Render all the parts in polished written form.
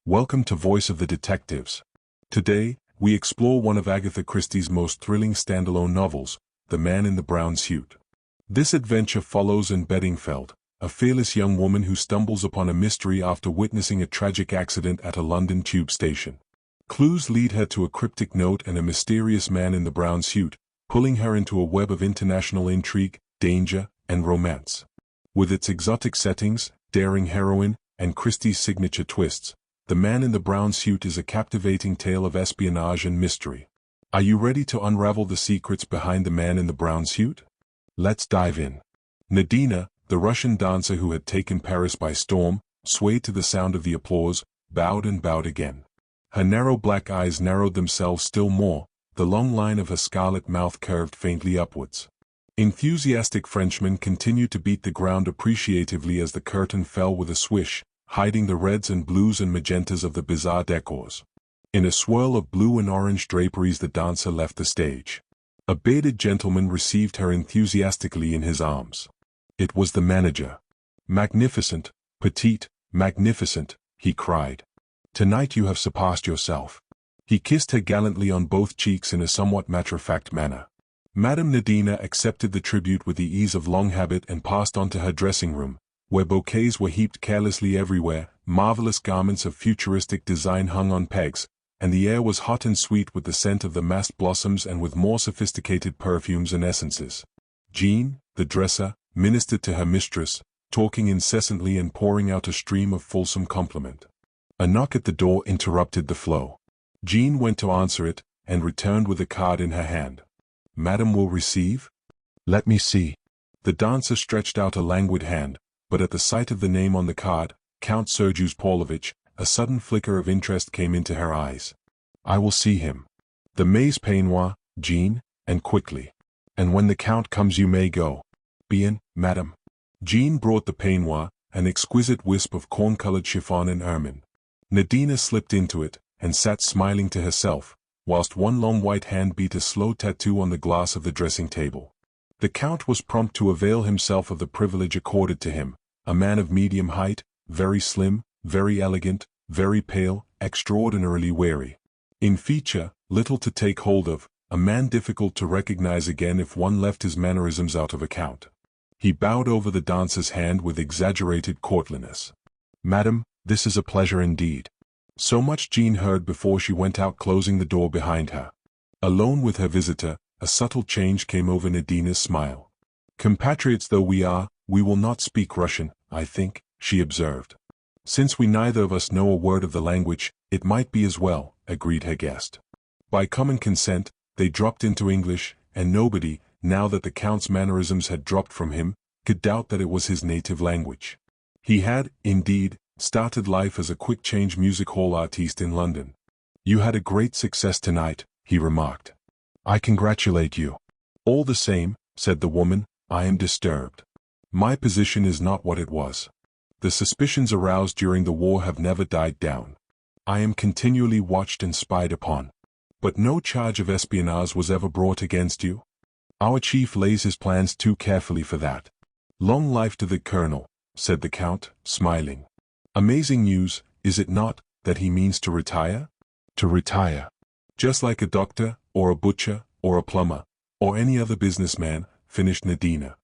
Welcome to Voice of the Detectives. Today, we explore one of Agatha Christie's most thrilling standalone novels, The Man in the Brown Suit. This adventure follows Anne Beddingfeld, a fearless young woman who stumbles upon a mystery after witnessing a tragic accident at a London tube station. Clues lead her to a cryptic note and a mysterious man in the brown suit, pulling her into a web of international intrigue, danger, and romance. With its exotic settings, daring heroine, and Christie's signature twists, The Man in the Brown Suit is a captivating tale of espionage and mystery. Are you ready to unravel the secrets behind The Man in the Brown Suit? Let's dive in. Nadina, the Russian dancer who had taken Paris by storm, swayed to the sound of the applause, bowed and bowed again. Her narrow black eyes narrowed themselves still more, the long line of her scarlet mouth curved faintly upwards. Enthusiastic Frenchmen continued to beat the ground appreciatively as the curtain fell with a swish, hiding the reds and blues and magentas of the bizarre decors. In a swirl of blue and orange draperies the dancer left the stage. A bearded gentleman received her enthusiastically in his arms. It was the manager. "Magnificent, petite, magnificent," he cried. "Tonight you have surpassed yourself." He kissed her gallantly on both cheeks in a somewhat matter-of-fact manner. Madame Nadina accepted the tribute with the ease of long habit and passed on to her dressing room, where bouquets were heaped carelessly everywhere, marvelous garments of futuristic design hung on pegs, and the air was hot and sweet with the scent of the massed blossoms and with more sophisticated perfumes and essences. Jean, the dresser, ministered to her mistress, talking incessantly and pouring out a stream of fulsome compliment. A knock at the door interrupted the flow. Jean went to answer it, and returned with a card in her hand. "Madam will receive?" "Let me see." The dancer stretched out a languid hand, but at the sight of the name on the card, Count Sergius Pavlovich, a sudden flicker of interest came into her eyes. "I will see him. The maize peignoir, Jean, and quickly. And when the Count comes you may go." "Bien, madam." Jean brought the peignoir, an exquisite wisp of corn-colored chiffon and ermine. Nadina slipped into it, and sat smiling to herself, whilst one long white hand beat a slow tattoo on the glass of the dressing table. The Count was prompt to avail himself of the privilege accorded to him, a man of medium height, very slim, very elegant, very pale, extraordinarily wary. In feature, little to take hold of, a man difficult to recognize again if one left his mannerisms out of account. He bowed over the dancer's hand with exaggerated courtliness. "Madam, this is a pleasure indeed." So much Jean heard before she went out, closing the door behind her. Alone with her visitor, a subtle change came over Nadina's smile. "Compatriots though we are, we will not speak Russian, I think," she observed. "Since we neither of us know a word of the language, it might be as well," agreed her guest. By common consent, they dropped into English, and nobody, now that the Count's mannerisms had dropped from him, could doubt that it was his native language. He had, indeed, started life as a quick-change music hall artiste in London. "You had a great success tonight," he remarked. "I congratulate you." "All the same," said the woman, "I am disturbed. My position is not what it was. The suspicions aroused during the war have never died down. I am continually watched and spied upon. But no charge of espionage was ever brought against you? Our chief lays his plans too carefully for that." "Long life to the Colonel," said the Count, smiling. "Amazing news, is it not, that he means to retire?" "To retire. Just like a doctor, or a butcher, or a plumber, or any other businessman," finished Nadina.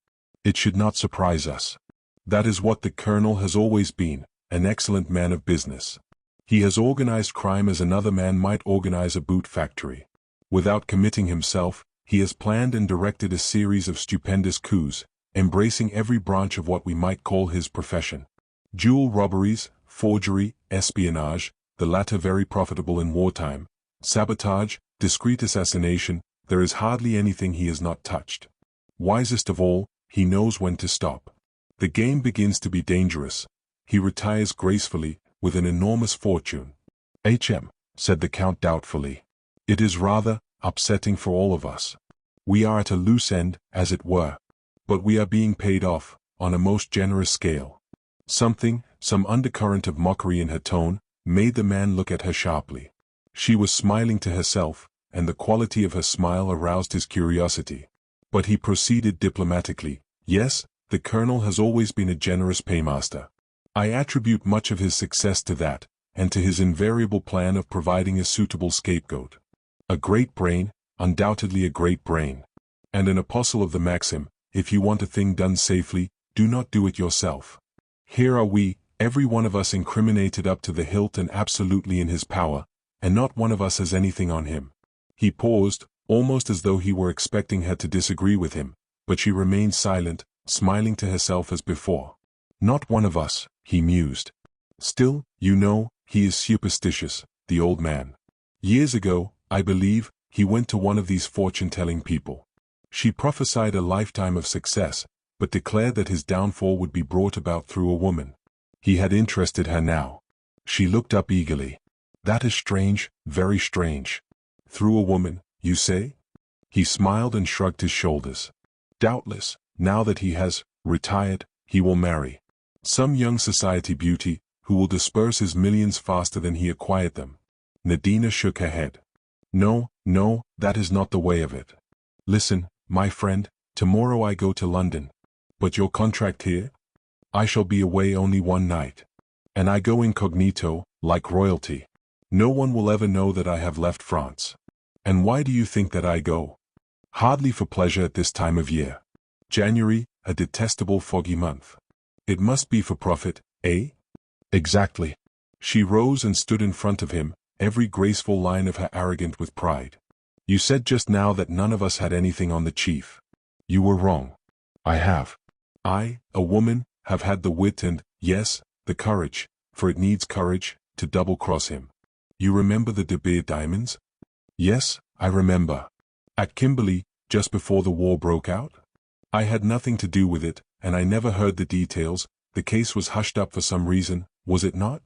"It should not surprise us. That is what the Colonel has always been, an excellent man of business. He has organized crime as another man might organize a boot factory. Without committing himself, he has planned and directed a series of stupendous coups, embracing every branch of what we might call his profession. Jewel robberies, forgery, espionage, the latter very profitable in wartime, sabotage, discreet assassination, there is hardly anything he has not touched. Wisest of all, he knows when to stop. The game begins to be dangerous. He retires gracefully, with an enormous fortune." Said the Count doubtfully. "It is rather upsetting for all of us. We are at a loose end, as it were. But we are being paid off, on a most generous scale." Some undercurrent of mockery in her tone, made the man look at her sharply. She was smiling to herself, and the quality of her smile aroused his curiosity. But he proceeded diplomatically, "Yes, the Colonel has always been a generous paymaster. I attribute much of his success to that, and to his invariable plan of providing a suitable scapegoat. A great brain, undoubtedly a great brain. And an apostle of the maxim, if you want a thing done safely, do not do it yourself. Here are we, every one of us incriminated up to the hilt and absolutely in his power, and not one of us has anything on him. He paused, almost as though he were expecting her to disagree with him, but she remained silent, smiling to herself as before. Not one of us, he mused. Still, you know, he is superstitious, the old man. Years ago, I believe, he went to one of these fortune-telling people. She prophesied a lifetime of success, but declared that his downfall would be brought about through a woman. He had interested her now. She looked up eagerly. That is strange, very strange. Through a woman, you say? He smiled and shrugged his shoulders. Doubtless, now that he has retired, he will marry some young society beauty, who will disperse his millions faster than he acquired them. Nadina shook her head. No, no, that is not the way of it. Listen, my friend, tomorrow I go to London. But your contract here? I shall be away only one night. And I go incognito, like royalty. No one will ever know that I have left France. And why do you think that I go? Hardly for pleasure at this time of year. January, a detestable foggy month. It must be for profit, eh? Exactly. She rose and stood in front of him, every graceful line of her arrogant with pride. You said just now that none of us had anything on the chief. You were wrong. I have. I, a woman, have had the wit and, yes, the courage, for it needs courage, to double-cross him. You remember the De Beers diamonds? Yes, I remember. At Kimberley, just before the war broke out? I had nothing to do with it, and I never heard the details. The case was hushed up for some reason, was it not?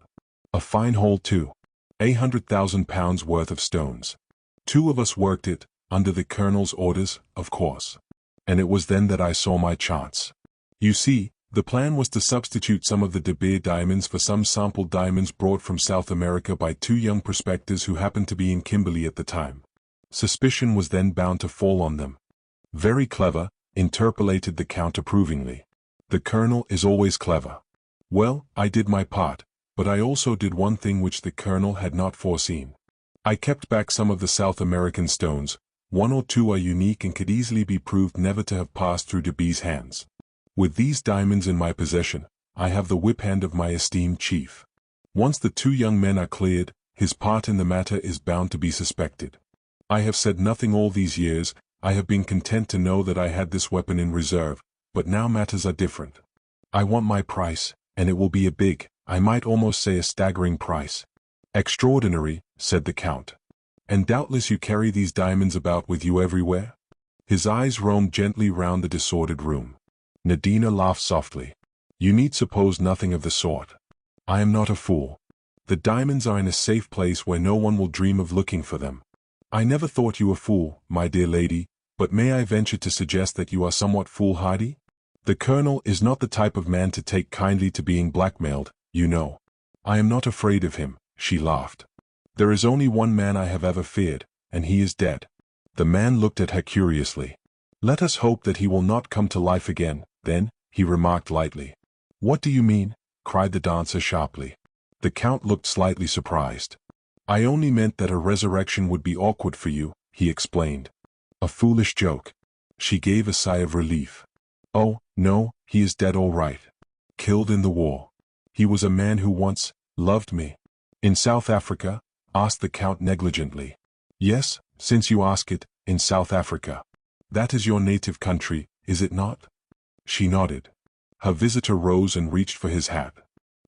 A fine haul too. £800,000 worth of stones. 2 of us worked it, under the Colonel's orders, of course. And it was then that I saw my chance. You see, the plan was to substitute some of the De Beers diamonds for some sample diamonds brought from South America by 2 young prospectors who happened to be in Kimberley at the time. Suspicion was then bound to fall on them. Very clever, interpolated the Count approvingly. The Colonel is always clever. Well, I did my part, but I also did one thing which the Colonel had not foreseen. I kept back some of the South American stones. 1 or 2 are unique and could easily be proved never to have passed through De Beers' hands. With these diamonds in my possession, I have the whip hand of my esteemed chief. Once the 2 young men are cleared, his part in the matter is bound to be suspected. I have said nothing all these years. I have been content to know that I had this weapon in reserve, but now matters are different. I want my price, and it will be a big, I might almost say a staggering price. Extraordinary, said the Count. And doubtless you carry these diamonds about with you everywhere? His eyes roamed gently round the disordered room. Nadina laughed softly. You need suppose nothing of the sort. I am not a fool. The diamonds are in a safe place where no one will dream of looking for them. I never thought you a fool, my dear lady, but may I venture to suggest that you are somewhat foolhardy? The Colonel is not the type of man to take kindly to being blackmailed, you know. I am not afraid of him, she laughed. There is only one man I have ever feared, and he is dead. The man looked at her curiously. Let us hope that he will not come to life again, then, he remarked lightly. What do you mean? Cried the dancer sharply. The Count looked slightly surprised. I only meant that a resurrection would be awkward for you, he explained. A foolish joke. She gave a sigh of relief. Oh, no, he is dead all right. Killed in the war. He was a man who once loved me. In South Africa? Asked the Count negligently. Yes, since you ask it, in South Africa. That is your native country, is it not? She nodded. Her visitor rose and reached for his hat.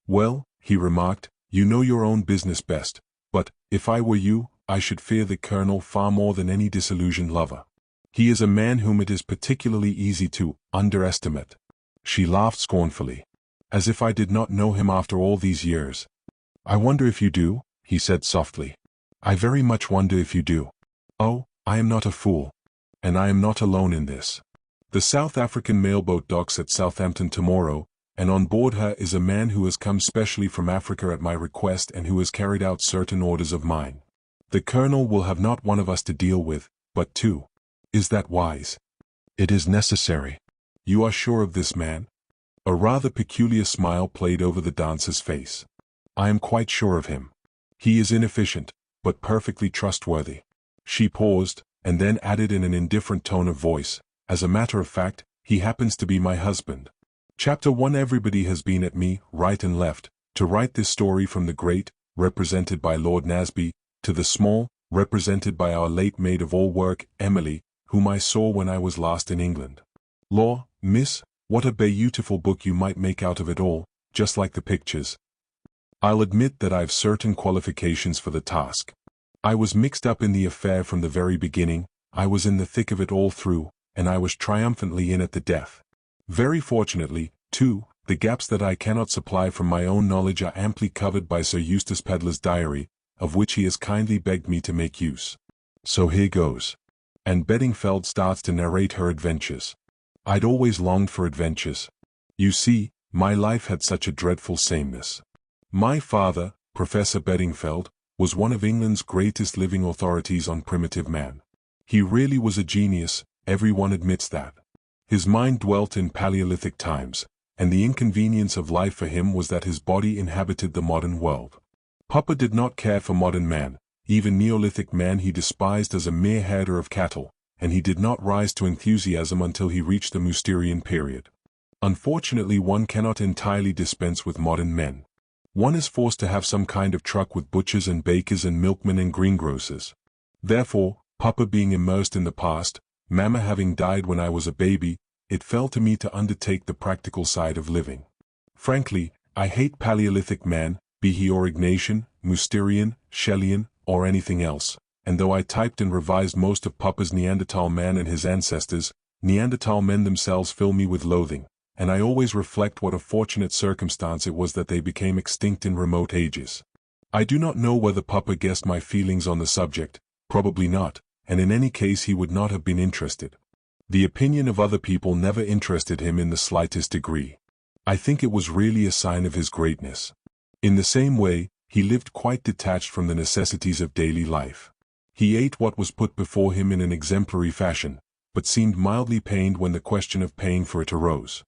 Well, he remarked, you know your own business best, but, if I were you, I should fear the Colonel far more than any disillusioned lover. He is a man whom it is particularly easy to underestimate. She laughed scornfully. As if I did not know him after all these years. I wonder if you do, he said softly. I very much wonder if you do. Oh, I am not a fool. And I am not alone in this. The South African mailboat docks at Southampton tomorrow, and on board her is a man who has come specially from Africa at my request and who has carried out certain orders of mine. The Colonel will have not one of us to deal with, but 2. Is that wise? It is necessary. You are sure of this man? A rather peculiar smile played over the dancer's face. I am quite sure of him. He is inefficient, but perfectly trustworthy. She paused, and then added in an indifferent tone of voice, as a matter of fact, he happens to be my husband. Chapter 1. Everybody has been at me, right and left, to write this story, from the great, represented by Lord Nasby, to the small, represented by our late maid of all work, Emily, whom I saw when I was last in England. Law, miss, what a beautiful book you might make out of it all, just like the pictures. I'll admit that I've certain qualifications for the task. I was mixed up in the affair from the very beginning, I was in the thick of it all through, and I was triumphantly in at the death. Very fortunately, too, the gaps that I cannot supply from my own knowledge are amply covered by Sir Eustace Pedler's diary, of which he has kindly begged me to make use. So here goes. Anne Beddingfeld starts to narrate her adventures. I'd always longed for adventures. You see, my life had such a dreadful sameness. My father, Professor Beddingfeld, was one of England's greatest living authorities on primitive man. He really was a genius, everyone admits that. His mind dwelt in Paleolithic times, and the inconvenience of life for him was that his body inhabited the modern world. Papa did not care for modern man, even Neolithic man he despised as a mere herder of cattle, and he did not rise to enthusiasm until he reached the Mousterian period. Unfortunately, one cannot entirely dispense with modern men. One is forced to have some kind of truck with butchers and bakers and milkmen and greengrocers. Therefore, Papa being immersed in the past, Mama having died when I was a baby, it fell to me to undertake the practical side of living. Frankly, I hate Paleolithic man, be he Aurignacian, Mousterian, Shellian, or anything else, and though I typed and revised most of Papa's Neanderthal man and his ancestors, Neanderthal men themselves fill me with loathing, and I always reflect what a fortunate circumstance it was that they became extinct in remote ages. I do not know whether Papa guessed my feelings on the subject, probably not, and in any case he would not have been interested. The opinion of other people never interested him in the slightest degree. I think it was really a sign of his greatness. In the same way, he lived quite detached from the necessities of daily life. He ate what was put before him in an exemplary fashion, but seemed mildly pained when the question of paying for it arose.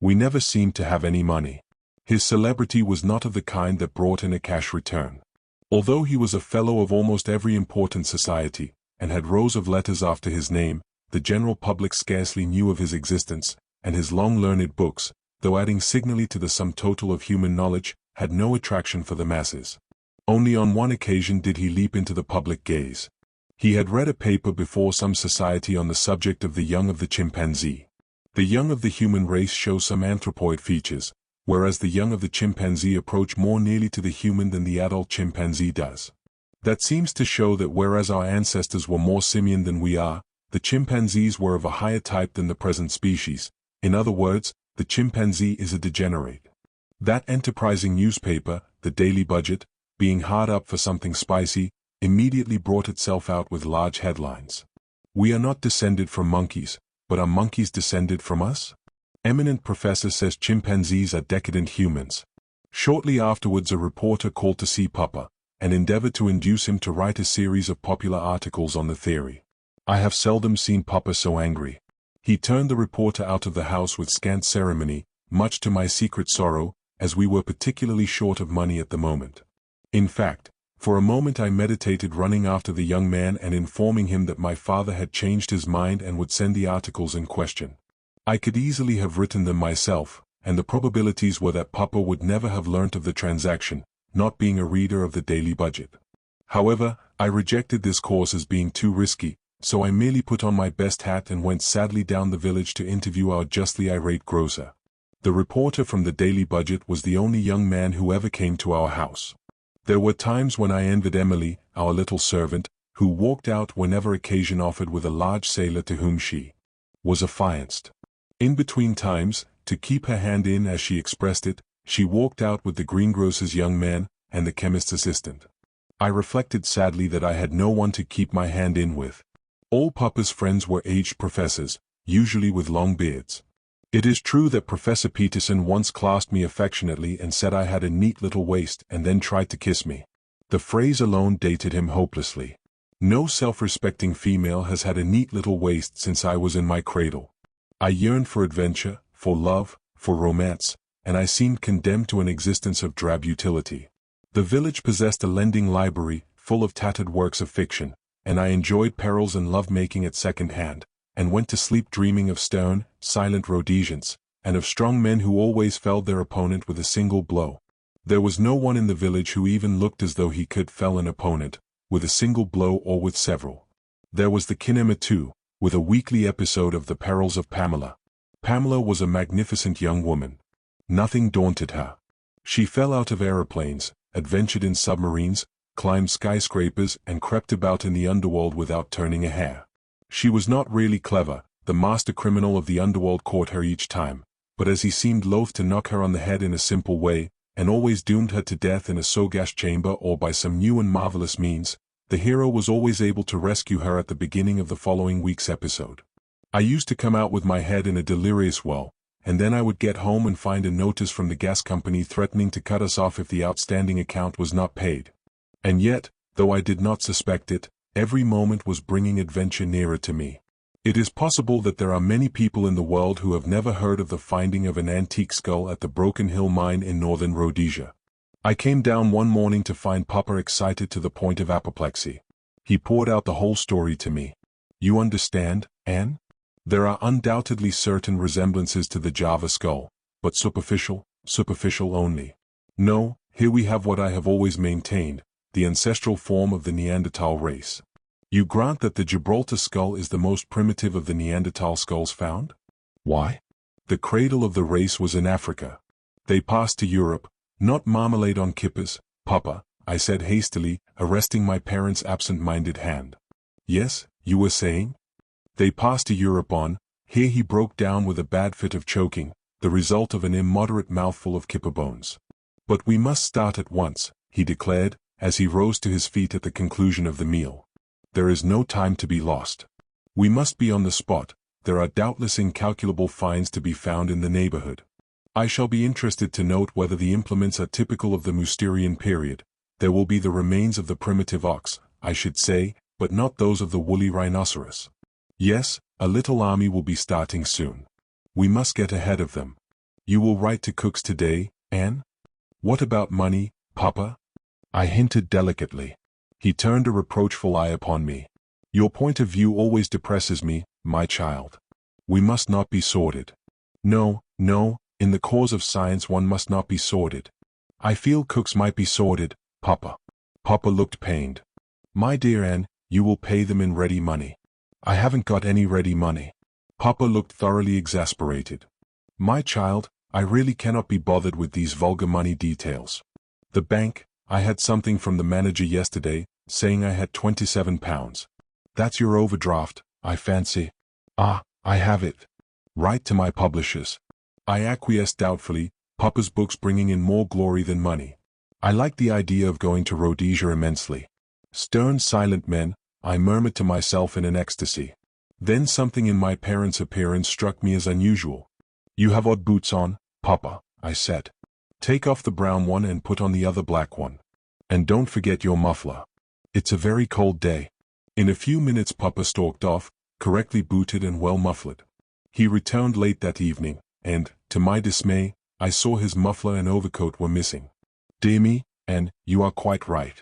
We never seemed to have any money. His celebrity was not of the kind that brought in a cash return. Although he was a fellow of almost every important society, and had rows of letters after his name, the general public scarcely knew of his existence, and his long learned books, though adding signally to the sum total of human knowledge, had no attraction for the masses. Only on one occasion did he leap into the public gaze. He had read a paper before some society on the subject of the young of the chimpanzee. The young of the human race show some anthropoid features, whereas the young of the chimpanzee approach more nearly to the human than the adult chimpanzee does. That seems to show that whereas our ancestors were more simian than we are, the chimpanzees were of a higher type than the present species. In other words, the chimpanzee is a degenerate. That enterprising newspaper, the Daily Budget, being hard up for something spicy, immediately brought itself out with large headlines. We are not descended from monkeys, but are monkeys descended from us? Eminent professor says chimpanzees are decadent humans. Shortly afterwards a reporter called to see Papa, and endeavored to induce him to write a series of popular articles on the theory. I have seldom seen Papa so angry. He turned the reporter out of the house with scant ceremony, much to my secret sorrow, as we were particularly short of money at the moment. In fact, for a moment I meditated running after the young man and informing him that my father had changed his mind and would send the articles in question. I could easily have written them myself, and the probabilities were that Papa would never have learnt of the transaction, not being a reader of the Daily Budget. However, I rejected this course as being too risky, so I merely put on my best hat and went sadly down the village to interview our justly irate grocer. The reporter from the Daily Budget was the only young man who ever came to our house. There were times when I envied Emily, our little servant, who walked out whenever occasion offered with a large sailor to whom she was affianced. In between times, to keep her hand in as she expressed it, she walked out with the greengrocer's young man, and the chemist's assistant. I reflected sadly that I had no one to keep my hand in with. All Papa's friends were aged professors, usually with long beards. It is true that Professor Peterson once clasped me affectionately and said I had a neat little waist and then tried to kiss me. The phrase alone dated him hopelessly. No self-respecting female has had a neat little waist since I was in my cradle. I yearned for adventure, for love, for romance, and I seemed condemned to an existence of drab utility. The village possessed a lending library, full of tattered works of fiction, and I enjoyed perils and love-making at second hand, and went to sleep dreaming of stern, silent Rhodesians, and of strong men who always felled their opponent with a single blow. There was no one in the village who even looked as though he could fell an opponent, with a single blow or with several. There was the kinema too, with a weekly episode of The Perils of Pamela. Pamela was a magnificent young woman. Nothing daunted her. She fell out of aeroplanes, adventured in submarines, climbed skyscrapers and crept about in the underworld without turning a hair. She was not really clever, the master criminal of the underworld caught her each time, but as he seemed loath to knock her on the head in a simple way, and always doomed her to death in a sogas chamber or by some new and marvelous means, the hero was always able to rescue her at the beginning of the following week's episode. I used to come out with my head in a delirious whirl, and then I would get home and find a notice from the gas company threatening to cut us off if the outstanding account was not paid. And yet, though I did not suspect it, every moment was bringing adventure nearer to me. It is possible that there are many people in the world who have never heard of the finding of an antique skull at the Broken Hill mine in northern Rhodesia. I came down one morning to find Papa excited to the point of apoplexy. He poured out the whole story to me. You understand, Anne? There are undoubtedly certain resemblances to the Java skull, but superficial only. No, here we have what I have always maintained, the ancestral form of the Neanderthal race. You grant that the Gibraltar skull is the most primitive of the Neanderthal skulls found? Why? The cradle of the race was in Africa. They passed to Europe, not marmalade on kippers, Papa, I said hastily, arresting my parents' absent-minded hand. Yes, you were saying? They passed to Europe on, here he broke down with a bad fit of choking, the result of an immoderate mouthful of kipper bones. But we must start at once, he declared, as he rose to his feet at the conclusion of the meal. There is no time to be lost. We must be on the spot, there are doubtless incalculable finds to be found in the neighborhood. I shall be interested to note whether the implements are typical of the Mousterian period. There will be the remains of the primitive ox, I should say, but not those of the woolly rhinoceros. Yes, a little army will be starting soon. We must get ahead of them. You will write to Cook's today, Anne? What about money, Papa? I hinted delicately. He turned a reproachful eye upon me. Your point of view always depresses me, my child. We must not be sordid. No, in the cause of science one must not be sordid. I feel Cook's might be sordid, Papa. Papa looked pained. My dear Anne, you will pay them in ready money. I haven't got any ready money. Papa looked thoroughly exasperated. My child, I really cannot be bothered with these vulgar money details. The bank, I had something from the manager yesterday, saying I had £27. That's your overdraft, I fancy. Ah, I have it. Write to my publishers. I acquiesced doubtfully, Papa's books bringing in more glory than money. I liked the idea of going to Rhodesia immensely. Stern, silent men, I murmured to myself in an ecstasy. Then something in my parents' appearance struck me as unusual. You have odd boots on, Papa, I said. Take off the brown one and put on the other black one. And don't forget your muffler. It's a very cold day. In a few minutes Papa stalked off, correctly booted and well muffled. He returned late that evening, and, to my dismay, I saw his muffler and overcoat were missing. Dear me, and you are quite right.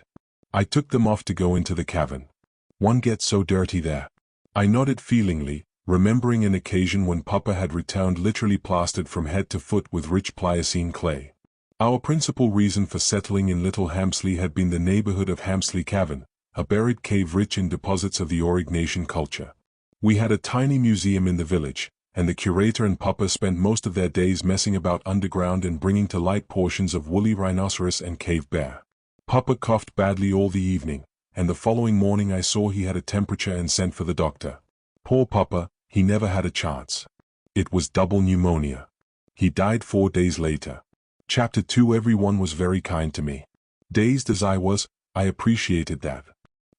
I took them off to go into the cavern. One gets so dirty there. I nodded feelingly, remembering an occasion when Papa had returned literally plastered from head to foot with rich Pliocene clay. Our principal reason for settling in Little Hampsley had been the neighborhood of Hampsley Cavern, a buried cave rich in deposits of the Aurignacian culture. We had a tiny museum in the village, and the curator and Papa spent most of their days messing about underground and bringing to light portions of woolly rhinoceros and cave bear. Papa coughed badly all the evening, and the following morning I saw he had a temperature and sent for the doctor. Poor Papa, he never had a chance. It was double pneumonia. He died 4 days later. Chapter 2. Everyone was very kind to me. Dazed as I was, I appreciated that.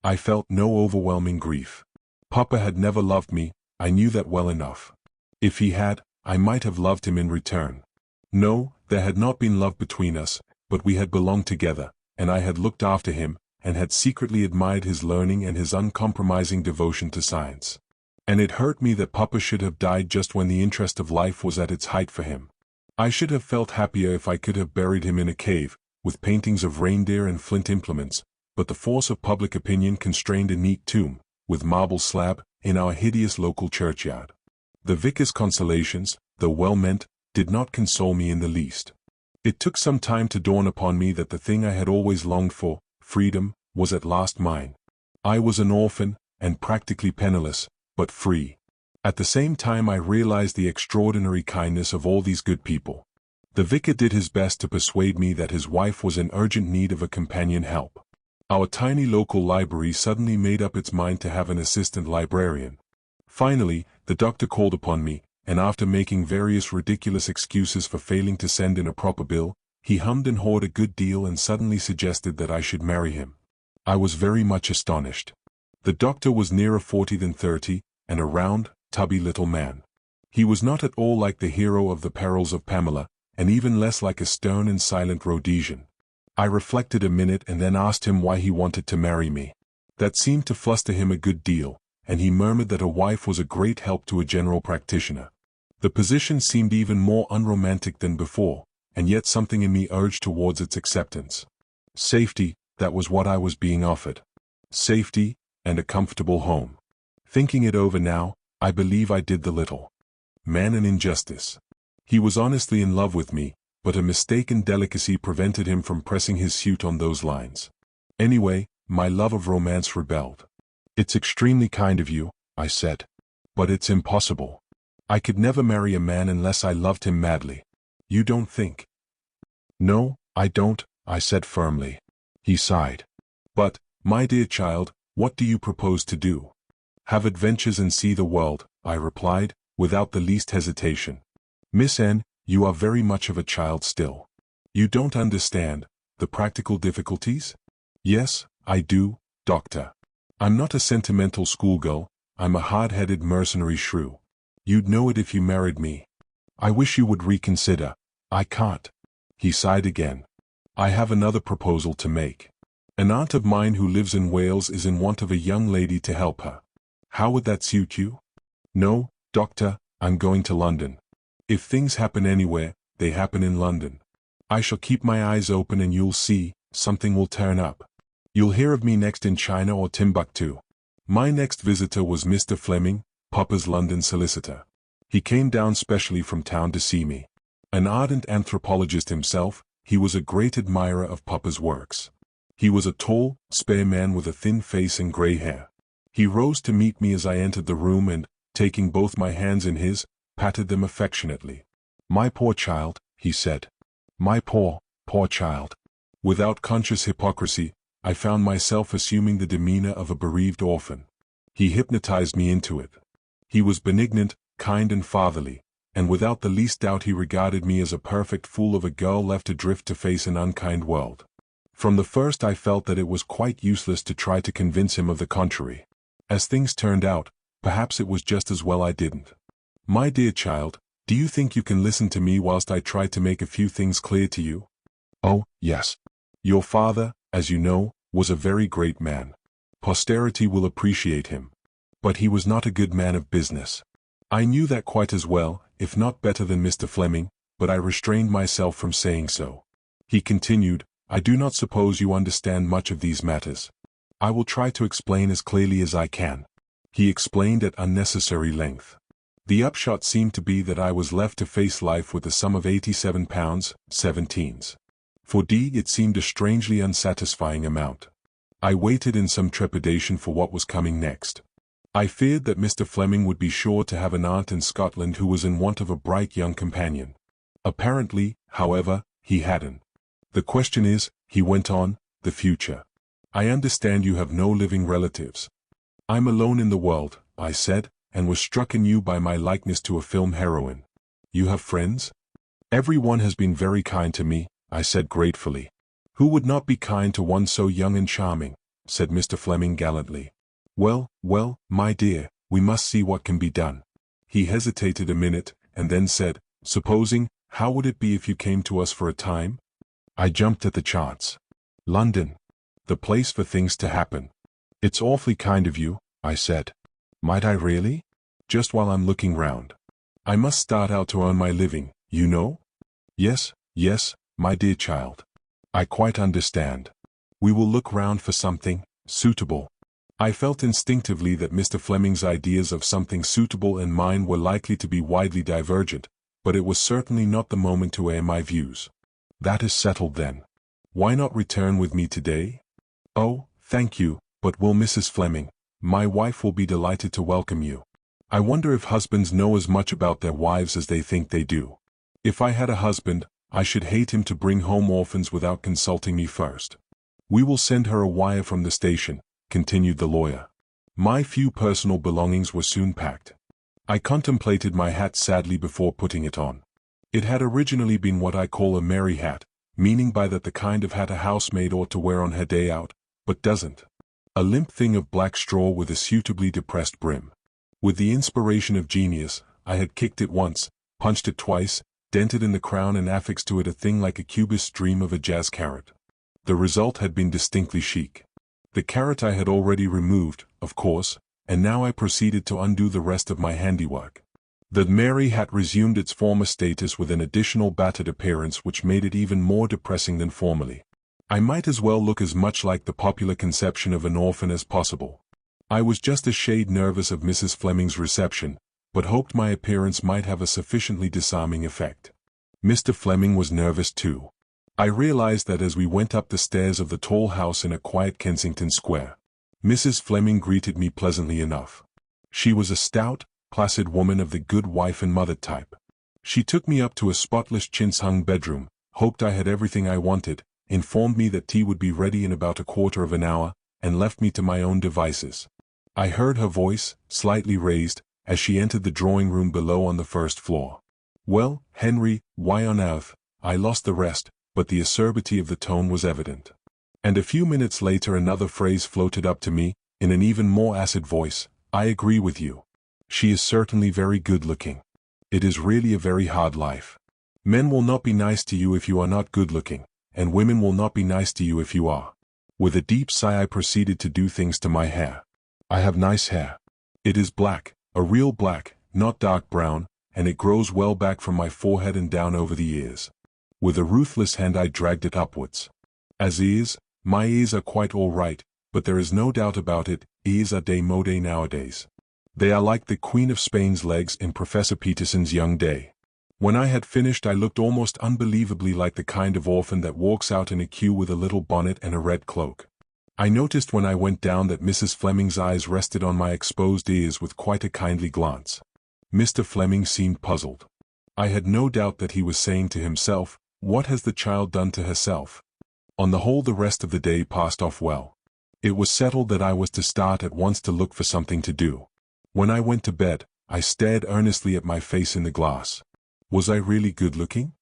I felt no overwhelming grief. Papa had never loved me, I knew that well enough. If he had, I might have loved him in return. No, there had not been love between us, but we had belonged together, and I had looked after him, and had secretly admired his learning and his uncompromising devotion to science. And it hurt me that Papa should have died just when the interest of life was at its height for him. I should have felt happier if I could have buried him in a cave, with paintings of reindeer and flint implements, but the force of public opinion constrained a neat tomb, with marble slab, in our hideous local churchyard. The vicar's consolations, though well-meant, did not console me in the least. It took some time to dawn upon me that the thing I had always longed for, freedom, was at last mine. I was an orphan, and practically penniless, but free. At the same time I realized the extraordinary kindness of all these good people. The vicar did his best to persuade me that his wife was in urgent need of a companion help. Our tiny local library suddenly made up its mind to have an assistant librarian. Finally, the doctor called upon me, and after making various ridiculous excuses for failing to send in a proper bill, he hummed and hawed a good deal and suddenly suggested that I should marry him. I was very much astonished. The doctor was nearer 40 than 30, and a round, tubby little man. He was not at all like the hero of The Perils of Pamela, and even less like a stern and silent Rhodesian. I reflected a minute and then asked him why he wanted to marry me. That seemed to fluster him a good deal, and he murmured that a wife was a great help to a general practitioner. The position seemed even more unromantic than before, and yet something in me urged towards its acceptance. Safety, that was what I was being offered. Safety, and a comfortable home. Thinking it over now, I believe I did the little man an injustice. He was honestly in love with me, but a mistaken delicacy prevented him from pressing his suit on those lines. Anyway, my love of romance rebelled. "It's extremely kind of you," I said. "But it's impossible. I could never marry a man unless I loved him madly. You don't think?" "No, I don't," I said firmly. He sighed. "But, my dear child, what do you propose to do?" "Have adventures and see the world," I replied, without the least hesitation. "Miss N, you are very much of a child still. You don't understand the practical difficulties?" "Yes, I do, doctor. I'm not a sentimental schoolgirl, I'm a hard-headed mercenary shrew. You'd know it if you married me. I wish you would reconsider." "I can't." He sighed again. "I have another proposal to make. An aunt of mine who lives in Wales is in want of a young lady to help her. How would that suit you?" "No, doctor, I'm going to London. If things happen anywhere, they happen in London. I shall keep my eyes open and you'll see, something will turn up. You'll hear of me next in China or Timbuktu." My next visitor was Mr. Fleming, Papa's London solicitor. He came down specially from town to see me. An ardent anthropologist himself, he was a great admirer of Papa's works. He was a tall, spare man with a thin face and grey hair. He rose to meet me as I entered the room and, taking both my hands in his, patted them affectionately. "My poor child," he said. "My poor, poor child." Without conscious hypocrisy, I found myself assuming the demeanor of a bereaved orphan. He hypnotized me into it. He was benignant, kind and fatherly, and without the least doubt he regarded me as a perfect fool of a girl left adrift to face an unkind world. From the first I felt that it was quite useless to try to convince him of the contrary. As things turned out, perhaps it was just as well I didn't. "My dear child, do you think you can listen to me whilst I try to make a few things clear to you?" "Oh, yes. Your father, as you know, was a very great man. Posterity will appreciate him. But he was not a good man of business. I knew that quite as well, if not better than Mr. Fleming, but I restrained myself from saying so." He continued, "I do not suppose you understand much of these matters. I will try to explain as clearly as I can." He explained at unnecessary length. The upshot seemed to be that I was left to face life with a sum of £87, 17s. For D it seemed a strangely unsatisfying amount. I waited in some trepidation for what was coming next. I feared that Mr. Fleming would be sure to have an aunt in Scotland who was in want of a bright young companion. Apparently, however, he hadn't. "The question is," he went on, "the future. I understand you have no living relatives." "I'm alone in the world," I said, and was struck anew by my likeness to a film heroine. "You have friends?" "Everyone has been very kind to me," I said gratefully. "Who would not be kind to one so young and charming?" said Mr. Fleming gallantly. Well, my dear, we must see what can be done." He hesitated a minute, and then said, "Supposing, how would it be if you came to us for a time?" I jumped at the chance. "London. The place for things to happen." "It's awfully kind of you," I said. "Might I really?" "Just while I'm looking round. I must start out to earn my living, you know." Yes, my dear child. I quite understand. We will look round for something suitable. I felt instinctively that Mr. Fleming's ideas of something suitable and mine were likely to be widely divergent, but it was certainly not the moment to air my views. That is settled then. Why not return with me today? Oh, thank you, but will Mrs. Fleming, my wife, will be delighted to welcome you. I wonder if husbands know as much about their wives as they think they do. If I had a husband, I should hate him to bring home orphans without consulting me first. We will send her a wire from the station, continued the lawyer. My few personal belongings were soon packed. I contemplated my hat sadly before putting it on. It had originally been what I call a merry hat, meaning by that the kind of hat a housemaid ought to wear on her day out, but doesn't. A limp thing of black straw with a suitably depressed brim. With the inspiration of genius, I had kicked it once, punched it twice, dented in the crown and affixed to it a thing like a cubist's dream of a jazz carrot. The result had been distinctly chic. The carrot I had already removed, of course, and now I proceeded to undo the rest of my handiwork. The merry hat resumed its former status with an additional battered appearance which made it even more depressing than formerly. I might as well look as much like the popular conception of an orphan as possible. I was just a shade nervous of Mrs. Fleming's reception, but hoped my appearance might have a sufficiently disarming effect. Mr. Fleming was nervous too. I realized that as we went up the stairs of the tall house in a quiet Kensington Square. Mrs. Fleming greeted me pleasantly enough. She was a stout, placid woman of the good wife and mother type. She took me up to a spotless chintz-hung bedroom, hoped I had everything I wanted, informed me that tea would be ready in about a quarter of an hour, and left me to my own devices. I heard her voice, slightly raised, as she entered the drawing room below on the first floor. Well, Henry, why on earth? I lost the rest, but the acerbity of the tone was evident. And a few minutes later another phrase floated up to me, in an even more acid voice. I agree with you. She is certainly very good-looking. It is really a very hard life. Men will not be nice to you if you are not good-looking, and women will not be nice to you if you are. With a deep sigh I proceeded to do things to my hair. I have nice hair. It is black, a real black, not dark brown, and it grows well back from my forehead and down over the ears. With a ruthless hand I dragged it upwards. As ears, my ears are quite all right, but there is no doubt about it, ears are démodé nowadays. They are like the Queen of Spain's legs in Professor Peterson's young day. When I had finished I looked almost unbelievably like the kind of orphan that walks out in a queue with a little bonnet and a red cloak. I noticed when I went down that Mrs. Fleming's eyes rested on my exposed ears with quite a kindly glance. Mr. Fleming seemed puzzled. I had no doubt that he was saying to himself, "What has the child done to herself?" On the whole the rest of the day passed off well. It was settled that I was to start at once to look for something to do. When I went to bed, I stared earnestly at my face in the glass. Was I really good-looking?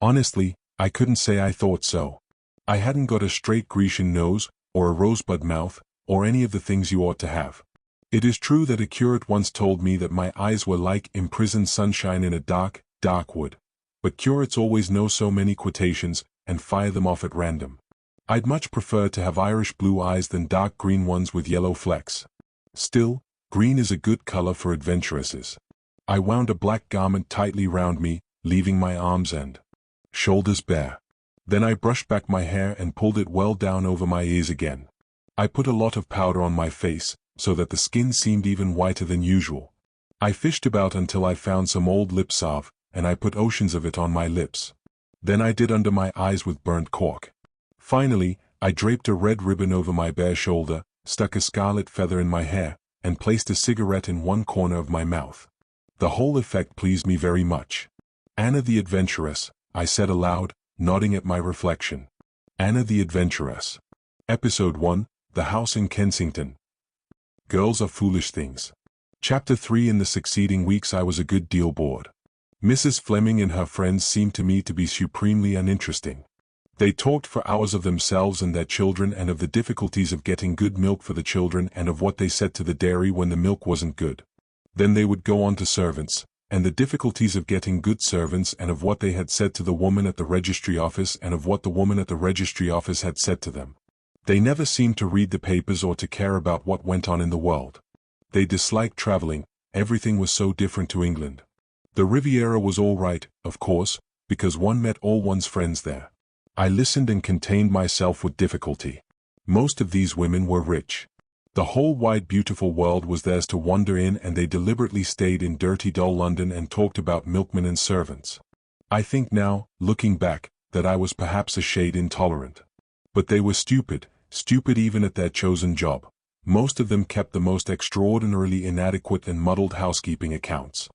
Honestly, I couldn't say I thought so. I hadn't got a straight Grecian nose, or a rosebud mouth, or any of the things you ought to have. It is true that a curate once told me that my eyes were like imprisoned sunshine in a dark, dark wood. But curates always know so many quotations, and fire them off at random. I'd much prefer to have Irish blue eyes than dark green ones with yellow flecks. Still, green is a good color for adventuresses. I wound a black garment tightly round me, leaving my arms and shoulders bare. Then I brushed back my hair and pulled it well down over my ears again. I put a lot of powder on my face, so that the skin seemed even whiter than usual. I fished about until I found some old lip salve, and I put oceans of it on my lips. Then I did under my eyes with burnt cork. Finally, I draped a red ribbon over my bare shoulder, stuck a scarlet feather in my hair, and placed a cigarette in one corner of my mouth. The whole effect pleased me very much. Anna the Adventuress, I said aloud, nodding at my reflection. Anna the Adventuress. Episode 1, The House in Kensington. Girls are foolish things. Chapter 3. In the succeeding weeks I was a good deal bored. Mrs. Fleming and her friends seemed to me to be supremely uninteresting. They talked for hours of themselves and their children and of the difficulties of getting good milk for the children and of what they said to the dairy when the milk wasn't good. Then they would go on to servants, and the difficulties of getting good servants and of what they had said to the woman at the registry office and of what the woman at the registry office had said to them. They never seemed to read the papers or to care about what went on in the world. They disliked traveling, everything was so different to England. The Riviera was all right, of course, because one met all one's friends there. I listened and contained myself with difficulty. Most of these women were rich. The whole wide beautiful world was theirs to wander in, and they deliberately stayed in dirty dull London and talked about milkmen and servants. I think now, looking back, that I was perhaps a shade intolerant. But they were stupid even at their chosen job. Most of them kept the most extraordinarily inadequate and muddled housekeeping accounts.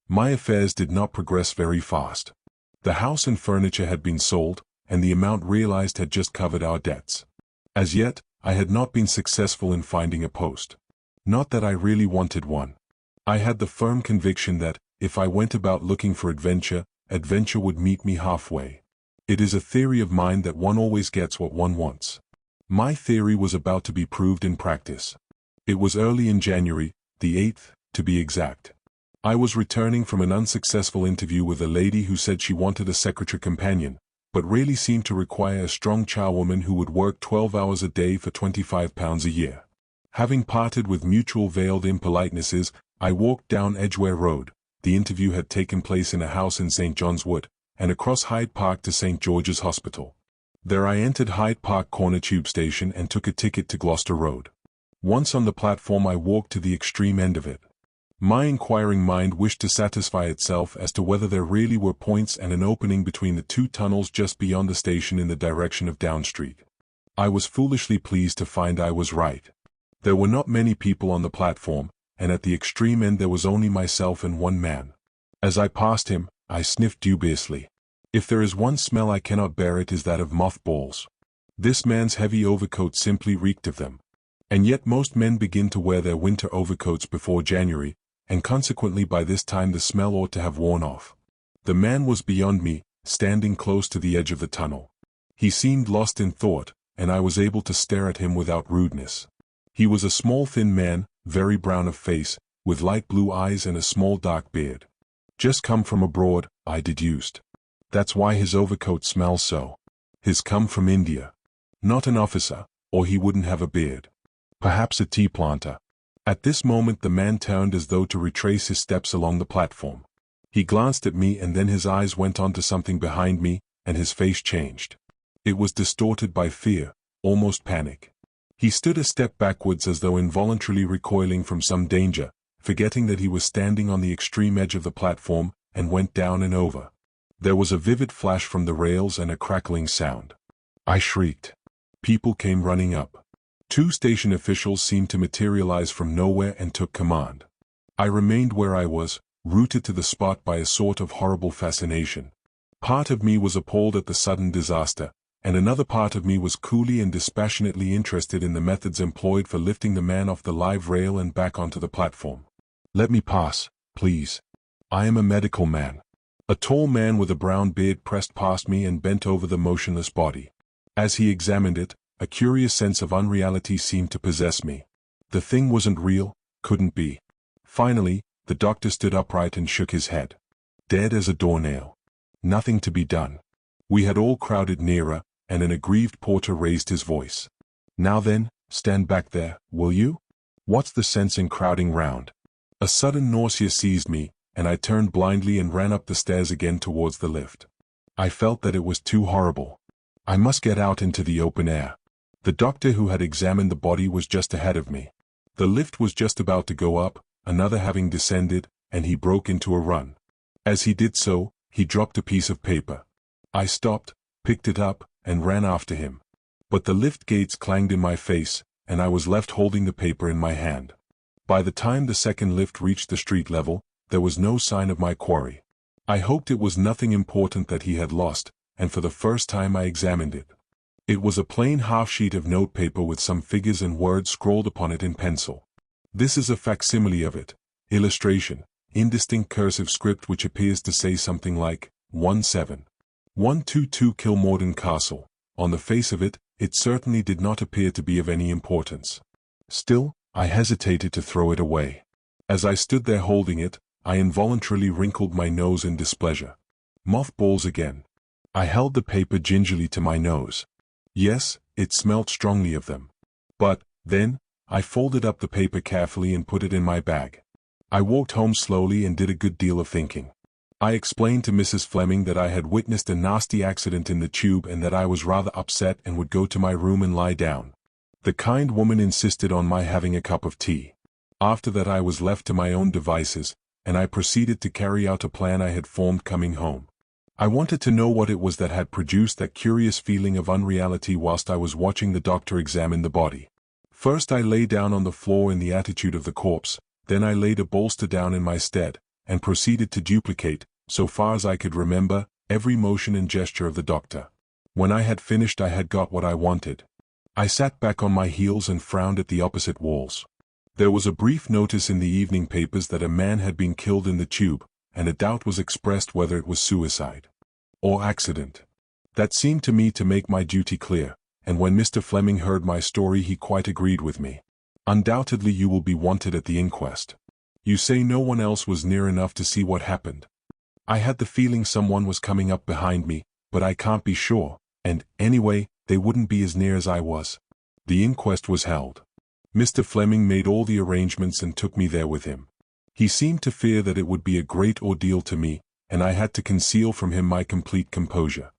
My affairs did not progress very fast. The house and furniture had been sold, and the amount realized had just covered our debts. As yet, I had not been successful in finding a post. Not that I really wanted one. I had the firm conviction that, if I went about looking for adventure, adventure would meet me halfway. It is a theory of mine that one always gets what one wants. My theory was about to be proved in practice. It was early in January, the 8th, to be exact. I was returning from an unsuccessful interview with a lady who said she wanted a secretary companion, but really seemed to require a strong charwoman who would work 12 hours a day for £25 a year. Having parted with mutual veiled impolitenesses, I walked down Edgware Road. The interview had taken place in a house in St. John's Wood, and across Hyde Park to St. George's Hospital. There I entered Hyde Park Corner Tube Station and took a ticket to Gloucester Road. Once on the platform, I walked to the extreme end of it. My inquiring mind wished to satisfy itself as to whether there really were points and an opening between the two tunnels just beyond the station in the direction of Down Street. I was foolishly pleased to find I was right. There were not many people on the platform, and at the extreme end there was only myself and one man. As I passed him, I sniffed dubiously. If there is one smell I cannot bear, it is that of mothballs. This man's heavy overcoat simply reeked of them. And yet most men begin to wear their winter overcoats before January, and consequently by this time the smell ought to have worn off. The man was beyond me, standing close to the edge of the tunnel. He seemed lost in thought, and I was able to stare at him without rudeness. He was a small thin man, very brown of face, with light blue eyes and a small dark beard. Just come from abroad, I deduced. That's why his overcoat smells so. He's come from India. Not an officer, or he wouldn't have a beard. Perhaps a tea planter. At this moment the man turned as though to retrace his steps along the platform. He glanced at me, and then his eyes went on to something behind me, and his face changed. It was distorted by fear, almost panic. He stood a step backwards as though involuntarily recoiling from some danger, forgetting that he was standing on the extreme edge of the platform, and went down and over. There was a vivid flash from the rails and a crackling sound. I shrieked. People came running up. 2 station officials seemed to materialize from nowhere and took command. I remained where I was, rooted to the spot by a sort of horrible fascination. Part of me was appalled at the sudden disaster, and another part of me was coolly and dispassionately interested in the methods employed for lifting the man off the live rail and back onto the platform. Let me pass, please. I am a medical man. A tall man with a brown beard pressed past me and bent over the motionless body. As he examined it, a curious sense of unreality seemed to possess me. The thing wasn't real, couldn't be. Finally, the doctor stood upright and shook his head. Dead as a doornail. Nothing to be done. We had all crowded nearer, and an aggrieved porter raised his voice. Now then, stand back there, will you? What's the sense in crowding round? A sudden nausea seized me, and I turned blindly and ran up the stairs again towards the lift. I felt that it was too horrible. I must get out into the open air. The doctor who had examined the body was just ahead of me. The lift was just about to go up, another having descended, and he broke into a run. As he did so, he dropped a piece of paper. I stopped, picked it up, and ran after him. But the lift gates clanged in my face, and I was left holding the paper in my hand. By the time the second lift reached the street level, there was no sign of my quarry. I hoped it was nothing important that he had lost, and for the first time I examined it. It was a plain half-sheet of notepaper with some figures and words scrawled upon it in pencil. This is a facsimile of it. Illustration, indistinct cursive script which appears to say something like, 17122 Kilmorden Castle. On the face of it, it certainly did not appear to be of any importance. Still, I hesitated to throw it away. As I stood there holding it, I involuntarily wrinkled my nose in displeasure. Mothballs again. I held the paper gingerly to my nose. Yes, it smelt strongly of them. But, then, I folded up the paper carefully and put it in my bag. I walked home slowly and did a good deal of thinking. I explained to Mrs. Fleming that I had witnessed a nasty accident in the tube and that I was rather upset and would go to my room and lie down. The kind woman insisted on my having a cup of tea. After that I was left to my own devices, and I proceeded to carry out a plan I had formed coming home. I wanted to know what it was that had produced that curious feeling of unreality whilst I was watching the doctor examine the body. First I lay down on the floor in the attitude of the corpse, then I laid a bolster down in my stead, and proceeded to duplicate, so far as I could remember, every motion and gesture of the doctor. When I had finished I had got what I wanted. I sat back on my heels and frowned at the opposite walls. There was a brief notice in the evening papers that a man had been killed in the tube, and a doubt was expressed whether it was suicide or accident. That seemed to me to make my duty clear, and when Mr. Fleming heard my story he quite agreed with me. Undoubtedly you will be wanted at the inquest. You say no one else was near enough to see what happened. I had the feeling someone was coming up behind me, but I can't be sure, and, anyway, they wouldn't be as near as I was. The inquest was held. Mr. Fleming made all the arrangements and took me there with him. He seemed to fear that it would be a great ordeal to me, and I had to conceal from him my complete composure.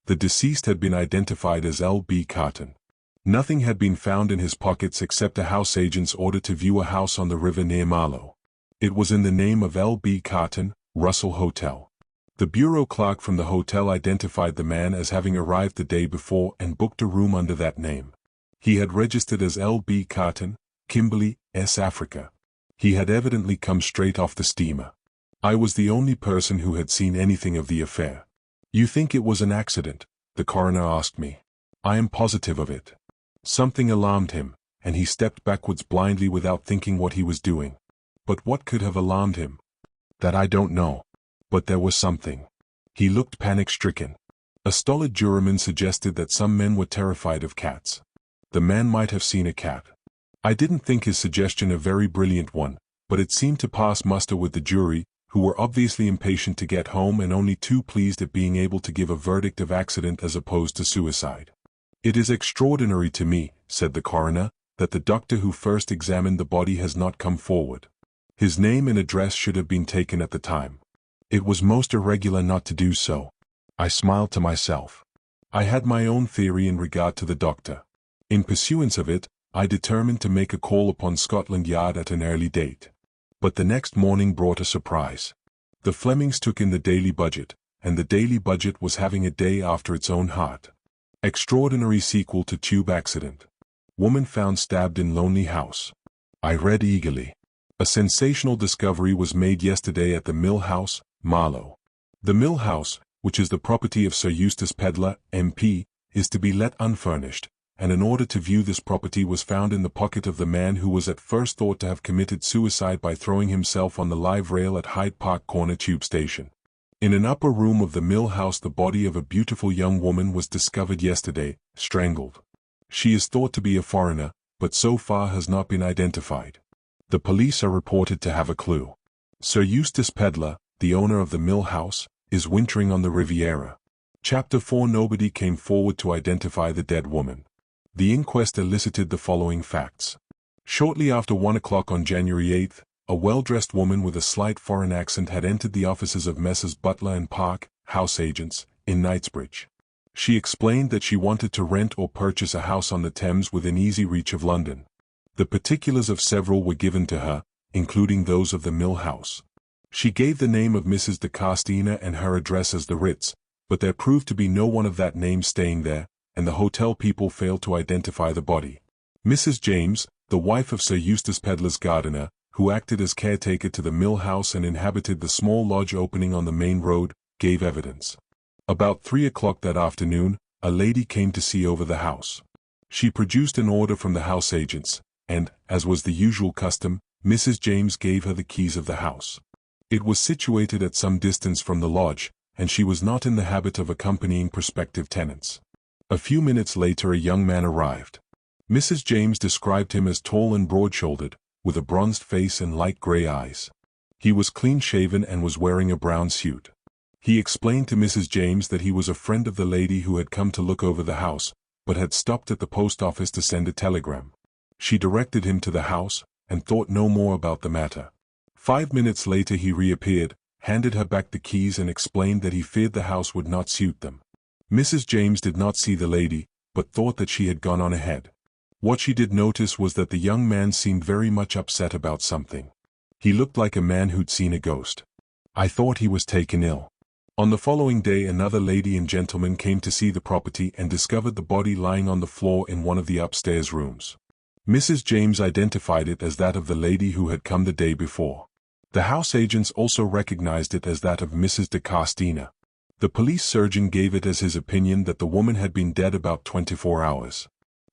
The deceased had been identified as L.B. Carton. Nothing had been found in his pockets except a house agent's order to view a house on the river near Marlow. It was in the name of L.B. Carton, Russell Hotel. The bureau clerk from the hotel identified the man as having arrived the day before and booked a room under that name. He had registered as L.B. Carton, Kimberley, S. Africa. He had evidently come straight off the steamer. I was the only person who had seen anything of the affair. You think it was an accident? The coroner asked me. I am positive of it. Something alarmed him, and he stepped backwards blindly without thinking what he was doing. But what could have alarmed him? That I don't know. But there was something. He looked panic-stricken. A stolid juryman suggested that some men were terrified of cats. The man might have seen a cat. I didn't think his suggestion a very brilliant one, but it seemed to pass muster with the jury, who were obviously impatient to get home and only too pleased at being able to give a verdict of accident as opposed to suicide. It is extraordinary to me, said the coroner, that the doctor who first examined the body has not come forward. His name and address should have been taken at the time. It was most irregular not to do so. I smiled to myself. I had my own theory in regard to the doctor. In pursuance of it, I determined to make a call upon Scotland Yard at an early date. But the next morning brought a surprise. The Flemings took in the Daily Budget, and the Daily Budget was having a day after its own heart. Extraordinary sequel to tube accident. Woman found stabbed in lonely house. I read eagerly. A sensational discovery was made yesterday at the Mill House, Marlow. The Mill House, which is the property of Sir Eustace Pedlar, MP, is to be let unfurnished, and an order to view this property was found in the pocket of the man who was at first thought to have committed suicide by throwing himself on the live rail at Hyde Park Corner Tube Station. In an upper room of the Mill House the body of a beautiful young woman was discovered yesterday, strangled. She is thought to be a foreigner, but so far has not been identified. The police are reported to have a clue. Sir Eustace Pedlar, the owner of the Mill House, is wintering on the Riviera. Chapter 4 Nobody came forward to identify the dead woman. The inquest elicited the following facts. Shortly after 1 o'clock on January 8, a well-dressed woman with a slight foreign accent had entered the offices of Messrs. Butler and Park, house agents, in Knightsbridge. She explained that she wanted to rent or purchase a house on the Thames within easy reach of London. The particulars of several were given to her, including those of the Mill House. She gave the name of Mrs. de Castina and her address as the Ritz, but there proved to be no one of that name staying there, and the hotel people failed to identify the body. Mrs. James, the wife of Sir Eustace Pedlar's gardener, who acted as caretaker to the Mill House and inhabited the small lodge opening on the main road, gave evidence. About 3 o'clock that afternoon, a lady came to see over the house. She produced an order from the house agents, and, as was the usual custom, Mrs. James gave her the keys of the house. It was situated at some distance from the lodge, and she was not in the habit of accompanying prospective tenants. A few minutes later a young man arrived. Mrs. James described him as tall and broad-shouldered, with a bronzed face and light gray eyes. He was clean-shaven and was wearing a brown suit. He explained to Mrs. James that he was a friend of the lady who had come to look over the house, but had stopped at the post office to send a telegram. She directed him to the house, and thought no more about the matter. 5 minutes later he reappeared, handed her back the keys and explained that he feared the house would not suit them. Mrs. James did not see the lady, but thought that she had gone on ahead. What she did notice was that the young man seemed very much upset about something. He looked like a man who'd seen a ghost. I thought he was taken ill. On the following day, another lady and gentleman came to see the property and discovered the body lying on the floor in one of the upstairs rooms. Mrs. James identified it as that of the lady who had come the day before. The house agents also recognized it as that of Mrs. de Castina. The police surgeon gave it as his opinion that the woman had been dead about 24 hours.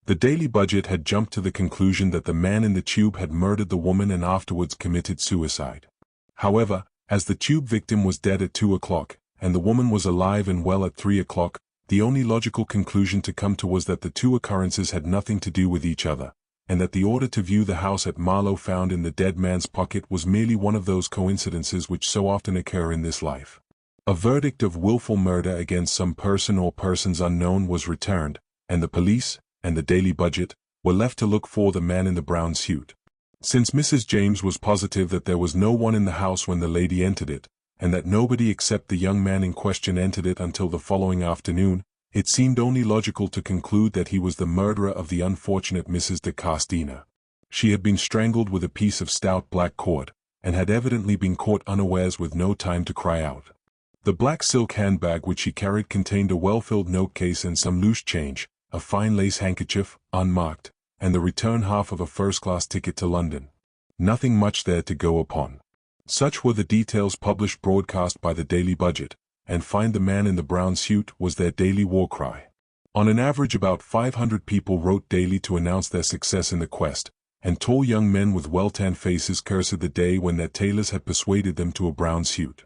The Daily Budget had jumped to the conclusion that the man in the tube had murdered the woman and afterwards committed suicide. However, as the tube victim was dead at 2 o'clock, and the woman was alive and well at 3 o'clock, the only logical conclusion to come to was that the two occurrences had nothing to do with each other, and that the order to view the house at Marlow found in the dead man's pocket was merely one of those coincidences which so often occur in this life. A verdict of willful murder against some person or persons unknown was returned, and the police, and the Daily Budget, were left to look for the man in the brown suit. Since Mrs. James was positive that there was no one in the house when the lady entered it, and that nobody except the young man in question entered it until the following afternoon, it seemed only logical to conclude that he was the murderer of the unfortunate Mrs. de Castina. She had been strangled with a piece of stout black cord, and had evidently been caught unawares with no time to cry out. The black silk handbag which she carried contained a well-filled note case and some loose change, a fine lace handkerchief, unmarked, and the return half of a first-class ticket to London. Nothing much there to go upon. Such were the details published broadcast by the Daily Budget, and "Find the man in the brown suit" was their daily war cry. On an average, about 500 people wrote daily to announce their success in the quest, and tall young men with well-tanned faces cursed the day when their tailors had persuaded them to a brown suit.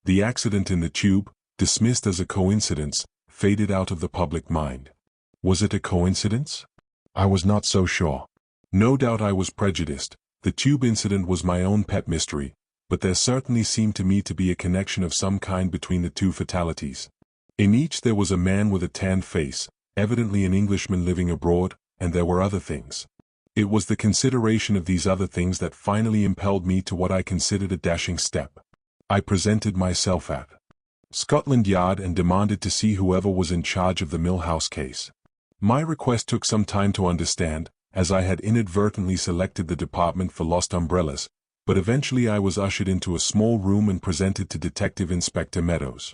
The accident in the tube, dismissed as a coincidence, faded out of the public mind. Was it a coincidence? I was not so sure. No doubt I was prejudiced. The tube incident was my own pet mystery, but there certainly seemed to me to be a connection of some kind between the two fatalities. In each there was a man with a tanned face, evidently an Englishman living abroad, and there were other things. It was the consideration of these other things that finally impelled me to what I considered a dashing step. I presented myself at Scotland Yard and demanded to see whoever was in charge of the Mill House case. My request took some time to understand, as I had inadvertently selected the department for lost umbrellas, but eventually I was ushered into a small room and presented to Detective Inspector Meadows.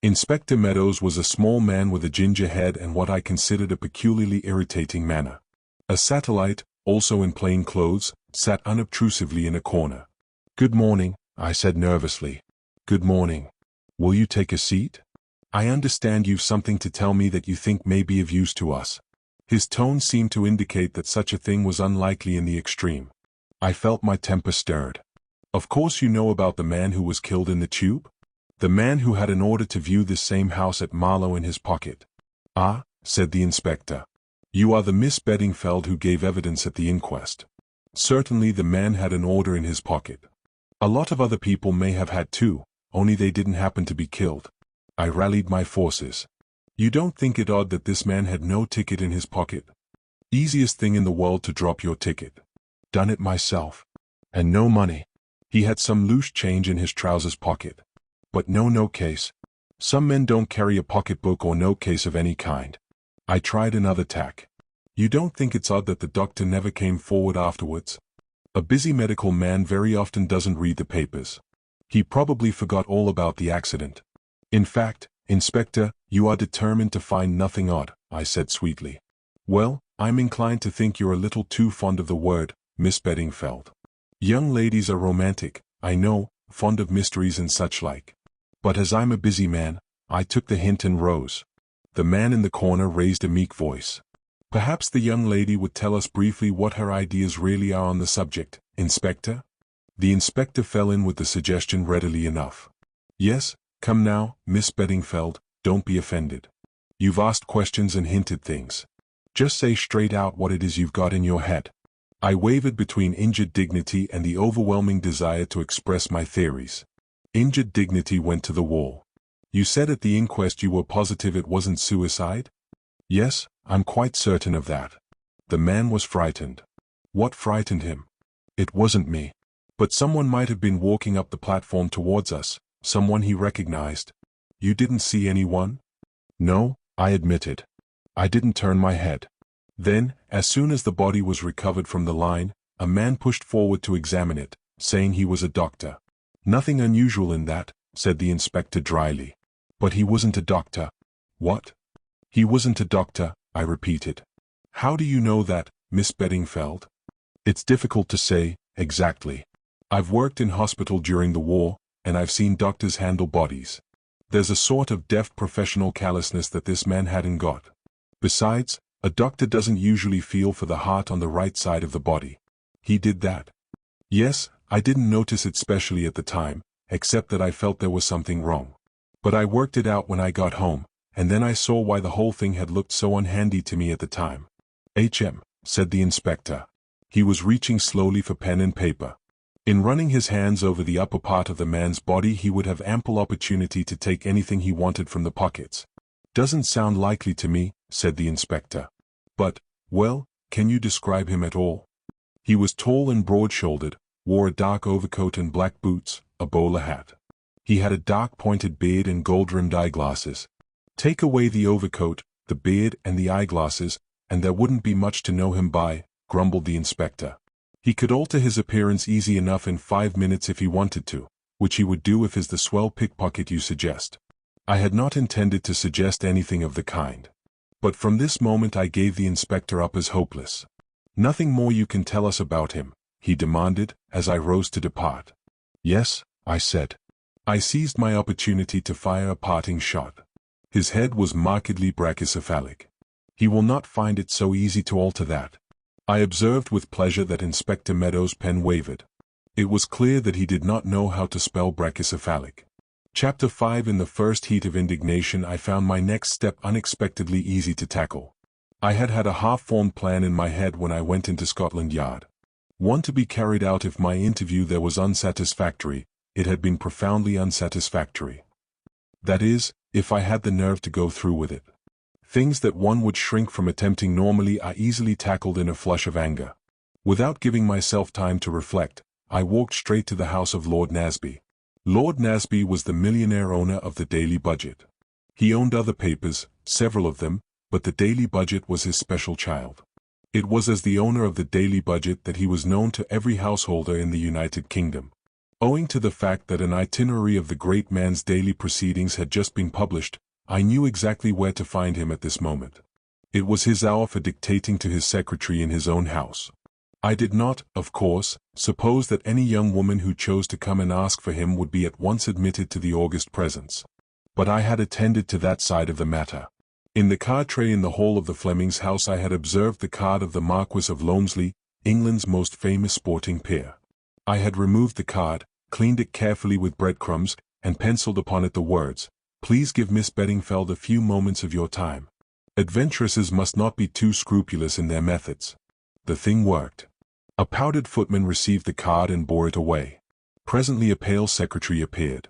Inspector Meadows was a small man with a ginger head and what I considered a peculiarly irritating manner. A satellite, also in plain clothes, sat unobtrusively in a corner. "Good morning," I said nervously. "Good morning. Will you take a seat? I understand you've something to tell me that you think may be of use to us." His tone seemed to indicate that such a thing was unlikely in the extreme. I felt my temper stirred. "Of course you know about the man who was killed in the tube? The man who had an order to view this same house at Marlow in his pocket." "Ah," said the inspector. "You are the Miss Beddingfeld who gave evidence at the inquest." Certainly the man had an order in his pocket. A lot of other people may have had too, only they didn't happen to be killed. I rallied my forces. "You don't think it odd that this man had no ticket in his pocket? Easiest thing in the world to drop your ticket. Done it myself. And no money. He had some loose change in his trousers pocket. But no note case. Some men don't carry a pocketbook or note case of any kind." I tried another tack. "You don't think it's odd that the doctor never came forward afterwards? A busy medical man very often doesn't read the papers. He probably forgot all about the accident." "In fact, Inspector, you are determined to find nothing odd," I said sweetly. "Well, I'm inclined to think you're a little too fond of the word, Miss Beddingfeld. Young ladies are romantic, I know, fond of mysteries and such like. But as I'm a busy man, I took the hint and rose." The man in the corner raised a meek voice. "Perhaps the young lady would tell us briefly what her ideas really are on the subject, Inspector?" The inspector fell in with the suggestion readily enough. "Yes, come now, Miss Beddingfeld, don't be offended. You've asked questions and hinted things. Just say straight out what it is you've got in your head." I wavered between injured dignity and the overwhelming desire to express my theories. Injured dignity went to the wall. "You said at the inquest you were positive it wasn't suicide?" "Yes, I'm quite certain of that." The man was frightened. "What frightened him?" "It wasn't me. But someone might have been walking up the platform towards us, someone he recognized. You didn't see anyone? No, I admitted. I didn't turn my head. Then, as soon as the body was recovered from the line, a man pushed forward to examine it, saying he was a doctor. Nothing unusual in that, said the inspector dryly. But he wasn't a doctor. What? He wasn't a doctor, I repeated. How do you know that, Miss Beddingfeld? It's difficult to say, exactly. I've worked in hospital during the war, and I've seen doctors handle bodies. There's a sort of deft professional callousness that this man hadn't got. Besides, a doctor doesn't usually feel for the heart on the right side of the body. He did that. Yes, I didn't notice it specially at the time, except that I felt there was something wrong. But I worked it out when I got home, and then I saw why the whole thing had looked so unhandy to me at the time. Said the inspector. He was reaching slowly for pen and paper. In running his hands over the upper part of the man's body, he would have ample opportunity to take anything he wanted from the pockets. Doesn't sound likely to me, said the inspector. But, well, can you describe him at all? He was tall and broad-shouldered, wore a dark overcoat and black boots, a bowler hat. He had a dark pointed beard and gold-rimmed eyeglasses. Take away the overcoat, the beard and the eyeglasses, and there wouldn't be much to know him by, grumbled the inspector. He could alter his appearance easy enough in 5 minutes if he wanted to, which he would do if he's the swell pickpocket you suggest. I had not intended to suggest anything of the kind. But from this moment I gave the inspector up as hopeless. Nothing more you can tell us about him, he demanded, as I rose to depart. Yes, I said. I seized my opportunity to fire a parting shot. His head was markedly brachycephalic. He will not find it so easy to alter that. I observed with pleasure that Inspector Meadows' pen wavered. It was clear that he did not know how to spell brachycephalic. Chapter 5. In the first heat of indignation I found my next step unexpectedly easy to tackle. I had a half-formed plan in my head when I went into Scotland Yard. One to be carried out if my interview there was unsatisfactory. It had been profoundly unsatisfactory. That is, if I had the nerve to go through with it. Things that one would shrink from attempting normally are easily tackled in a flush of anger. Without giving myself time to reflect, I walked straight to the house of Lord Nasby. Lord Nasby was the millionaire owner of the Daily Budget. He owned other papers, several of them, but the Daily Budget was his special child. It was as the owner of the Daily Budget that he was known to every householder in the United Kingdom. Owing to the fact that an itinerary of the great man's daily proceedings had just been published, I knew exactly where to find him at this moment. It was his hour for dictating to his secretary in his own house. I did not, of course, suppose that any young woman who chose to come and ask for him would be at once admitted to the august presence. But I had attended to that side of the matter. In the card tray in the hall of the Flemings' house I had observed the card of the Marquis of Loamsley, England's most famous sporting peer. I had removed the card, cleaned it carefully with breadcrumbs, and penciled upon it the words, "Please give Miss Beddingfeld a few moments of your time." Adventuresses must not be too scrupulous in their methods. The thing worked. A powdered footman received the card and bore it away. Presently a pale secretary appeared.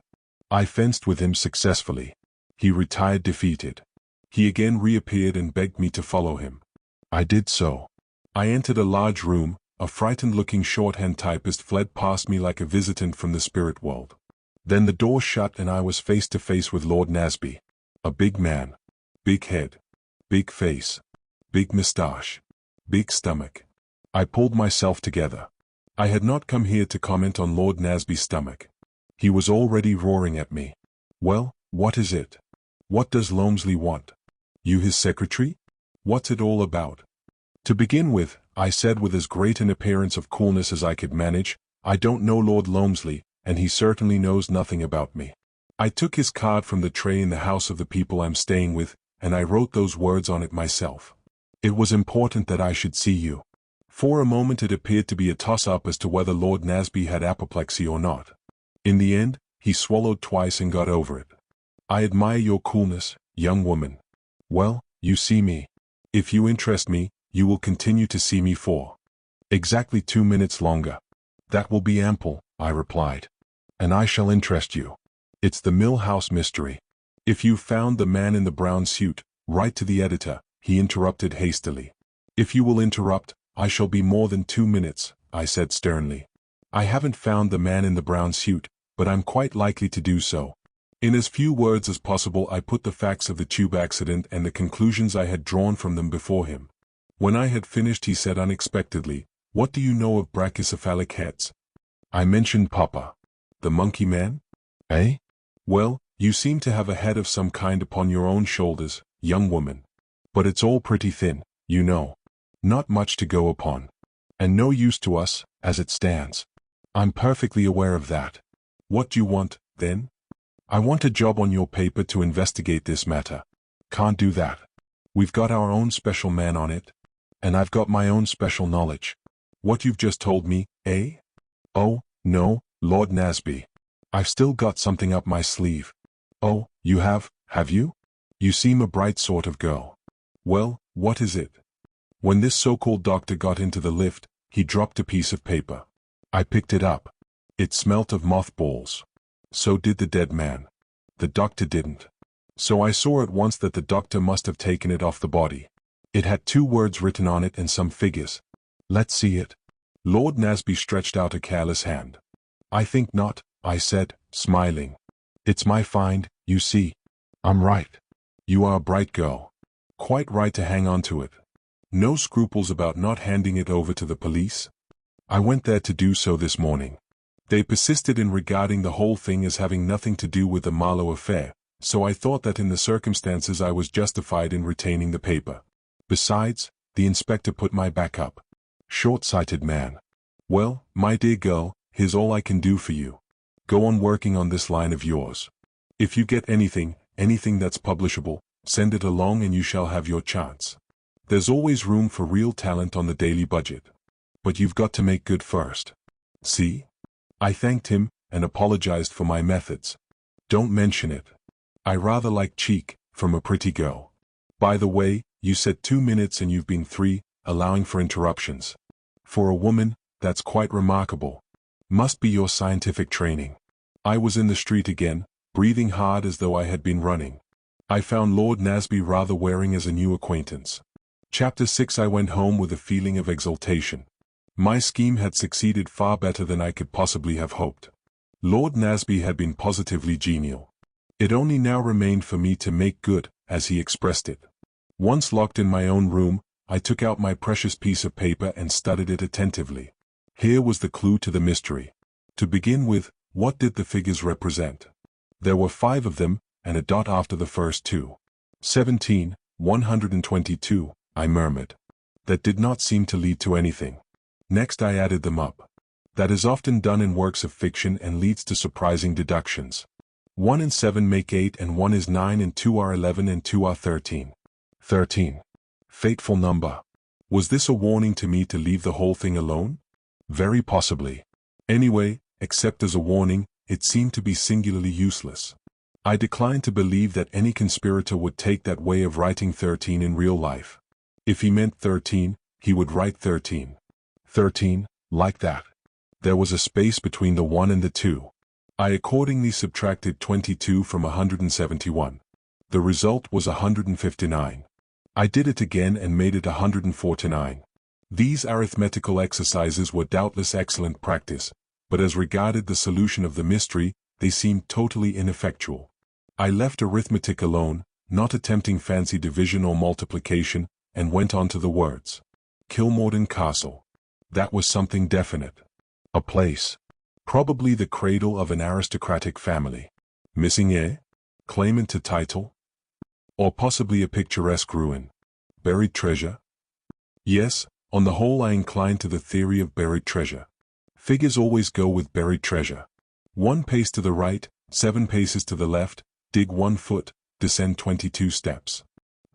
I fenced with him successfully. He retired defeated. He again reappeared and begged me to follow him. I did so. I entered a large room. A frightened-looking shorthand typist fled past me like a visitant from the spirit world. Then the door shut and I was face to face with Lord Nasby. A big man. Big head. Big face. Big moustache. Big stomach. I pulled myself together. I had not come here to comment on Lord Nasby's stomach. He was already roaring at me. Well, what is it? What does Loamsley want? You his secretary? What's it all about? To begin with, I said with as great an appearance of coolness as I could manage, I don't know Lord Loamsley, and he certainly knows nothing about me. I took his card from the tray in the house of the people I'm staying with, and I wrote those words on it myself. It was important that I should see you. For a moment it appeared to be a toss-up as to whether Lord Nasby had apoplexy or not. In the end, he swallowed twice and got over it. I admire your coolness, young woman. Well, you see me. If you interest me, you will continue to see me for exactly 2 minutes longer. That will be ample, I replied. And I shall interest you. It's the Mill House mystery. If you've found the man in the brown suit, write to the editor, he interrupted hastily. If you will interrupt, I shall be more than 2 minutes, I said sternly. I haven't found the man in the brown suit, but I'm quite likely to do so. In as few words as possible I put the facts of the tube accident and the conclusions I had drawn from them before him. When I had finished he said unexpectedly, "What do you know of brachycephalic heads?" I mentioned Papa. "The monkey man?" "Eh?" "Well, you seem to have a head of some kind upon your own shoulders, young woman. But it's all pretty thin, you know. Not much to go upon. And no use to us, as it stands. I'm perfectly aware of that. What do you want, then?" "I want a job on your paper to investigate this matter." "Can't do that. We've got our own special man on it. And I've got my own special knowledge." "What you've just told me, eh?" "Oh, no, Lord Nasby. I've still got something up my sleeve." "Oh, you have you? You seem a bright sort of girl." "Well, what is it?" When this so-called doctor got into the lift, he dropped a piece of paper. I picked it up. It smelt of mothballs. So did the dead man. The doctor didn't. So I saw at once that the doctor must have taken it off the body. It had 2 words written on it and some figures. "Let's see it." Lord Nasby stretched out a careless hand. "I think not," I said, smiling. "It's my find, you see. I'm right. You are a bright girl. Quite right to hang on to it. No scruples about not handing it over to the police?" "I went there to do so this morning. They persisted in regarding the whole thing as having nothing to do with the Marlowe affair, so I thought that in the circumstances I was justified in retaining the paper. Besides, the inspector put my back up. Short-sighted man. Well, my dear girl, here's all I can do for you. Go on working on this line of yours. If you get anything that's publishable, send it along and you shall have your chance. There's always room for real talent on the daily budget. But you've got to make good first. See?" I thanked him, and apologized for my methods. "Don't mention it. I rather like cheek, from a pretty girl. By the way, you said 2 minutes and you've been 3, allowing for interruptions. For a woman, that's quite remarkable. Must be your scientific training." I was in the street again, breathing hard as though I had been running. I found Lord Nasby rather wearing as a new acquaintance. Chapter 6. I went home with a feeling of exultation. My scheme had succeeded far better than I could possibly have hoped. Lord Nasby had been positively genial. It only now remained for me to make good, as he expressed it. Once locked in my own room, I took out my precious piece of paper and studied it attentively. Here was the clue to the mystery. To begin with, what did the figures represent? There were 5 of them, and a dot after the first 2. 17, 122, I murmured. That did not seem to lead to anything. Next I added them up. That is often done in works of fiction and leads to surprising deductions. 1 and 7 make 8 and 1 is 9 and 2 are 11 and 2 are 13. 13. Fateful number. Was this a warning to me to leave the whole thing alone? Very possibly. Anyway, except as a warning, it seemed to be singularly useless. I declined to believe that any conspirator would take that way of writing 13 in real life. If he meant 13, he would write 13. 13, like that. There was a space between the 1 and the 2. I accordingly subtracted 22 from 171. The result was 159. I did it again and made it 149. These arithmetical exercises were doubtless excellent practice, but as regarded the solution of the mystery, they seemed totally ineffectual. I left arithmetic alone, not attempting fancy division or multiplication, and went on to the words. Kilmorden Castle. That was something definite. A place. Probably the cradle of an aristocratic family. Missing heir? Claimant to title? Or possibly a picturesque ruin. Buried treasure? Yes, on the whole I incline to the theory of buried treasure. Figures always go with buried treasure. 1 pace to the right, 7 paces to the left, dig 1 foot, descend 22 steps.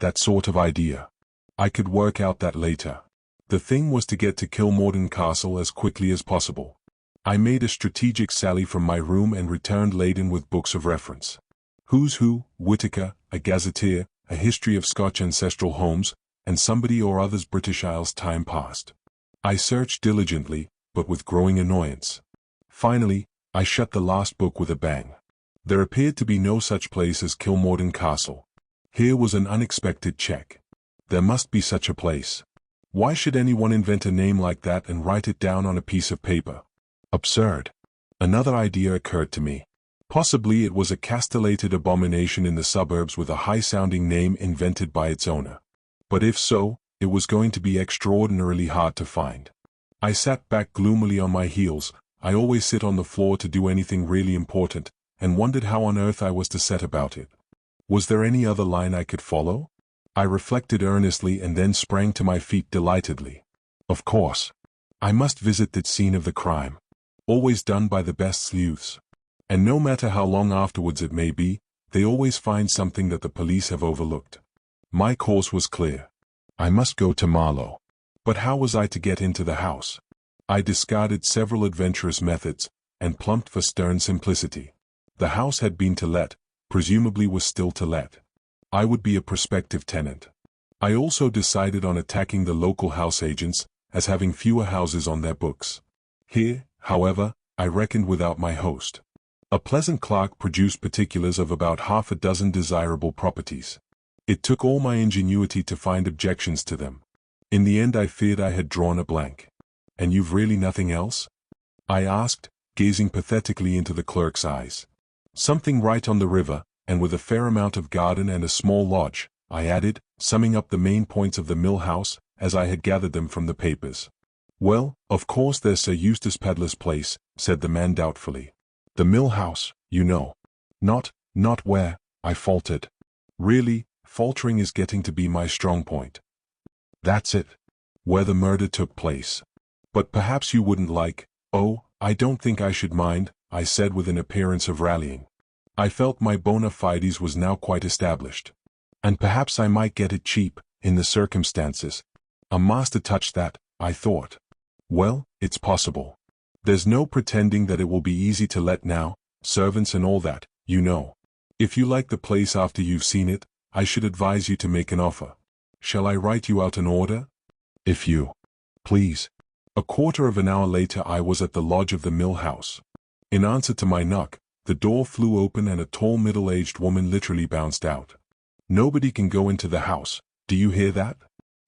That sort of idea. I could work out that later. The thing was to get to Kilmorden Castle as quickly as possible. I made a strategic sally from my room and returned laden with books of reference. Who's Who, Whitaker, a gazetteer, a history of Scotch ancestral homes, and somebody or other's British Isles time past. I searched diligently, but with growing annoyance. Finally, I shut the last book with a bang. There appeared to be no such place as Kilmorden Castle. Here was an unexpected check. There must be such a place. Why should anyone invent a name like that and write it down on a piece of paper? Absurd. Another idea occurred to me. Possibly it was a castellated abomination in the suburbs with a high-sounding name invented by its owner. But if so, it was going to be extraordinarily hard to find. I sat back gloomily on my heels. I always sit on the floor to do anything really important, and wondered how on earth I was to set about it. Was there any other line I could follow? I reflected earnestly and then sprang to my feet delightedly. Of course. I must visit that scene of the crime. Always done by the best sleuths. And no matter how long afterwards it may be, they always find something that the police have overlooked. My course was clear. I must go to Marlow. But how was I to get into the house? I discarded several adventurous methods, and plumped for stern simplicity. The house had been to let, presumably was still to let. I would be a prospective tenant. I also decided on attacking the local house agents, as having fewer houses on their books. Here, however, I reckoned without my host. A pleasant clerk produced particulars of about half a dozen desirable properties. It took all my ingenuity to find objections to them. In the end I feared I had drawn a blank. "And you've really nothing else?" I asked, gazing pathetically into the clerk's eyes. "Something right on the river, and with a fair amount of garden and a small lodge," I added, summing up the main points of the mill house, as I had gathered them from the papers. "Well, of course there's Sir Eustace Pedler's place," said the man doubtfully. "The mill house, you know." Not where," I faltered. Really, faltering is getting to be my strong point. "That's it. Where the murder took place. But perhaps you wouldn't like—" "Oh, I don't think I should mind," I said with an appearance of rallying. I felt my bona fides was now quite established. And perhaps I might get it cheap, in the circumstances. A master touch that, I thought. Well, it's possible. There's no pretending that it will be easy to let now, servants and all that, you know. If you like the place after you've seen it, I should advise you to make an offer. Shall I write you out an order? If you please. A quarter of an hour later I was at the lodge of the mill house. In answer to my knock, the door flew open and a tall middle-aged woman literally bounced out. "Nobody can go into the house, do you hear that?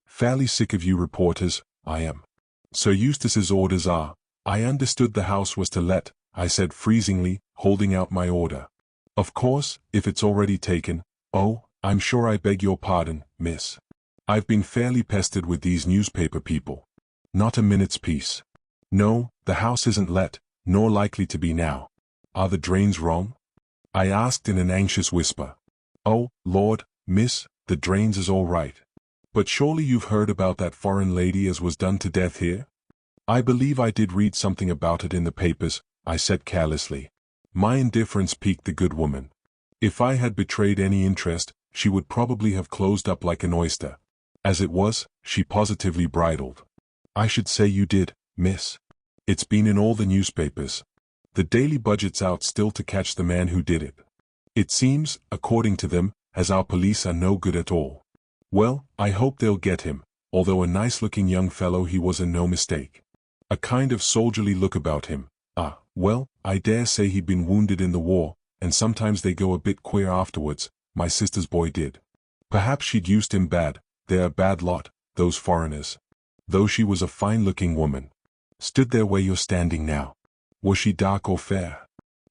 Fairly sick of you reporters, I am. Sir Eustace's orders are—" "I understood the house was to let," I said freezingly, holding out my order. "Of course, if it's already taken—" "Oh, I'm sure I beg your pardon, miss. I've been fairly pestered with these newspaper people. Not a minute's peace. No, the house isn't let, nor likely to be now. Are the drains wrong?" I asked in an anxious whisper. "Oh, Lord, miss, the drains is all right. But surely you've heard about that foreign lady as was done to death here?" "I believe I did read something about it in the papers," I said carelessly. My indifference piqued the good woman. If I had betrayed any interest, she would probably have closed up like an oyster. As it was, she positively bridled. "I should say you did, miss. It's been in all the newspapers. The daily budget's out still to catch the man who did it. It seems, according to them, as our police are no good at all. Well, I hope they'll get him, although a nice-looking young fellow he was and no mistake. A kind of soldierly look about him. Well, I dare say he'd been wounded in the war, and sometimes they go a bit queer afterwards, my sister's boy did. Perhaps she'd used him bad, they're a bad lot, those foreigners. Though she was a fine-looking woman. Stood there where you're standing now. Was she dark or fair?"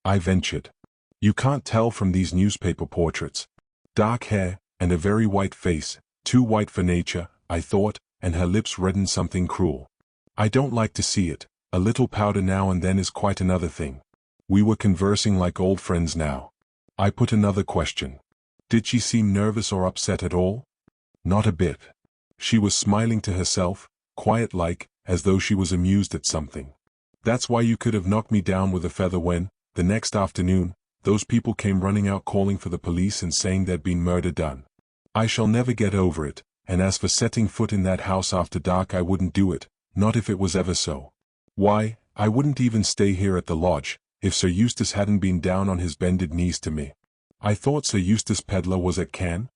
I ventured. "You can't tell from these newspaper portraits. Dark hair, and a very white face, too white for nature, I thought, and her lips reddened something cruel. I don't like to see it. A little powder now and then is quite another thing." We were conversing like old friends now. I put another question. "Did she seem nervous or upset at all?" "Not a bit. She was smiling to herself, quiet-like, as though she was amused at something. That's why you could have knocked me down with a feather when, the next afternoon, those people came running out calling for the police and saying there'd been murder done. I shall never get over it, and as for setting foot in that house after dark I wouldn't do it, not if it was ever so. Why, I wouldn't even stay here at the lodge, if Sir Eustace hadn't been down on his bended knees to me. I thought Sir Eustace Pedler was at Cannes?"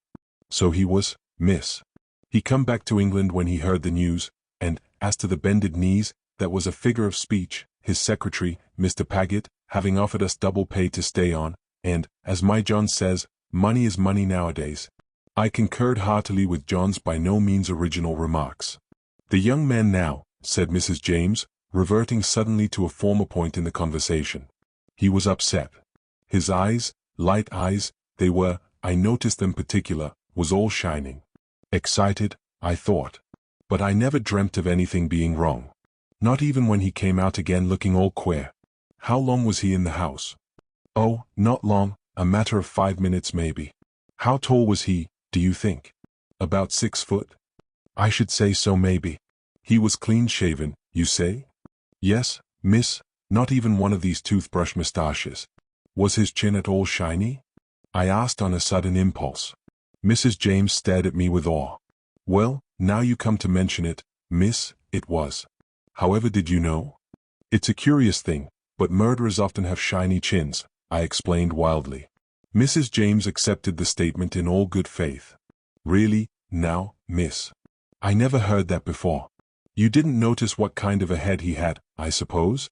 "So he was, miss. He come back to England when he heard the news, and, as to the bended knees, that was a figure of speech, his secretary, Mr. Paget, having offered us double pay to stay on, and, as my John says, money is money nowadays." I concurred heartily with John's by no means original remarks. "The young man now," said Mrs. James, reverting suddenly to a former point in the conversation. He was upset. His eyes, light eyes, they were, I noticed them particular, was all shining. Excited, I thought. But I never dreamt of anything being wrong. Not even when he came out again looking all queer. How long was he in the house? Oh, not long, a matter of 5 minutes maybe. How tall was he, do you think? About 6 foot? I should say so maybe. He was clean shaven, you say? Yes, miss, not even one of these toothbrush moustaches. Was his chin at all shiny? I asked on a sudden impulse. Mrs. James stared at me with awe. Well, now you come to mention it, miss, it was. However did you know? It's a curious thing, but murderers often have shiny chins, I explained wildly. Mrs. James accepted the statement in all good faith. Really, now, miss? I never heard that before. You didn't notice what kind of a head he had, I suppose?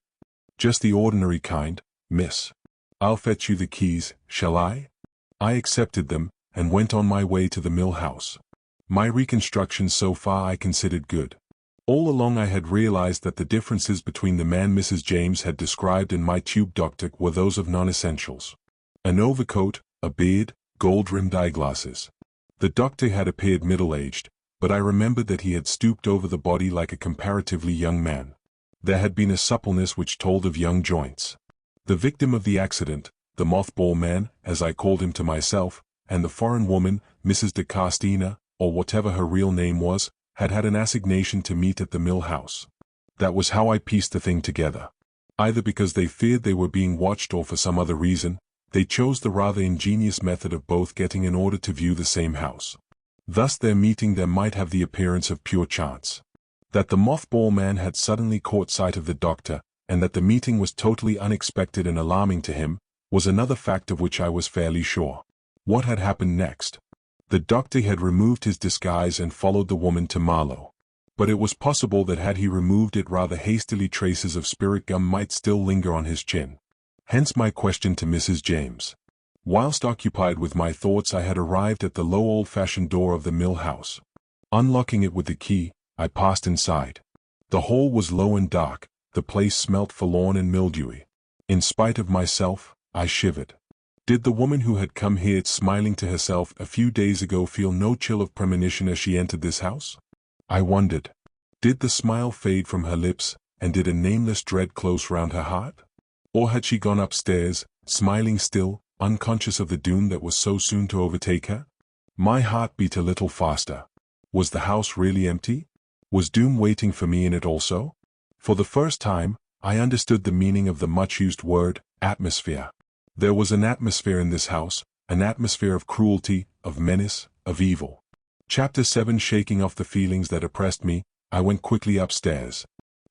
Just the ordinary kind, miss. I'll fetch you the keys, shall I? I accepted them, and went on my way to the mill house. My reconstruction so far I considered good. All along I had realized that the differences between the man Mrs. James had described and my tube doctor were those of non-essentials. An overcoat, a beard, gold-rimmed eyeglasses. The doctor had appeared middle-aged, but I remembered that he had stooped over the body like a comparatively young man. There had been a suppleness which told of young joints. The victim of the accident, the mothball man, as I called him to myself, and the foreign woman, Mrs. de Castina, or whatever her real name was, had had an assignation to meet at the mill house. That was how I pieced the thing together. Either because they feared they were being watched or for some other reason, they chose the rather ingenious method of both getting in order to view the same house. Thus their meeting there might have the appearance of pure chance. That the mothball man had suddenly caught sight of the doctor, and that the meeting was totally unexpected and alarming to him, was another fact of which I was fairly sure. What had happened next? The doctor had removed his disguise and followed the woman to Marlow. But it was possible that had he removed it rather hastily traces of spirit gum might still linger on his chin. Hence my question to Mrs. James. Whilst occupied with my thoughts I had arrived at the low old-fashioned door of the mill house. Unlocking it with the key, I passed inside. The hall was low and dark, the place smelt forlorn and mildewy. In spite of myself, I shivered. Did the woman who had come here smiling to herself a few days ago feel no chill of premonition as she entered this house? I wondered. Did the smile fade from her lips, and did a nameless dread close round her heart? Or had she gone upstairs, smiling still, unconscious of the doom that was so soon to overtake her? My heart beat a little faster. Was the house really empty? Was doom waiting for me in it also? For the first time, I understood the meaning of the much-used word, atmosphere. There was an atmosphere in this house, an atmosphere of cruelty, of menace, of evil. Chapter 7. Shaking off the feelings that oppressed me, I went quickly upstairs.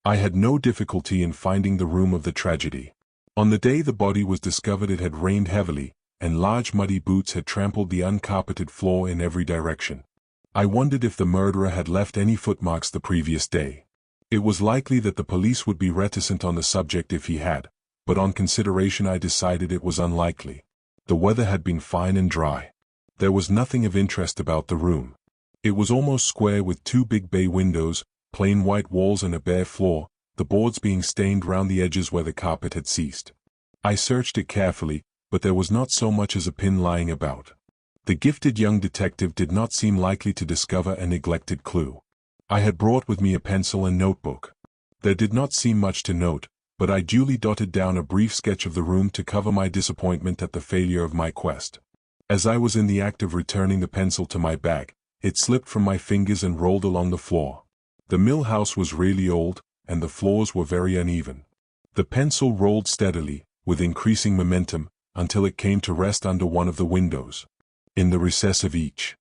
I had no difficulty in finding the room of the tragedy. On the day the body was discovered it had rained heavily, and large muddy boots had trampled the uncarpeted floor in every direction. I wondered if the murderer had left any footmarks the previous day. It was likely that the police would be reticent on the subject if he had, but on consideration I decided it was unlikely. The weather had been fine and dry. There was nothing of interest about the room. It was almost square with 2 big bay windows, plain white walls and a bare floor, the boards being stained round the edges where the carpet had ceased. I searched it carefully, but there was not so much as a pin lying about. The gifted young detective did not seem likely to discover a neglected clue. I had brought with me a pencil and notebook. There did not seem much to note, but I duly dotted down a brief sketch of the room to cover my disappointment at the failure of my quest. As I was in the act of returning the pencil to my bag, it slipped from my fingers and rolled along the floor. The mill house was really old, and the floors were very uneven. The pencil rolled steadily, with increasing momentum, until it came to rest under one of the windows. In the recess of each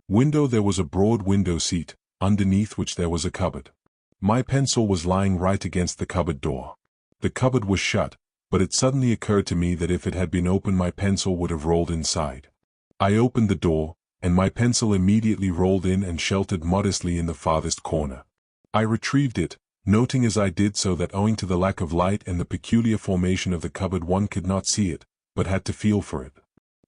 window there was a broad window seat, underneath which there was a cupboard. My pencil was lying right against the cupboard door. The cupboard was shut, but it suddenly occurred to me that if it had been open my pencil would have rolled inside. I opened the door, and my pencil immediately rolled in and sheltered modestly in the farthest corner. I retrieved it, noting as I did so that owing to the lack of light and the peculiar formation of the cupboard one could not see it, but had to feel for it.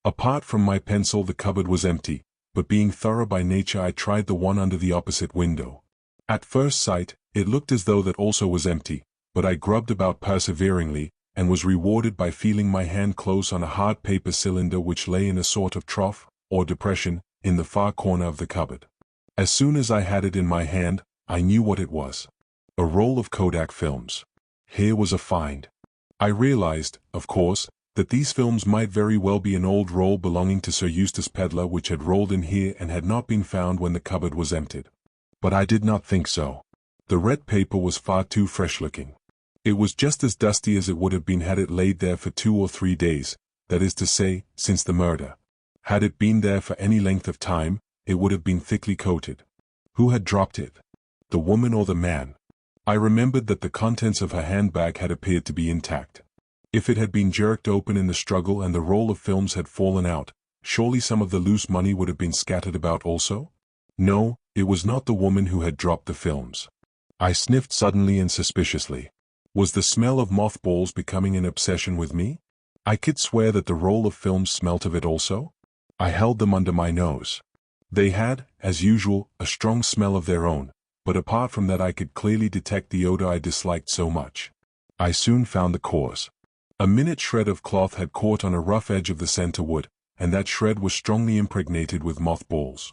Apart from my pencil the cupboard was empty, but being thorough by nature I tried the one under the opposite window. At first sight, it looked as though that also was empty, but I grubbed about perseveringly, and was rewarded by feeling my hand close on a hard paper cylinder which lay in a sort of trough, or depression, in the far corner of the cupboard. As soon as I had it in my hand, I knew what it was. A roll of Kodak films. Here was a find. I realized, of course, that these films might very well be an old roll belonging to Sir Eustace Pedler which had rolled in here and had not been found when the cupboard was emptied. But I did not think so. The red paper was far too fresh-looking. It was just as dusty as it would have been had it laid there for 2 or 3 days, that is to say, since the murder. Had it been there for any length of time, it would have been thickly coated. Who had dropped it? The woman or the man? I remembered that the contents of her handbag had appeared to be intact. If it had been jerked open in the struggle and the roll of films had fallen out, surely some of the loose money would have been scattered about also? No, it was not the woman who had dropped the films. I sniffed suddenly and suspiciously. Was the smell of mothballs becoming an obsession with me? I could swear that the roll of films smelt of it also. I held them under my nose. They had, as usual, a strong smell of their own, but apart from that I could clearly detect the odor I disliked so much. I soon found the cause. A minute shred of cloth had caught on a rough edge of the center wood, and that shred was strongly impregnated with mothballs.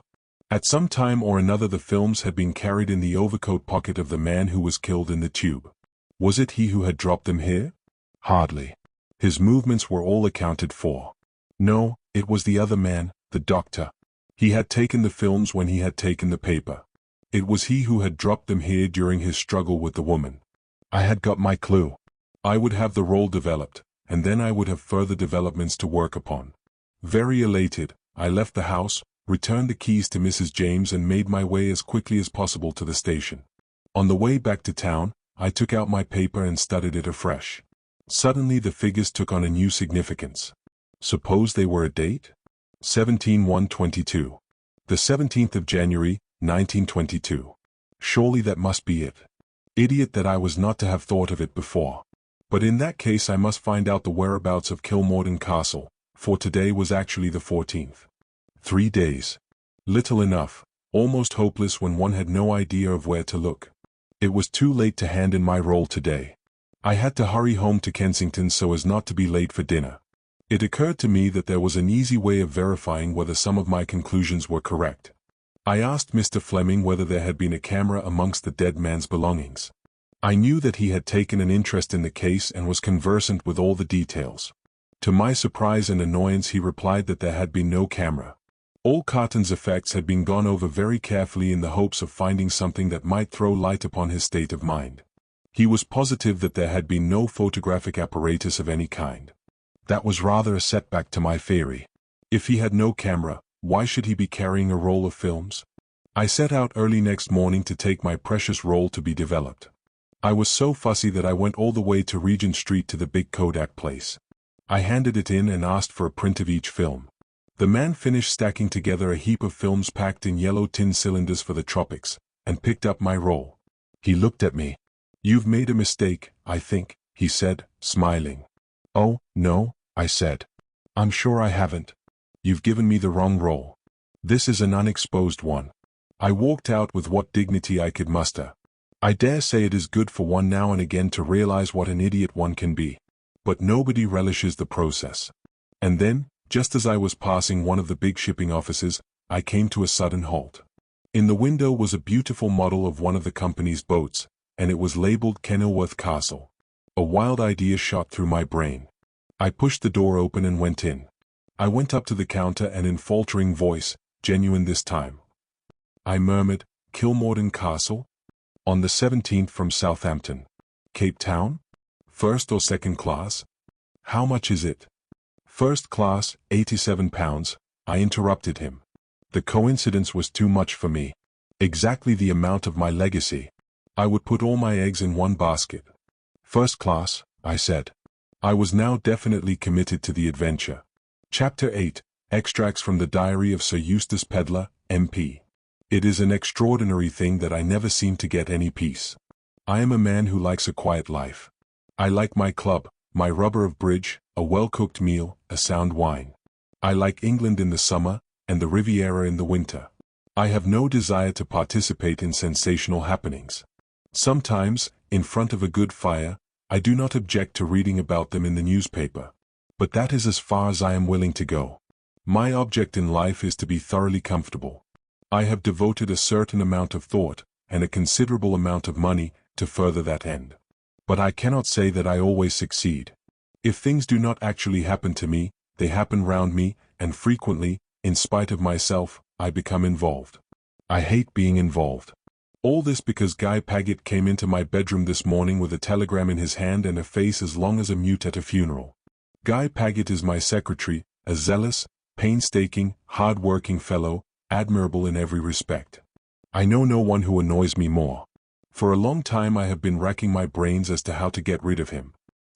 At some time or another the films had been carried in the overcoat pocket of the man who was killed in the tube. Was it he who had dropped them here? Hardly. His movements were all accounted for. No, it was the other man, the doctor. He had taken the films when he had taken the paper. It was he who had dropped them here during his struggle with the woman. I had got my clue. I would have the roll developed, and then I would have further developments to work upon. Very elated, I left the house, returned the keys to Mrs. James and made my way as quickly as possible to the station. On the way back to town, I took out my paper and studied it afresh. Suddenly the figures took on a new significance. Suppose they were a date? 17/1/22. The 17th of January, 1922. Surely that must be it. Idiot that I was not to have thought of it before. But in that case I must find out the whereabouts of Kilmorden Castle, for today was actually the 14th. 3 days. Little enough, almost hopeless when one had no idea of where to look. It was too late to hand in my roll today. I had to hurry home to Kensington so as not to be late for dinner. It occurred to me that there was an easy way of verifying whether some of my conclusions were correct. I asked Mr. Fleming whether there had been a camera amongst the dead man's belongings. I knew that he had taken an interest in the case and was conversant with all the details. To my surprise and annoyance he replied that there had been no camera. All Carton's effects had been gone over very carefully in the hopes of finding something that might throw light upon his state of mind. He was positive that there had been no photographic apparatus of any kind. That was rather a setback to my theory. If he had no camera, why should he be carrying a roll of films? I set out early next morning to take my precious roll to be developed. I was so fussy that I went all the way to Regent Street to the big Kodak place. I handed it in and asked for a print of each film. The man finished stacking together a heap of films packed in yellow tin cylinders for the tropics, and picked up my roll. He looked at me. "You've made a mistake, I think," he said, smiling. "Oh, no," I said. "I'm sure I haven't. You've given me the wrong roll. This is an unexposed one." I walked out with what dignity I could muster. I dare say it is good for one now and again to realize what an idiot one can be. But nobody relishes the process. And then, just as I was passing one of the big shipping offices, I came to a sudden halt. In the window was a beautiful model of one of the company's boats, and it was labeled Kenilworth Castle. A wild idea shot through my brain. I pushed the door open and went in. I went up to the counter and in faltering voice, genuine this time, I murmured, "Kilmorden Castle? On the 17th from Southampton. Cape Town? First or second class? How much is it?" "First class, £87, I interrupted him. The coincidence was too much for me. Exactly the amount of my legacy. I would put all my eggs in one basket. "First class," I said. I was now definitely committed to the adventure. Chapter 8, Extracts from the Diary of Sir Eustace Pedler, MP. It is an extraordinary thing that I never seem to get any peace. I am a man who likes a quiet life. I like my club, my rubber of bridge, a well-cooked meal, a sound wine. I like England in the summer, and the Riviera in the winter. I have no desire to participate in sensational happenings. Sometimes, in front of a good fire, I do not object to reading about them in the newspaper. But that is as far as I am willing to go. My object in life is to be thoroughly comfortable. I have devoted a certain amount of thought, and a considerable amount of money, to further that end. But I cannot say that I always succeed. If things do not actually happen to me, they happen round me, and frequently, in spite of myself, I become involved. I hate being involved. All this because Guy Paget came into my bedroom this morning with a telegram in his hand and a face as long as a mute at a funeral. Guy Paget is my secretary, a zealous, painstaking, hard-working fellow, admirable in every respect. I know no one who annoys me more. For a long time I have been racking my brains as to how to get rid of him.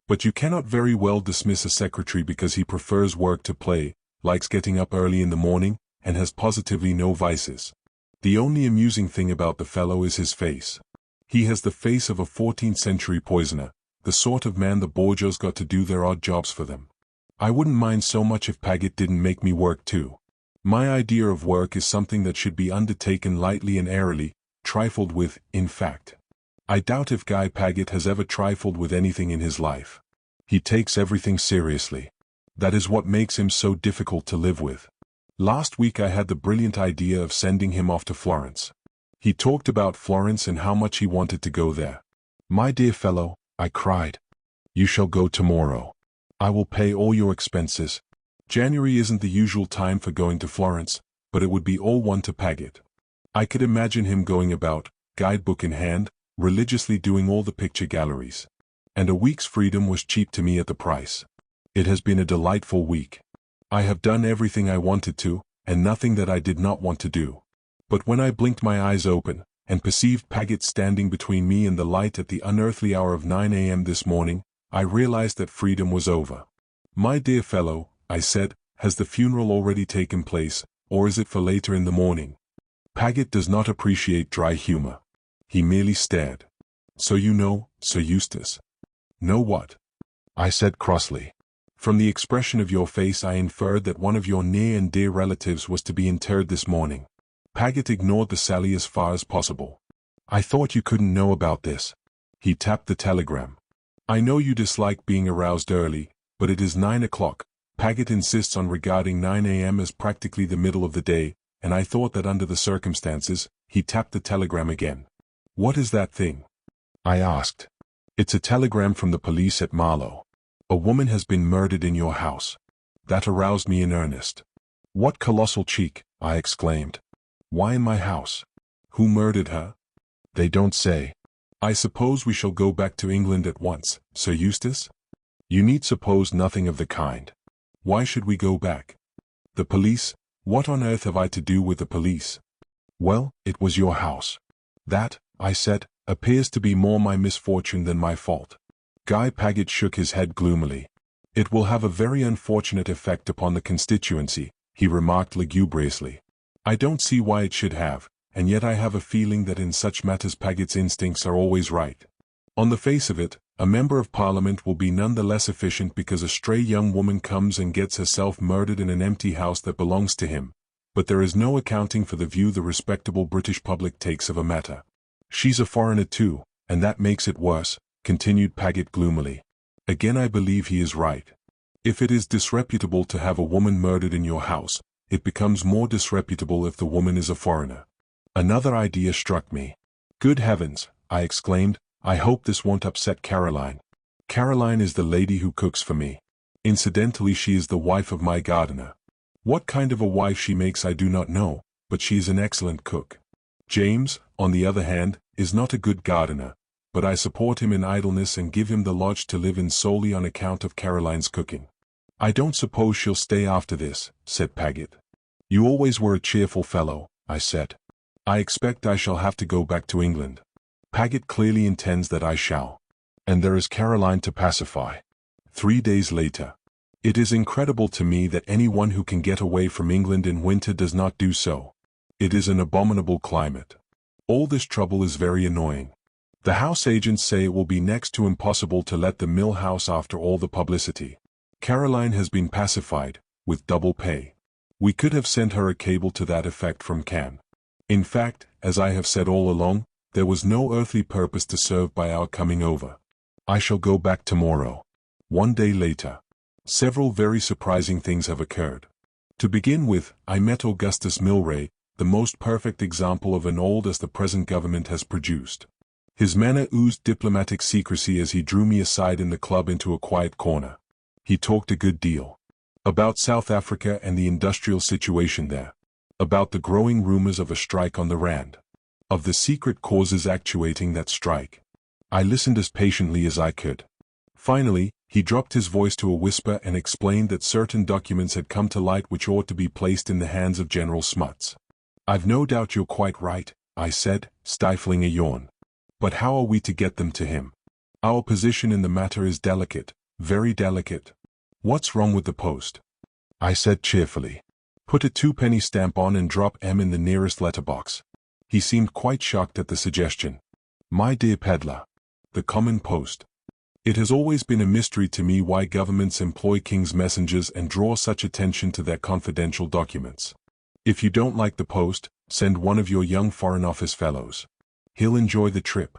But you cannot very well dismiss a secretary because he prefers work to play, likes getting up early in the morning, and has positively no vices. The only amusing thing about the fellow is his face. He has the face of a 14th century poisoner, the sort of man the bourgeois got to do their odd jobs for them. I wouldn't mind so much if Paget didn't make me work too. My idea of work is something that should be undertaken lightly and airily, trifled with, in fact. I doubt if Guy Paget has ever trifled with anything in his life. He takes everything seriously. That is what makes him so difficult to live with. Last week I had the brilliant idea of sending him off to Florence. He talked about Florence and how much he wanted to go there. My dear fellow, I cried. You shall go tomorrow. I will pay all your expenses. January isn't the usual time for going to Florence, but it would be all one to Paget. I could imagine him going about, guidebook in hand, religiously doing all the picture galleries. And a week's freedom was cheap to me at the price. It has been a delightful week. I have done everything I wanted to, and nothing that I did not want to do. But when I blinked my eyes open, and perceived Paget standing between me and the light at the unearthly hour of 9 a.m. this morning, I realized that freedom was over. My dear fellow, I said, has the funeral already taken place, or is it for later in the morning? Paget does not appreciate dry humor. He merely stared. So you know, Sir Eustace. Know what? I said crossly. From the expression of your face I inferred that one of your near and dear relatives was to be interred this morning. Paget ignored the sally as far as possible. I thought you couldn't know about this. He tapped the telegram. I know you dislike being aroused early, but it is 9 o'clock. Paget insists on regarding 9 a.m. as practically the middle of the day, and I thought that under the circumstances, he tapped the telegram again. What is that thing? I asked. It's a telegram from the police at Marlow. A woman has been murdered in your house. That aroused me in earnest. What colossal cheek, I exclaimed. Why in my house? Who murdered her? They don't say. I suppose we shall go back to England at once, Sir Eustace? You need suppose nothing of the kind. Why should we go back? The police? What on earth have I to do with the police? Well, it was your house. That, I said, appears to be more my misfortune than my fault. Guy Paget shook his head gloomily. It will have a very unfortunate effect upon the constituency, he remarked lugubriously. I don't see why it should have, and yet I have a feeling that in such matters Paget's instincts are always right. On the face of it, a member of Parliament will be none the less efficient because a stray young woman comes and gets herself murdered in an empty house that belongs to him, but there is no accounting for the view the respectable British public takes of a matter. She's a foreigner too, and that makes it worse, continued Paget gloomily. Again I believe he is right. If it is disreputable to have a woman murdered in your house, it becomes more disreputable if the woman is a foreigner. Another idea struck me. Good heavens, I exclaimed, I hope this won't upset Caroline. Caroline is the lady who cooks for me. Incidentally, she is the wife of my gardener. What kind of a wife she makes I do not know, but she is an excellent cook. James, on the other hand, is not a good gardener, but I support him in idleness and give him the lodge to live in solely on account of Caroline's cooking. I don't suppose she'll stay after this, said Paget. You always were a cheerful fellow, I said. I expect I shall have to go back to England. Paget clearly intends that I shall. And there is Caroline to pacify. 3 days later. It is incredible to me that anyone who can get away from England in winter does not do so. It is an abominable climate. All this trouble is very annoying. The house agents say it will be next to impossible to let the Mill House after all the publicity. Caroline has been pacified, with double pay. We could have sent her a cable to that effect from Cannes. In fact, as I have said all along, there was no earthly purpose to serve by our coming over. I shall go back tomorrow. One day later. Several very surprising things have occurred. To begin with, I met Augustus Milray, the most perfect example of an old as the present government has produced. His manner oozed diplomatic secrecy as he drew me aside in the club into a quiet corner. He talked a good deal. About South Africa and the industrial situation there. About the growing rumors of a strike on the Rand. Of the secret causes actuating that strike. I listened as patiently as I could. Finally, he dropped his voice to a whisper and explained that certain documents had come to light which ought to be placed in the hands of General Smuts. "I've no doubt you're quite right," I said, stifling a yawn. "But how are we to get them to him? Our position in the matter is delicate, very delicate." "What's wrong with the post?" I said cheerfully. "Put a 2-penny stamp on and drop M in the nearest letterbox." He seemed quite shocked at the suggestion. "My dear peddler. The common post. It has always been a mystery to me why governments employ king's messengers and draw such attention to their confidential documents. If you don't like the post, send one of your young Foreign Office fellows. He'll enjoy the trip."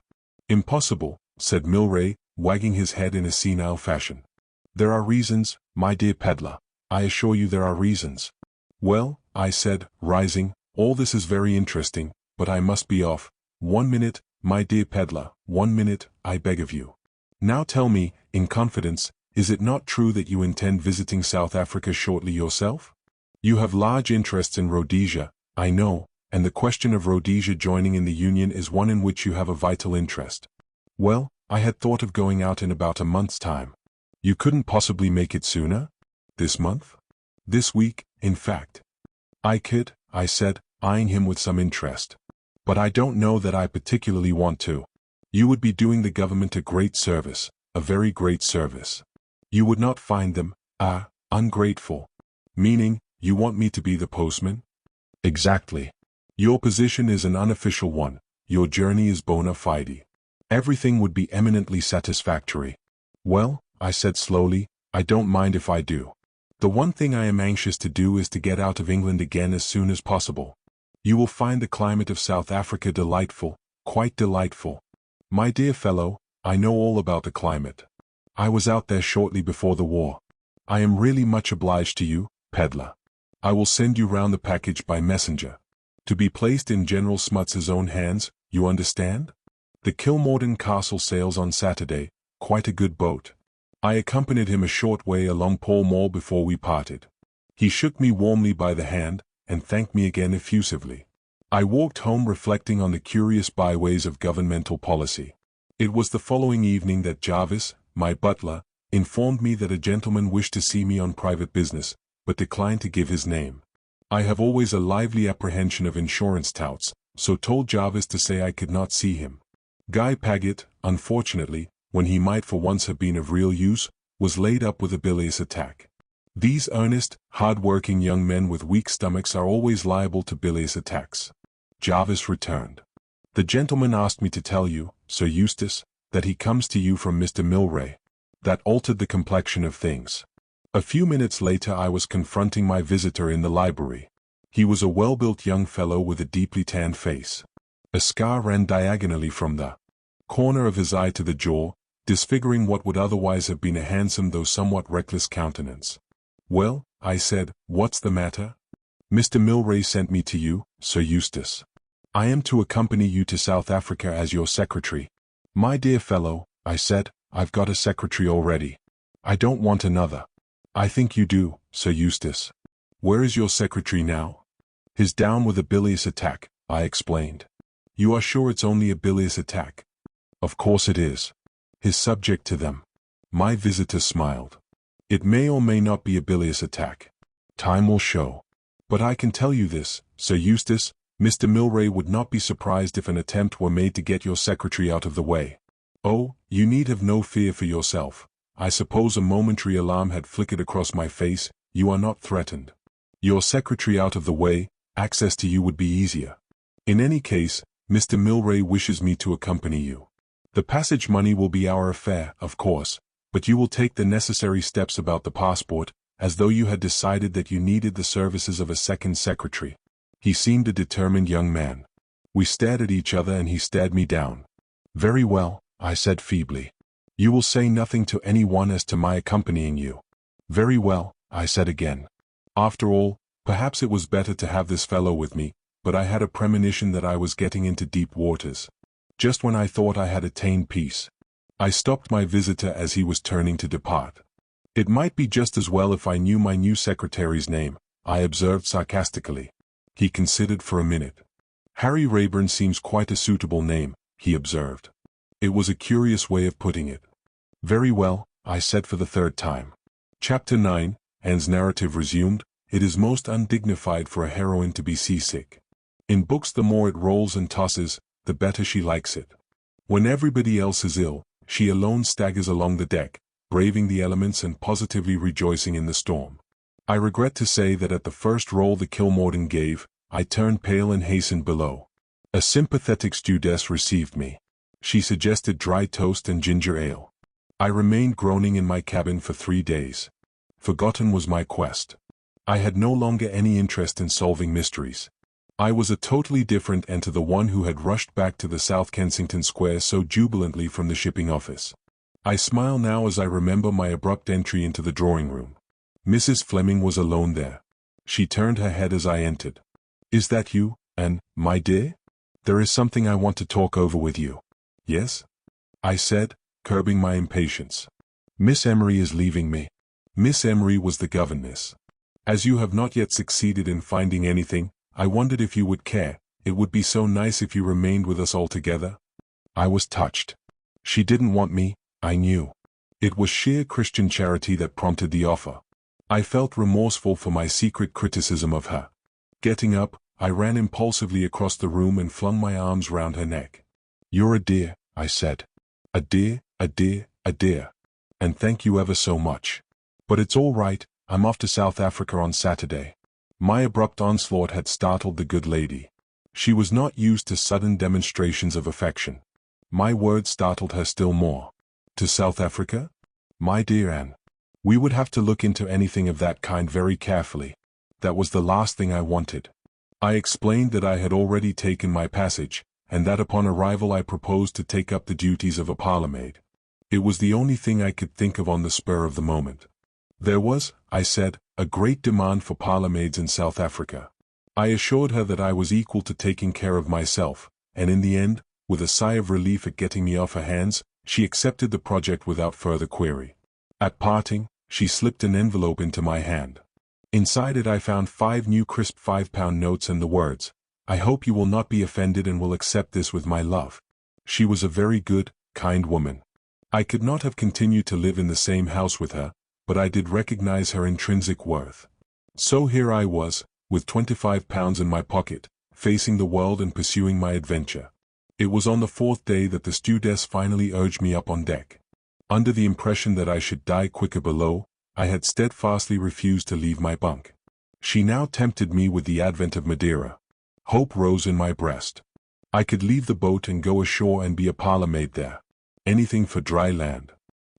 "Impossible," said Milray, wagging his head in a senile fashion. "There are reasons, my dear peddler. I assure you there are reasons." "Well," I said, rising, "all this is very interesting, but I must be off. 1 minute, my dear peddler, 1 minute, I beg of you. Now tell me, in confidence, is it not true that you intend visiting South Africa shortly yourself? You have large interests in Rhodesia, I know, and the question of Rhodesia joining in the Union is one in which you have a vital interest." "Well, I had thought of going out in about a month's time." "You couldn't possibly make it sooner? This month? This week, in fact?" "I could," I said, eyeing him with some interest. "But I don't know that I particularly want to. You would be doing the government a great service, a very great service. You would not find them, ungrateful." "Meaning, you want me to be the postman?" "Exactly. Your position is an unofficial one, your journey is bona fide. Everything would be eminently satisfactory." "Well," I said slowly, "I don't mind if I do. The one thing I am anxious to do is to get out of England again as soon as possible. You will find the climate of South Africa delightful, quite delightful." "My dear fellow, I know all about the climate. I was out there shortly before the war. I am really much obliged to you, peddler. I will send you round the package by messenger. To be placed in General Smuts's own hands, you understand? The Kilmorden Castle sails on Saturday, quite a good boat." I accompanied him a short way along Pall Mall before we parted. He shook me warmly by the hand, and thanked me again effusively. I walked home reflecting on the curious byways of governmental policy. It was the following evening that Jarvis, my butler, informed me that a gentleman wished to see me on private business, but declined to give his name. I have always a lively apprehension of insurance touts, so told Jarvis to say I could not see him. Guy Paget, unfortunately, when he might for once have been of real use, was laid up with a bilious attack. These earnest, hard-working young men with weak stomachs are always liable to bilious attacks. Jarvis returned. "The gentleman asked me to tell you, Sir Eustace, that he comes to you from Mr. Milray." That altered the complexion of things. A few minutes later I was confronting my visitor in the library. He was a well-built young fellow with a deeply tanned face. A scar ran diagonally from the corner of his eye to the jaw, disfiguring what would otherwise have been a handsome though somewhat reckless countenance. "Well," I said, "what's the matter?" "Mr. Milray sent me to you, Sir Eustace. I am to accompany you to South Africa as your secretary." "My dear fellow," I said, "I've got a secretary already. I don't want another." "I think you do, Sir Eustace. Where is your secretary now?" "He's down with a bilious attack," I explained. "You are sure it's only a bilious attack?" "Of course it is. He's subject to them." My visitor smiled. "It may or may not be a bilious attack. Time will show. But I can tell you this, Sir Eustace, Mr. Milray would not be surprised if an attempt were made to get your secretary out of the way." "Oh, you need have no fear for yourself. I suppose a momentary alarm had flickered across my face. You are not threatened. Your secretary out of the way, access to you would be easier. In any case, Mr. Milray wishes me to accompany you. The passage money will be our affair, of course, but you will take the necessary steps about the passport, as though you had decided that you needed the services of a second secretary." He seemed a determined young man. We stared at each other and he stared me down. "Very well," I said feebly. You will say nothing to anyone as to my accompanying you. Very well, I said again. After all, perhaps it was better to have this fellow with me, but I had a premonition that I was getting into deep waters. Just when I thought I had attained peace, I stopped my visitor as he was turning to depart. It might be just as well if I knew my new secretary's name, I observed sarcastically. He considered for a minute. Harry Rayburn seems quite a suitable name, he observed. It was a curious way of putting it. Very well, I said for the third time. Chapter 9, Anne's narrative resumed. It is most undignified for a heroine to be seasick. In books the more it rolls and tosses, the better she likes it. When everybody else is ill, she alone staggers along the deck, braving the elements and positively rejoicing in the storm. I regret to say that at the first roll the Kilmorden gave, I turned pale and hastened below. A sympathetic stewardess received me. She suggested dry toast and ginger ale. I remained groaning in my cabin for 3 days. Forgotten was my quest. I had no longer any interest in solving mysteries. I was a totally different and to the one who had rushed back to the South Kensington Square so jubilantly from the shipping office. I smile now as I remember my abrupt entry into the drawing-room. Mrs. Fleming was alone there. She turned her head as I entered. "Is that you, Anne, my dear? There is something I want to talk over with you." "Yes?" I said, curbing my impatience. "Miss Emery is leaving me." Miss Emery was the governess. "As you have not yet succeeded in finding anything, I wondered if you would care. It would be so nice if you remained with us altogether." I was touched. She didn't want me, I knew. It was sheer Christian charity that prompted the offer. I felt remorseful for my secret criticism of her. Getting up, I ran impulsively across the room and flung my arms round her neck. "You're a dear," I said. "A dear, a dear, a dear. And thank you ever so much. But it's all right, I'm off to South Africa on Saturday." My abrupt onslaught had startled the good lady. She was not used to sudden demonstrations of affection. My words startled her still more. "To South Africa? My dear Anne, we would have to look into anything of that kind very carefully. That was the last thing I wanted." I explained that I had already taken my passage, and that upon arrival I proposed to take up the duties of a parlourmaid. It was the only thing I could think of on the spur of the moment. There was, I said, a great demand for parlourmaids in South Africa. I assured her that I was equal to taking care of myself, and in the end, with a sigh of relief at getting me off her hands, she accepted the project without further query. At parting, she slipped an envelope into my hand. Inside it I found 5 new crisp £5 notes and the words, "I hope you will not be offended and will accept this with my love." She was a very good, kind woman. I could not have continued to live in the same house with her, but I did recognize her intrinsic worth. So here I was, with £25 in my pocket, facing the world and pursuing my adventure. It was on the 4th day that the stewardess finally urged me up on deck. Under the impression that I should die quicker below, I had steadfastly refused to leave my bunk. She now tempted me with the advent of Madeira. Hope rose in my breast. I could leave the boat and go ashore and be a parlourmaid there. Anything for dry land.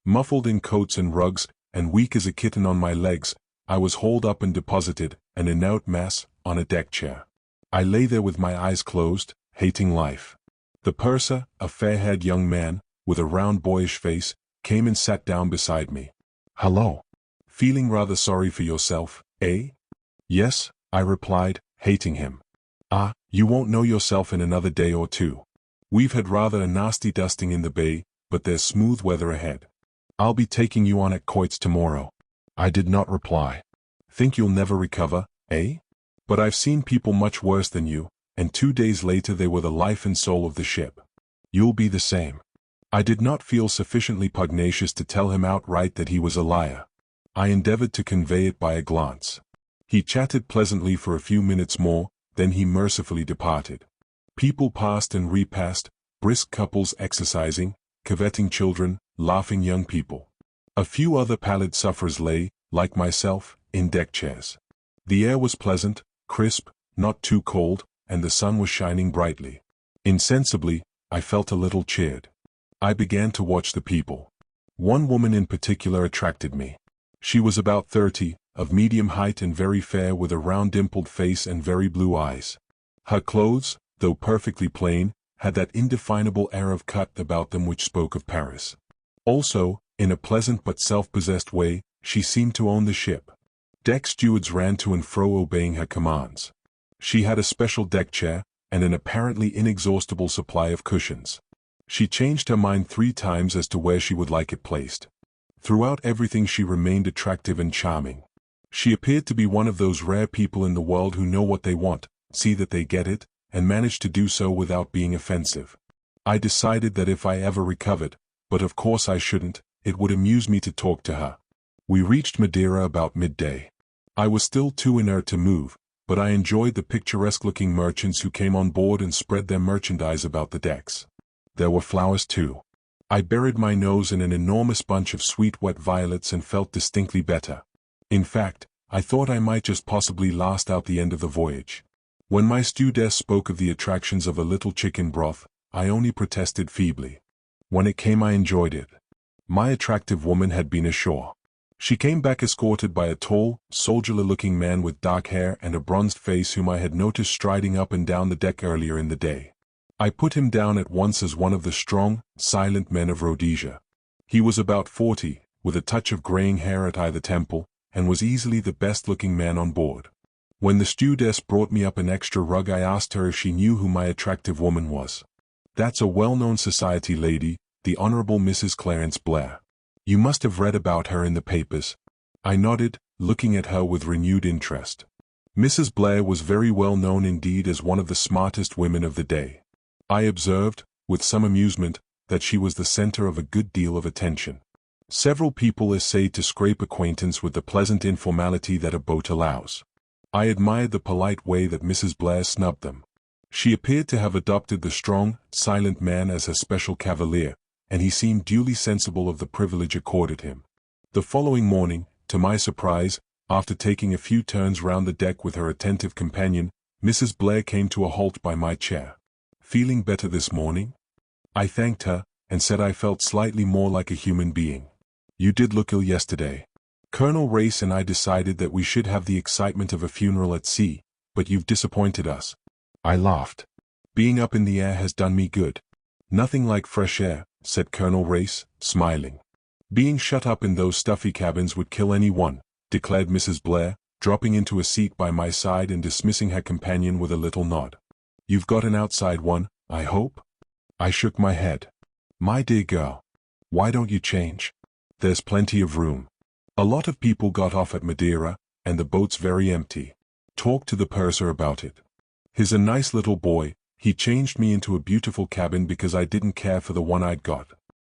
Muffled in coats and rugs, and weak as a kitten on my legs, I was hauled up and deposited, an inert mass, on a deck chair. I lay there with my eyes closed, hating life. The purser, a fair-haired young man, with a round boyish face, came and sat down beside me. "Hello. Feeling rather sorry for yourself, eh?" "Yes," I replied, hating him. "Ah, you won't know yourself in another day or 2. We've had rather a nasty dusting in the bay, but there's smooth weather ahead. I'll be taking you on at quoits tomorrow." I did not reply. "Think you'll never recover, eh? But I've seen people much worse than you, and 2 days later they were the life and soul of the ship. You'll be the same." I did not feel sufficiently pugnacious to tell him outright that he was a liar. I endeavored to convey it by a glance. He chatted pleasantly for a few minutes more, then he mercifully departed. People passed and repassed, brisk couples exercising, coveting children, laughing young people. A few other pallid sufferers lay, like myself, in deck chairs. The air was pleasant, crisp, not too cold, and the sun was shining brightly. Insensibly, I felt a little cheered. I began to watch the people. One woman in particular attracted me. She was about 30, of medium height and very fair with a round dimpled face and very blue eyes. Her clothes, though perfectly plain, had that indefinable air of cut about them which spoke of Paris. Also, in a pleasant but self-possessed way, she seemed to own the ship. Deck stewards ran to and fro obeying her commands. She had a special deck chair, and an apparently inexhaustible supply of cushions. She changed her mind 3 times as to where she would like it placed. Throughout everything she remained attractive and charming. She appeared to be one of those rare people in the world who know what they want, see that they get it, and manage to do so without being offensive. I decided that if I ever recovered, but of course I shouldn't, it would amuse me to talk to her. We reached Madeira about midday. I was still too inert to move, but I enjoyed the picturesque-looking merchants who came on board and spread their merchandise about the decks. There were flowers too. I buried my nose in an enormous bunch of sweet wet violets and felt distinctly better. In fact, I thought I might just possibly last out the end of the voyage. When my stewardess spoke of the attractions of a little chicken broth, I only protested feebly. When it came I enjoyed it. My attractive woman had been ashore. She came back escorted by a tall, soldierly-looking man with dark hair and a bronzed face whom I had noticed striding up and down the deck earlier in the day. I put him down at once as one of the strong, silent men of Rhodesia. He was about 40, with a touch of graying hair at either temple, and was easily the best-looking man on board. When the stewardess brought me up an extra rug I asked her if she knew who my attractive woman was. "That's a well-known society lady, the Honorable Mrs. Clarence Blair. You must have read about her in the papers." I nodded, looking at her with renewed interest. Mrs. Blair was very well known indeed as one of the smartest women of the day. I observed, with some amusement, that she was the center of a good deal of attention. Several people essayed to scrape acquaintance with the pleasant informality that a boat allows. I admired the polite way that Mrs. Blair snubbed them. She appeared to have adopted the strong, silent man as her special cavalier, and he seemed duly sensible of the privilege accorded him. The following morning, to my surprise, after taking a few turns round the deck with her attentive companion, Mrs. Blair came to a halt by my chair. "Feeling better this morning?" I thanked her, and said I felt slightly more like a human being. "You did look ill yesterday. Colonel Race and I decided that we should have the excitement of a funeral at sea, but you've disappointed us." I laughed. "Being up in the air has done me good." "Nothing like fresh air," said Colonel Race, smiling. "Being shut up in those stuffy cabins would kill anyone," declared Mrs. Blair, dropping into a seat by my side and dismissing her companion with a little nod. "You've got an outside one, I hope?" I shook my head. "My dear girl, why don't you change? There's plenty of room. A lot of people got off at Madeira, and the boat's very empty. Talk to the purser about it. He's a nice little boy. He changed me into a beautiful cabin because I didn't care for the one I'd got.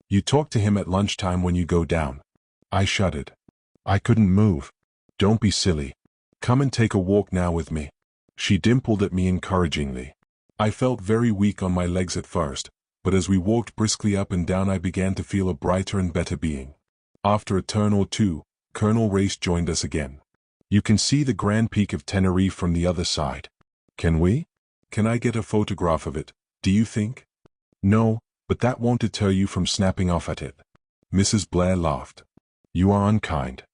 You talk to him at lunchtime when you go down." I shuddered. I couldn't move. "Don't be silly. Come and take a walk now with me." She dimpled at me encouragingly. I felt very weak on my legs at first, but as we walked briskly up and down I began to feel a brighter and better being. After a turn or two, Colonel Race joined us again. "You can see the grand peak of Tenerife from the other side. Can we? Can I get a photograph of it, do you think?" "No, but that won't deter you from snapping off at it." Mrs. Blair laughed. "You are unkind.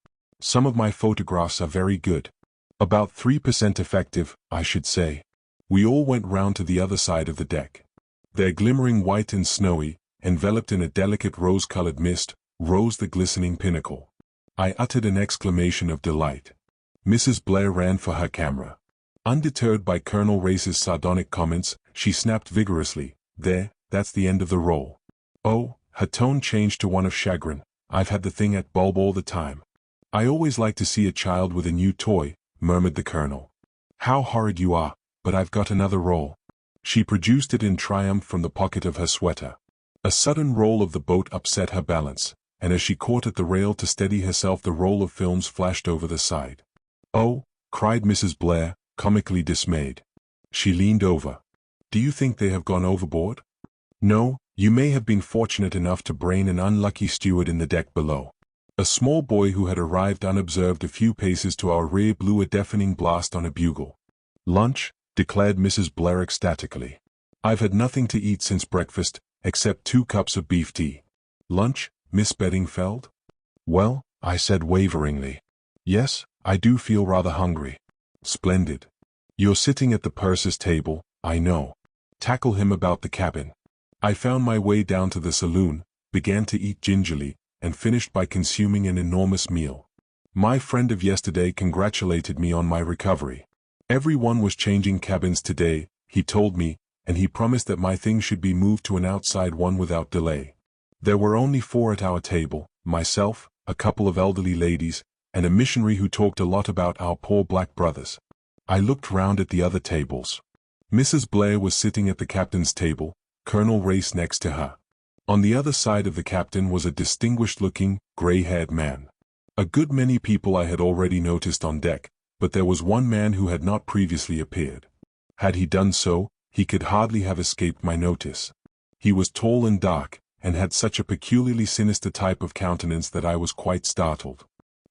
Some of my photographs are very good. About 3% effective, I should say." We all went round to the other side of the deck. There, glimmering white and snowy, enveloped in a delicate rose-colored mist, rose the glistening pinnacle. I uttered an exclamation of delight. Mrs. Blair ran for her camera. Undeterred by Colonel Race's sardonic comments, she snapped vigorously, "There, that's the end of the roll." "Oh," her tone changed to one of chagrin, "I've had the thing at bulb all the time." "I always like to see a child with a new toy," murmured the Colonel. "How horrid you are, but I've got another roll." She produced it in triumph from the pocket of her sweater. A sudden roll of the boat upset her balance, and as she caught at the rail to steady herself the roll of films flashed over the side. "Oh," cried Mrs. Blair, comically dismayed. She leaned over. "Do you think they have gone overboard?" "No, you may have been fortunate enough to brain an unlucky steward in the deck below." A small boy who had arrived unobserved a few paces to our rear blew a deafening blast on a bugle. "Lunch," declared Mrs. Blair ecstatically. "I've had nothing to eat since breakfast, except 2 cups of beef tea." "Lunch, Miss Beddingfeld?" "Well," I said waveringly. "Yes, I do feel rather hungry." "Splendid. You're sitting at the purser's table, I know. Tackle him about the cabin." I found my way down to the saloon, began to eat gingerly, and finished by consuming an enormous meal. My friend of yesterday congratulated me on my recovery. Everyone was changing cabins today, he told me, and he promised that my things should be moved to an outside one without delay. There were only 4 at our table, myself, a couple of elderly ladies, and a missionary who talked a lot about our poor black brothers. I looked round at the other tables. Mrs. Blair was sitting at the captain's table, Colonel Race next to her. On the other side of the captain was a distinguished-looking, gray-haired man. A good many people I had already noticed on deck, but there was one man who had not previously appeared. Had he done so, he could hardly have escaped my notice. He was tall and dark, and had such a peculiarly sinister type of countenance that I was quite startled.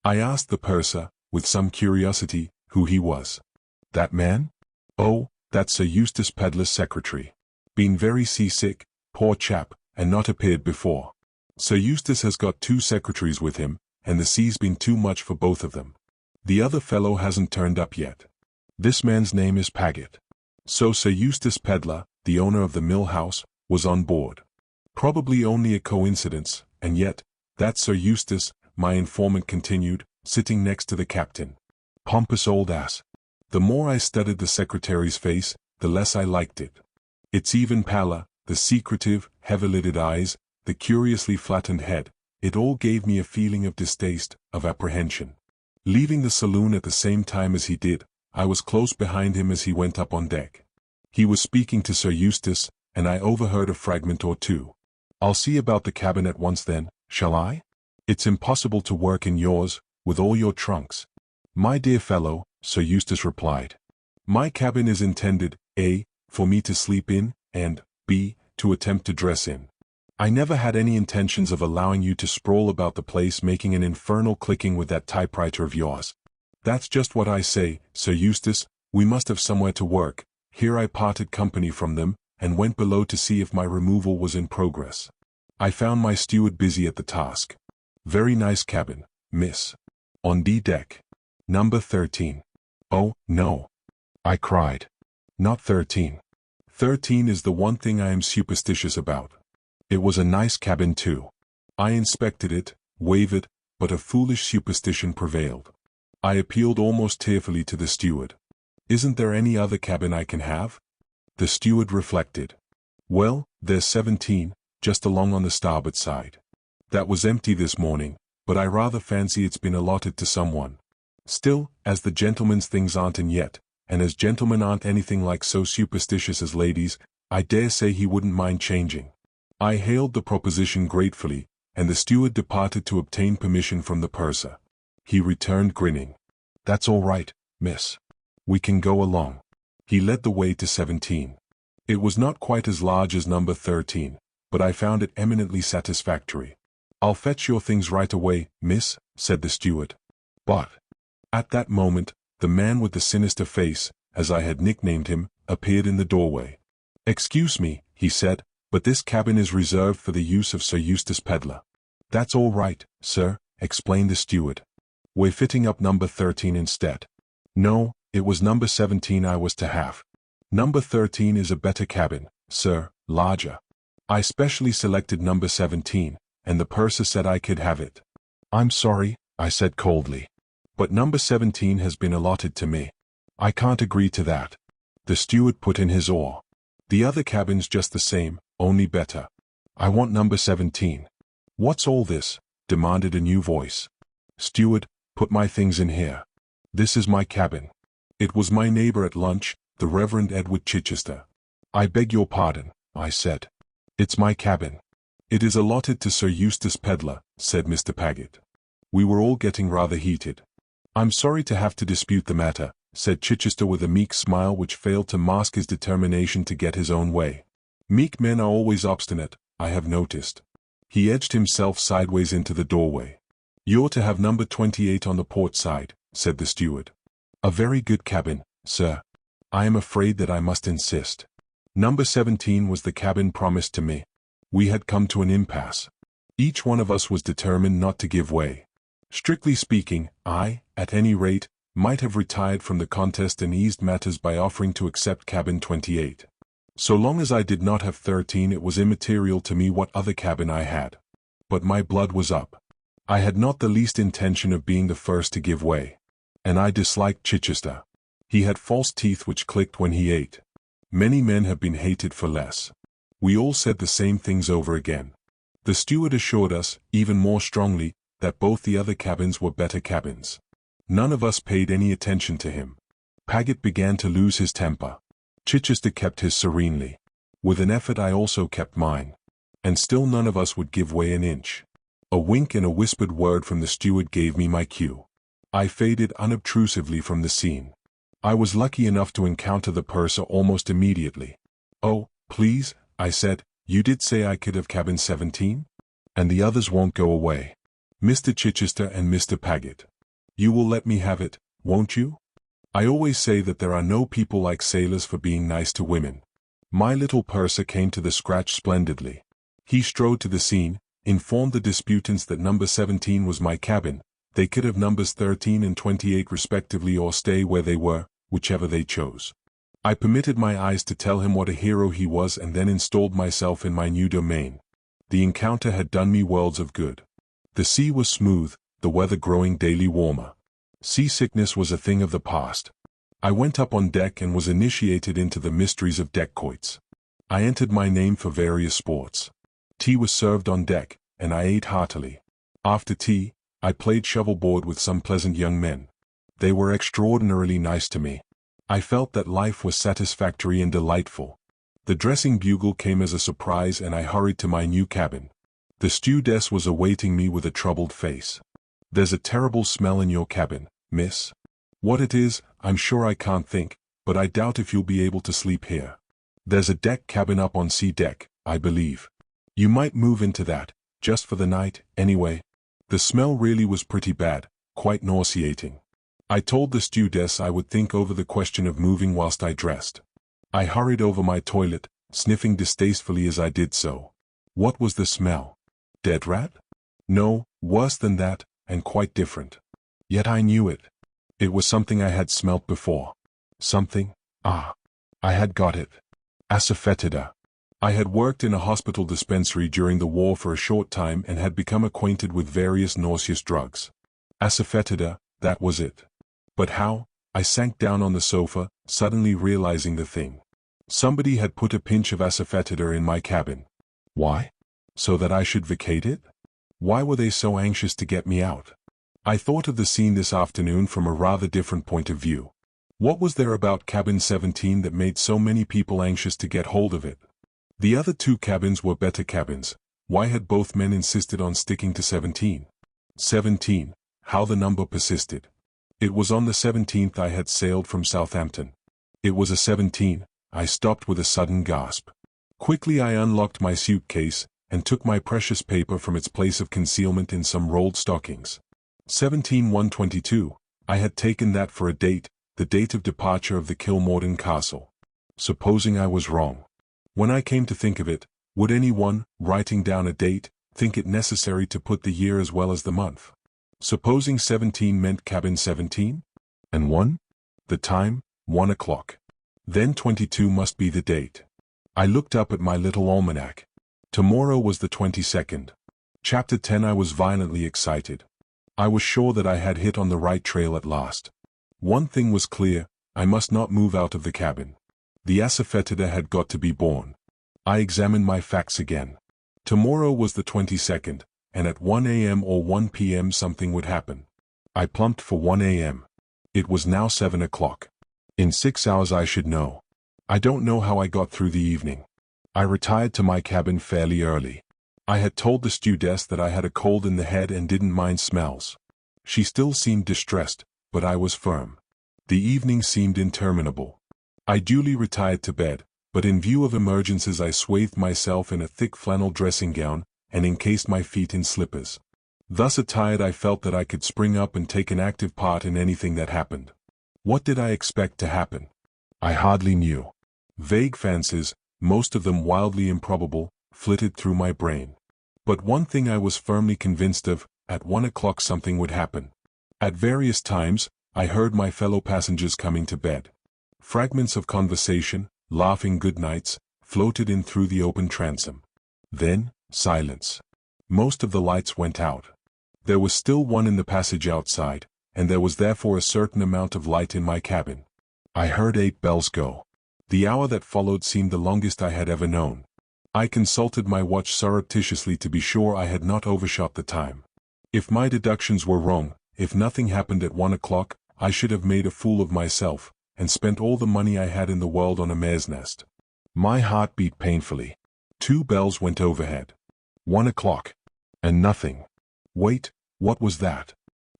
I asked the purser, with some curiosity, who he was. That man? Oh, that's Sir Eustace Pedlar's secretary. Been very seasick, poor chap, and not appeared before. Sir Eustace has got 2 secretaries with him, and the sea's been too much for both of them. The other fellow hasn't turned up yet. This man's name is Paget. So Sir Eustace Pedlar, the owner of the mill house, was on board. Probably only a coincidence, and yet, that's Sir Eustace, my informant continued, sitting next to the captain. Pompous old ass. The more I studied the secretary's face, the less I liked it. Its even pallor, the secretive, heavy-lidded eyes, the curiously flattened head, it all gave me a feeling of distaste, of apprehension. Leaving the saloon at the same time as he did, I was close behind him as he went up on deck. He was speaking to Sir Eustace, and I overheard a fragment or two. I'll see about the cabin at once then, shall I? It's impossible to work in yours, with all your trunks. My dear fellow, Sir Eustace replied. My cabin is intended, A, for me to sleep in, and, B, to attempt to dress in. I never had any intentions of allowing you to sprawl about the place making an infernal clicking with that typewriter of yours. That's just what I say, Sir Eustace, we must have somewhere to work. Here I parted company from them, and went below to see if my removal was in progress. I found my steward busy at the task. Very nice cabin, miss. On D deck. Number 13. Oh, no. I cried. Not 13. 13 is the one thing I am superstitious about. It was a nice cabin too. I inspected it, wavered, but a foolish superstition prevailed. I appealed almost tearfully to the steward. Isn't there any other cabin I can have? The steward reflected. Well, there's 17, just along on the starboard side. That was empty this morning, but I rather fancy it's been allotted to someone. Still, as the gentlemen's things aren't in yet, and as gentlemen aren't anything like so superstitious as ladies, I dare say he wouldn't mind changing. I hailed the proposition gratefully, and the steward departed to obtain permission from the purser. He returned grinning. That's all right, miss. We can go along. He led the way to 17. It was not quite as large as number 13, but I found it eminently satisfactory. I'll fetch your things right away, miss, said the steward. But, at that moment, the man with the sinister face, as I had nicknamed him, appeared in the doorway. Excuse me, he said, but this cabin is reserved for the use of Sir Eustace Pedlar. That's all right, sir, explained the steward. We're fitting up number 13 instead. No, it was number 17 I was to have. Number 13 is a better cabin, sir, larger. I specially selected number 17, and the purser said I could have it. I'm sorry, I said coldly. But number 17 has been allotted to me. I can't agree to that. The steward put in his oar. The other cabin's just the same, only better. I want number 17. What's all this? Demanded a new voice. Steward, put my things in here. This is my cabin. It was my neighbor at lunch, the Reverend Edward Chichester. I beg your pardon, I said. It's my cabin. It is allotted to Sir Eustace Pedlar, said Mr. Paget. We were all getting rather heated. I'm sorry to have to dispute the matter, said Chichester with a meek smile which failed to mask his determination to get his own way. Meek men are always obstinate, I have noticed. He edged himself sideways into the doorway. You're to have number 28 on the port side, said the steward. A very good cabin, sir. I am afraid that I must insist. Number 17 was the cabin promised to me. We had come to an impasse. Each one of us was determined not to give way. Strictly speaking, I, at any rate, might have retired from the contest and eased matters by offering to accept cabin 28. So long as I did not have 13, it was immaterial to me what other cabin I had. but my blood was up. I had not the least intention of being the first to give way. And I disliked Chichester. He had false teeth which clicked when he ate. Many men have been hated for less. We all said the same things over again. The steward assured us, even more strongly, that both the other cabins were better cabins. None of us paid any attention to him. Paget began to lose his temper. Chichester kept his serenely. With an effort I also kept mine. And still none of us would give way an inch. A wink and a whispered word from the steward gave me my cue. I faded unobtrusively from the scene. I was lucky enough to encounter the purser almost immediately. "Oh, please," I said, "you did say I could have cabin 17? And the others won't go away. Mr. Chichester and Mr. Paget. You will let me have it, won't you? I always say that there are no people like sailors for being nice to women." My little purser came to the scratch splendidly. He strode to the scene, informed the disputants that number 17 was my cabin. They could have numbers 13 and 28 respectively or stay where they were, whichever they chose. I permitted my eyes to tell him what a hero he was and then installed myself in my new domain. The encounter had done me worlds of good. The sea was smooth, the weather growing daily warmer. Seasickness was a thing of the past. I went up on deck and was initiated into the mysteries of deck quoits. I entered my name for various sports. Tea was served on deck, and I ate heartily. After tea, I played shovelboard with some pleasant young men. They were extraordinarily nice to me. I felt that life was satisfactory and delightful. The dressing bugle came as a surprise and I hurried to my new cabin. The stewardess was awaiting me with a troubled face. "There's a terrible smell in your cabin, miss. What it is, I'm sure I can't think, but I doubt if you'll be able to sleep here. There's a deck cabin up on C deck, I believe. You might move into that, just for the night, anyway." The smell really was pretty bad, quite nauseating. I told the stewardess I would think over the question of moving whilst I dressed. I hurried over my toilet, sniffing distastefully as I did so. What was the smell? Dead rat? No, worse than that, and quite different. Yet I knew it. It was something I had smelt before. Something? I had got it. Asafoetida. I had worked in a hospital dispensary during the war for a short time and had become acquainted with various nauseous drugs. Asafoetida, that was it. But how? I sank down on the sofa, suddenly realizing the thing. Somebody had put a pinch of asafoetida in my cabin. Why? So that I should vacate it? Why were they so anxious to get me out? I thought of the scene this afternoon from a rather different point of view. What was there about cabin 17 that made so many people anxious to get hold of it? The other two cabins were better cabins. Why had both men insisted on sticking to 17? 17, how the number persisted. It was on the 17th I had sailed from Southampton. It was a 17, I stopped with a sudden gasp. Quickly I unlocked my suitcase, and took my precious paper from its place of concealment in some rolled stockings. 17/1/22, I had taken that for a date, the date of departure of the Kilmorden Castle. Supposing I was wrong. When I came to think of it, would anyone, writing down a date, think it necessary to put the year as well as the month? Supposing 17 meant cabin 17? And 1? The time, 1 o'clock. Then 22 must be the date. I looked up at my little almanac. Tomorrow was the 22nd. Chapter 10. I was violently excited. I was sure that I had hit on the right trail at last. One thing was clear, I must not move out of the cabin. The asafoetida had got to be born. I examined my facts again. Tomorrow was the 22nd, and at 1 a.m. or 1 p.m. something would happen. I plumped for 1 a.m. It was now 7 o'clock. In 6 hours I should know. I don't know how I got through the evening. I retired to my cabin fairly early. I had told the stewardess that I had a cold in the head and didn't mind smells. She still seemed distressed, but I was firm. The evening seemed interminable. I duly retired to bed, but in view of emergencies I swathed myself in a thick flannel dressing gown, and encased my feet in slippers. Thus attired I felt that I could spring up and take an active part in anything that happened. What did I expect to happen? I hardly knew. Vague fancies, most of them wildly improbable, flitted through my brain. But one thing I was firmly convinced of, at 1 o'clock something would happen. At various times, I heard my fellow passengers coming to bed. Fragments of conversation, laughing good nights, floated in through the open transom. Then, silence. Most of the lights went out. There was still one in the passage outside, and there was therefore a certain amount of light in my cabin. I heard 8 bells go. The hour that followed seemed the longest I had ever known. I consulted my watch surreptitiously to be sure I had not overshot the time. If my deductions were wrong, if nothing happened at 1 o'clock, I should have made a fool of myself, and spent all the money I had in the world on a mare's nest. My heart beat painfully. 2 bells went overhead. 1 o'clock. And nothing. Wait, what was that?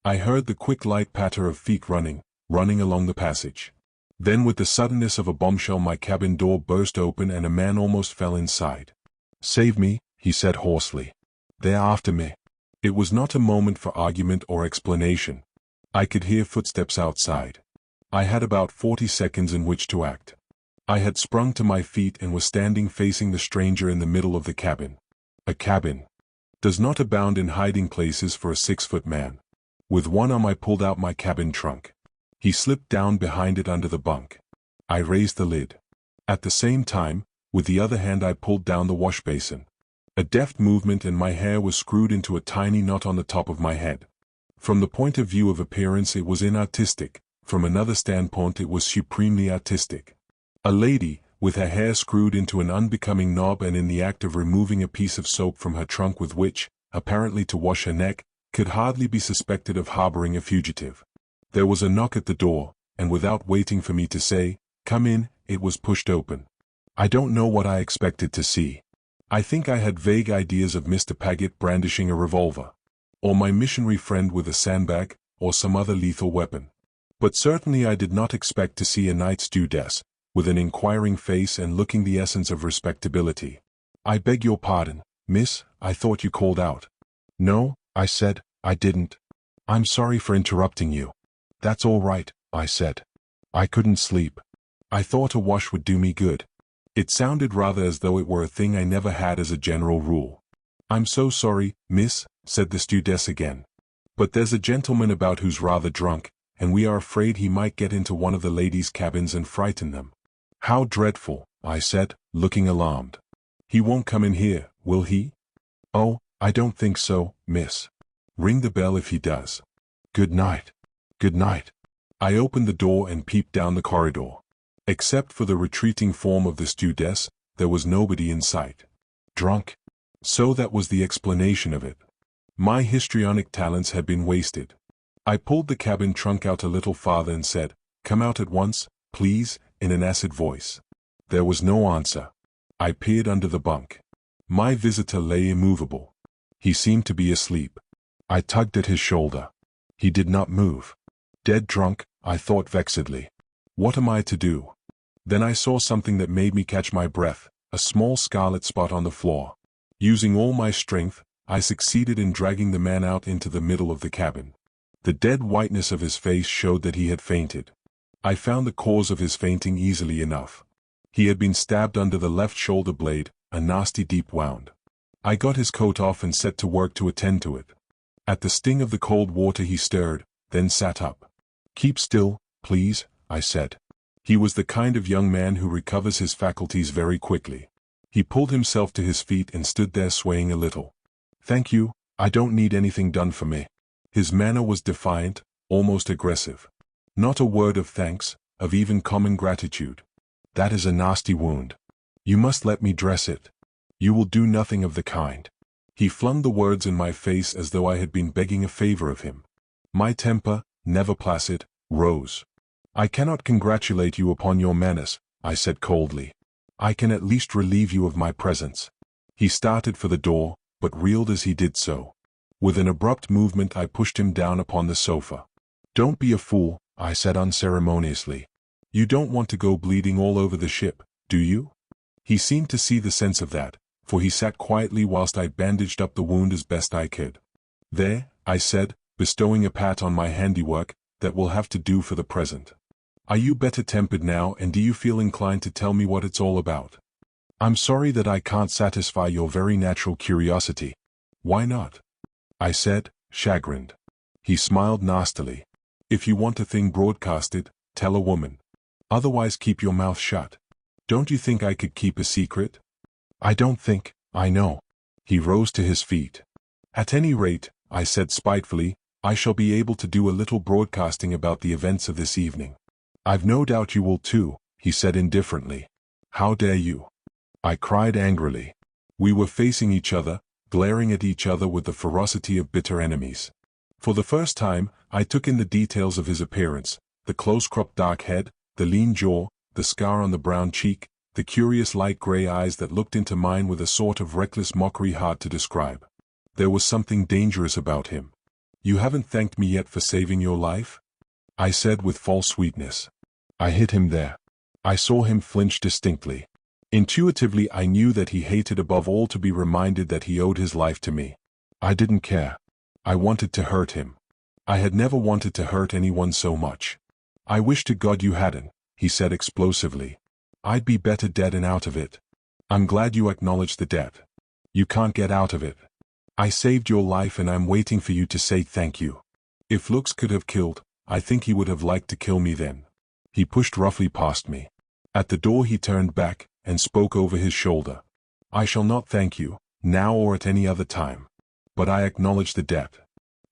I heard the quick light patter of feet running along the passage. Then with the suddenness of a bombshell my cabin door burst open and a man almost fell inside. "Save me," he said hoarsely. "They're after me." It was not a moment for argument or explanation. I could hear footsteps outside. I had about 40 seconds in which to act. I had sprung to my feet and was standing facing the stranger in the middle of the cabin. A cabin does not abound in hiding places for a 6-foot man. With one arm I pulled out my cabin trunk. He slipped down behind it under the bunk. I raised the lid. At the same time, with the other hand I pulled down the wash basin. A deft movement and my hair was screwed into a tiny knot on the top of my head. From the point of view of appearance it was inartistic, from another standpoint it was supremely artistic. A lady, with her hair screwed into an unbecoming knob and in the act of removing a piece of soap from her trunk with which, apparently to wash her neck, could hardly be suspected of harboring a fugitive. There was a knock at the door, and without waiting for me to say, "Come in," it was pushed open. I don't know what I expected to see. I think I had vague ideas of Mr. Paget brandishing a revolver, or my missionary friend with a sandbag, or some other lethal weapon. But certainly I did not expect to see a night stewardess, with an inquiring face and looking the essence of respectability. "I beg your pardon, miss, I thought you called out." "No," I said, "I didn't. I'm sorry for interrupting you." "That's all right," I said. "I couldn't sleep. I thought a wash would do me good." It sounded rather as though it were a thing I never had as a general rule. "I'm so sorry, miss," said the stewardess again. "But there's a gentleman about who's rather drunk, and we are afraid he might get into one of the ladies' cabins and frighten them." "How dreadful," I said, looking alarmed. "He won't come in here, will he?" "Oh, I don't think so, miss." "Ring the bell if he does." "Good night." "Good night." I opened the door and peeped down the corridor. Except for the retreating form of the stewardess, there was nobody in sight. Drunk? So that was the explanation of it. My histrionic talents had been wasted. I pulled the cabin trunk out a little farther and said, "Come out at once, please," in an acid voice. There was no answer. I peered under the bunk. My visitor lay immovable. He seemed to be asleep. I tugged at his shoulder. He did not move. Dead drunk, I thought vexedly. What am I to do? Then I saw something that made me catch my breath, a small scarlet spot on the floor. Using all my strength, I succeeded in dragging the man out into the middle of the cabin. The dead whiteness of his face showed that he had fainted. I found the cause of his fainting easily enough. He had been stabbed under the left shoulder blade, a nasty deep wound. I got his coat off and set to work to attend to it. At the sting of the cold water he stirred, then sat up. "Keep still, please," I said. He was the kind of young man who recovers his faculties very quickly. He pulled himself to his feet and stood there swaying a little. "Thank you, I don't need anything done for me." His manner was defiant, almost aggressive. Not a word of thanks, of even common gratitude. "That is a nasty wound. You must let me dress it." "You will do nothing of the kind." He flung the words in my face as though I had been begging a favor of him. My temper, never placid, rose. "I cannot congratulate you upon your manners," I said coldly. "I can at least relieve you of my presence." He started for the door, but reeled as he did so. With an abrupt movement I pushed him down upon the sofa. "Don't be a fool," I said unceremoniously. "You don't want to go bleeding all over the ship, do you?" He seemed to see the sense of that, for he sat quietly whilst I bandaged up the wound as best I could. "There," I said, bestowing a pat on my handiwork, "that will have to do for the present. Are you better tempered now, and do you feel inclined to tell me what it's all about?" "I'm sorry that I can't satisfy your very natural curiosity." "Why not?" I said, chagrined. He smiled nastily. "If you want a thing broadcasted, tell a woman. Otherwise keep your mouth shut. Don't you think I could keep a secret?" "I don't think, I know." He rose to his feet. At any rate, I said spitefully, I shall be able to do a little broadcasting about the events of this evening. I've no doubt you will too, he said indifferently. How dare you? I cried angrily. We were facing each other, glaring at each other with the ferocity of bitter enemies. For the first time, I took in the details of his appearance, the close-cropped dark head, the lean jaw, the scar on the brown cheek, the curious light gray eyes that looked into mine with a sort of reckless mockery hard to describe. There was something dangerous about him. You haven't thanked me yet for saving your life? I said with false sweetness. I hit him there. I saw him flinch distinctly. Intuitively I knew that he hated above all to be reminded that he owed his life to me. I didn't care. I wanted to hurt him. I had never wanted to hurt anyone so much. I wish to God you hadn't, he said explosively. I'd be better dead and out of it. I'm glad you acknowledge the debt. You can't get out of it. I saved your life and I'm waiting for you to say thank you. If looks could have killed, I think he would have liked to kill me then. He pushed roughly past me. At the door he turned back and spoke over his shoulder. I shall not thank you, now or at any other time. But I acknowledge the debt.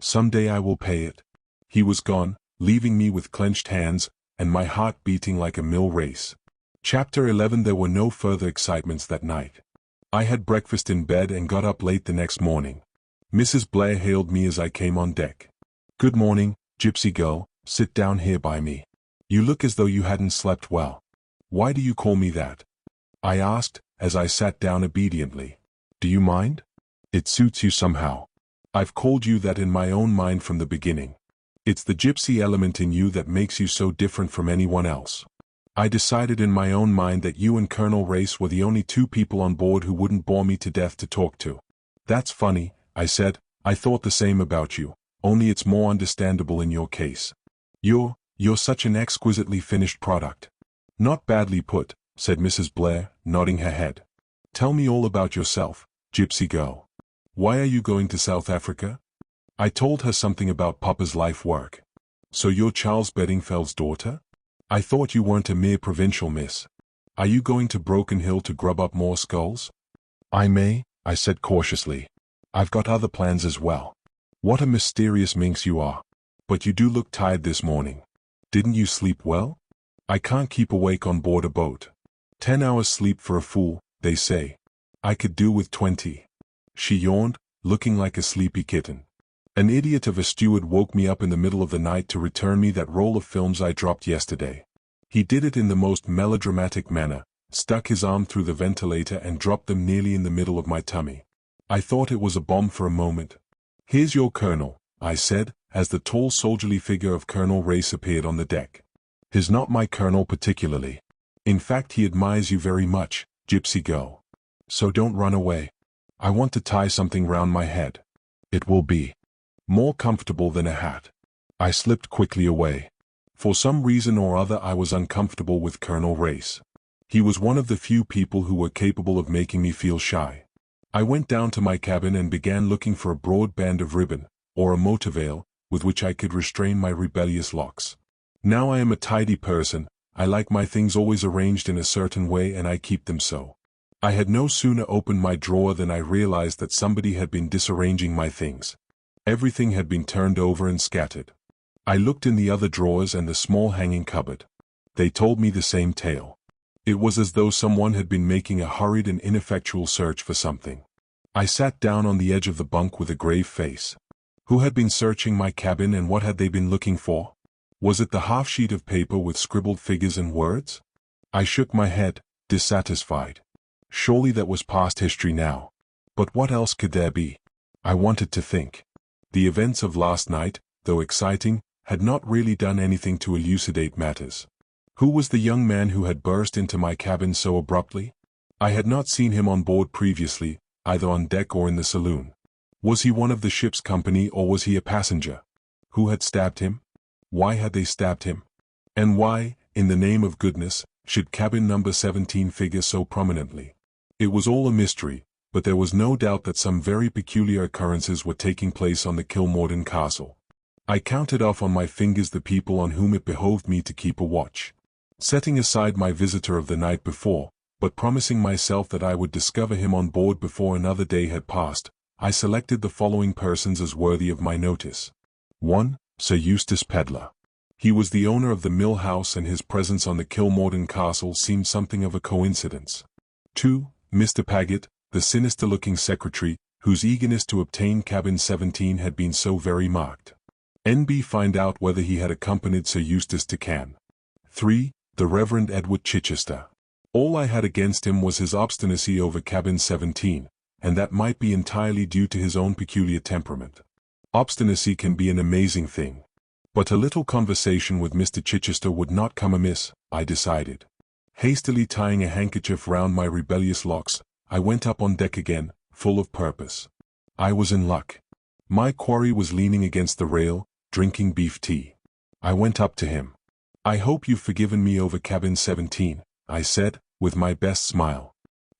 Someday I will pay it. He was gone, leaving me with clenched hands, and my heart beating like a mill race. Chapter 11. There were no further excitements that night. I had breakfast in bed and got up late the next morning. Mrs. Blair hailed me as I came on deck. Good morning, gypsy girl, sit down here by me. You look as though you hadn't slept well. Why do you call me that? I asked, as I sat down obediently. Do you mind? It suits you somehow. I've called you that in my own mind from the beginning. It's the gypsy element in you that makes you so different from anyone else. I decided in my own mind that you and Colonel Race were the only two people on board who wouldn't bore me to death to talk to. That's funny, I said. I thought the same about you, only it's more understandable in your case. You're such an exquisitely finished product. Not badly put, said Mrs. Blair, nodding her head. Tell me all about yourself, gypsy girl. Why are you going to South Africa? I told her something about Papa's life work. So you're Charles Beddingfeld's daughter? I thought you weren't a mere provincial miss. Are you going to Broken Hill to grub up more skulls? I may, I said cautiously. I've got other plans as well. What a mysterious minx you are. But you do look tired this morning. Didn't you sleep well? I can't keep awake on board a boat. 10 hours sleep for a fool, they say. I could do with 20. She yawned, looking like a sleepy kitten. An idiot of a steward woke me up in the middle of the night to return me that roll of films I dropped yesterday. He did it in the most melodramatic manner, stuck his arm through the ventilator and dropped them nearly in the middle of my tummy. I thought it was a bomb for a moment. Here's your colonel, I said, as the tall soldierly figure of Colonel Race appeared on the deck. He's not my colonel particularly. In fact, he admires you very much, gypsy girl. So don't run away. I want to tie something round my head. It will be more comfortable than a hat. I slipped quickly away. For some reason or other I was uncomfortable with Colonel Race. He was one of the few people who were capable of making me feel shy. I went down to my cabin and began looking for a broad band of ribbon, or a motor veil, with which I could restrain my rebellious locks. Now I am a tidy person, I like my things always arranged in a certain way and I keep them so. I had no sooner opened my drawer than I realized that somebody had been disarranging my things. Everything had been turned over and scattered. I looked in the other drawers and the small hanging cupboard. They told me the same tale. It was as though someone had been making a hurried and ineffectual search for something. I sat down on the edge of the bunk with a grave face. Who had been searching my cabin and what had they been looking for? Was it the half sheet of paper with scribbled figures and words? I shook my head, dissatisfied. Surely that was past history now. But what else could there be? I wanted to think. The events of last night, though exciting, had not really done anything to elucidate matters. Who was the young man who had burst into my cabin so abruptly? I had not seen him on board previously, either on deck or in the saloon. Was he one of the ship's company or was he a passenger? Who had stabbed him? Why had they stabbed him? And why, in the name of goodness, should cabin number 17 figure so prominently? It was all a mystery, but there was no doubt that some very peculiar occurrences were taking place on the Kilmorden Castle. I counted off on my fingers the people on whom it behoved me to keep a watch. Setting aside my visitor of the night before, but promising myself that I would discover him on board before another day had passed, I selected the following persons as worthy of my notice. 1. Sir Eustace Pedlar. He was the owner of the mill house, and his presence on the Kilmorden Castle seemed something of a coincidence. 2. Mr. Paget, the sinister-looking secretary, whose eagerness to obtain cabin 17 had been so very marked. N.B. Find out whether he had accompanied Sir Eustace to Cannes. 3. The Reverend Edward Chichester. All I had against him was his obstinacy over cabin 17, and that might be entirely due to his own peculiar temperament. Obstinacy can be an amazing thing. But a little conversation with Mr. Chichester would not come amiss, I decided. Hastily tying a handkerchief round my rebellious locks, I went up on deck again, full of purpose. I was in luck. My quarry was leaning against the rail, drinking beef tea. I went up to him. "I hope you've forgiven me over cabin 17, I said, with my best smile.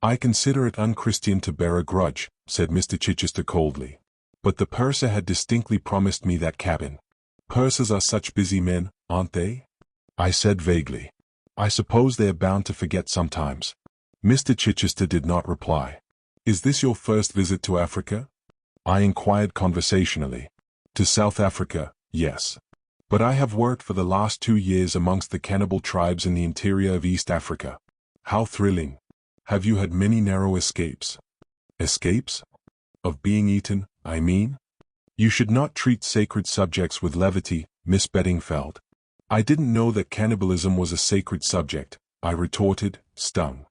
"I consider it unchristian to bear a grudge," said Mr. Chichester coldly. "But the purser had distinctly promised me that cabin." "Pursers are such busy men, aren't they?" I said vaguely. "I suppose they are bound to forget sometimes." Mr. Chichester did not reply. "Is this your first visit to Africa?" I inquired conversationally. "To South Africa, yes. But I have worked for the last 2 years amongst the cannibal tribes in the interior of East Africa." "How thrilling. Have you had many narrow escapes?" "Escapes? Of being eaten, I mean?" "You should not treat sacred subjects with levity, Miss Beddingfeld." "I didn't know that cannibalism was a sacred subject," I retorted, stung.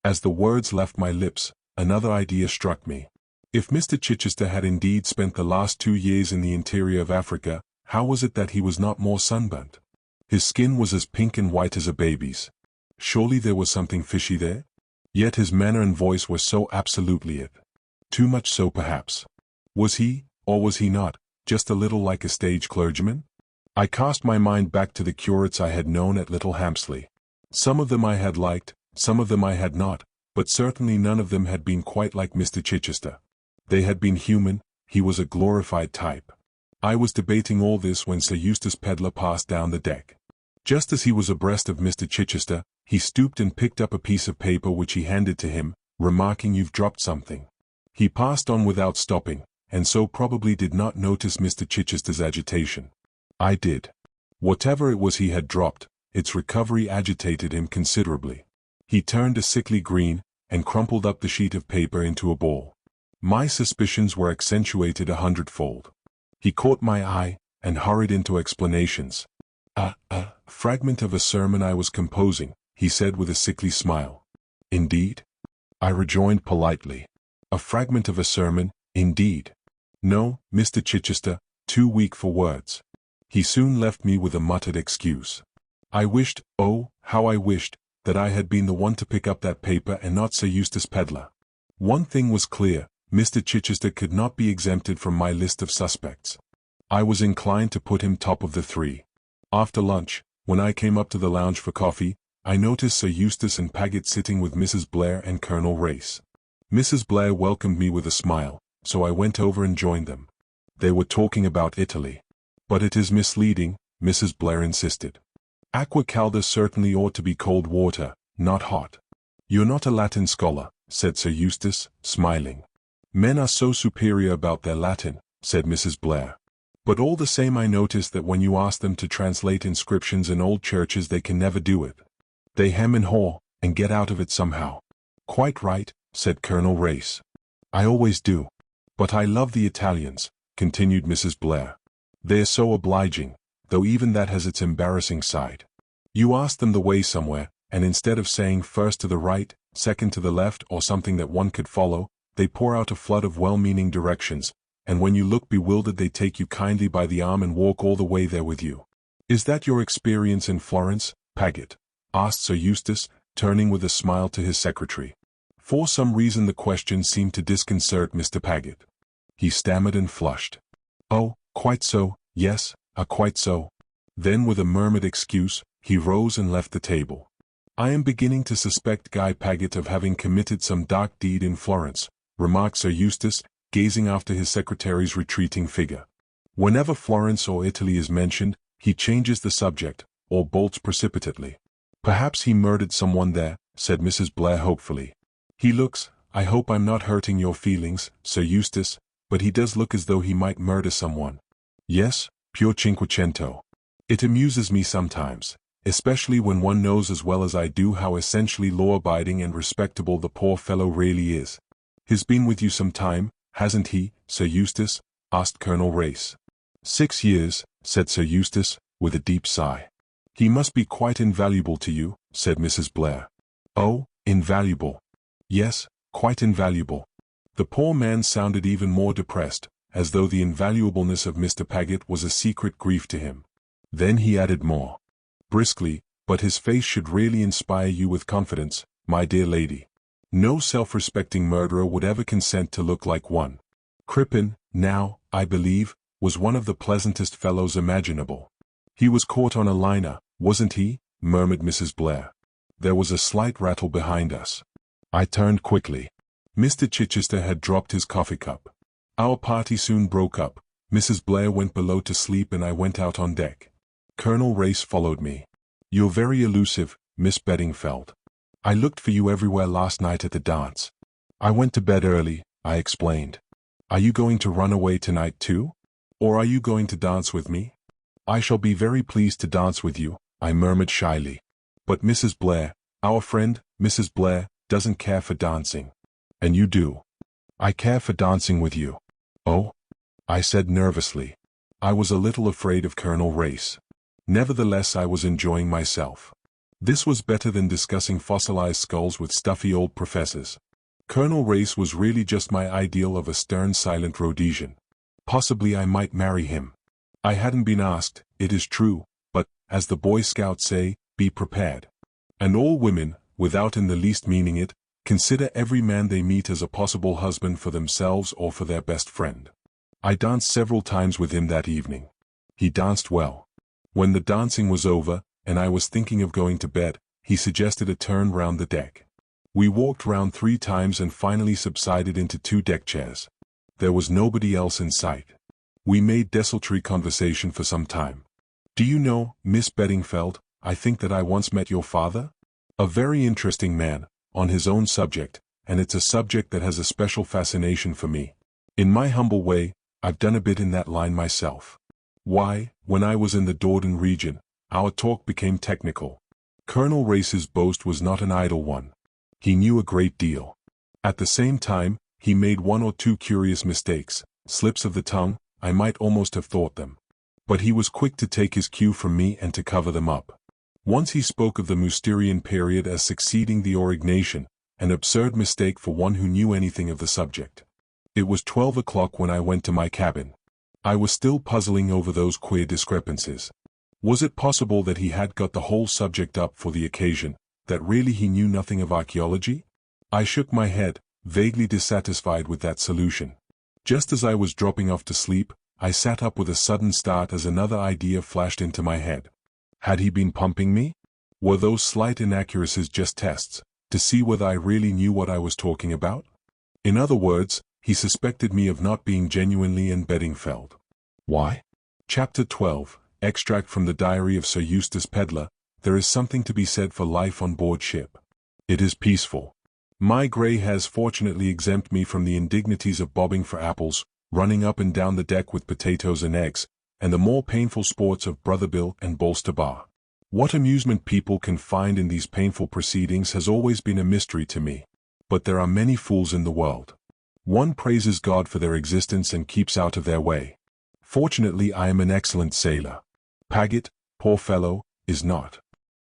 As the words left my lips, another idea struck me. If Mr. Chichester had indeed spent the last 2 years in the interior of Africa, how was it that he was not more sunburnt? His skin was as pink and white as a baby's. Surely there was something fishy there? Yet his manner and voice were so absolutely it. Too much so, perhaps. Was he, or was he not, just a little like a stage clergyman? I cast my mind back to the curates I had known at Little Hampsley. Some of them I had liked, some of them I had not, but certainly none of them had been quite like Mr. Chichester. They had been human, he was a glorified type. I was debating all this when Sir Eustace Pedlar passed down the deck. Just as he was abreast of Mr. Chichester, he stooped and picked up a piece of paper which he handed to him, remarking, "You've dropped something." He passed on without stopping, and so probably did not notice Mr. Chichester's agitation. I did. Whatever it was he had dropped, its recovery agitated him considerably. He turned a sickly green, and crumpled up the sheet of paper into a ball. My suspicions were accentuated 100-fold. He caught my eye, and hurried into explanations. A fragment of a sermon I was composing," he said with a sickly smile. "Indeed?" I rejoined politely. "A fragment of a sermon, indeed. No, Mr. Chichester, too weak for words." He soon left me with a muttered excuse. I wished, oh, how I wished, that I had been the one to pick up that paper and not Sir Eustace Pedlar. One thing was clear, Mr. Chichester could not be exempted from my list of suspects. I was inclined to put him top of the 3. After lunch, when I came up to the lounge for coffee, I noticed Sir Eustace and Paget sitting with Mrs. Blair and Colonel Race. Mrs. Blair welcomed me with a smile, so I went over and joined them. They were talking about Italy. "But it is misleading," Mrs. Blair insisted. "Aqua calda certainly ought to be cold water, not hot." "You're not a Latin scholar," said Sir Eustace, smiling. "Men are so superior about their Latin," said Mrs. Blair. "But all the same I noticed that when you ask them to translate inscriptions in old churches they can never do it. They hem and haw, and get out of it somehow." "Quite right," said Colonel Race. "I always do. But I love the Italians," continued Mrs. Blair. "They're so obliging, though even that has its embarrassing side. You ask them the way somewhere, and instead of saying first to the right, second to the left, or something that one could follow, they pour out a flood of well-meaning directions, and when you look bewildered they take you kindly by the arm and walk all the way there with you." "Is that your experience in Florence, Paget?" asked Sir Eustace, turning with a smile to his secretary. For some reason the question seemed to disconcert Mr. Paget. He stammered and flushed. "Oh, quite so, yes, quite so." Then with a murmured excuse, he rose and left the table. "I am beginning to suspect Guy Paget of having committed some dark deed in Florence," remarked Sir Eustace, gazing after his secretary's retreating figure. "Whenever Florence or Italy is mentioned, he changes the subject, or bolts precipitately." "Perhaps he murdered someone there," said Mrs. Blair hopefully. "He looks, I hope I'm not hurting your feelings, Sir Eustace, but he does look as though he might murder someone. Yes, pure cinquecento. It amuses me sometimes, especially when one knows as well as I do how essentially law-abiding and respectable the poor fellow really is. He's been with you some time, hasn't he, Sir Eustace? Asked Colonel Race. 6 years, said Sir Eustace, with a deep sigh. He must be quite invaluable to you, said Mrs. Blair. Oh, invaluable. Yes, quite invaluable. The poor man sounded even more depressed, as though the invaluableness of Mr. Paget was a secret grief to him. Then he added more briskly, but his face should really inspire you with confidence, my dear lady. No self-respecting murderer would ever consent to look like one. Crippen, now, I believe, was one of the pleasantest fellows imaginable. He was caught on a liner, wasn't he? Murmured Mrs. Blair. There was a slight rattle behind us. I turned quickly. Mr. Chichester had dropped his coffee cup. Our party soon broke up. Mrs. Blair went below to sleep and I went out on deck. Colonel Race followed me. You're very elusive, Miss Beddingfeld. I looked for you everywhere last night at the dance. I went to bed early, I explained. Are you going to run away tonight too? Or are you going to dance with me? I shall be very pleased to dance with you, I murmured shyly. But Mrs. Blair, our friend, Mrs. Blair, doesn't care for dancing. And you do. I care for dancing with you. Oh? I said nervously. I was a little afraid of Colonel Race. Nevertheless, I was enjoying myself. This was better than discussing fossilized skulls with stuffy old professors. Colonel Race was really just my ideal of a stern, silent Rhodesian. Possibly I might marry him. I hadn't been asked, it is true, but, as the Boy Scouts say, be prepared. And all women, without in the least meaning it, consider every man they meet as a possible husband for themselves or for their best friend. I danced several times with him that evening. He danced well. When the dancing was over, and I was thinking of going to bed, he suggested a turn round the deck. We walked round 3 times and finally subsided into 2 deck chairs. There was nobody else in sight. We made desultory conversation for some time. Do you know, Miss Beddingfeld, I think that I once met your father? A very interesting man, on his own subject, and it's a subject that has a special fascination for me. In my humble way, I've done a bit in that line myself. Why, when I was in the Dordogne region, our talk became technical. Colonel Race's boast was not an idle one. He knew a great deal. At the same time, he made 1 or 2 curious mistakes, slips of the tongue, I might almost have thought them. But he was quick to take his cue from me and to cover them up. Once he spoke of the Mousterian period as succeeding the Aurignacian, an absurd mistake for one who knew anything of the subject. It was 12 o'clock when I went to my cabin. I was still puzzling over those queer discrepancies. Was it possible that he had got the whole subject up for the occasion, that really he knew nothing of archaeology? I shook my head, vaguely dissatisfied with that solution. Just as I was dropping off to sleep, I sat up with a sudden start as another idea flashed into my head. Had he been pumping me? Were those slight inaccuracies just tests, to see whether I really knew what I was talking about? In other words, he suspected me of not being genuinely Anne Beddingfeld. Why? Chapter 12, Extract from the Diary of Sir Eustace Pedlar. There is something to be said for life on board ship. It is peaceful. My grey has fortunately exempt me from the indignities of bobbing for apples, running up and down the deck with potatoes and eggs, and the more painful sports of Brother Bill and Bolster Bar. What amusement people can find in these painful proceedings has always been a mystery to me. But there are many fools in the world. One praises God for their existence and keeps out of their way. Fortunately, I am an excellent sailor. Paget, poor fellow, is not.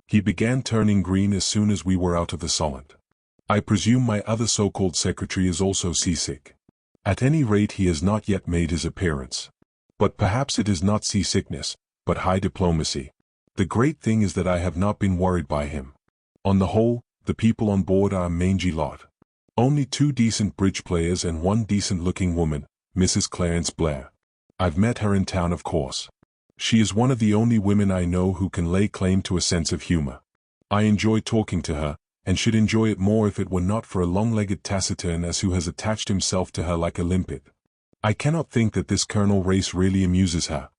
He began turning green as soon as we were out of the Solent. I presume my other so-called secretary is also seasick. At any rate, he has not yet made his appearance. But perhaps it is not seasickness, but high diplomacy. The great thing is that I have not been worried by him. On the whole, the people on board are a mangy lot. Only 2 decent bridge players and 1 decent-looking woman, Mrs. Clarence Blair. I've met her in town, of course. She is one of the only women I know who can lay claim to a sense of humor. I enjoy talking to her, and should enjoy it more if it were not for a long-legged taciturn as who has attached himself to her like a limpet. I cannot think that this Colonel Race really amuses her.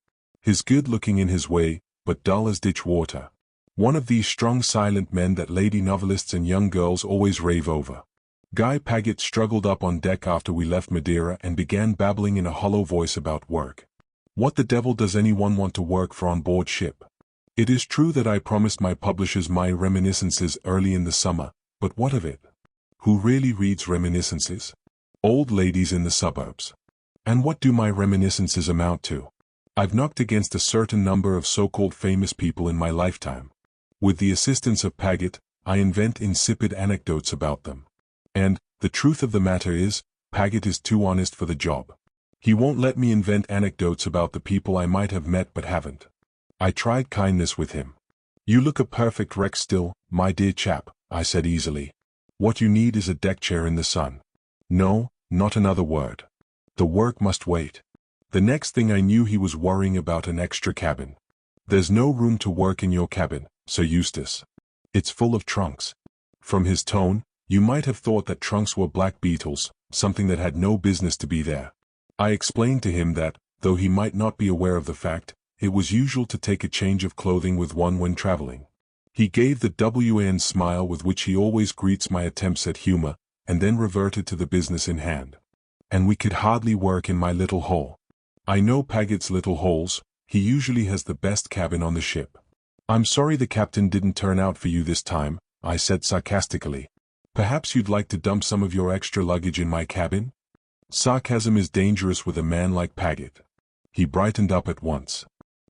He's good-looking in his way, but dull as ditch water. One of these strong silent men that lady novelists and young girls always rave over. Guy Paget struggled up on deck after we left Madeira and began babbling in a hollow voice about work. What the devil does anyone want to work for on board ship? It is true that I promised my publishers my reminiscences early in the summer, but what of it? Who really reads reminiscences? Old ladies in the suburbs. And what do my reminiscences amount to? I've knocked against a certain number of so-called famous people in my lifetime. With the assistance of Paget, I invent insipid anecdotes about them. And, the truth of the matter is, Paget is too honest for the job. He won't let me invent anecdotes about the people I might have met but haven't. I tried kindness with him. You look a perfect wreck still, my dear chap, I said easily. What you need is a deck chair in the sun. No, not another word. The work must wait. The next thing I knew he was worrying about an extra cabin. There's no room to work in your cabin, Sir Eustace. It's full of trunks. From his tone, you might have thought that trunks were black beetles, something that had no business to be there. I explained to him that, though he might not be aware of the fact, it was usual to take a change of clothing with one when traveling. He gave the WN smile with which he always greets my attempts at humor, and then reverted to the business in hand. And we could hardly work in my little hole. I know Paget's little holes, he usually has the best cabin on the ship. I'm sorry the captain didn't turn out for you this time, I said sarcastically. Perhaps you'd like to dump some of your extra luggage in my cabin? Sarcasm is dangerous with a man like Paget. He brightened up at once.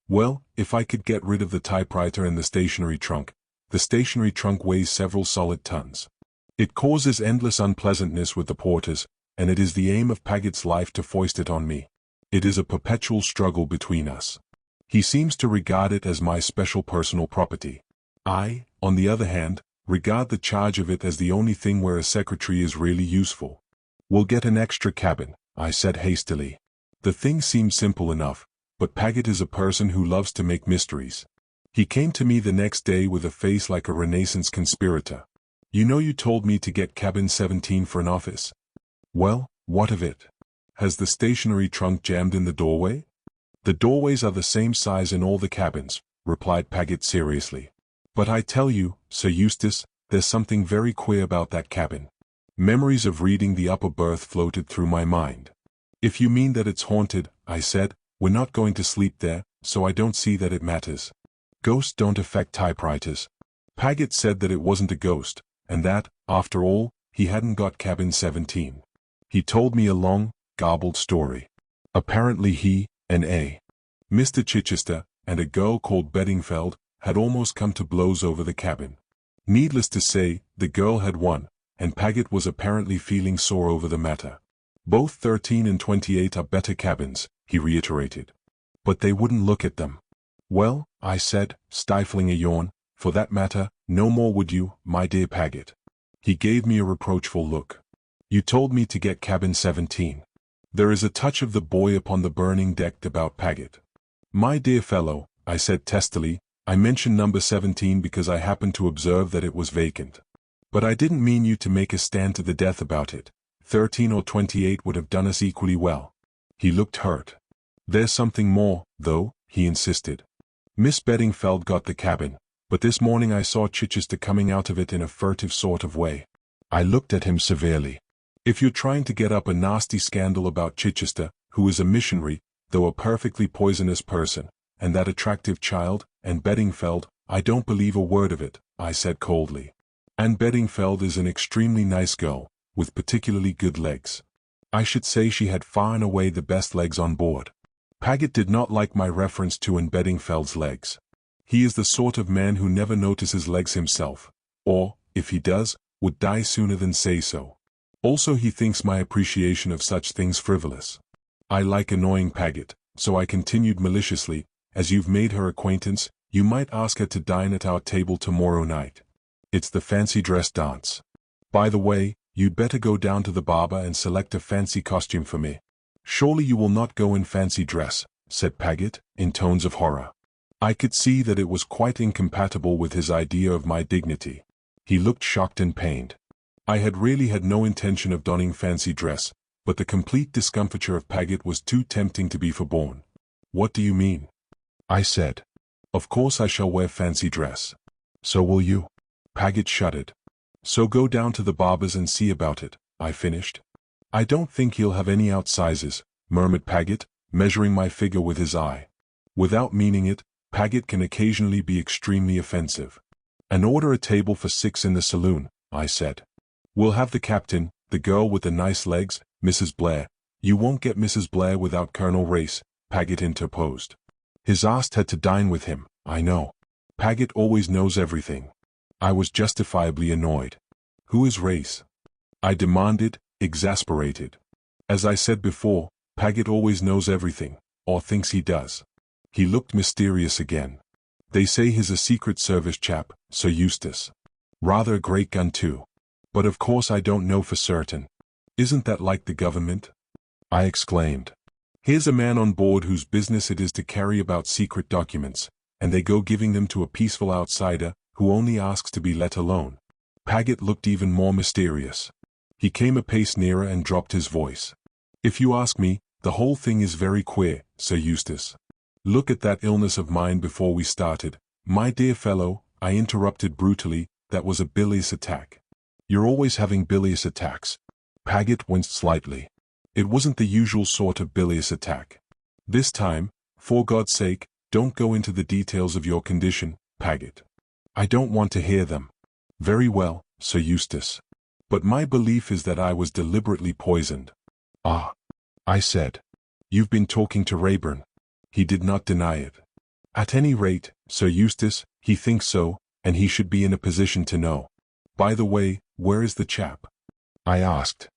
Well, if I could get rid of the typewriter and the stationery trunk weighs several solid tons. It causes endless unpleasantness with the porters, and it is the aim of Paget's life to foist it on me. It is a perpetual struggle between us. He seems to regard it as my special personal property. I, on the other hand, regard the charge of it as the only thing where a secretary is really useful. We'll get an extra cabin, I said hastily. The thing seemed simple enough, but Paget is a person who loves to make mysteries. He came to me the next day with a face like a Renaissance conspirator. You know you told me to get cabin 17 for an office. Well, what of it? Has the stationery trunk jammed in the doorway? The doorways are the same size in all the cabins, replied Paget seriously. But I tell you, Sir Eustace, there's something very queer about that cabin. Memories of reading the upper berth floated through my mind. If you mean that it's haunted, I said, we're not going to sleep there, so I don't see that it matters. Ghosts don't affect typewriters. Paget said that it wasn't a ghost, and that, after all, he hadn't got cabin 17. He told me a long, garbled story. Apparently he, and Mr. Chichester, and a girl called Beddingfeld, had almost come to blows over the cabin. Needless to say, the girl had won, and Paget was apparently feeling sore over the matter. Both 13 and 28 are better cabins, he reiterated. But they wouldn't look at them. Well, I said, stifling a yawn, for that matter, no more would you, my dear Paget. He gave me a reproachful look. You told me to get cabin 17. There is a touch of the boy upon the burning deck about Paget. My dear fellow, I said testily, I mentioned number 17 because I happened to observe that it was vacant. But I didn't mean you to make a stand to the death about it. 13 or 28 would have done us equally well. He looked hurt. There's something more, though, he insisted. Miss Beddingfeld got the cabin, but this morning I saw Chichester coming out of it in a furtive sort of way. I looked at him severely. If you're trying to get up a nasty scandal about Chichester, who is a missionary, though a perfectly poisonous person, and that attractive child, and Beddingfeld, I don't believe a word of it, I said coldly. Anne Beddingfeld is an extremely nice girl, with particularly good legs. I should say she had far and away the best legs on board. Paget did not like my reference to Anne Beddingfeld's legs. He is the sort of man who never notices legs himself, or, if he does, would die sooner than say so. Also he thinks my appreciation of such things frivolous. I like annoying Paget, so I continued maliciously, as you've made her acquaintance, you might ask her to dine at our table tomorrow night. It's the fancy dress dance. By the way, you'd better go down to the barber and select a fancy costume for me. Surely you will not go in fancy dress, said Paget, in tones of horror. I could see that it was quite incompatible with his idea of my dignity. He looked shocked and pained. I had really had no intention of donning fancy dress, but the complete discomfiture of Paget was too tempting to be forborne. What do you mean? I said. Of course I shall wear fancy dress. So will you. Paget shuddered. So go down to the barber's and see about it, I finished. I don't think he'll have any outsizes, murmured Paget, measuring my figure with his eye. Without meaning it, Paget can occasionally be extremely offensive. And order a table for 6 in the saloon, I said. We'll have the captain, the girl with the nice legs, Mrs. Blair. You won't get Mrs. Blair without Colonel Race, Paget interposed. His aunt had to dine with him, I know. Paget always knows everything. I was justifiably annoyed. Who is Race? I demanded, exasperated. As I said before, Paget always knows everything, or thinks he does. He looked mysterious again. They say he's a Secret Service chap, Sir Eustace. Rather a great gun too. But of course I don't know for certain. Isn't that like the government? I exclaimed. Here's a man on board whose business it is to carry about secret documents, and they go giving them to a peaceful outsider, who only asks to be let alone. Paget looked even more mysterious. He came a pace nearer and dropped his voice. If you ask me, the whole thing is very queer, Sir Eustace. Look at that illness of mine before we started. My dear fellow, I interrupted brutally, that was a bilious attack. You're always having bilious attacks. Paget winced slightly. It wasn't the usual sort of bilious attack. This time, for God's sake, don't go into the details of your condition, Paget. I don't want to hear them. Very well, Sir Eustace. But my belief is that I was deliberately poisoned. Ah, I said. You've been talking to Rayburn. He did not deny it. At any rate, Sir Eustace, he thinks so, and he should be in a position to know. By the way, where is the chap? I asked.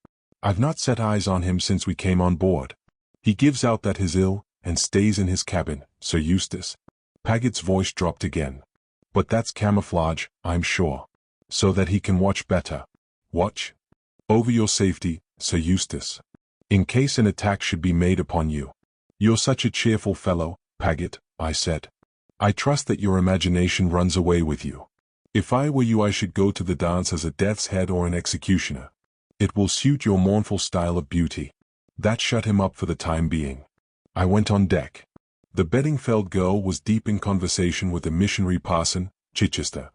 I've not set eyes on him since we came on board. He gives out that he's ill, and stays in his cabin, Sir Eustace. Paget's voice dropped again. But that's camouflage, I'm sure. So that he can watch better. Watch? Over your safety, Sir Eustace. In case an attack should be made upon you. You're such a cheerful fellow, Paget, I said. I trust that your imagination runs away with you. If I were you I should go to the dance as a death's head or an executioner. It will suit your mournful style of beauty. That shut him up for the time being. I went on deck. The Beddingfeld girl was deep in conversation with the missionary parson, Chichester.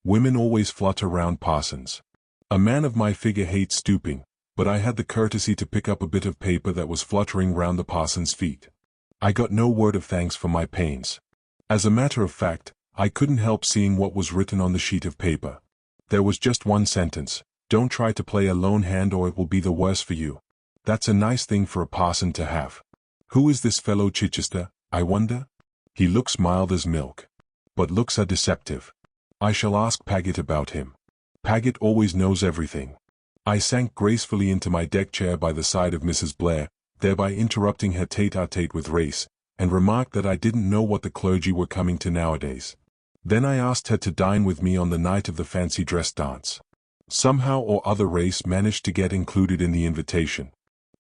Women always flutter round parsons. A man of my figure hates stooping, but I had the courtesy to pick up a bit of paper that was fluttering round the parson's feet. I got no word of thanks for my pains. As a matter of fact, I couldn't help seeing what was written on the sheet of paper. There was just one sentence: don't try to play a lone hand or it will be the worse for you. That's a nice thing for a parson to have. Who is this fellow Chichester, I wonder? He looks mild as milk. But looks are deceptive. I shall ask Paget about him. Paget always knows everything. I sank gracefully into my deck chair by the side of Mrs. Blair, thereby interrupting her tete-a-tete with Race, and remarked that I didn't know what the clergy were coming to nowadays. Then I asked her to dine with me on the night of the fancy dress dance. Somehow or other Race managed to get included in the invitation.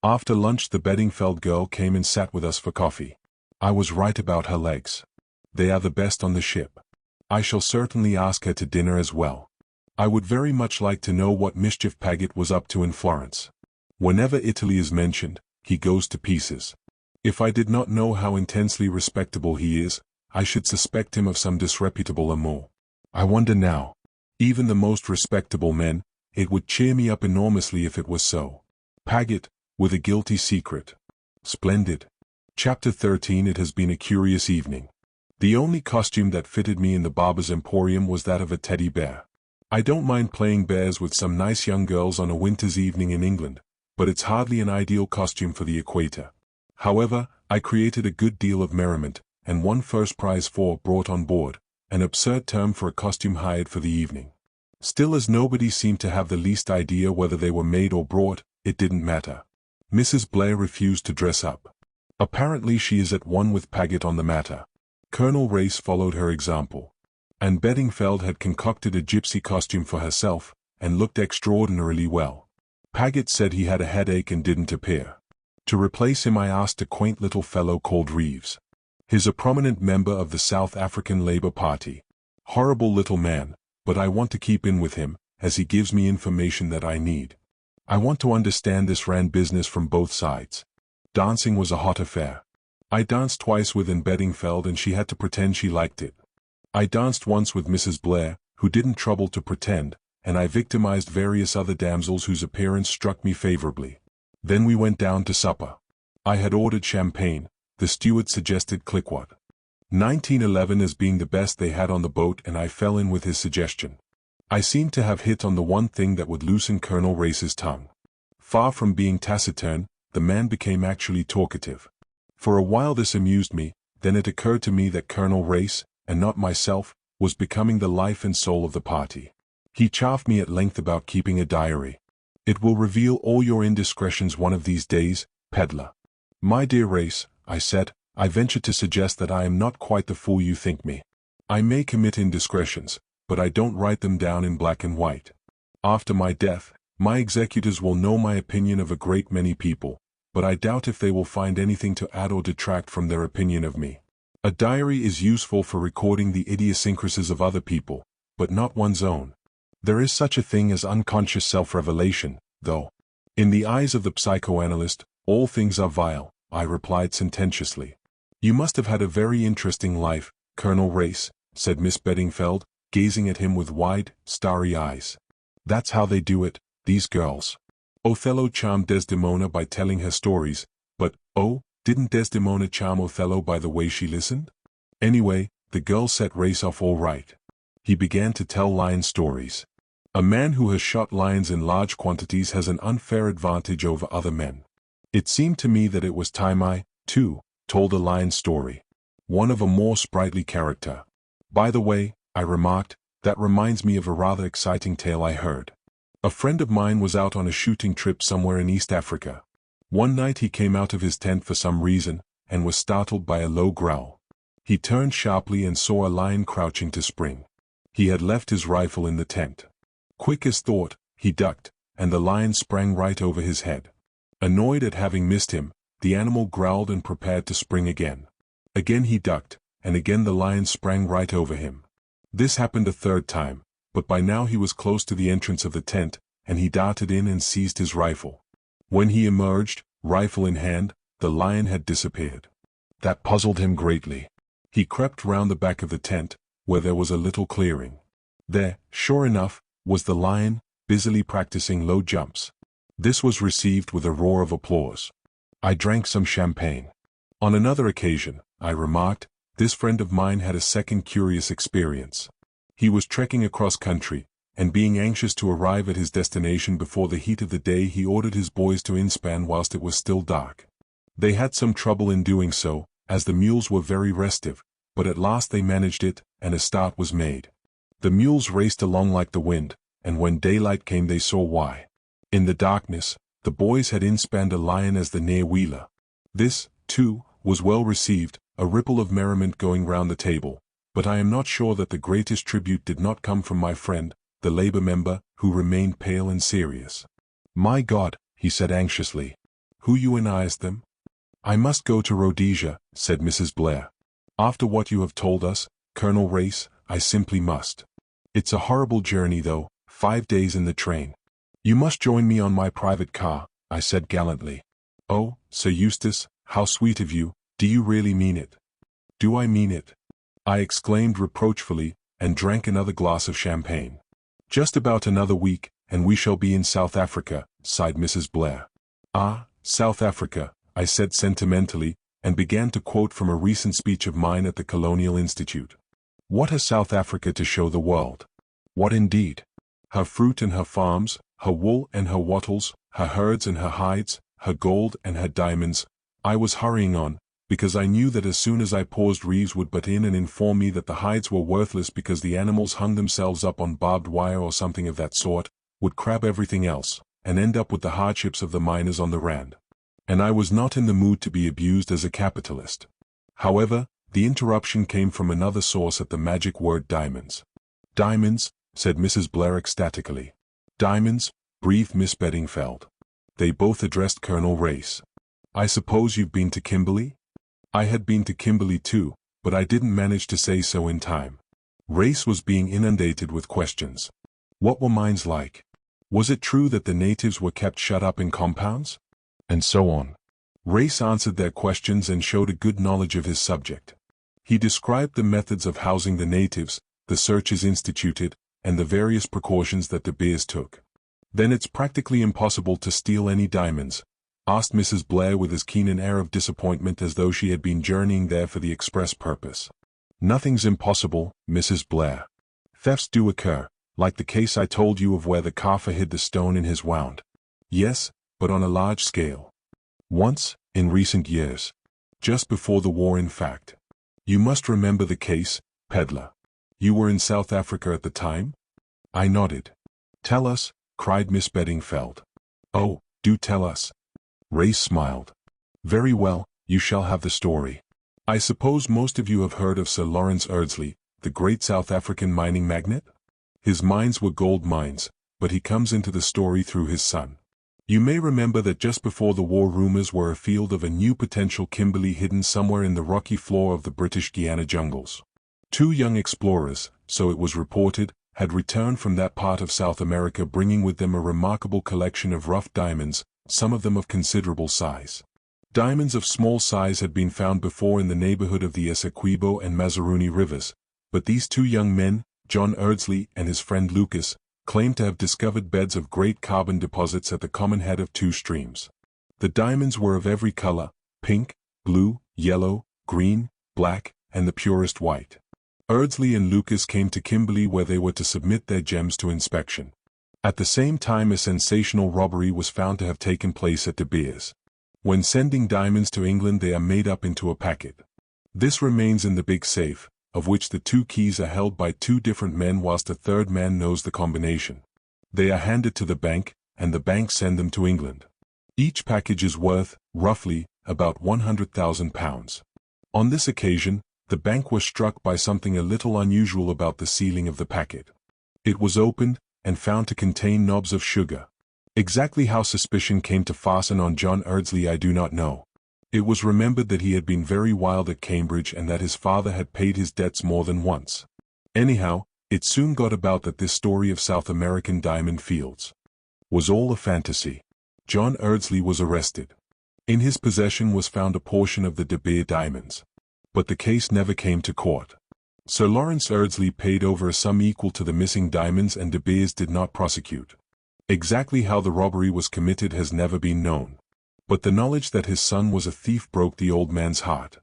After lunch the Beddingfeld girl came and sat with us for coffee. I was right about her legs. They are the best on the ship. I shall certainly ask her to dinner as well. I would very much like to know what mischief Paget was up to in Florence. Whenever Italy is mentioned, he goes to pieces. If I did not know how intensely respectable he is, I should suspect him of some disreputable amour. I wonder now. Even the most respectable men, it would cheer me up enormously if it was so. Paget, with a guilty secret. Splendid. Chapter 13. It has been a curious evening. The only costume that fitted me in the barber's emporium was that of a teddy bear. I don't mind playing bears with some nice young girls on a winter's evening in England, but it's hardly an ideal costume for the equator. However, I created a good deal of merriment, and won first prize for brought on board, an absurd term for a costume hired for the evening. Still, as nobody seemed to have the least idea whether they were made or brought, it didn't matter. Mrs. Blair refused to dress up. Apparently she is at one with Paget on the matter. Colonel Race followed her example. Anne Beddingfeld had concocted a gypsy costume for herself, and looked extraordinarily well. Paget said he had a headache and didn't appear. To replace him I asked a quaint little fellow called Reeves. He's a prominent member of the South African Labour Party. Horrible little man, but I want to keep in with him, as he gives me information that I need. I want to understand this Rand business from both sides. Dancing was a hot affair. I danced twice with Anne Beddingfeld and she had to pretend she liked it. I danced once with Mrs. Blair, who didn't trouble to pretend, and I victimized various other damsels whose appearance struck me favorably. Then we went down to supper. I had ordered champagne. The steward suggested Clicquot 1911 as being the best they had on the boat, and I fell in with his suggestion. I seemed to have hit on the one thing that would loosen Colonel Race's tongue. Far from being taciturn, the man became actually talkative. For a while this amused me, then it occurred to me that Colonel Race, and not myself, was becoming the life and soul of the party. He chaffed me at length about keeping a diary. "It will reveal all your indiscretions one of these days, peddler." "My dear Race," I said, "I venture to suggest that I am not quite the fool you think me. I may commit indiscretions, but I don't write them down in black and white. After my death, my executors will know my opinion of a great many people, but I doubt if they will find anything to add or detract from their opinion of me. A diary is useful for recording the idiosyncrasies of other people, but not one's own. There is such a thing as unconscious self-revelation, though. In the eyes of the psychoanalyst, all things are vile," I replied sententiously. "You must have had a very interesting life, Colonel Race," said Miss Beddingfeld, gazing at him with wide, starry eyes. "That's how they do it, these girls. Othello charmed Desdemona by telling her stories, but, oh, didn't Desdemona charm Othello by the way she listened? Anyway, the girl set Race off all right. He began to tell lion stories. A man who has shot lions in large quantities has an unfair advantage over other men. It seemed to me that it was time I, too, told a lion story. One of a more sprightly character. By the way," I remarked, "that reminds me of a rather exciting tale I heard. A friend of mine was out on a shooting trip somewhere in East Africa. One night he came out of his tent for some reason, and was startled by a low growl. He turned sharply and saw a lion crouching to spring. He had left his rifle in the tent. Quick as thought, he ducked, and the lion sprang right over his head. Annoyed at having missed him, the animal growled and prepared to spring again. Again he ducked, and again the lion sprang right over him. This happened a third time, but by now he was close to the entrance of the tent, and he darted in and seized his rifle. When he emerged, rifle in hand, the lion had disappeared. That puzzled him greatly. He crept round the back of the tent, where there was a little clearing. There, sure enough, was the lion, busily practicing low jumps. This was received with a roar of applause. I drank some champagne. On another occasion, I remarked, this friend of mine had a second curious experience. He was trekking across country, and being anxious to arrive at his destination before the heat of the day, he ordered his boys to inspan whilst it was still dark. They had some trouble in doing so, as the mules were very restive, but at last they managed it, and a start was made. The mules raced along like the wind, and when daylight came they saw why. In the darkness, the boys had inspanned a lion as the near-wheeler. This, too, was well received, a ripple of merriment going round the table, but I am not sure that the greatest tribute did not come from my friend, the Labour member, who remained pale and serious. "My God," he said anxiously. "Who euanized them?" "I must go to Rhodesia," said Mrs. Blair. "After what you have told us, Colonel Race, I simply must. It's a horrible journey though, 5 days in the train." "You must join me on my private car," I said gallantly. "Oh, Sir Eustace, how sweet of you, do you really mean it?" "Do I mean it?" I exclaimed reproachfully, and drank another glass of champagne. "Just about another week, and we shall be in South Africa," sighed Mrs. Blair. "Ah, South Africa," I said sentimentally, and began to quote from a recent speech of mine at the Colonial Institute. "What has South Africa to show the world? What indeed? Her fruit and her farms, her wool and her wattles, her herds and her hides, her gold and her diamonds." I was hurrying on, because I knew that as soon as I paused Reeves would butt in and inform me that the hides were worthless because the animals hung themselves up on barbed wire or something of that sort, would crab everything else, and end up with the hardships of the miners on the Rand. And I was not in the mood to be abused as a capitalist. However, the interruption came from another source at the magic word diamonds. "Diamonds," said Mrs. Blair ecstatically. "Diamonds," breathed Miss Beddingfeld. They both addressed Colonel Race. "I suppose you've been to Kimberley?" I had been to Kimberley too, but I didn't manage to say so in time. Race was being inundated with questions. What were mines like? Was it true that the natives were kept shut up in compounds? And so on. Race answered their questions and showed a good knowledge of his subject. He described the methods of housing the natives, the searches instituted, and the various precautions that De Beers took. "Then it's practically impossible to steal any diamonds?" asked Mrs. Blair with as keen an air of disappointment as though she had been journeying there for the express purpose. "Nothing's impossible, Mrs. Blair. Thefts do occur, like the case I told you of where the Kaffir hid the stone in his wound. Yes, but on a large scale. Once, in recent years. Just before the war, in fact. You must remember the case, peddler. You were in South Africa at the time?" I nodded. "Tell us," cried Miss Beddingfeld. "Oh, do tell us." Race smiled. "Very well, you shall have the story. I suppose most of you have heard of Sir Lawrence Ardsley, the great South African mining magnate? His mines were gold mines, but he comes into the story through his son. You may remember that just before the war rumors were afield of a new potential Kimberley hidden somewhere in the rocky floor of the British Guiana jungles. 2 young explorers, so it was reported, had returned from that part of South America bringing with them a remarkable collection of rough diamonds, some of them of considerable size. Diamonds of small size had been found before in the neighborhood of the Essequibo and Mazaruni rivers, but these 2 young men, John Ardsley and his friend Lucas, claimed to have discovered beds of great carbon deposits at the common head of 2 streams. The diamonds were of every color: pink, blue, yellow, green, black, and the purest white. Ardsley and Lucas came to Kimberley where they were to submit their gems to inspection. At the same time, a sensational robbery was found to have taken place at De Beers. When sending diamonds to England, they are made up into a packet. This remains in the big safe, of which the 2 keys are held by 2 different men whilst a 3rd man knows the combination. They are handed to the bank, and the bank send them to England. Each package is worth, roughly, about £100,000. On this occasion, the bank was struck by something a little unusual about the sealing of the packet. It was opened, and found to contain knobs of sugar. Exactly how suspicion came to fasten on John Ardsley I do not know. It was remembered that he had been very wild at Cambridge and that his father had paid his debts more than once. Anyhow, it soon got about that this story of South American diamond fields was all a fantasy. John Ardsley was arrested. In his possession was found a portion of the De Beers diamonds. But the case never came to court. Sir Lawrence Ardsley paid over a sum equal to the missing diamonds and De Beers did not prosecute. Exactly how the robbery was committed has never been known. But the knowledge that his son was a thief broke the old man's heart.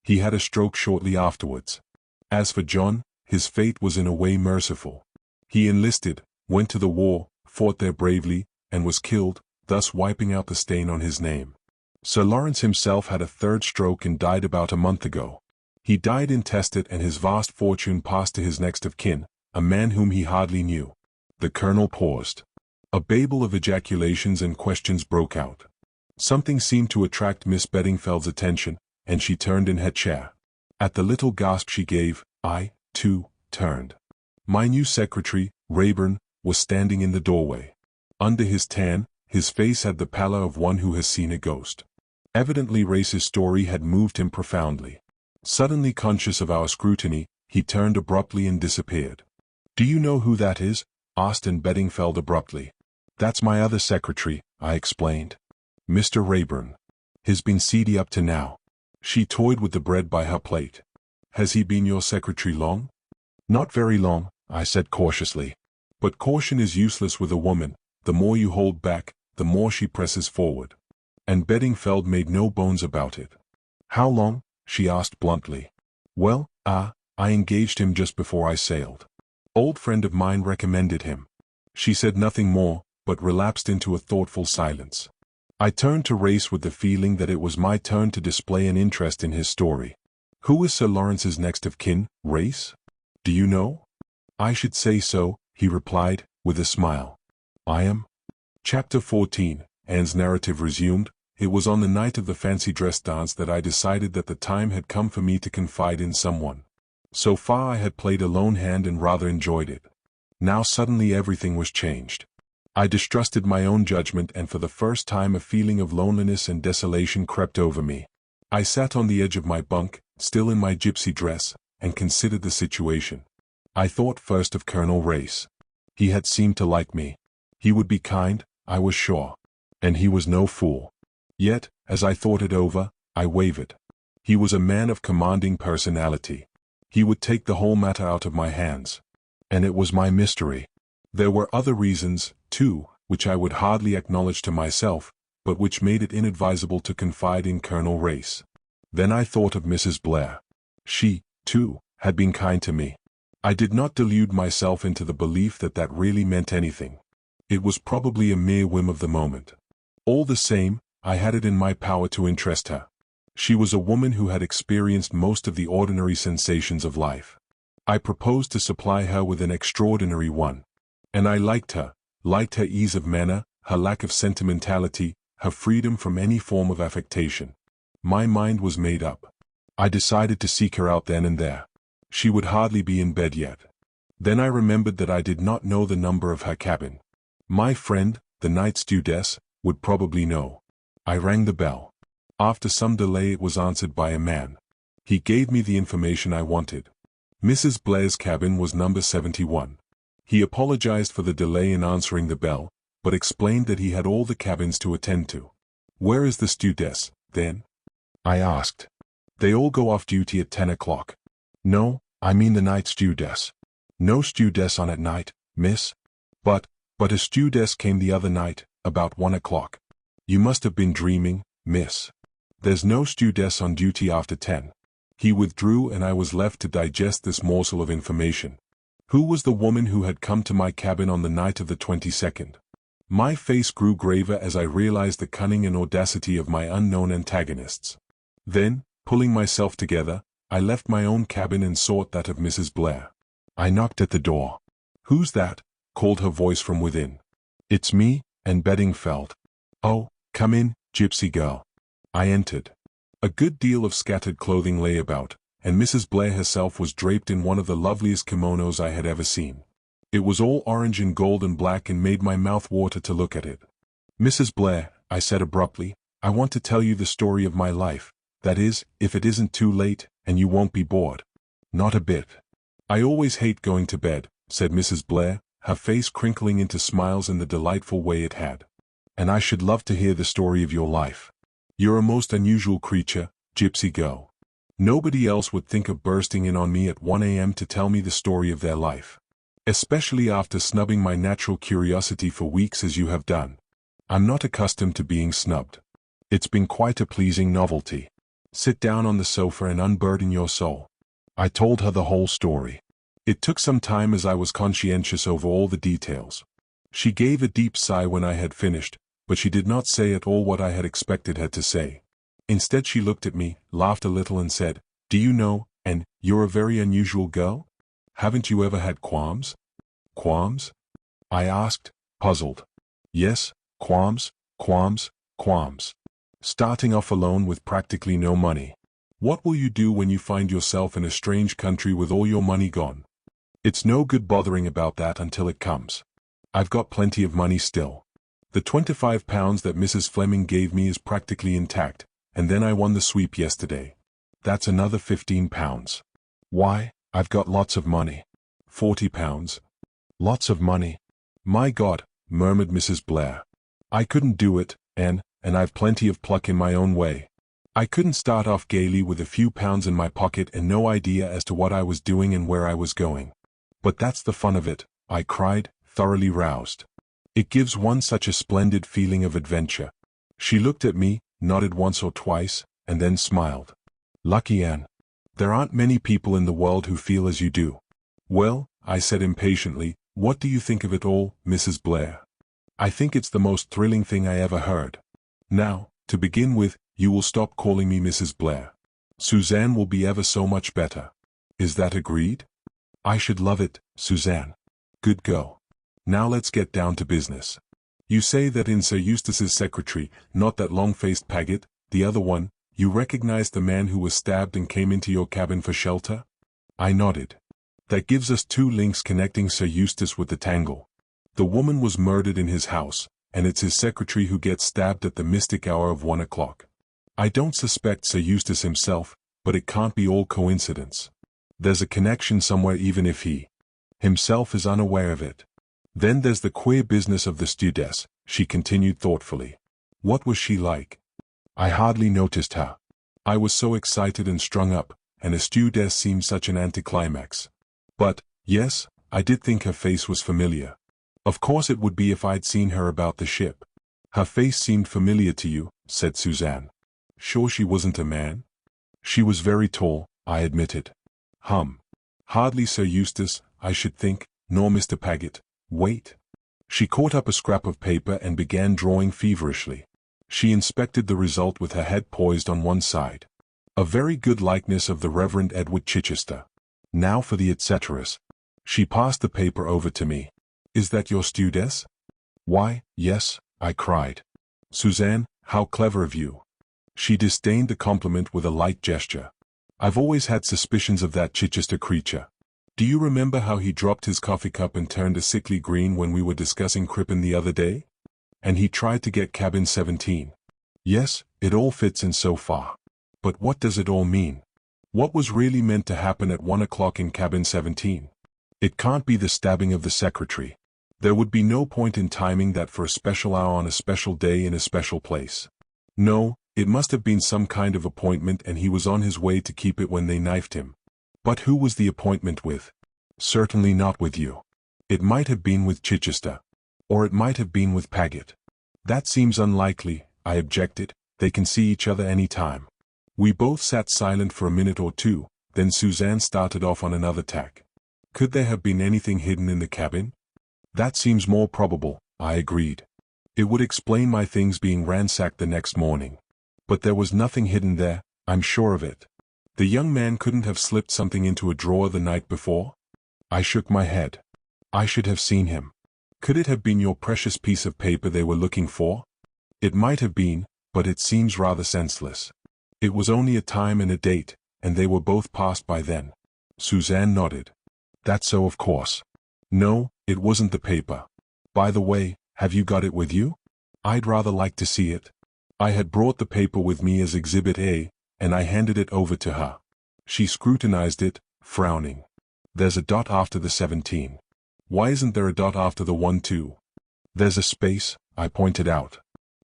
He had a stroke shortly afterwards. As for John, his fate was in a way merciful. He enlisted, went to the war, fought there bravely, and was killed, thus wiping out the stain on his name. Sir Lawrence himself had a 3rd stroke and died about a month ago. He died intestate and his vast fortune passed to his next of kin, a man whom he hardly knew. The colonel paused. A babel of ejaculations and questions broke out. Something seemed to attract Miss Beddingfeld's attention, and she turned in her chair. At the little gasp she gave, I, too, turned. My new secretary, Rayburn, was standing in the doorway. Under his tan, his face had the pallor of one who has seen a ghost. Evidently Race's story had moved him profoundly. Suddenly conscious of our scrutiny, he turned abruptly and disappeared. "Do you know who that is?" asked Anne Beddingfeld abruptly. "That's my other secretary," I explained. "Mr. Rayburn. He's been seedy up to now." She toyed with the bread by her plate. "Has he been your secretary long?" "Not very long," I said cautiously. But caution is useless with a woman. The more you hold back, the more she presses forward. And Beddingfeld made no bones about it. "How long?" she asked bluntly. "Well, I engaged him just before I sailed. Old friend of mine recommended him." She said nothing more, but relapsed into a thoughtful silence. I turned to Race with the feeling that it was my turn to display an interest in his story. "Who is Sir Lawrence's next of kin, Race? Do you know?" "I should say so," he replied, with a smile. "I am." Chapter 14, Anne's narrative resumed. It was on the night of the fancy dress dance that I decided that the time had come for me to confide in someone. So far I had played a lone hand and rather enjoyed it. Now suddenly everything was changed. I distrusted my own judgment and for the first time a feeling of loneliness and desolation crept over me. I sat on the edge of my bunk, still in my gypsy dress, and considered the situation. I thought first of Colonel Race. He had seemed to like me. He would be kind, I was sure. And he was no fool. Yet, as I thought it over, I wavered. He was a man of commanding personality. He would take the whole matter out of my hands. And it was my mystery. There were other reasons, too, which I would hardly acknowledge to myself, but which made it inadvisable to confide in Colonel Race. Then I thought of Mrs. Blair. She, too, had been kind to me. I did not delude myself into the belief that that really meant anything. It was probably a mere whim of the moment. All the same, I had it in my power to interest her. She was a woman who had experienced most of the ordinary sensations of life. I proposed to supply her with an extraordinary one. And I liked her ease of manner, her lack of sentimentality, her freedom from any form of affectation. My mind was made up. I decided to seek her out then and there. She would hardly be in bed yet. Then I remembered that I did not know the number of her cabin. My friend, the night stewardess, would probably know. I rang the bell. After some delay it was answered by a man. He gave me the information I wanted. Mrs. Blair's cabin was number 71. He apologized for the delay in answering the bell, but explained that he had all the cabins to attend to. Where is the stewardess, then? I asked. They all go off duty at 10 o'clock. No, I mean the night stewardess. No stewardess on at night, miss. But a stewardess came the other night, about 1 o'clock. You must have been dreaming, miss. There's no stewardess on duty after 10. He withdrew and I was left to digest this morsel of information. Who was the woman who had come to my cabin on the night of the 22nd? My face grew graver as I realized the cunning and audacity of my unknown antagonists. Then, pulling myself together, I left my own cabin and sought that of Mrs. Blair. I knocked at the door. Who's that? Called her voice from within. It's me, Anne Beddingfeld. Oh, come in, gypsy girl. I entered. A good deal of scattered clothing lay about, and Mrs. Blair herself was draped in one of the loveliest kimonos I had ever seen. It was all orange and gold and black and made my mouth water to look at it. Mrs. Blair, I said abruptly, I want to tell you the story of my life, that is, if it isn't too late, and you won't be bored. Not a bit. I always hate going to bed, said Mrs. Blair, her face crinkling into smiles in the delightful way it had. And I should love to hear the story of your life. You're a most unusual creature, gypsy girl. Nobody else would think of bursting in on me at 1 a.m. to tell me the story of their life. Especially after snubbing my natural curiosity for weeks as you have done. I'm not accustomed to being snubbed. It's been quite a pleasing novelty. Sit down on the sofa and unburden your soul. I told her the whole story. It took some time as I was conscientious over all the details. She gave a deep sigh when I had finished, but she did not say at all what I had expected her to say. Instead she looked at me, laughed a little and said, Do you know, Anne, you're a very unusual girl? Haven't you ever had qualms? Qualms? I asked, puzzled. Yes, qualms. Starting off alone with practically no money. What will you do when you find yourself in a strange country with all your money gone? It's no good bothering about that until it comes. I've got plenty of money still. The £25 that Mrs. Fleming gave me is practically intact, and then I won the sweep yesterday. That's another £15. Why, I've got lots of money. £40. Lots of money. My God, murmured Mrs. Blair. I couldn't do it, Anne, and I've plenty of pluck in my own way. I couldn't start off gaily with a few pounds in my pocket and no idea as to what I was doing and where I was going. But that's the fun of it, I cried, thoroughly roused. It gives one such a splendid feeling of adventure. She looked at me, nodded once or twice, and then smiled. Lucky Anne. There aren't many people in the world who feel as you do. Well, I said impatiently, what do you think of it all, Mrs. Blair? I think it's the most thrilling thing I ever heard. Now, to begin with, you will stop calling me Mrs. Blair. Suzanne will be ever so much better. Is that agreed? I should love it, Suzanne. Good girl. Now let's get down to business. You say that in Sir Eustace's secretary, not that long-faced Paget, the other one, you recognized the man who was stabbed and came into your cabin for shelter? I nodded. That gives us two links connecting Sir Eustace with the tangle. The woman was murdered in his house, and it's his secretary who gets stabbed at the mystic hour of 1 o'clock. I don't suspect Sir Eustace himself, but it can't be all coincidence. There's a connection somewhere even if he himself is unaware of it. Then there's the queer business of the stewardess, she continued thoughtfully. What was she like? I hardly noticed her. I was so excited and strung up, and a stewardess seemed such an anticlimax. But, yes, I did think her face was familiar. Of course it would be if I'd seen her about the ship. Her face seemed familiar to you, said Suzanne. Sure she wasn't a man? She was very tall, I admitted. Hardly Sir Eustace, I should think, nor Mr. Paget. Wait. She caught up a scrap of paper and began drawing feverishly. She inspected the result with her head poised on one side. A very good likeness of the Reverend Edward Chichester. Now for the et ceteras. She passed the paper over to me. Is that your stewardess? Why, yes, I cried. Suzanne, how clever of you. She disdained the compliment with a light gesture. I've always had suspicions of that Chichester creature. Do you remember how he dropped his coffee cup and turned a sickly green when we were discussing Crippen the other day? And he tried to get cabin 17. Yes, it all fits in so far. But what does it all mean? What was really meant to happen at 1 o'clock in cabin 17? It can't be the stabbing of the secretary. There would be no point in timing that for a special hour on a special day in a special place. No, it must have been some kind of appointment and he was on his way to keep it when they knifed him. But who was the appointment with? Certainly not with you. It might have been with Chichester. Or it might have been with Paget. That seems unlikely, I objected. They can see each other any time. We both sat silent for a minute or two, then Suzanne started off on another tack. Could there have been anything hidden in the cabin? That seems more probable, I agreed. It would explain my things being ransacked the next morning. But there was nothing hidden there, I'm sure of it. The young man couldn't have slipped something into a drawer the night before? I shook my head. I should have seen him. Could it have been your precious piece of paper they were looking for? It might have been, but it seems rather senseless. It was only a time and a date, and they were both past by then. Suzanne nodded. That's so, of course. No, it wasn't the paper. By the way, have you got it with you? I'd rather like to see it. I had brought the paper with me as Exhibit A, and I handed it over to her. She scrutinized it, frowning. There's a dot after the 17. Why isn't there a dot after the 1 too? There's a space, I pointed out.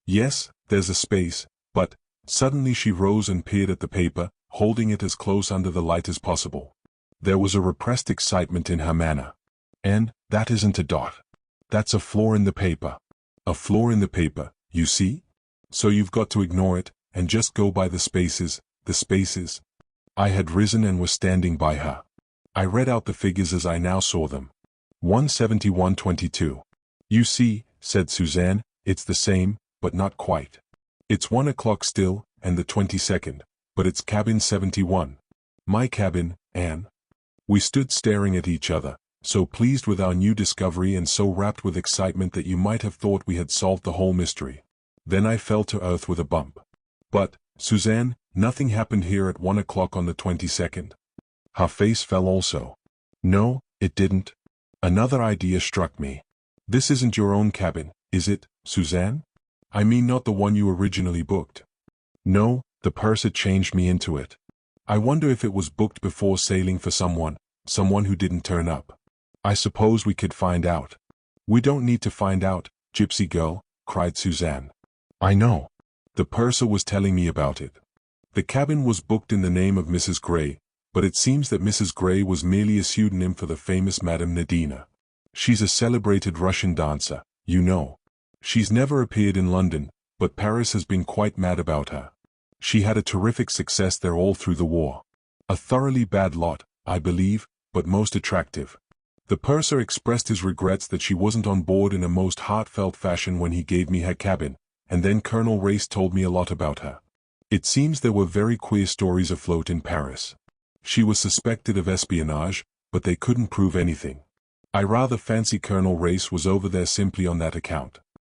Yes, there's a space, but... Suddenly she rose and peered at the paper, holding it as close under the light as possible. There was a repressed excitement in her manner. And, that isn't a dot. That's a flaw in the paper. A flaw in the paper, you see? So you've got to ignore it, and just go by the spaces, the spaces. I had risen and was standing by her. I read out the figures as I now saw them. 171.22. You see, said Suzanne, it's the same, but not quite. It's 1 o'clock still, and the 22nd, but it's cabin 71. My cabin, Anne. We stood staring at each other, so pleased with our new discovery and so rapt with excitement that you might have thought we had solved the whole mystery. Then I fell to earth with a bump. But, Suzanne, nothing happened here at 1 o'clock on the 22nd. Her face fell also. No, it didn't. Another idea struck me. This isn't your own cabin, is it, Suzanne? I mean not the one you originally booked. No, the purser changed me into it. I wonder if it was booked before sailing for someone who didn't turn up. I suppose we could find out. We don't need to find out, gypsy girl, cried Suzanne. I know. The purser was telling me about it. The cabin was booked in the name of Mrs. Gray, but it seems that Mrs. Gray was merely a pseudonym for the famous Madame Nadina. She's a celebrated Russian dancer, you know. She's never appeared in London, but Paris has been quite mad about her. She had a terrific success there all through the war. A thoroughly bad lot, I believe, but most attractive. The purser expressed his regrets that she wasn't on board in a most heartfelt fashion when he gave me her cabin, and then Colonel Race told me a lot about her. It seems there were very queer stories afloat in Paris. She was suspected of espionage, but they couldn't prove anything. I rather fancy Colonel Race was over there simply on that account.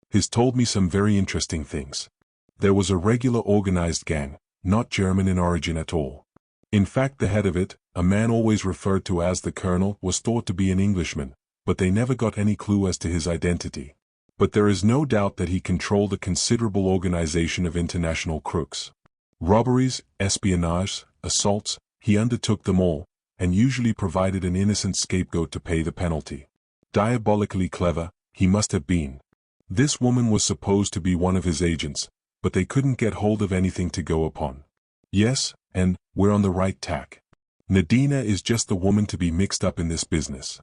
He's told me some very interesting things. There was a regular organized gang, not German in origin at all. In fact, the head of it, a man always referred to as the Colonel, was thought to be an Englishman, but they never got any clue as to his identity. But there is no doubt that he controlled a considerable organization of international crooks. Robberies, espionage, assaults, he undertook them all, and usually provided an innocent scapegoat to pay the penalty. Diabolically clever, he must have been. This woman was supposed to be one of his agents, but they couldn't get hold of anything to go upon. Yes, and we're on the right tack. Nadina is just the woman to be mixed up in this business.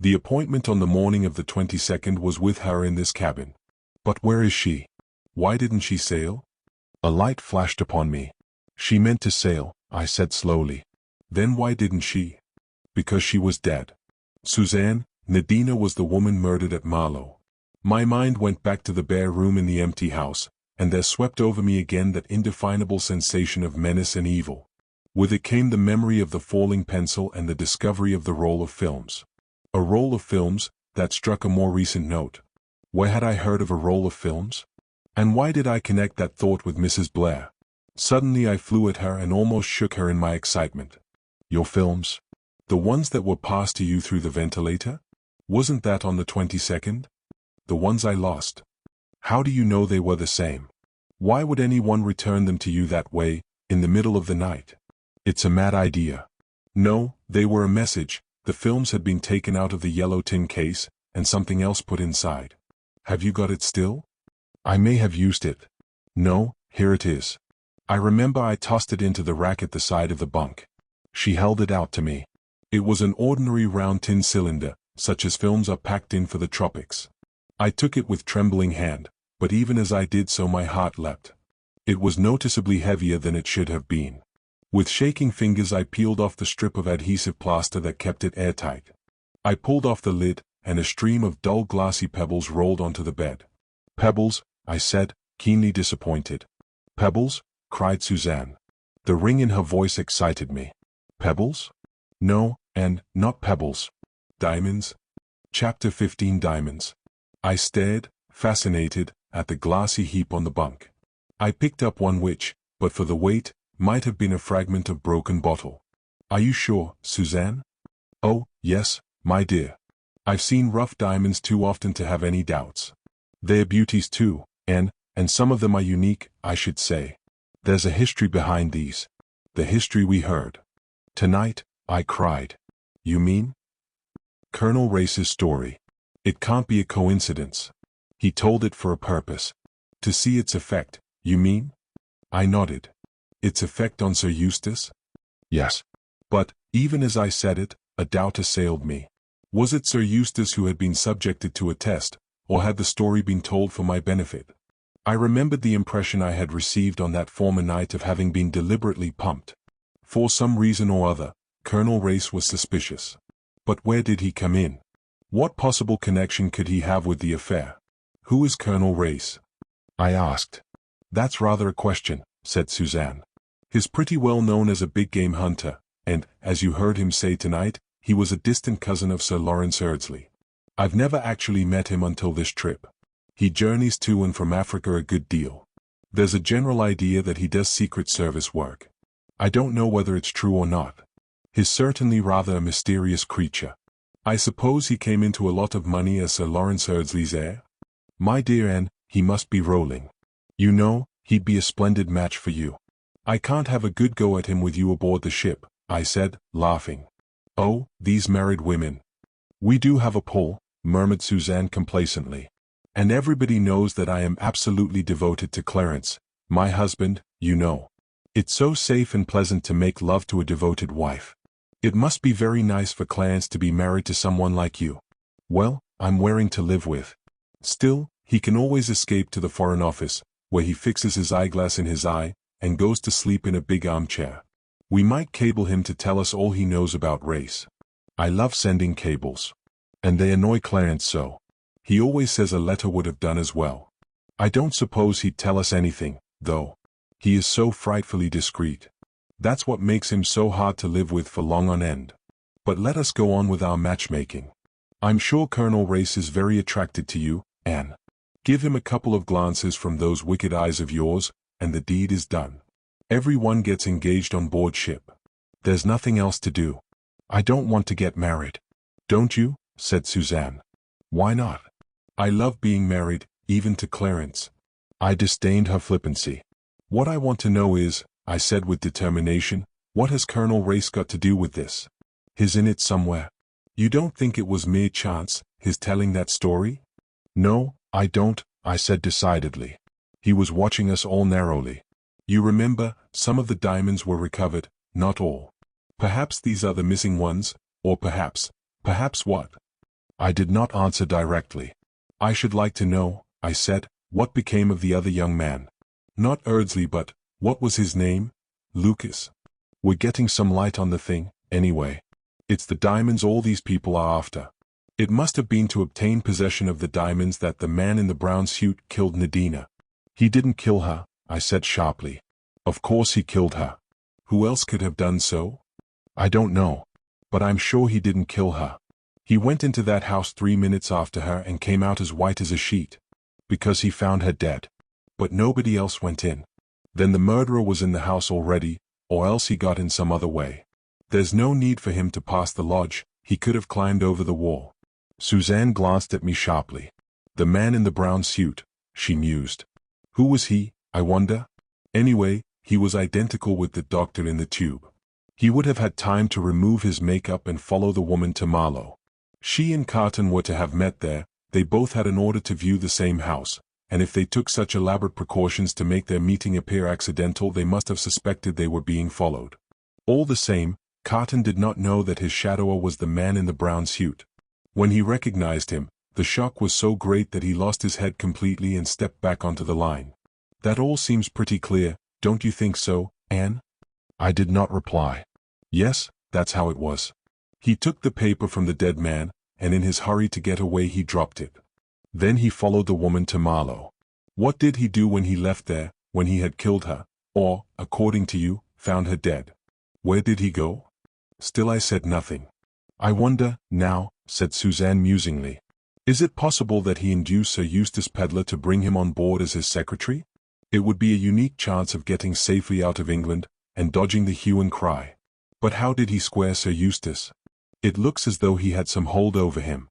The appointment on the morning of the 22nd was with her in this cabin. But where is she? Why didn't she sail? A light flashed upon me. She meant to sail, I said slowly. Then why didn't she? Because she was dead. Suzanne, Nadina was the woman murdered at Marlow. My mind went back to the bare room in the empty house, and there swept over me again that indefinable sensation of menace and evil. With it came the memory of the falling pencil and the discovery of the roll of films. A roll of films, that struck a more recent note. Where had I heard of a roll of films? And why did I connect that thought with Mrs. Blair? Suddenly I flew at her and almost shook her in my excitement. Your films? The ones that were passed to you through the ventilator? Wasn't that on the 22nd? The ones I lost. How do you know they were the same? Why would anyone return them to you that way, in the middle of the night? It's a mad idea. No, they were a message. The films had been taken out of the yellow tin case, and something else put inside. Have you got it still? I may have used it. No, here it is. I remember I tossed it into the rack at the side of the bunk. She held it out to me. It was an ordinary round tin cylinder, such as films are packed in for the tropics. I took it with trembling hand, but even as I did so my heart leapt. It was noticeably heavier than it should have been. With shaking fingers I peeled off the strip of adhesive plaster that kept it airtight. I pulled off the lid, and a stream of dull glassy pebbles rolled onto the bed. Pebbles, I said, keenly disappointed. Pebbles? Cried Suzanne. The ring in her voice excited me. Pebbles? No, and not pebbles. Diamonds? Chapter 15 Diamonds. I stared, fascinated, at the glassy heap on the bunk. I picked up one which, but for the weight, might have been a fragment of broken bottle. Are you sure, Suzanne? Oh, yes, my dear. I've seen rough diamonds too often to have any doubts. They're beauties too, and some of them are unique, I should say. There's a history behind these. The history we heard. Tonight, I cried. You mean? Colonel Race's story. It can't be a coincidence. He told it for a purpose. To see its effect, you mean? I nodded. Its effect on Sir Eustace? Yes. But, even as I said it, a doubt assailed me. Was it Sir Eustace who had been subjected to a test, or had the story been told for my benefit? I remembered the impression I had received on that former night of having been deliberately pumped. For some reason or other, Colonel Race was suspicious. But where did he come in? What possible connection could he have with the affair? Who is Colonel Race? I asked. That's rather a question, said Suzanne. He's pretty well known as a big game hunter, and, as you heard him say tonight, he was a distant cousin of Sir Lawrence Eardsley. I've never actually met him until this trip. He journeys to and from Africa a good deal. There's a general idea that he does Secret Service work. I don't know whether it's true or not. He's certainly rather a mysterious creature. I suppose he came into a lot of money as Sir Lawrence Eardsley's heir? My dear Anne, he must be rolling. You know, he'd be a splendid match for you. I can't have a good go at him with you aboard the ship, I said, laughing. Oh, these married women. We do have a pull, murmured Suzanne complacently. And everybody knows that I am absolutely devoted to Clarence, my husband, you know. It's so safe and pleasant to make love to a devoted wife. It must be very nice for Clarence to be married to someone like you. Well, I'm wearing to live with. Still, he can always escape to the Foreign Office, where he fixes his eyeglass in his eye, and goes to sleep in a big armchair. We might cable him to tell us all he knows about Race. I love sending cables. And they annoy Clarence so. He always says a letter would have done as well. I don't suppose he'd tell us anything, though. He is so frightfully discreet. That's what makes him so hard to live with for long on end. But let us go on with our matchmaking. I'm sure Colonel Race is very attracted to you, Anne. Give him a couple of glances from those wicked eyes of yours, and the deed is done. Everyone gets engaged on board ship. There's nothing else to do. I don't want to get married. Don't you? Said Suzanne. Why not? I love being married, even to Clarence. I disdained her flippancy. What I want to know is, I said with determination, what has Colonel Race got to do with this? He's in it somewhere. You don't think it was mere chance, his telling that story? No, I don't, I said decidedly. He was watching us all narrowly. You remember, some of the diamonds were recovered, not all. Perhaps these are the missing ones, or perhaps what? I did not answer directly. I should like to know, I said, what became of the other young man. Not Erdsley, but, what was his name? Lucas. We're getting some light on the thing, anyway. It's the diamonds all these people are after. It must have been to obtain possession of the diamonds that the man in the brown suit killed Nadina. He didn't kill her, I said sharply. Of course he killed her. Who else could have done so? I don't know. But I'm sure he didn't kill her. He went into that house 3 minutes after her and came out as white as a sheet. Because he found her dead. But nobody else went in. Then the murderer was in the house already, or else he got in some other way. There's no need for him to pass the lodge, he could have climbed over the wall. Suzanne glanced at me sharply. The man in the brown suit, she mused. Who was he, I wonder? Anyway, he was identical with the doctor in the tube. He would have had time to remove his makeup and follow the woman to Marlow. She and Carton were to have met there, they both had an order to view the same house, and if they took such elaborate precautions to make their meeting appear accidental, they must have suspected they were being followed. All the same, Carton did not know that his shadower was the man in the brown suit. When he recognized him, the shock was so great that he lost his head completely and stepped back onto the line. That all seems pretty clear, don't you think so, Anne? I did not reply. Yes, that's how it was. He took the paper from the dead man, and in his hurry to get away he dropped it. Then he followed the woman to Marlow. What did he do when he left there, when he had killed her, or, according to you, found her dead? Where did he go? Still I said nothing. I wonder, now, said Suzanne musingly. Is it possible that he induced Sir Eustace Pedler to bring him on board as his secretary? It would be a unique chance of getting safely out of England, and dodging the hue and cry. But how did he square Sir Eustace? It looks as though he had some hold over him.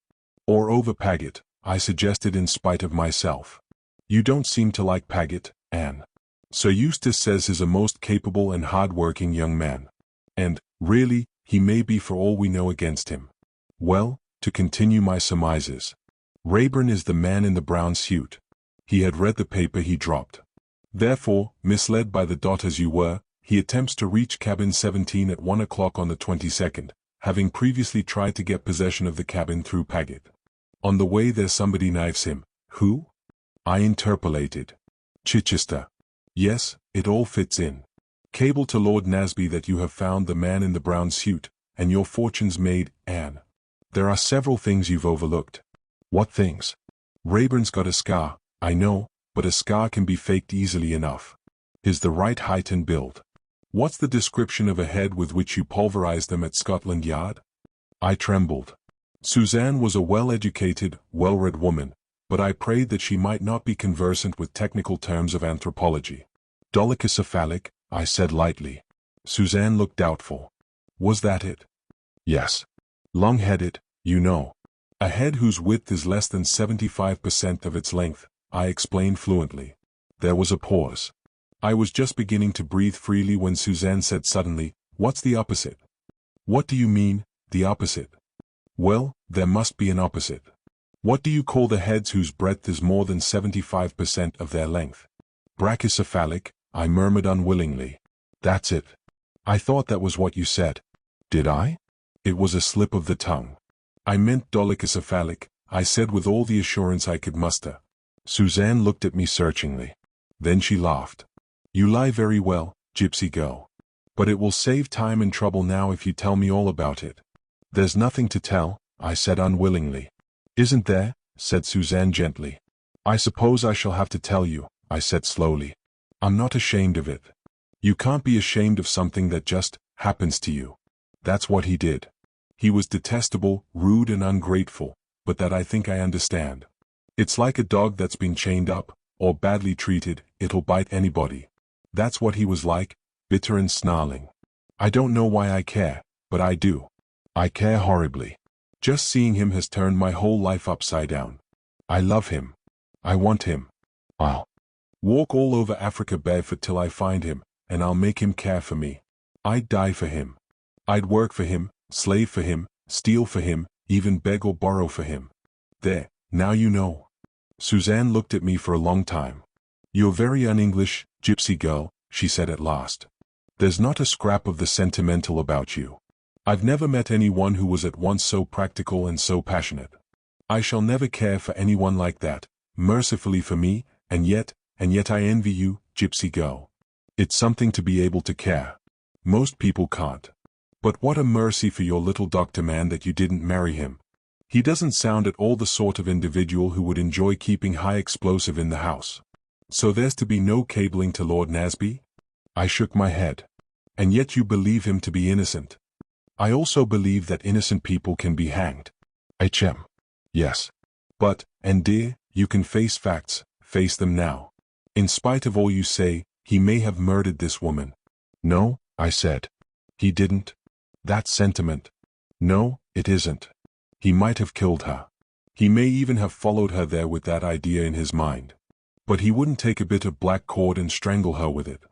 Or over Paget, I suggested in spite of myself. You don't seem to like Paget, Anne. Sir Eustace says he's a most capable and hard-working young man. And, really, he may be for all we know against him. Well, to continue my surmises. Raeburn is the man in the brown suit. He had read the paper he dropped. Therefore, misled by the dot as you were, he attempts to reach cabin 17 at 1 o'clock on the 22nd, having previously tried to get possession of the cabin through Paget. On the way there somebody knives him. Who? I interpolated. Chichester. Yes, it all fits in. Cable to Lord Nasby that you have found the man in the brown suit, and your fortune's made, Anne. There are several things you've overlooked. What things? Raeburn's got a scar, I know, but a scar can be faked easily enough. Is the right height and build. What's the description of a head with which you pulverized them at Scotland Yard? I trembled. Suzanne was a well-educated, well-read woman, but I prayed that she might not be conversant with technical terms of anthropology. Dolichocephalic, I said lightly. Suzanne looked doubtful. Was that it? Yes. Long-headed, you know. A head whose width is less than 75% of its length, I explained fluently. There was a pause. I was just beginning to breathe freely when Suzanne said suddenly, "What's the opposite?" "What do you mean, the opposite?" "Well, there must be an opposite. What do you call the heads whose breadth is more than 75% of their length?" "Brachycephalic," I murmured unwillingly. "That's it. I thought that was what you said." "Did I?" It was a slip of the tongue. "I meant dolichocephalic," I said with all the assurance I could muster. Suzanne looked at me searchingly. Then she laughed. "You lie very well, gypsy girl. But it will save time and trouble now if you tell me all about it." "There's nothing to tell," I said unwillingly. "Isn't there?" said Suzanne gently. "I suppose I shall have to tell you," I said slowly. "I'm not ashamed of it." "You can't be ashamed of something that just happens to you. That's what he did. He was detestable, rude and ungrateful, but that I think I understand. It's like a dog that's been chained up, or badly treated, it'll bite anybody. That's what he was like, bitter and snarling. I don't know why I care, but I do. I care horribly. Just seeing him has turned my whole life upside down. I love him. I want him. I'll walk all over Africa barefoot till I find him, and I'll make him care for me. I'd die for him. I'd work for him, slave for him, steal for him, even beg or borrow for him. There, now you know." Suzanne looked at me for a long time. "You're very un-English, gypsy girl," she said at last. "There's not a scrap of the sentimental about you. I've never met anyone who was at once so practical and so passionate. I shall never care for anyone like that, mercifully for me, and yet I envy you, gypsy girl. It's something to be able to care. Most people can't. But what a mercy for your little doctor man that you didn't marry him. He doesn't sound at all the sort of individual who would enjoy keeping high explosive in the house. So there's to be no cabling to Lord Nasby? I shook my head. And yet you believe him to be innocent. I also believe that innocent people can be hanged. HM. Yes. But, and dear, you can face facts, face them now. In spite of all you say, he may have murdered this woman. No, I said. He didn't. That's sentiment. No, it isn't. He might have killed her. He may even have followed her there with that idea in his mind. But he wouldn't take a bit of black cord and strangle her with it.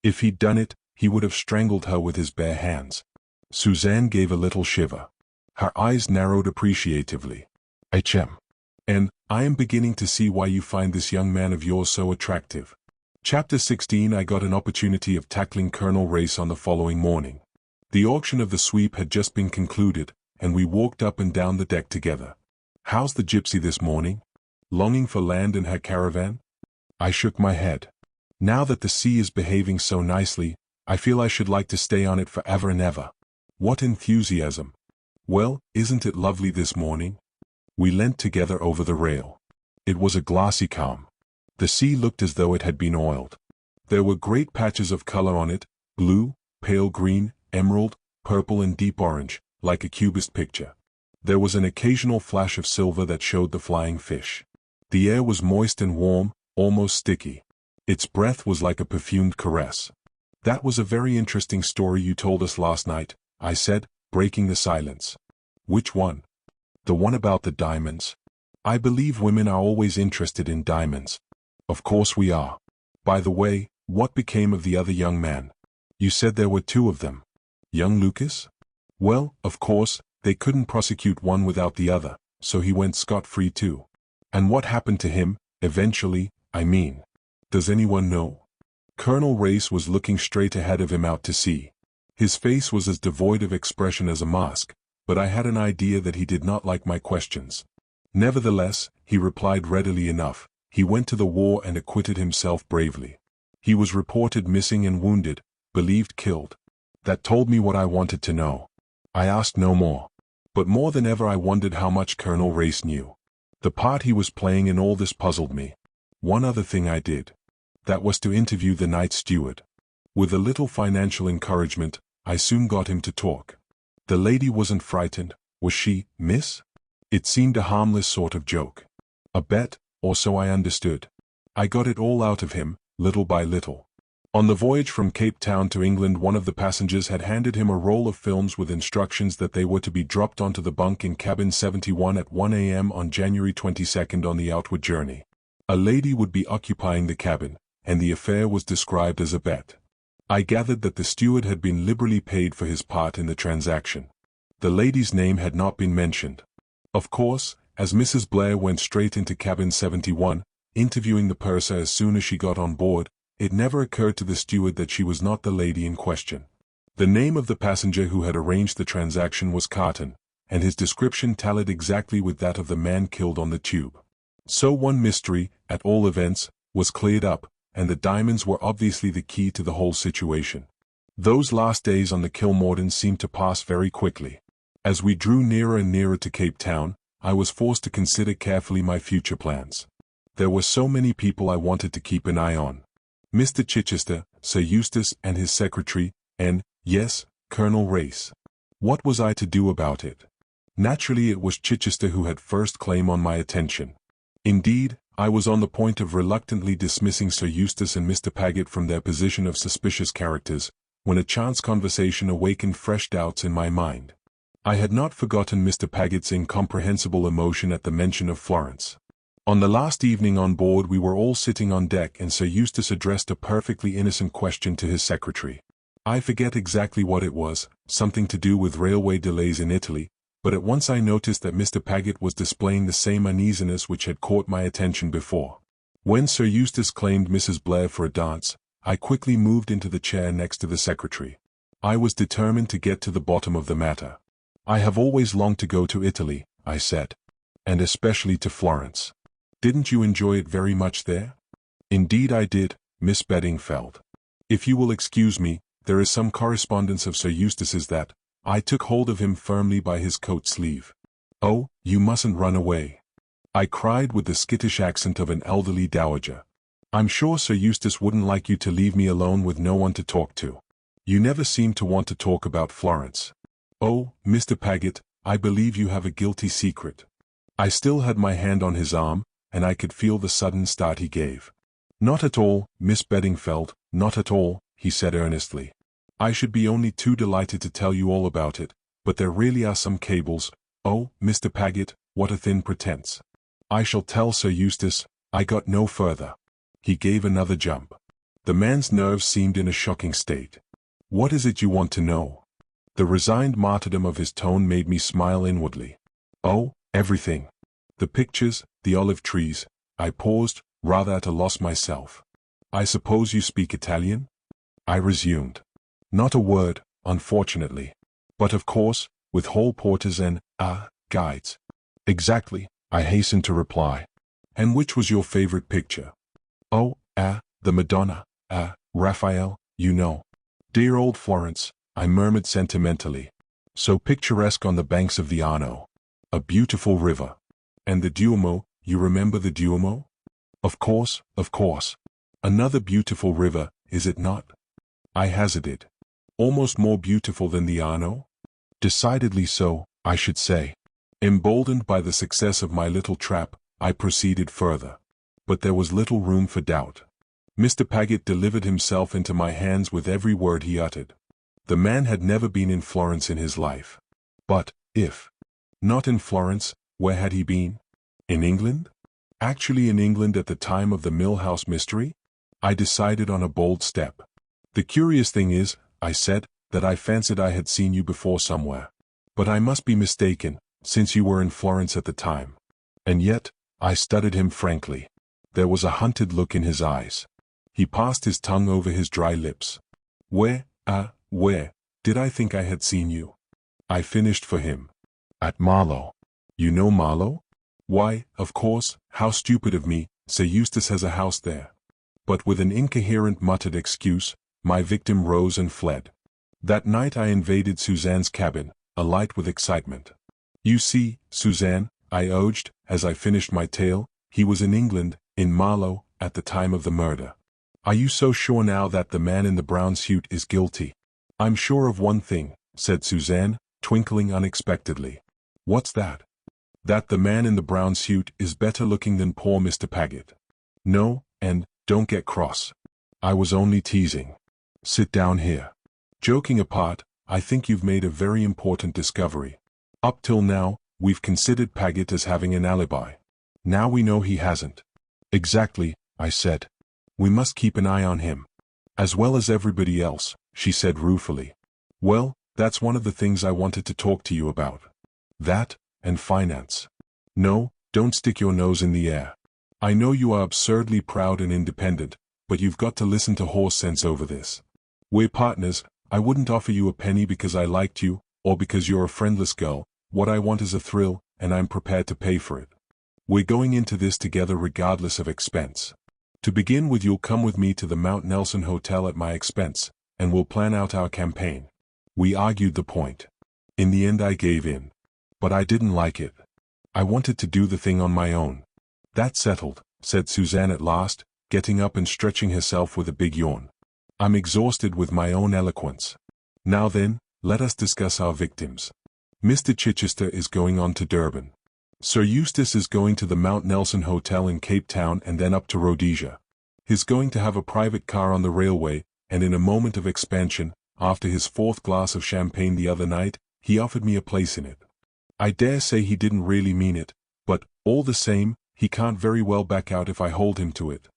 If he'd done it, he would have strangled her with his bare hands. Suzanne gave a little shiver. Her eyes narrowed appreciatively. HM. And, I am beginning to see why you find this young man of yours so attractive. Chapter 16. I got an opportunity of tackling Colonel Race on the following morning. The auction of the sweep had just been concluded, and we walked up and down the deck together. How's the gypsy this morning? Longing for land and her caravan? I shook my head. Now that the sea is behaving so nicely, I feel I should like to stay on it forever and ever. What enthusiasm! Well, isn't it lovely this morning? We leant together over the rail. It was a glassy calm. The sea looked as though it had been oiled. There were great patches of color on it, blue, pale green, emerald, purple and deep orange, like a cubist picture. There was an occasional flash of silver that showed the flying fish. The air was moist and warm, almost sticky. Its breath was like a perfumed caress. That was a very interesting story you told us last night, I said, breaking the silence. Which one? The one about the diamonds. I believe women are always interested in diamonds. Of course we are. By the way, what became of the other young man? You said there were two of them. Young Lucas? Well, of course, they couldn't prosecute one without the other, so he went scot-free too. And what happened to him, eventually, I mean? Does anyone know? Colonel Race was looking straight ahead of him out to sea. His face was as devoid of expression as a mask, but I had an idea that he did not like my questions. Nevertheless, he replied readily enough. He went to the war and acquitted himself bravely. He was reported missing and wounded, believed killed. That told me what I wanted to know. I asked no more. But more than ever I wondered how much Colonel Race knew. The part he was playing in all this puzzled me. One other thing I did. That was to interview the night steward. With a little financial encouragement, I soon got him to talk. The lady wasn't frightened, was she, miss? It seemed a harmless sort of joke. A bet, or so I understood. I got it all out of him, little by little. On the voyage from Cape Town to England, one of the passengers had handed him a roll of films with instructions that they were to be dropped onto the bunk in cabin 71 at 1 a.m. on January 22nd on the outward journey. A lady would be occupying the cabin, and the affair was described as a bet. I gathered that the steward had been liberally paid for his part in the transaction. The lady's name had not been mentioned. Of course, as Mrs. Blair went straight into cabin 71, interviewing the purser as soon as she got on board, it never occurred to the steward that she was not the lady in question. The name of the passenger who had arranged the transaction was Carton, and his description tallied exactly with that of the man killed on the tube. So one mystery, at all events, was cleared up, and the diamonds were obviously the key to the whole situation. Those last days on the Kilmorden seemed to pass very quickly. As we drew nearer and nearer to Cape Town, I was forced to consider carefully my future plans. There were so many people I wanted to keep an eye on. Mr. Chichester, Sir Eustace and his secretary, and, yes, Colonel Race. What was I to do about it? Naturally it was Chichester who had first claim on my attention. Indeed, I was on the point of reluctantly dismissing Sir Eustace and Mr. Paget from their position of suspicious characters, when a chance conversation awakened fresh doubts in my mind. I had not forgotten Mr. Paget's incomprehensible emotion at the mention of Florence. On the last evening on board we were all sitting on deck and Sir Eustace addressed a perfectly innocent question to his secretary. I forget exactly what it was, something to do with railway delays in Italy, but at once I noticed that Mr. Paget was displaying the same uneasiness which had caught my attention before. When Sir Eustace claimed Mrs. Blair for a dance, I quickly moved into the chair next to the secretary. I was determined to get to the bottom of the matter. I have always longed to go to Italy, I said. and especially to Florence. Didn't you enjoy it very much there? Indeed I did, Miss Beddingfeld. If you will excuse me, there is some correspondence of Sir Eustace's that I took hold of him firmly by his coat sleeve. Oh, you mustn't run away, I cried with the skittish accent of an elderly dowager. I'm sure Sir Eustace wouldn't like you to leave me alone with no one to talk to. You never seem to want to talk about Florence. Oh, Mr. Paget, I believe you have a guilty secret. I still had my hand on his arm, and I could feel the sudden start he gave. Not at all, Miss Beddingfeld, not at all, he said earnestly. I should be only too delighted to tell you all about it, but there really are some cables. Oh, Mr. Paget, what a thin pretense. I shall tell Sir Eustace. I got no further. He gave another jump. The man's nerves seemed in a shocking state. What is it you want to know? The resigned martyrdom of his tone made me smile inwardly. Oh, everything. The pictures, the olive trees. I paused, rather at a loss myself. I suppose you speak Italian? I resumed. Not a word, unfortunately. But of course, with hall porters and, guides. Exactly, I hastened to reply. And which was your favorite picture? Oh, the Madonna, Raphael, you know. Dear old Florence, I murmured sentimentally. So picturesque on the banks of the Arno. A beautiful river. And the Duomo, you remember the Duomo? Of course, of course. Another beautiful river, is it not? I hazarded. Almost more beautiful than the Arno? Decidedly so, I should say. Emboldened by the success of my little trap, I proceeded further. But there was little room for doubt. Mr. Paget delivered himself into my hands with every word he uttered. The man had never been in Florence in his life. But, if not in Florence, where had he been? In England? Actually in England at the time of the Mill House mystery? I decided on a bold step. The curious thing is, I said, that I fancied I had seen you before somewhere. But I must be mistaken, since you were in Florence at the time. And yet, I studied him frankly. There was a hunted look in his eyes. He passed his tongue over his dry lips. Where did I think I had seen you? I finished for him. At Marlow. You know Marlow? Why, of course, how stupid of me, Sir Eustace has a house there. But with an incoherent muttered excuse, my victim rose and fled. That night I invaded Suzanne's cabin, alight with excitement. You see, Suzanne, I urged, as I finished my tale, he was in England, in Marlow, at the time of the murder. Are you so sure now that the man in the brown suit is guilty? I'm sure of one thing, said Suzanne, twinkling unexpectedly. What's that? That the man in the brown suit is better looking than poor Mr. Paget. No, and, don't get cross. I was only teasing. Sit down here. Joking apart, I think you've made a very important discovery. Up till now, we've considered Paget as having an alibi. Now we know he hasn't. Exactly, I said. We must keep an eye on him. As well as everybody else, she said ruefully. Well, that's one of the things I wanted to talk to you about. That, and finance. No, don't stick your nose in the air. I know you are absurdly proud and independent, but you've got to listen to horse sense over this. We're partners. I wouldn't offer you a penny because I liked you, or because you're a friendless girl. What I want is a thrill, and I'm prepared to pay for it. We're going into this together regardless of expense. To begin with, you'll come with me to the Mount Nelson Hotel at my expense, and we'll plan out our campaign. We argued the point. In the end I gave in. But I didn't like it. I wanted to do the thing on my own. That's settled, said Suzanne at last, getting up and stretching herself with a big yawn. I'm exhausted with my own eloquence. Now then, let us discuss our victims. Mr. Chichester is going on to Durban. Sir Eustace is going to the Mount Nelson Hotel in Cape Town and then up to Rhodesia. He's going to have a private car on the railway, and in a moment of expansion, after his fourth glass of champagne the other night, he offered me a place in it. I dare say he didn't really mean it, but, all the same, he can't very well back out if I hold him to it.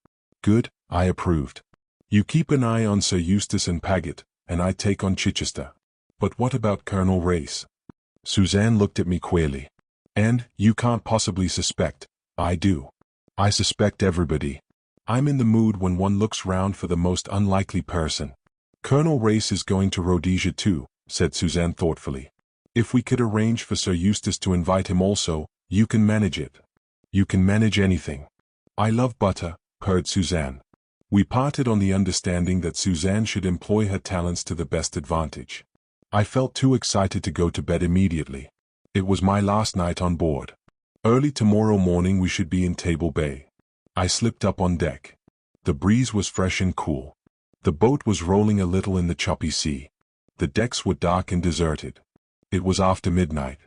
Good, I approved. You keep an eye on Sir Eustace and Paget, and I take on Chichester. But what about Colonel Race? Suzanne looked at me queerly. And, you can't possibly suspect. I do. I suspect everybody. I'm in the mood when one looks round for the most unlikely person. Colonel Race is going to Rhodesia too, said Suzanne thoughtfully. If we could arrange for Sir Eustace to invite him also, You can manage it. You can manage anything. I love butter, purred Suzanne. We parted on the understanding that Suzanne should employ her talents to the best advantage. I felt too excited to go to bed immediately. It was my last night on board. Early tomorrow morning we should be in Table Bay. I slipped up on deck. The breeze was fresh and cool. The boat was rolling a little in the choppy sea. The decks were dark and deserted. It was after midnight.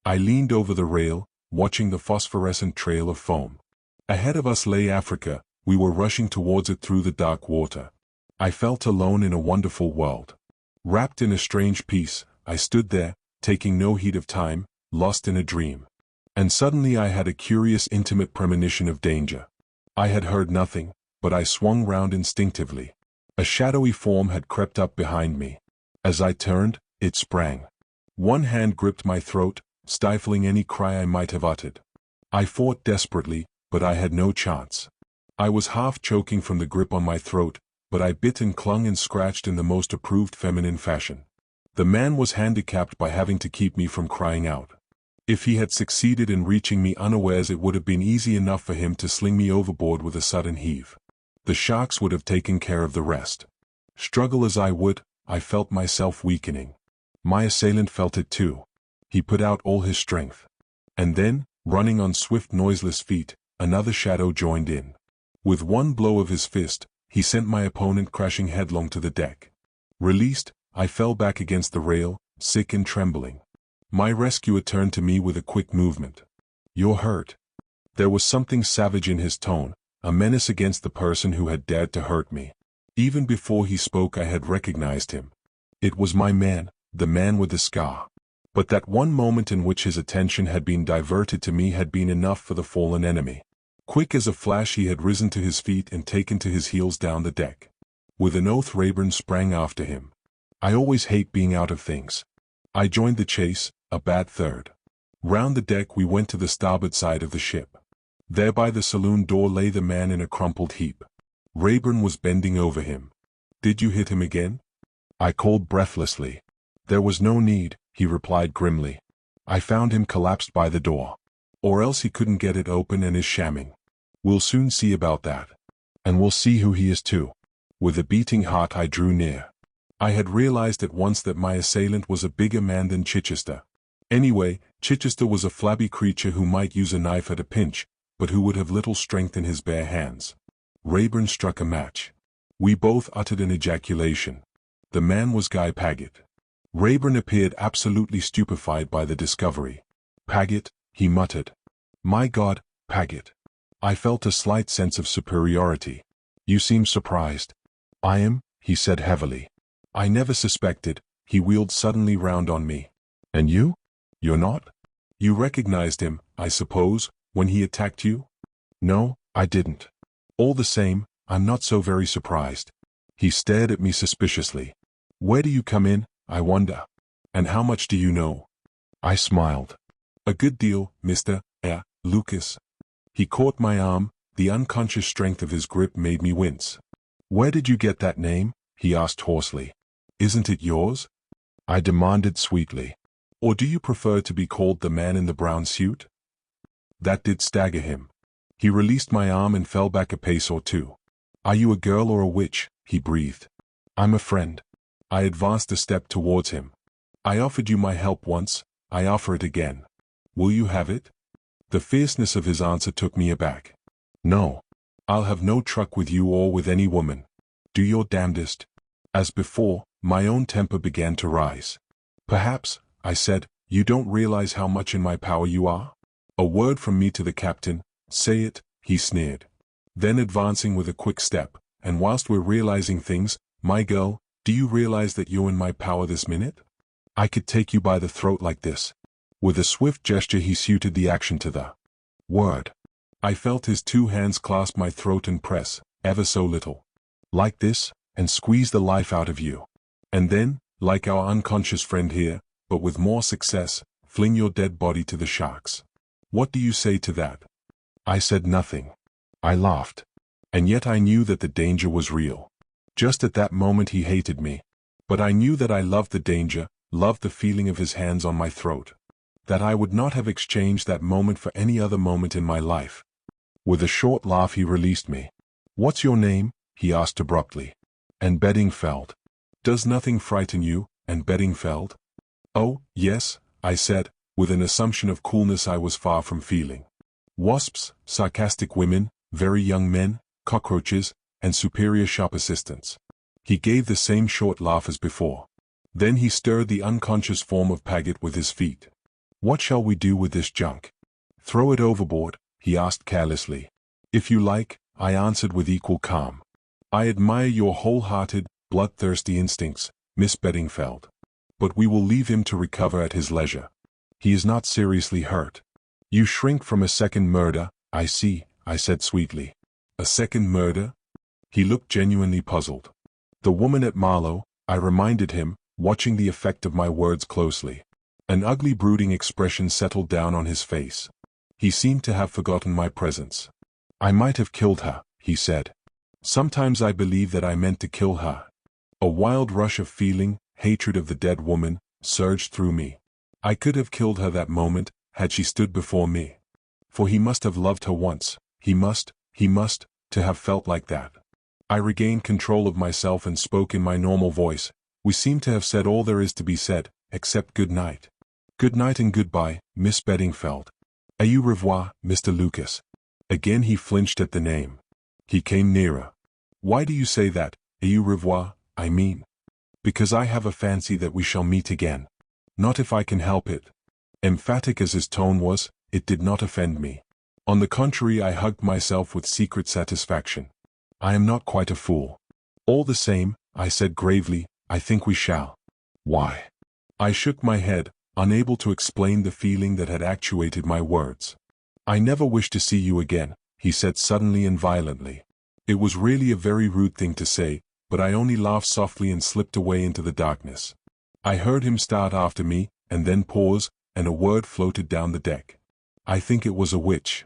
I leaned over the rail, watching the phosphorescent trail of foam. Ahead of us lay Africa. We were rushing towards it through the dark water. I felt alone in a wonderful world. Wrapped in a strange peace, I stood there, taking no heed of time, lost in a dream. And suddenly I had a curious intimate premonition of danger. I had heard nothing, but I swung round instinctively. A shadowy form had crept up behind me. As I turned, it sprang. One hand gripped my throat, stifling any cry I might have uttered. I fought desperately, but I had no chance. I was half choking from the grip on my throat, but I bit and clung and scratched in the most approved feminine fashion. The man was handicapped by having to keep me from crying out. If he had succeeded in reaching me unawares, it would have been easy enough for him to sling me overboard with a sudden heave. The sharks would have taken care of the rest. Struggle as I would, I felt myself weakening. My assailant felt it too. He put out all his strength. And then, running on swift noiseless feet, another shadow joined in. With one blow of his fist, he sent my opponent crashing headlong to the deck. Released, I fell back against the rail, sick and trembling. My rescuer turned to me with a quick movement. "You're hurt." There was something savage in his tone, a menace against the person who had dared to hurt me. Even before he spoke I had recognized him. It was my man, the man with the scar. But that one moment in which his attention had been diverted to me had been enough for the fallen enemy. Quick as a flash he had risen to his feet and taken to his heels down the deck. With an oath Rayburn sprang after him. I always hate being out of things. I joined the chase, a bad third. Round the deck we went to the starboard side of the ship. There by the saloon door lay the man in a crumpled heap. Rayburn was bending over him. "Did you hit him again?" I called breathlessly. "There was no need," he replied grimly. "I found him collapsed by the door. Or else he couldn't get it open and is shamming. We'll soon see about that. And we'll see who he is too." With a beating heart I drew near. I had realized at once that my assailant was a bigger man than Chichester. Anyway, Chichester was a flabby creature who might use a knife at a pinch, but who would have little strength in his bare hands. Rayburn struck a match. We both uttered an ejaculation. The man was Guy Paget. Rayburn appeared absolutely stupefied by the discovery. "Paget," he muttered. "My God, Paget." I felt a slight sense of superiority. "You seem surprised." "I am," he said heavily. "I never suspected." He wheeled suddenly round on me. "And you? You're not? You recognized him, I suppose, when he attacked you?" "No, I didn't." "All the same, I'm not so very surprised." He stared at me suspiciously. "Where do you come in, I wonder? And how much do you know?" I smiled. "A good deal, Mr. Lucas." He caught my arm. The unconscious strength of his grip made me wince. "Where did you get that name?" he asked hoarsely. "Isn't it yours?" I demanded sweetly. "Or do you prefer to be called the man in the brown suit?" That did stagger him. He released my arm and fell back a pace or two. "Are you a girl or a witch?" he breathed. "I'm a friend." I advanced a step towards him. "I offered you my help once, I offer it again. Will you have it?" The fierceness of his answer took me aback. "No. I'll have no truck with you or with any woman. Do your damnedest." As before, my own temper began to rise. "Perhaps," I said, "you don't realize how much in my power you are? A word from me to the captain." "Say it," he sneered. Then advancing with a quick step, "And whilst we're realizing things, my girl, do you realize that you're in my power this minute? I could take you by the throat like this." With a swift gesture he suited the action to the word. I felt his two hands clasp my throat and press, ever so little. "Like this, and squeeze the life out of you. And then, like our unconscious friend here, but with more success, fling your dead body to the sharks. What do you say to that?" I said nothing. I laughed. And yet I knew that the danger was real. Just at that moment he hated me. But I knew that I loved the danger, loved the feeling of his hands on my throat. that I would not have exchanged that moment for any other moment in my life. With a short laugh he released me. "What's your name?" he asked abruptly. "Anne Beddingfeld." "Does nothing frighten you, Anne Beddingfeld?" "Oh, yes," I said, with an assumption of coolness I was far from feeling. "Wasps, sarcastic women, very young men, cockroaches, and superior shop assistants." He gave the same short laugh as before. Then he stirred the unconscious form of Paget with his feet. "What shall we do with this junk?" "Throw it overboard," he asked carelessly. "If you like," I answered with equal calm. "I admire your wholehearted, bloodthirsty instincts, Miss Beddingfeld. But we will leave him to recover at his leisure. He is not seriously hurt." "You shrink from a second murder, I see," I said sweetly. "A second murder?" He looked genuinely puzzled. "The woman at Marlow," I reminded him, watching the effect of my words closely. An ugly brooding expression settled down on his face. He seemed to have forgotten my presence. "I might have killed her," he said. "Sometimes I believe that I meant to kill her." A wild rush of feeling, hatred of the dead woman, surged through me. I could have killed her that moment, had she stood before me. For he must have loved her once, he must, to have felt like that. I regained control of myself and spoke in my normal voice. "We seem to have said all there is to be said, except good night." "Good night and goodbye, Miss Beddingfeld." "Au revoir, Mr. Lucas." Again he flinched at the name. He came nearer. "Why do you say that, au revoir, I mean?" "Because I have a fancy that we shall meet again." "Not if I can help it." Emphatic as his tone was, it did not offend me. On the contrary, I hugged myself with secret satisfaction. I am not quite a fool. "All the same," I said gravely, "I think we shall." "Why?" I shook my head, unable to explain the feeling that had actuated my words. "I never wish to see you again," he said suddenly and violently. It was really a very rude thing to say, but I only laughed softly and slipped away into the darkness. I heard him start after me, and then pause, and a word floated down the deck. "I think it was a witch."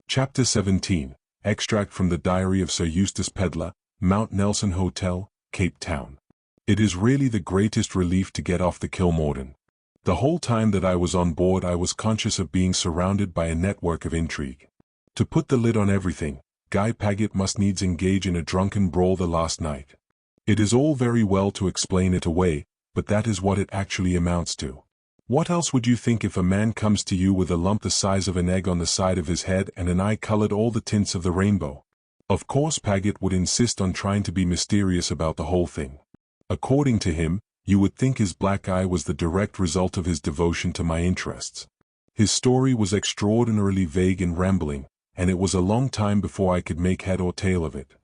Chapter 17. Extract from the Diary of Sir Eustace Pedler, Mount Nelson Hotel, Cape Town. It is really the greatest relief to get off the Kilmorden. The whole time that I was on board I was conscious of being surrounded by a network of intrigue. To put the lid on everything, Guy Paget must needs engage in a drunken brawl the last night. It is all very well to explain it away, but that is what it actually amounts to. What else would you think if a man comes to you with a lump the size of an egg on the side of his head and an eye colored all the tints of the rainbow? Of course Paget would insist on trying to be mysterious about the whole thing. According to him, you would think his black eye was the direct result of his devotion to my interests. His story was extraordinarily vague and rambling, and it was a long time before I could make head or tail of it.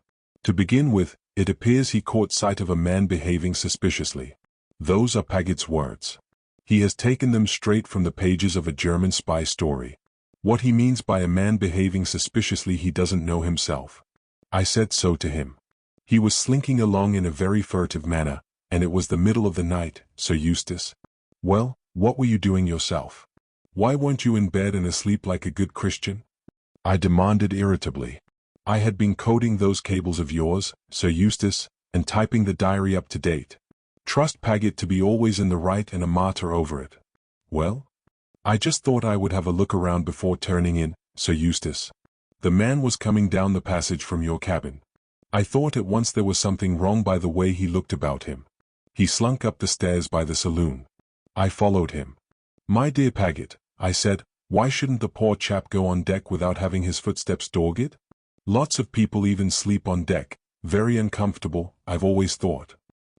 To begin with, it appears he caught sight of a man behaving suspiciously. Those are Paget's words. He has taken them straight from the pages of a German spy story. What he means by a man behaving suspiciously he doesn't know himself. I said so to him. He was slinking along in a very furtive manner, and it was the middle of the night, Sir Eustace. "Well, what were you doing yourself? Why weren't you in bed and asleep like a good Christian?" I demanded irritably. "I had been coding those cables of yours, Sir Eustace, and typing the diary up to date. Trust Paget to be always in the right and a martyr over it." "Well?" "I just thought I would have a look around before turning in, Sir Eustace. The man was coming down the passage from your cabin. I thought at once there was something wrong by the way he looked about him. He slunk up the stairs by the saloon. I followed him." "My dear Paget," I said, "why shouldn't the poor chap go on deck without having his footsteps dogged? Lots of people even sleep on deck, very uncomfortable, I've always thought.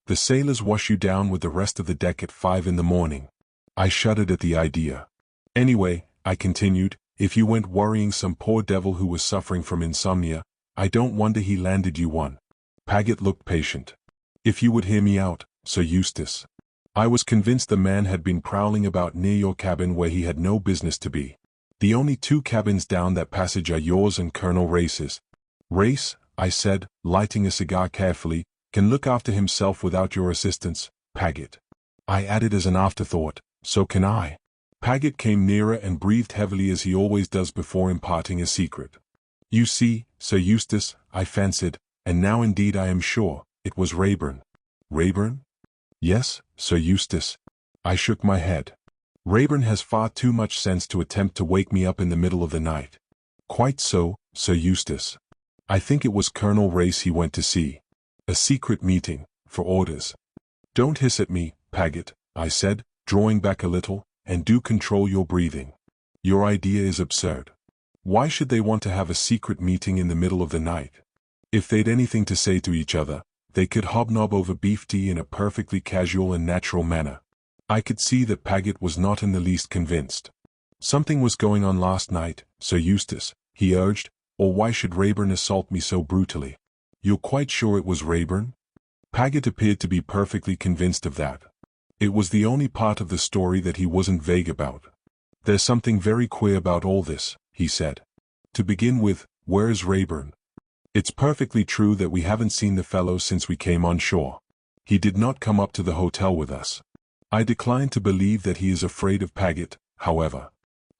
The sailors wash you down with the rest of the deck at 5 in the morning. I shuddered at the idea. "Anyway," I continued, "if you went worrying some poor devil who was suffering from insomnia, I don't wonder he landed you one." Paget looked patient. "If you would hear me out, Sir Eustace. I was convinced the man had been prowling about near your cabin where he had no business to be. The only 2 cabins down that passage are yours and Colonel Race's. Race," I said, lighting a cigar carefully, "can look after himself without your assistance, Paget." I added as an afterthought, "So can I." Paget came nearer and breathed heavily as he always does before imparting a secret. "You see, Sir Eustace, I fancied, and now indeed I am sure, it was Raeburn." "Raeburn?" "Yes, Sir Eustace." I shook my head. Rayburn has far too much sense to attempt to wake me up in the middle of the night. Quite so, Sir Eustace. I think it was Colonel Race he went to see. A secret meeting, for orders. Don't hiss at me, Paget, I said, drawing back a little, and do control your breathing. Your idea is absurd. Why should they want to have a secret meeting in the middle of the night? If they'd anything to say to each other, they could hobnob over beef tea in a perfectly casual and natural manner. I could see that Paget was not in the least convinced. Something was going on last night, Sir Eustace, he urged, or why should Rayburn assault me so brutally? You're quite sure it was Rayburn? Paget appeared to be perfectly convinced of that. It was the only part of the story that he wasn't vague about. There's something very queer about all this, he said. To begin with, where's Rayburn? It's perfectly true that we haven't seen the fellow since we came on shore. He did not come up to the hotel with us. I decline to believe that he is afraid of Paget, however.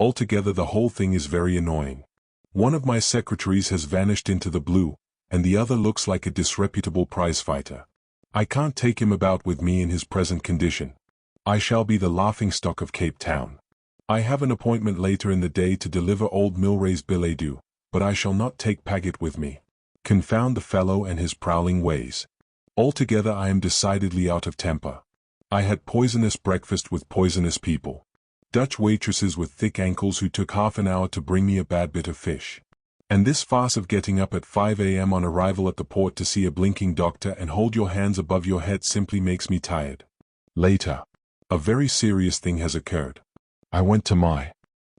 Altogether the whole thing is very annoying. One of my secretaries has vanished into the blue, and the other looks like a disreputable prizefighter. I can't take him about with me in his present condition. I shall be the laughingstock of Cape Town. I have an appointment later in the day to deliver old Milray's billet doux, but I shall not take Paget with me. Confound the fellow and his prowling ways. Altogether I am decidedly out of temper. I had poisonous breakfast with poisonous people. Dutch waitresses with thick ankles who took half an hour to bring me a bad bit of fish. And this farce of getting up at 5 a.m. on arrival at the port to see a blinking doctor and hold your hands above your head simply makes me tired. Later, a very serious thing has occurred. I went to my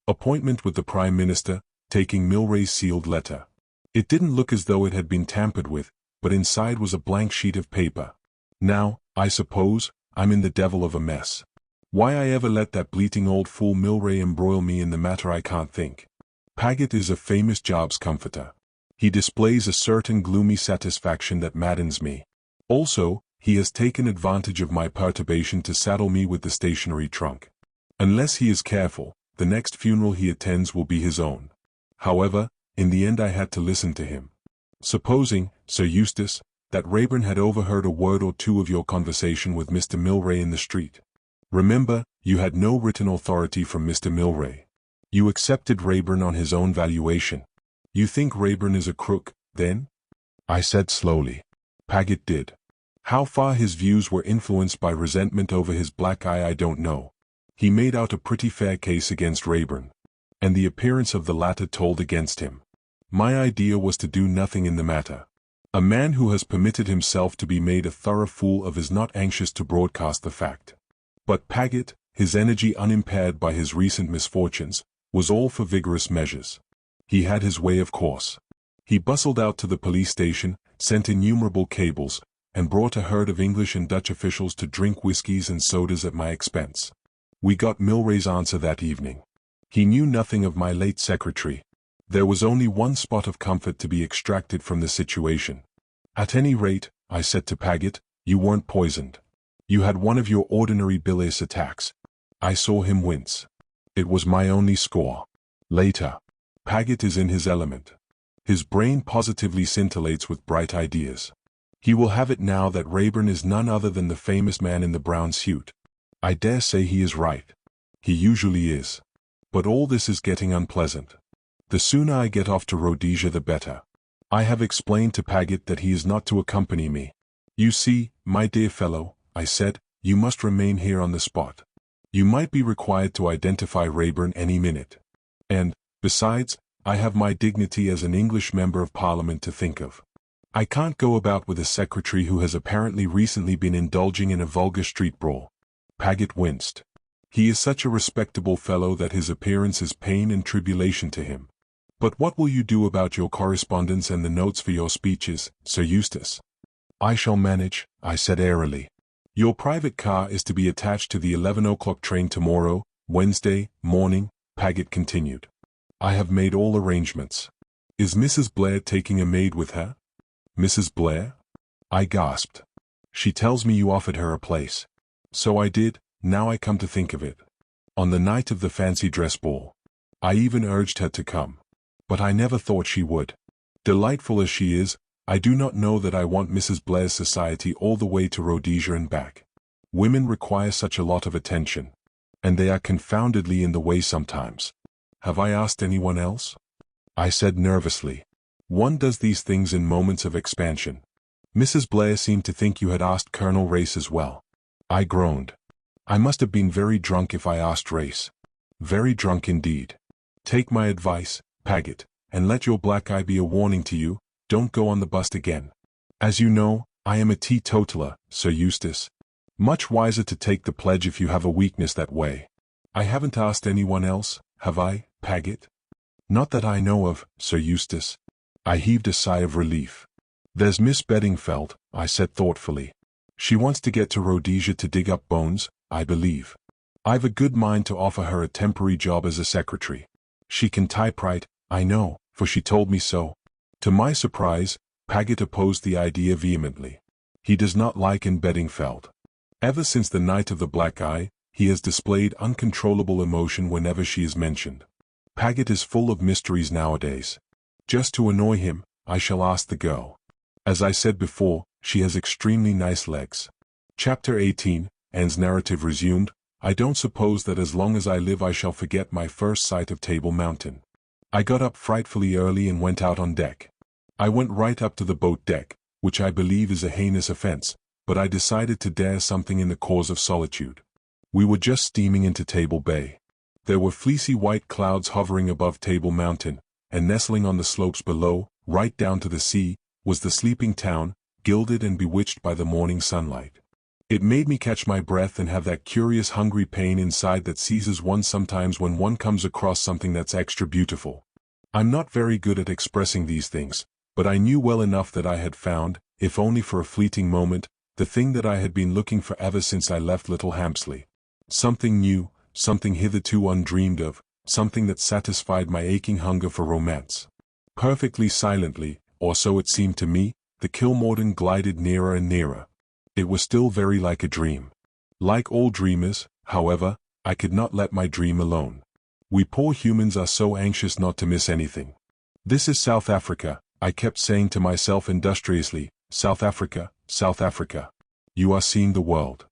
appointment with the Prime Minister, taking Milray's sealed letter. It didn't look as though it had been tampered with, but inside was a blank sheet of paper. Now, I suppose, I'm in the devil of a mess. Why I ever let that bleating old fool Milray embroil me in the matter I can't think. Paget is a famous jobs comforter. He displays a certain gloomy satisfaction that maddens me. Also, he has taken advantage of my perturbation to saddle me with the stationery trunk. Unless he is careful, the next funeral he attends will be his own. However, in the end I had to listen to him. Supposing, Sir Eustace, that Rayburn had overheard a word or two of your conversation with Mr. Milray in the street. Remember, you had no written authority from Mr. Milray. You accepted Rayburn on his own valuation. You think Rayburn is a crook, then? I said slowly. Paget did. How far his views were influenced by resentment over his black eye I don't know. He made out a pretty fair case against Rayburn, and the appearance of the latter told against him. My idea was to do nothing in the matter. A man who has permitted himself to be made a thorough fool of is not anxious to broadcast the fact. But Paget, his energy unimpaired by his recent misfortunes, was all for vigorous measures. He had his way, of course. He bustled out to the police station, sent innumerable cables, and brought a herd of English and Dutch officials to drink whiskies and sodas at my expense. We got Milray's answer that evening. He knew nothing of my late secretary. There was only one spot of comfort to be extracted from the situation. At any rate, I said to Paget, you weren't poisoned. You had one of your ordinary bilious attacks. I saw him wince. It was my only score. Later, Paget is in his element. His brain positively scintillates with bright ideas. He will have it now that Rayburn is none other than the famous man in the brown suit. I dare say he is right. He usually is. But all this is getting unpleasant. The sooner I get off to Rhodesia the better. I have explained to Paget that he is not to accompany me. You see, my dear fellow, I said, you must remain here on the spot. You might be required to identify Rayburn any minute. And, besides, I have my dignity as an English member of Parliament to think of. I can't go about with a secretary who has apparently recently been indulging in a vulgar street brawl. Paget winced. He is such a respectable fellow that his appearance is pain and tribulation to him. But what will you do about your correspondence and the notes for your speeches, Sir Eustace? I shall manage, I said airily. Your private car is to be attached to the 11 o'clock train tomorrow, Wednesday, morning, Paget continued. I have made all arrangements. Is Mrs. Blair taking a maid with her? Mrs. Blair? I gasped. She tells me you offered her a place. So I did, now I come to think of it. On the night of the fancy dress ball. I even urged her to come. But I never thought she would. Delightful as she is, I do not know that I want Mrs. Blair's society all the way to Rhodesia and back. Women require such a lot of attention. And they are confoundedly in the way sometimes. Have I asked anyone else? I said nervously. One does these things in moments of expansion. Mrs. Blair seemed to think you had asked Colonel Race as well. I groaned. I must have been very drunk if I asked Race. Very drunk indeed. Take my advice, Paget, and let your black eye be a warning to you, don't go on the bust again. As you know, I am a teetotaler, Sir Eustace. Much wiser to take the pledge if you have a weakness that way. I haven't asked anyone else, have I, Paget? Not that I know of, Sir Eustace. I heaved a sigh of relief. There's Miss Beddingfeld, I said thoughtfully. She wants to get to Rhodesia to dig up bones, I believe. I've a good mind to offer her a temporary job as a secretary. She can typewrite, I know, for she told me so. To my surprise, Paget opposed the idea vehemently. He does not like Anne Beddingfeld. Ever since the night of the black eye, he has displayed uncontrollable emotion whenever she is mentioned. Paget is full of mysteries nowadays. Just to annoy him, I shall ask the girl. As I said before, she has extremely nice legs. Chapter 18, Anne's narrative resumed. I don't suppose that as long as I live I shall forget my first sight of Table Mountain. I got up frightfully early and went out on deck. I went right up to the boat deck, which I believe is a heinous offense, but I decided to dare something in the cause of solitude. We were just steaming into Table Bay. There were fleecy white clouds hovering above Table Mountain, and nestling on the slopes below, right down to the sea, was the sleeping town, gilded and bewitched by the morning sunlight. It made me catch my breath and have that curious hungry pain inside that seizes one sometimes when one comes across something that's extra beautiful. I'm not very good at expressing these things, but I knew well enough that I had found, if only for a fleeting moment, the thing that I had been looking for ever since I left Little Hampsley. Something new, something hitherto undreamed of, something that satisfied my aching hunger for romance. Perfectly silently, or so it seemed to me, the Kilmorden glided nearer and nearer. It was still very like a dream. Like all dreamers, however, I could not let my dream alone. We poor humans are so anxious not to miss anything. This is South Africa, I kept saying to myself industriously, South Africa, South Africa. You are seeing the world.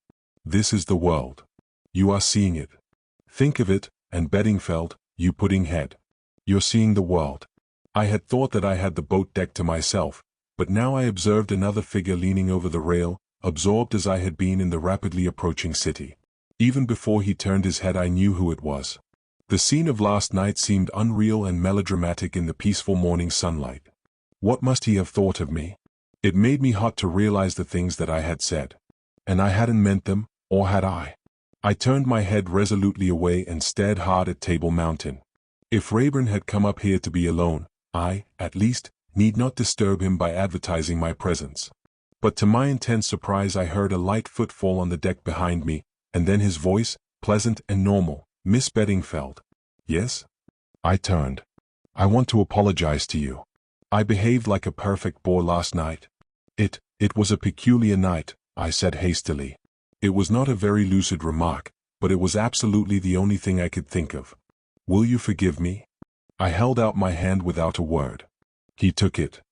This is the world. You are seeing it. Think of it, Anne Beddingfeld, you pudding head. You're seeing the world. I had thought that I had the boat deck to myself, but now I observed another figure leaning over the rail, absorbed as I had been in the rapidly approaching city. Even before he turned his head I knew who it was. The scene of last night seemed unreal and melodramatic in the peaceful morning sunlight. What must he have thought of me? It made me hot to realize the things that I had said. And I hadn't meant them, or had I? I turned my head resolutely away and stared hard at Table Mountain. If Rayburn had come up here to be alone, I, at least, need not disturb him by advertising my presence. But to my intense surprise I heard a light footfall on the deck behind me, and then his voice, pleasant and normal, Miss Beddingfeld. Yes? I turned. I want to apologize to you. I behaved like a perfect bore last night. It was a peculiar night, I said hastily. It was not a very lucid remark, but it was absolutely the only thing I could think of. Will you forgive me? I held out my hand without a word. He took it.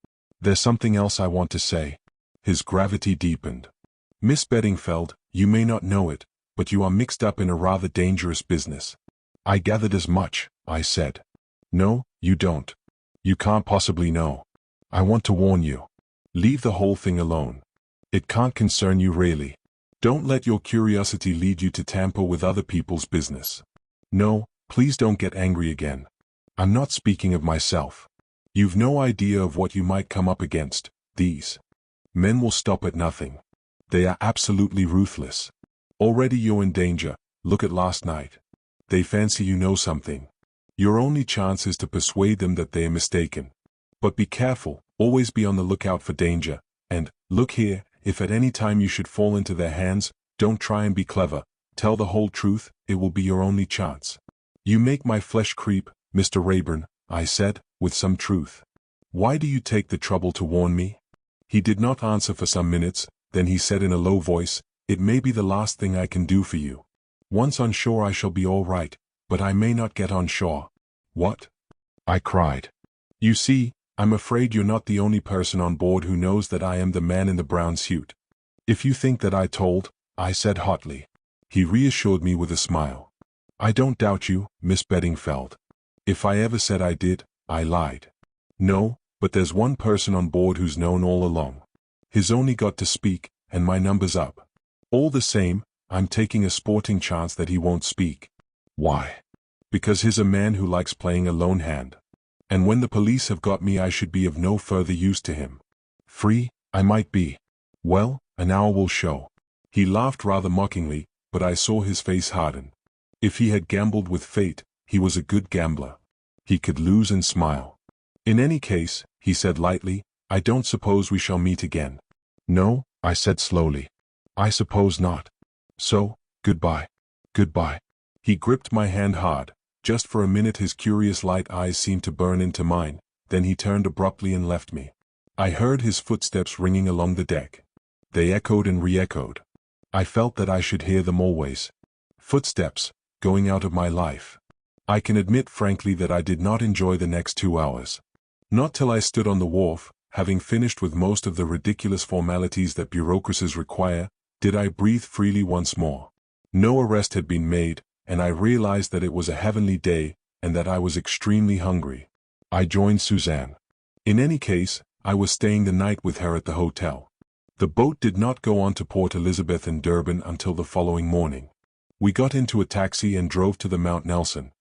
There's something else I want to say. His gravity deepened. Miss Beddingfeld, you may not know it, but you are mixed up in a rather dangerous business. I gathered as much, I said. No, you don't. You can't possibly know. I want to warn you. Leave the whole thing alone. It can't concern you really. Don't let your curiosity lead you to tamper with other people's business. No, please don't get angry again. I'm not speaking of myself. You've no idea of what you might come up against. These men will stop at nothing. They are absolutely ruthless. Already you're in danger. Look at last night. They fancy you know something. Your only chance is to persuade them that they are mistaken. But be careful, always be on the lookout for danger, and, look here, if at any time you should fall into their hands, don't try and be clever, tell the whole truth, it will be your only chance. You make my flesh creep, Mr. Rayburn, I said, with some truth. Why do you take the trouble to warn me? He did not answer for some minutes, then he said in a low voice, it may be the last thing I can do for you. Once on shore I shall be all right, but I may not get on shore. What? I cried. You see, I'm afraid you're not the only person on board who knows that I am the man in the brown suit. If you think that I told, I said hotly. He reassured me with a smile. I don't doubt you, Miss Beddingfeld. If I ever said I did, I lied. No, but there's one person on board who's known all along. He's only got to speak, and my number's up. All the same, I'm taking a sporting chance that he won't speak. Why? Because he's a man who likes playing a lone hand. And when the police have got me, I should be of no further use to him. Free, I might be. Well, an hour will show. He laughed rather mockingly, but I saw his face harden. If he had gambled with fate, he was a good gambler. He could lose and smile. In any case, he said lightly, I don't suppose we shall meet again. No, I said slowly. I suppose not. So, goodbye. Goodbye. He gripped my hand hard. Just for a minute his curious light eyes seemed to burn into mine, then he turned abruptly and left me. I heard his footsteps ringing along the deck. They echoed and re-echoed. I felt that I should hear them always. Footsteps, going out of my life. I can admit frankly that I did not enjoy the next 2 hours. Not till I stood on the wharf, having finished with most of the ridiculous formalities that bureaucracies require, did I breathe freely once more. No arrest had been made, and I realized that it was a heavenly day, and that I was extremely hungry. I joined Suzanne. In any case, I was staying the night with her at the hotel. The boat did not go on to Port Elizabeth and Durban until the following morning. We got into a taxi and drove to the Mount Nelson.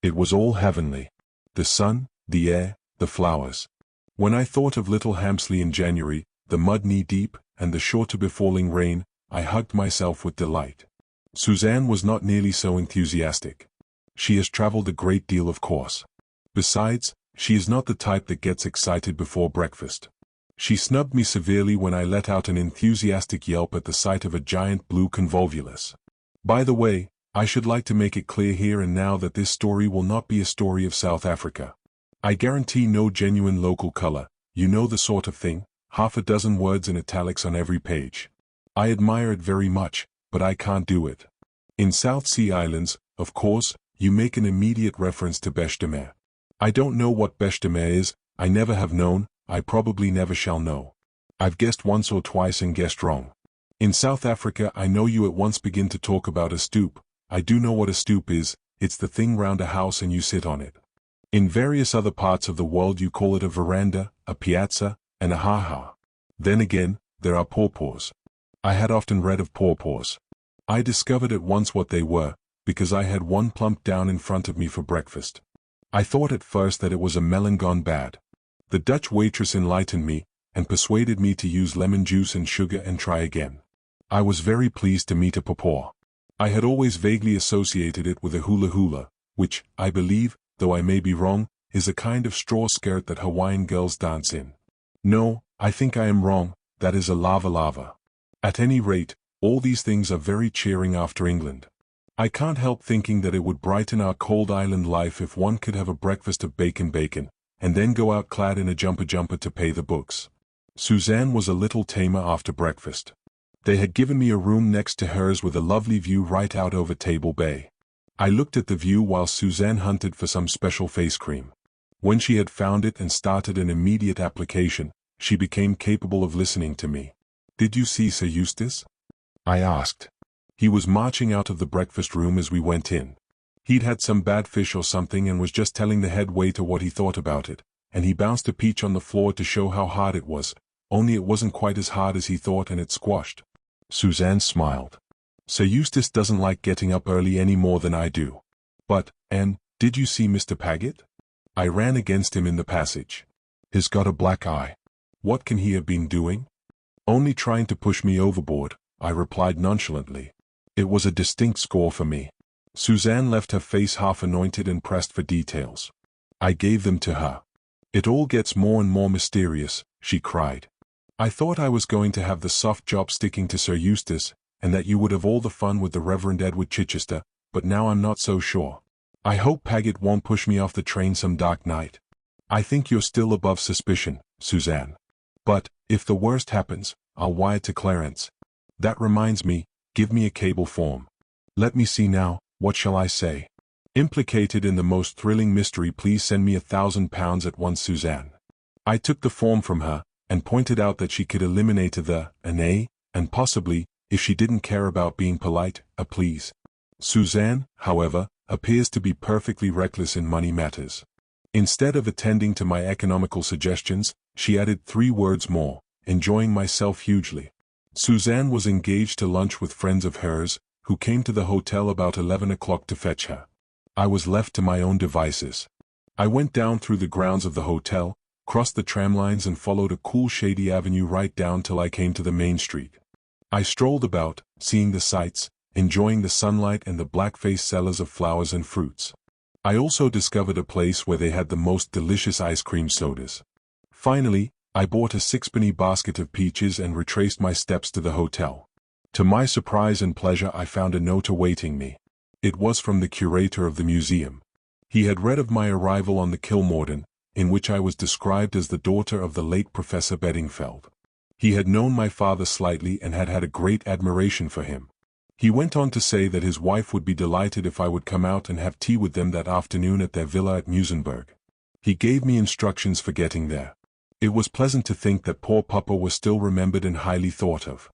It was all heavenly. The sun, the air, the flowers. When I thought of Little Hampsley in January, the mud knee-deep, and the sure-to-be-falling rain, I hugged myself with delight. Suzanne was not nearly so enthusiastic. She has traveled a great deal, of course. Besides, she is not the type that gets excited before breakfast. She snubbed me severely when I let out an enthusiastic yelp at the sight of a giant blue convolvulus. By the way, I should like to make it clear here and now that this story will not be a story of South Africa. I guarantee no genuine local color, you know the sort of thing, half a dozen words in italics on every page. I admire it very much, but I can't do it. In South Sea Islands, of course, you make an immediate reference to bêche de mer. I don't know what bêche de mer is, I never have known, I probably never shall know. I've guessed once or twice and guessed wrong. In South Africa I know you at once begin to talk about a stoop. I do know what a stoop is, it's the thing round a house and you sit on it. In various other parts of the world you call it a veranda, a piazza, and a ha-ha. Then again, there are pawpaws. I had often read of pawpaws. I discovered at once what they were, because I had one plumped down in front of me for breakfast. I thought at first that it was a melon gone bad. The Dutch waitress enlightened me, and persuaded me to use lemon juice and sugar and try again. I was very pleased to meet a pawpaw. I had always vaguely associated it with a hula-hula, which, I believe, though I may be wrong, is a kind of straw skirt that Hawaiian girls dance in. No, I think I am wrong, that is a lava-lava. At any rate, all these things are very cheering after England. I can't help thinking that it would brighten our cold island life if one could have a breakfast of bacon, and then go out clad in a jumper to pay the books. Suzanne was a little tamer after breakfast. They had given me a room next to hers with a lovely view right out over Table Bay. I looked at the view while Suzanne hunted for some special face cream. When she had found it and started an immediate application, she became capable of listening to me. "Did you see Sir Eustace?" I asked. He was marching out of the breakfast room as we went in. He'd had some bad fish or something and was just telling the head waiter what he thought about it, and he bounced a peach on the floor to show how hard it was, only it wasn't quite as hard as he thought and it squashed. Suzanne smiled. "Sir Eustace doesn't like getting up early any more than I do. But, Anne, did you see Mr. Paget? I ran against him in the passage. He's got a black eye. What can he have been doing?" "Only trying to push me overboard," I replied nonchalantly. It was a distinct score for me. Suzanne left her face half anointed and pressed for details. I gave them to her. "It all gets more and more mysterious," she cried. "I thought I was going to have the soft job sticking to Sir Eustace, and that you would have all the fun with the Reverend Edward Chichester, but now I'm not so sure. I hope Paget won't push me off the train some dark night. I think you're still above suspicion, Suzanne. But, if the worst happens, I'll wire to Clarence. That reminds me, give me a cable form. Let me see now, what shall I say? Implicated in the most thrilling mystery, please send me £1,000 at once, Suzanne." I took the form from her, and pointed out that she could eliminate an A, and possibly, if she didn't care about being polite, a please. Suzanne, however, appears to be perfectly reckless in money matters. Instead of attending to my economical suggestions, she added 3 words more, enjoying myself hugely. Suzanne was engaged to lunch with friends of hers, who came to the hotel about 11 o'clock to fetch her. I was left to my own devices. I went down through the grounds of the hotel, crossed the tram lines and followed a cool shady avenue right down till I came to the main street. I strolled about, seeing the sights, enjoying the sunlight and the black-faced sellers of flowers and fruits. I also discovered a place where they had the most delicious ice cream sodas. Finally, I bought a 6-penny basket of peaches and retraced my steps to the hotel. To my surprise and pleasure, I found a note awaiting me. It was from the curator of the museum. He had read of my arrival on the Kilmorden, in which I was described as the daughter of the late Professor Beddingfeld. He had known my father slightly and had had a great admiration for him. He went on to say that his wife would be delighted if I would come out and have tea with them that afternoon at their villa at Musenberg. He gave me instructions for getting there. It was pleasant to think that poor Papa was still remembered and highly thought of.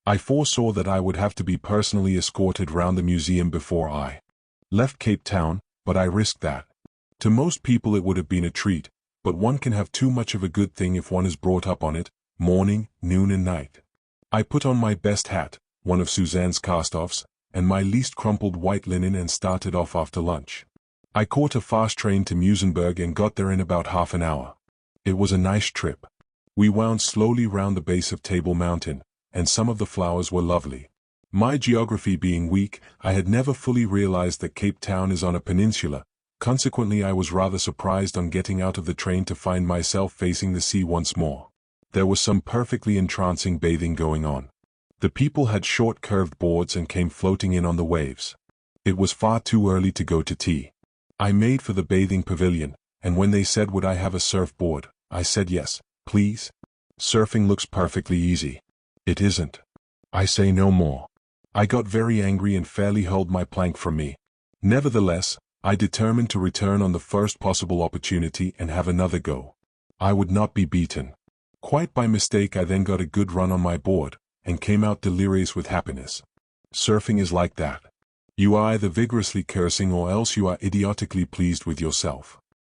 I foresaw that I would have to be personally escorted round the museum before I left Cape Town, but I risked that. To most people it would have been a treat, but one can have too much of a good thing if one is brought up on it, morning, noon and night. I put on my best hat, one of Suzanne's cast-offs, and my least crumpled white linen and started off after lunch. I caught a fast train to Musenberg and got there in about half an hour. It was a nice trip. We wound slowly round the base of Table Mountain, and some of the flowers were lovely. My geography being weak, I had never fully realized that Cape Town is on a peninsula, consequently I was rather surprised on getting out of the train to find myself facing the sea once more. There was some perfectly entrancing bathing going on. The people had short curved boards and came floating in on the waves. It was far too early to go to tea. I made for the bathing pavilion, and when they said would I have a surfboard, I said yes, please. Surfing looks perfectly easy. It isn't. I say no more. I got very angry and fairly hurled my plank from me. Nevertheless, I determined to return on the first possible opportunity and have another go. I would not be beaten. Quite by mistake I then got a good run on my board, and came out delirious with happiness. Surfing is like that. You are either vigorously cursing or else you are idiotically pleased with yourself.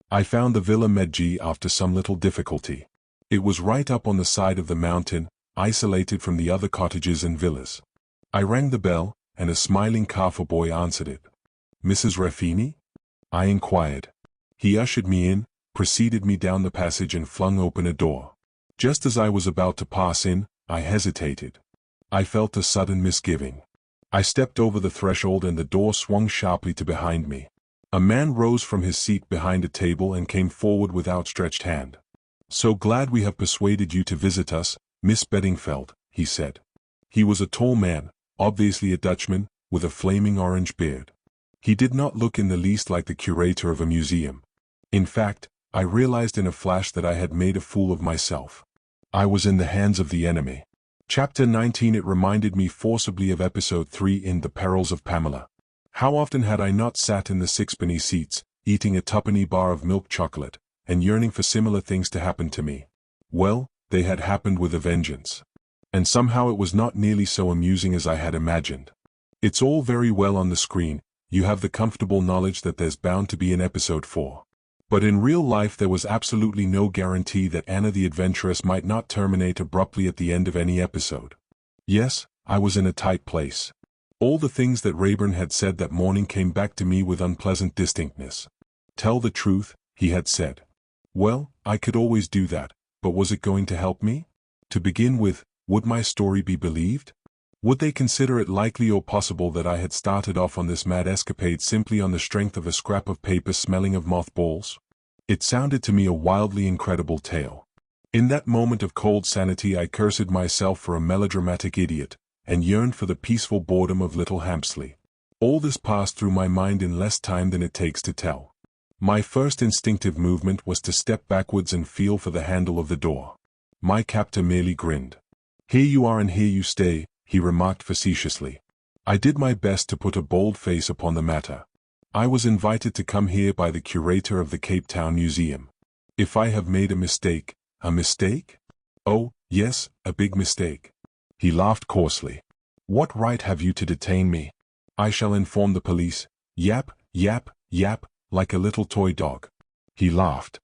I found the Villa Medji after some little difficulty. It was right up on the side of the mountain, isolated from the other cottages and villas. I rang the bell, and a smiling Kafir boy answered it. Mrs. Raffini? I inquired. He ushered me in, preceded me down the passage and flung open a door. Just as I was about to pass in, I hesitated. I felt a sudden misgiving. I stepped over the threshold and the door swung sharply to behind me. A man rose from his seat behind a table and came forward with outstretched hand. So glad we have persuaded you to visit us, Miss Beddingfeld, he said. He was a tall man, obviously a Dutchman, with a flaming orange beard. He did not look in the least like the curator of a museum. In fact, I realized in a flash that I had made a fool of myself. I was in the hands of the enemy. Chapter 19. It reminded me forcibly of Episode 3 in The Perils of Pamela. How often had I not sat in the 6-penny seats, eating a 2-penny bar of milk chocolate, and yearning for similar things to happen to me. Well, they had happened with a vengeance. And somehow it was not nearly so amusing as I had imagined. It's all very well on the screen, you have the comfortable knowledge that there's bound to be an Episode 4. But in real life there was absolutely no guarantee that Anna the Adventuress might not terminate abruptly at the end of any episode. Yes, I was in a tight place. All the things that Rayburn had said that morning came back to me with unpleasant distinctness. Tell the truth, he had said. Well, I could always do that, but was it going to help me? To begin with, would my story be believed? Would they consider it likely or possible that I had started off on this mad escapade simply on the strength of a scrap of paper smelling of mothballs? It sounded to me a wildly incredible tale. In that moment of cold sanity I cursed myself for a melodramatic idiot, and yearned for the peaceful boredom of Little Hampsley. All this passed through my mind in less time than it takes to tell. My first instinctive movement was to step backwards and feel for the handle of the door. My captor merely grinned. Here you are and here you stay, he remarked facetiously. I did my best to put a bold face upon the matter. I was invited to come here by the curator of the Cape Town Museum. If I have made a mistake? Oh, yes, a big mistake. He laughed coarsely. What right have you to detain me? I shall inform the police. Yap, Yap, yap, like a little toy dog. He laughed.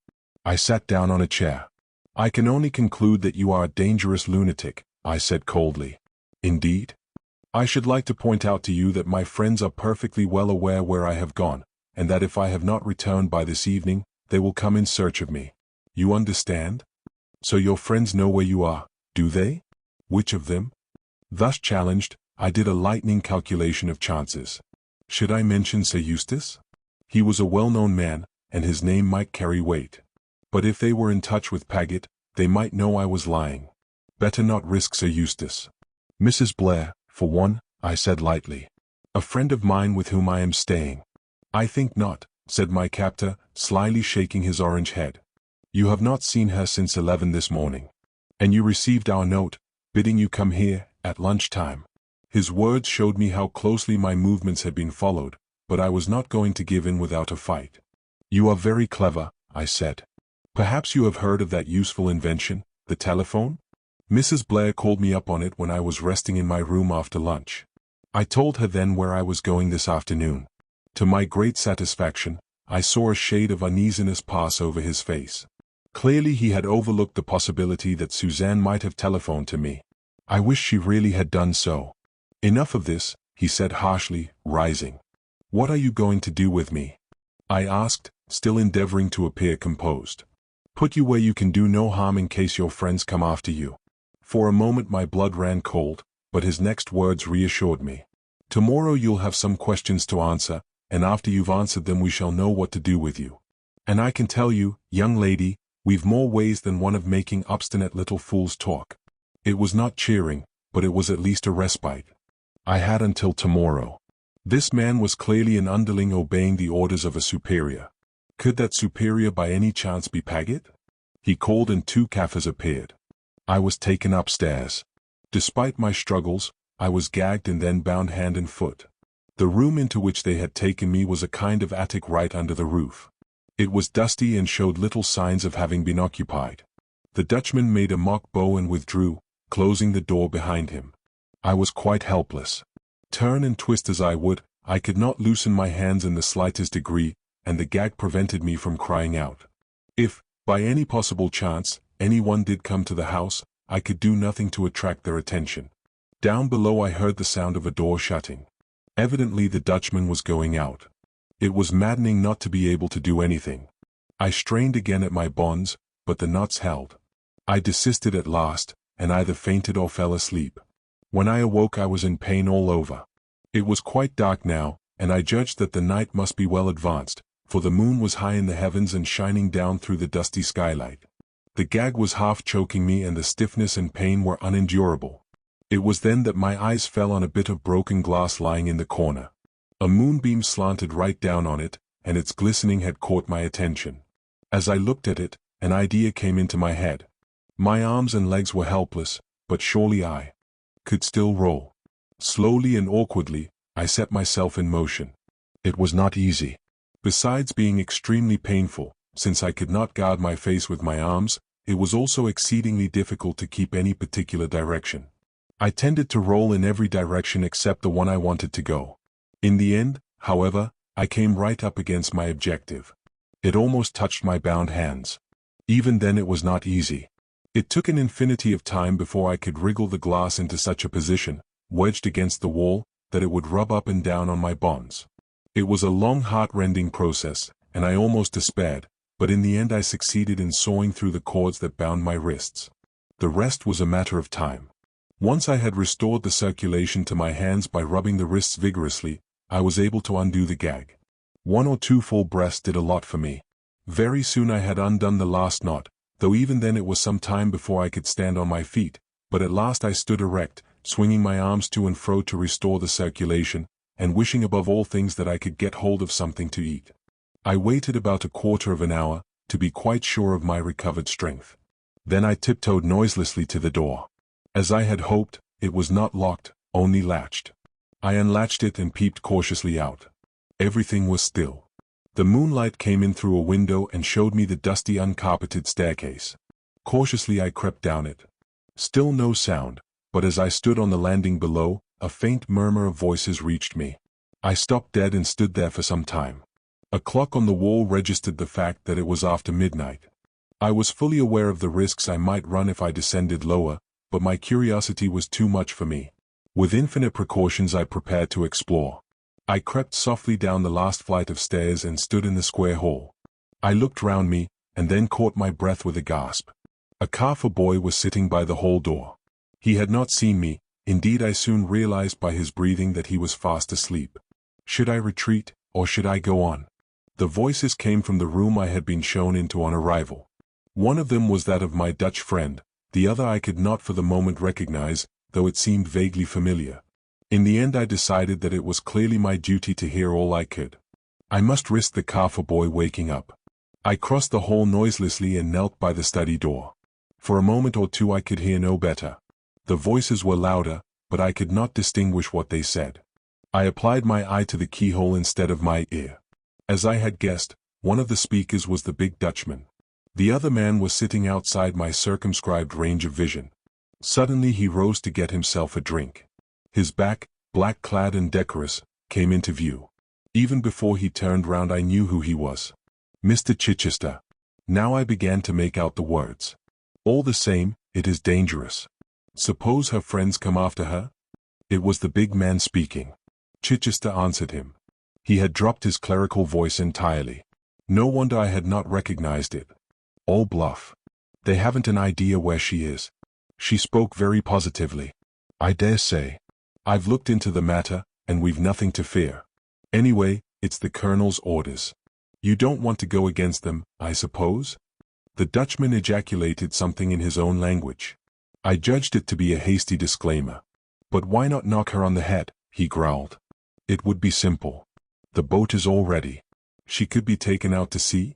I sat down on a chair. I can only conclude that you are a dangerous lunatic, I said coldly. Indeed? I should like to point out to you that my friends are perfectly well aware where I have gone, and that if I have not returned by this evening, they will come in search of me. You understand? So your friends know where you are, do they? Which of them? Thus challenged, I did a lightning calculation of chances. Should I mention Sir Eustace? He was a well-known man, and his name might carry weight. But if they were in touch with Paget, they might know I was lying. Better not risk Sir Eustace. Mrs. Blair, for one, I said lightly. A friend of mine with whom I am staying. I think not, said my captor, slyly shaking his orange head. You have not seen her since 11 this morning. And you received our note, bidding you come here, at lunchtime. His words showed me how closely my movements had been followed, but I was not going to give in without a fight. You are very clever, I said. Perhaps you have heard of that useful invention, the telephone? Mrs. Blair called me up on it when I was resting in my room after lunch. I told her then where I was going this afternoon. To my great satisfaction, I saw a shade of uneasiness pass over his face. Clearly he had overlooked the possibility that Suzanne might have telephoned to me. I wish she really had done so. Enough of this, he said harshly, rising. What are you going to do with me? I asked, still endeavoring to appear composed. Put you where you can do no harm in case your friends come after you. For a moment my blood ran cold, but his next words reassured me. Tomorrow you'll have some questions to answer, and after you've answered them we shall know what to do with you. And I can tell you, young lady, we've more ways than one of making obstinate little fools talk. It was not cheering, but it was at least a respite. I had until tomorrow. This man was clearly an underling obeying the orders of a superior. Could that superior by any chance be Paget? He called and 2 Kaffirs appeared. I was taken upstairs. Despite my struggles, I was gagged and then bound hand and foot. The room into which they had taken me was a kind of attic right under the roof. It was dusty and showed little signs of having been occupied. The Dutchman made a mock bow and withdrew, closing the door behind him. I was quite helpless. Turn and twist as I would, I could not loosen my hands in the slightest degree, and the gag prevented me from crying out. If, by any possible chance, anyone did come to the house, I could do nothing to attract their attention. Down below I heard the sound of a door shutting. Evidently the Dutchman was going out. It was maddening not to be able to do anything. I strained again at my bonds, but the knots held. I desisted at last, and either fainted or fell asleep. When I awoke I was in pain all over. It was quite dark now, and I judged that the night must be well advanced, for the moon was high in the heavens and shining down through the dusty skylight. The gag was half choking me and the stiffness and pain were unendurable. It was then that my eyes fell on a bit of broken glass lying in the corner. A moonbeam slanted right down on it, and its glistening had caught my attention. As I looked at it, an idea came into my head. My arms and legs were helpless, but surely I could still roll. Slowly and awkwardly, I set myself in motion. It was not easy. Besides being extremely painful, since I could not guard my face with my arms, it was also exceedingly difficult to keep any particular direction. I tended to roll in every direction except the one I wanted to go. In the end, however, I came right up against my objective. It almost touched my bound hands. Even then it was not easy. It took an infinity of time before I could wriggle the glass into such a position, wedged against the wall, that it would rub up and down on my bonds. It was a long heart-rending process, and I almost despaired, but in the end I succeeded in sawing through the cords that bound my wrists. The rest was a matter of time. Once I had restored the circulation to my hands by rubbing the wrists vigorously, I was able to undo the gag. 1 or 2 full breaths did a lot for me. Very soon I had undone the last knot, though even then it was some time before I could stand on my feet, but at last I stood erect, swinging my arms to and fro to restore the circulation, and wishing above all things that I could get hold of something to eat. I waited about a quarter of an hour, to be quite sure of my recovered strength. Then I tiptoed noiselessly to the door. As I had hoped, it was not locked, only latched. I unlatched it and peeped cautiously out. Everything was still. The moonlight came in through a window and showed me the dusty uncarpeted staircase. Cautiously I crept down it. Still no sound, but as I stood on the landing below, a faint murmur of voices reached me. I stopped dead and stood there for some time. A clock on the wall registered the fact that it was after midnight. I was fully aware of the risks I might run if I descended lower, but my curiosity was too much for me. With infinite precautions I prepared to explore. I crept softly down the last flight of stairs and stood in the square hall. I looked round me, and then caught my breath with a gasp. A Kafir boy was sitting by the hall door. He had not seen me, indeed I soon realized by his breathing that he was fast asleep. Should I retreat, or should I go on? The voices came from the room I had been shown into on arrival. One of them was that of my Dutch friend, the other I could not for the moment recognize, though it seemed vaguely familiar. In the end I decided that it was clearly my duty to hear all I could. I must risk the Kafir boy waking up. I crossed the hall noiselessly and knelt by the study door. For a moment or two I could hear no better. The voices were louder, but I could not distinguish what they said. I applied my eye to the keyhole instead of my ear. As I had guessed, one of the speakers was the big Dutchman. The other man was sitting outside my circumscribed range of vision. Suddenly he rose to get himself a drink. His back, black-clad and decorous, came into view. Even before he turned round I knew who he was. Mr. Chichester. Now I began to make out the words. All the same, it is dangerous. Suppose her friends come after her? It was the big man speaking. Chichester answered him. He had dropped his clerical voice entirely. No wonder I had not recognized it. All bluff. They haven't an idea where she is. She spoke very positively. I dare say. I've looked into the matter, and we've nothing to fear. Anyway, it's the Colonel's orders. You don't want to go against them, I suppose? The Dutchman ejaculated something in his own language. I judged it to be a hasty disclaimer. But why not knock her on the head, he growled. It would be simple. The boat is all ready. She could be taken out to sea?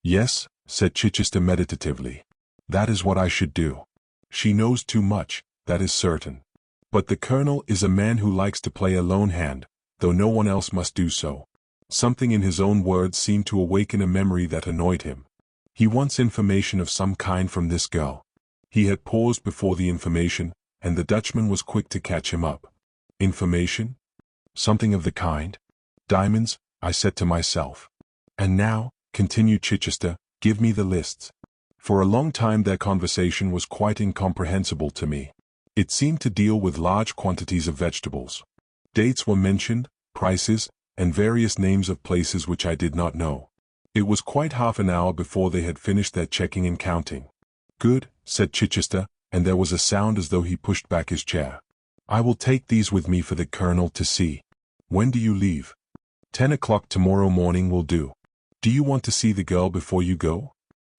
Yes, said Chichester meditatively. That is what I should do. She knows too much, that is certain. But the Colonel is a man who likes to play a lone hand, though no one else must do so. Something in his own words seemed to awaken a memory that annoyed him. He wants information of some kind from this girl. He had paused before the information, and the Dutchman was quick to catch him up. Information? Something of the kind? Diamonds, I said to myself. And now, continued Chichester, give me the lists. For a long time their conversation was quite incomprehensible to me. It seemed to deal with large quantities of vegetables. Dates were mentioned, prices, and various names of places which I did not know. It was quite half an hour before they had finished their checking and counting. Good, said Chichester, and there was a sound as though he pushed back his chair. I will take these with me for the Colonel to see. When do you leave? 10 o'clock tomorrow morning will do. Do you want to see the girl before you go?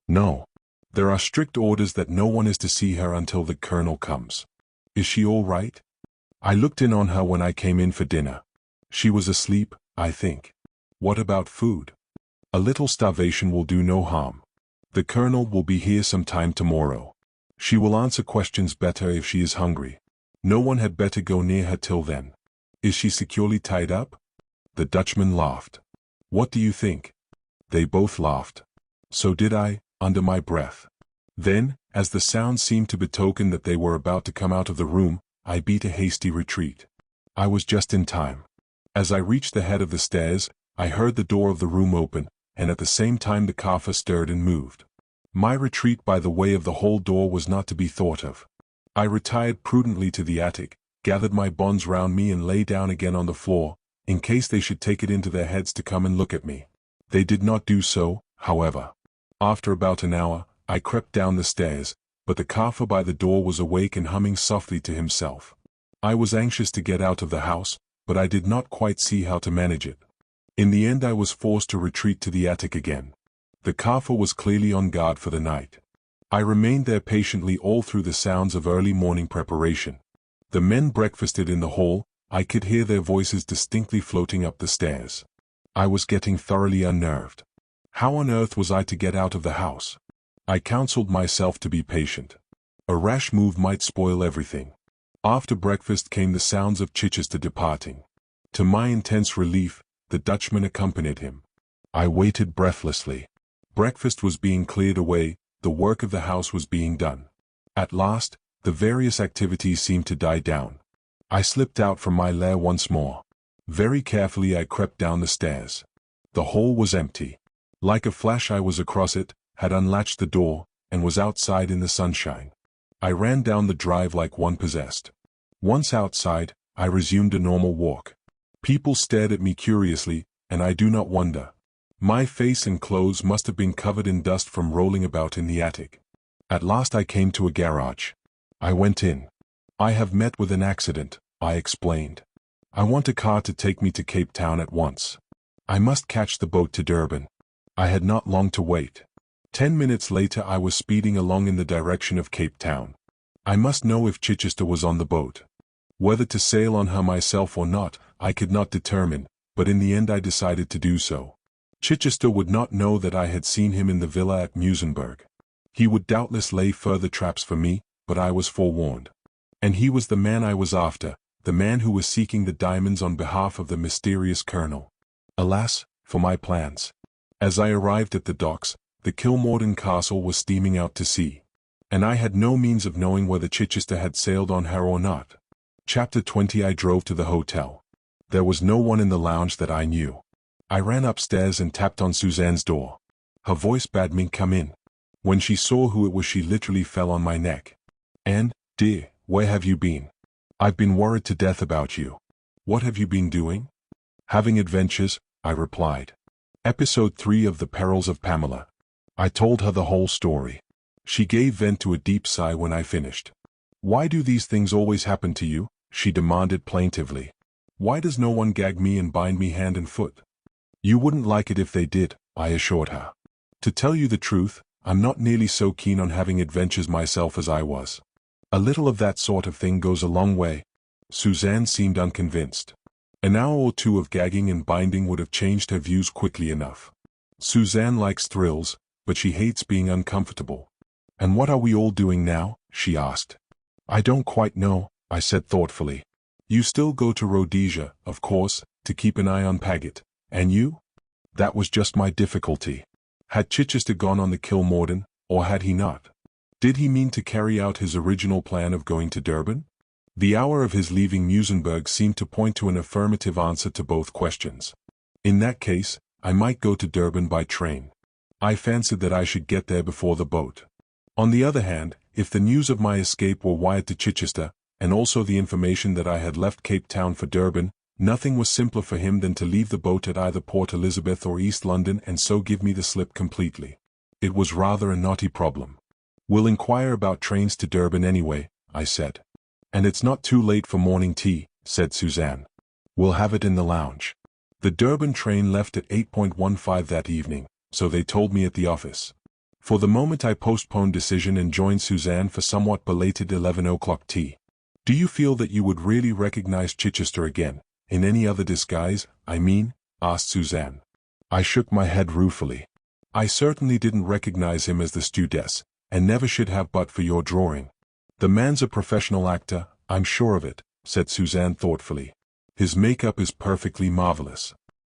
No. There are strict orders that no one is to see her until the Colonel comes. Is she all right? I looked in on her when I came in for dinner. She was asleep, I think. What about food? A little starvation will do no harm. The Colonel will be here some time tomorrow. She will answer questions better if she is hungry. No one had better go near her till then. Is she securely tied up? The Dutchman laughed. What do you think? They both laughed. So did I, under my breath. Then, as the sound seemed to betoken that they were about to come out of the room, I beat a hasty retreat. I was just in time. As I reached the head of the stairs, I heard the door of the room open, and at the same time the Kafir stirred and moved. My retreat by the way of the hall door was not to be thought of. I retired prudently to the attic, gathered my bonds round me and lay down again on the floor, in case they should take it into their heads to come and look at me. They did not do so, however. After about an hour, I crept down the stairs, but the Kafir by the door was awake and humming softly to himself. I was anxious to get out of the house, but I did not quite see how to manage it. In the end I was forced to retreat to the attic again. The Kafir was clearly on guard for the night. I remained there patiently all through the sounds of early morning preparation. The men breakfasted in the hall, I could hear their voices distinctly floating up the stairs. I was getting thoroughly unnerved. How on earth was I to get out of the house? I counseled myself to be patient. A rash move might spoil everything. After breakfast came the sounds of Chichester departing. To my intense relief, the Dutchman accompanied him. I waited breathlessly. Breakfast was being cleared away, the work of the house was being done. At last, the various activities seemed to die down. I slipped out from my lair once more. Very carefully I crept down the stairs. The hall was empty. Like a flash I was across it, had unlatched the door, and was outside in the sunshine. I ran down the drive like one possessed. Once outside, I resumed a normal walk. People stared at me curiously, and I do not wonder. My face and clothes must have been covered in dust from rolling about in the attic. At last I came to a garage. I went in. I have met with an accident, I explained. I want a car to take me to Cape Town at once. I must catch the boat to Durban. I had not long to wait. 10 minutes later I was speeding along in the direction of Cape Town. I must know if Chichester was on the boat. Whether to sail on her myself or not, I could not determine, but in the end I decided to do so. Chichester would not know that I had seen him in the villa at Musenberg. He would doubtless lay further traps for me, but I was forewarned. And he was the man I was after, the man who was seeking the diamonds on behalf of the mysterious colonel. Alas, for my plans. As I arrived at the docks, the Kilmorden castle was steaming out to sea. And I had no means of knowing whether Chichester had sailed on her or not. Chapter 20. I drove to the hotel. There was no one in the lounge that I knew. I ran upstairs and tapped on Suzanne's door. Her voice bade me come in. When she saw who it was she literally fell on my neck. "Anne, dear, where have you been? I've been worried to death about you. What have you been doing?" "Having adventures," I replied. Episode 3 of The Perils of Pamela. I told her the whole story. She gave vent to a deep sigh when I finished. "Why do these things always happen to you?" she demanded plaintively. "Why does no one gag me and bind me hand and foot?" "You wouldn't like it if they did," I assured her. "To tell you the truth, I'm not nearly so keen on having adventures myself as I was. A little of that sort of thing goes a long way." Suzanne seemed unconvinced. An hour or two of gagging and binding would have changed her views quickly enough. Suzanne likes thrills, but she hates being uncomfortable. "And what are we all doing now?" she asked. "I don't quite know," I said thoughtfully. "You still go to Rhodesia, of course, to keep an eye on Paget. And you?" That was just my difficulty. Had Chichester gone on the Kilmorden, or had he not? Did he mean to carry out his original plan of going to Durban? The hour of his leaving Musenberg seemed to point to an affirmative answer to both questions. In that case, I might go to Durban by train. I fancied that I should get there before the boat. On the other hand, if the news of my escape were wired to Chichester, and also the information that I had left Cape Town for Durban, nothing was simpler for him than to leave the boat at either Port Elizabeth or East London and so give me the slip completely. It was rather a knotty problem. "We'll inquire about trains to Durban anyway," I said. "And it's not too late for morning tea," said Suzanne. "We'll have it in the lounge." The Durban train left at 8:15 that evening, so they told me at the office. For the moment I postponed decision and joined Suzanne for somewhat belated 11 o'clock tea. "Do you feel that you would really recognize Chichester again, in any other disguise, I mean?" asked Suzanne. I shook my head ruefully. "I certainly didn't recognize him as the stewardess, and never should have but for your drawing. The man's a professional actor, I'm sure of it," said Suzanne thoughtfully. "His makeup is perfectly marvelous.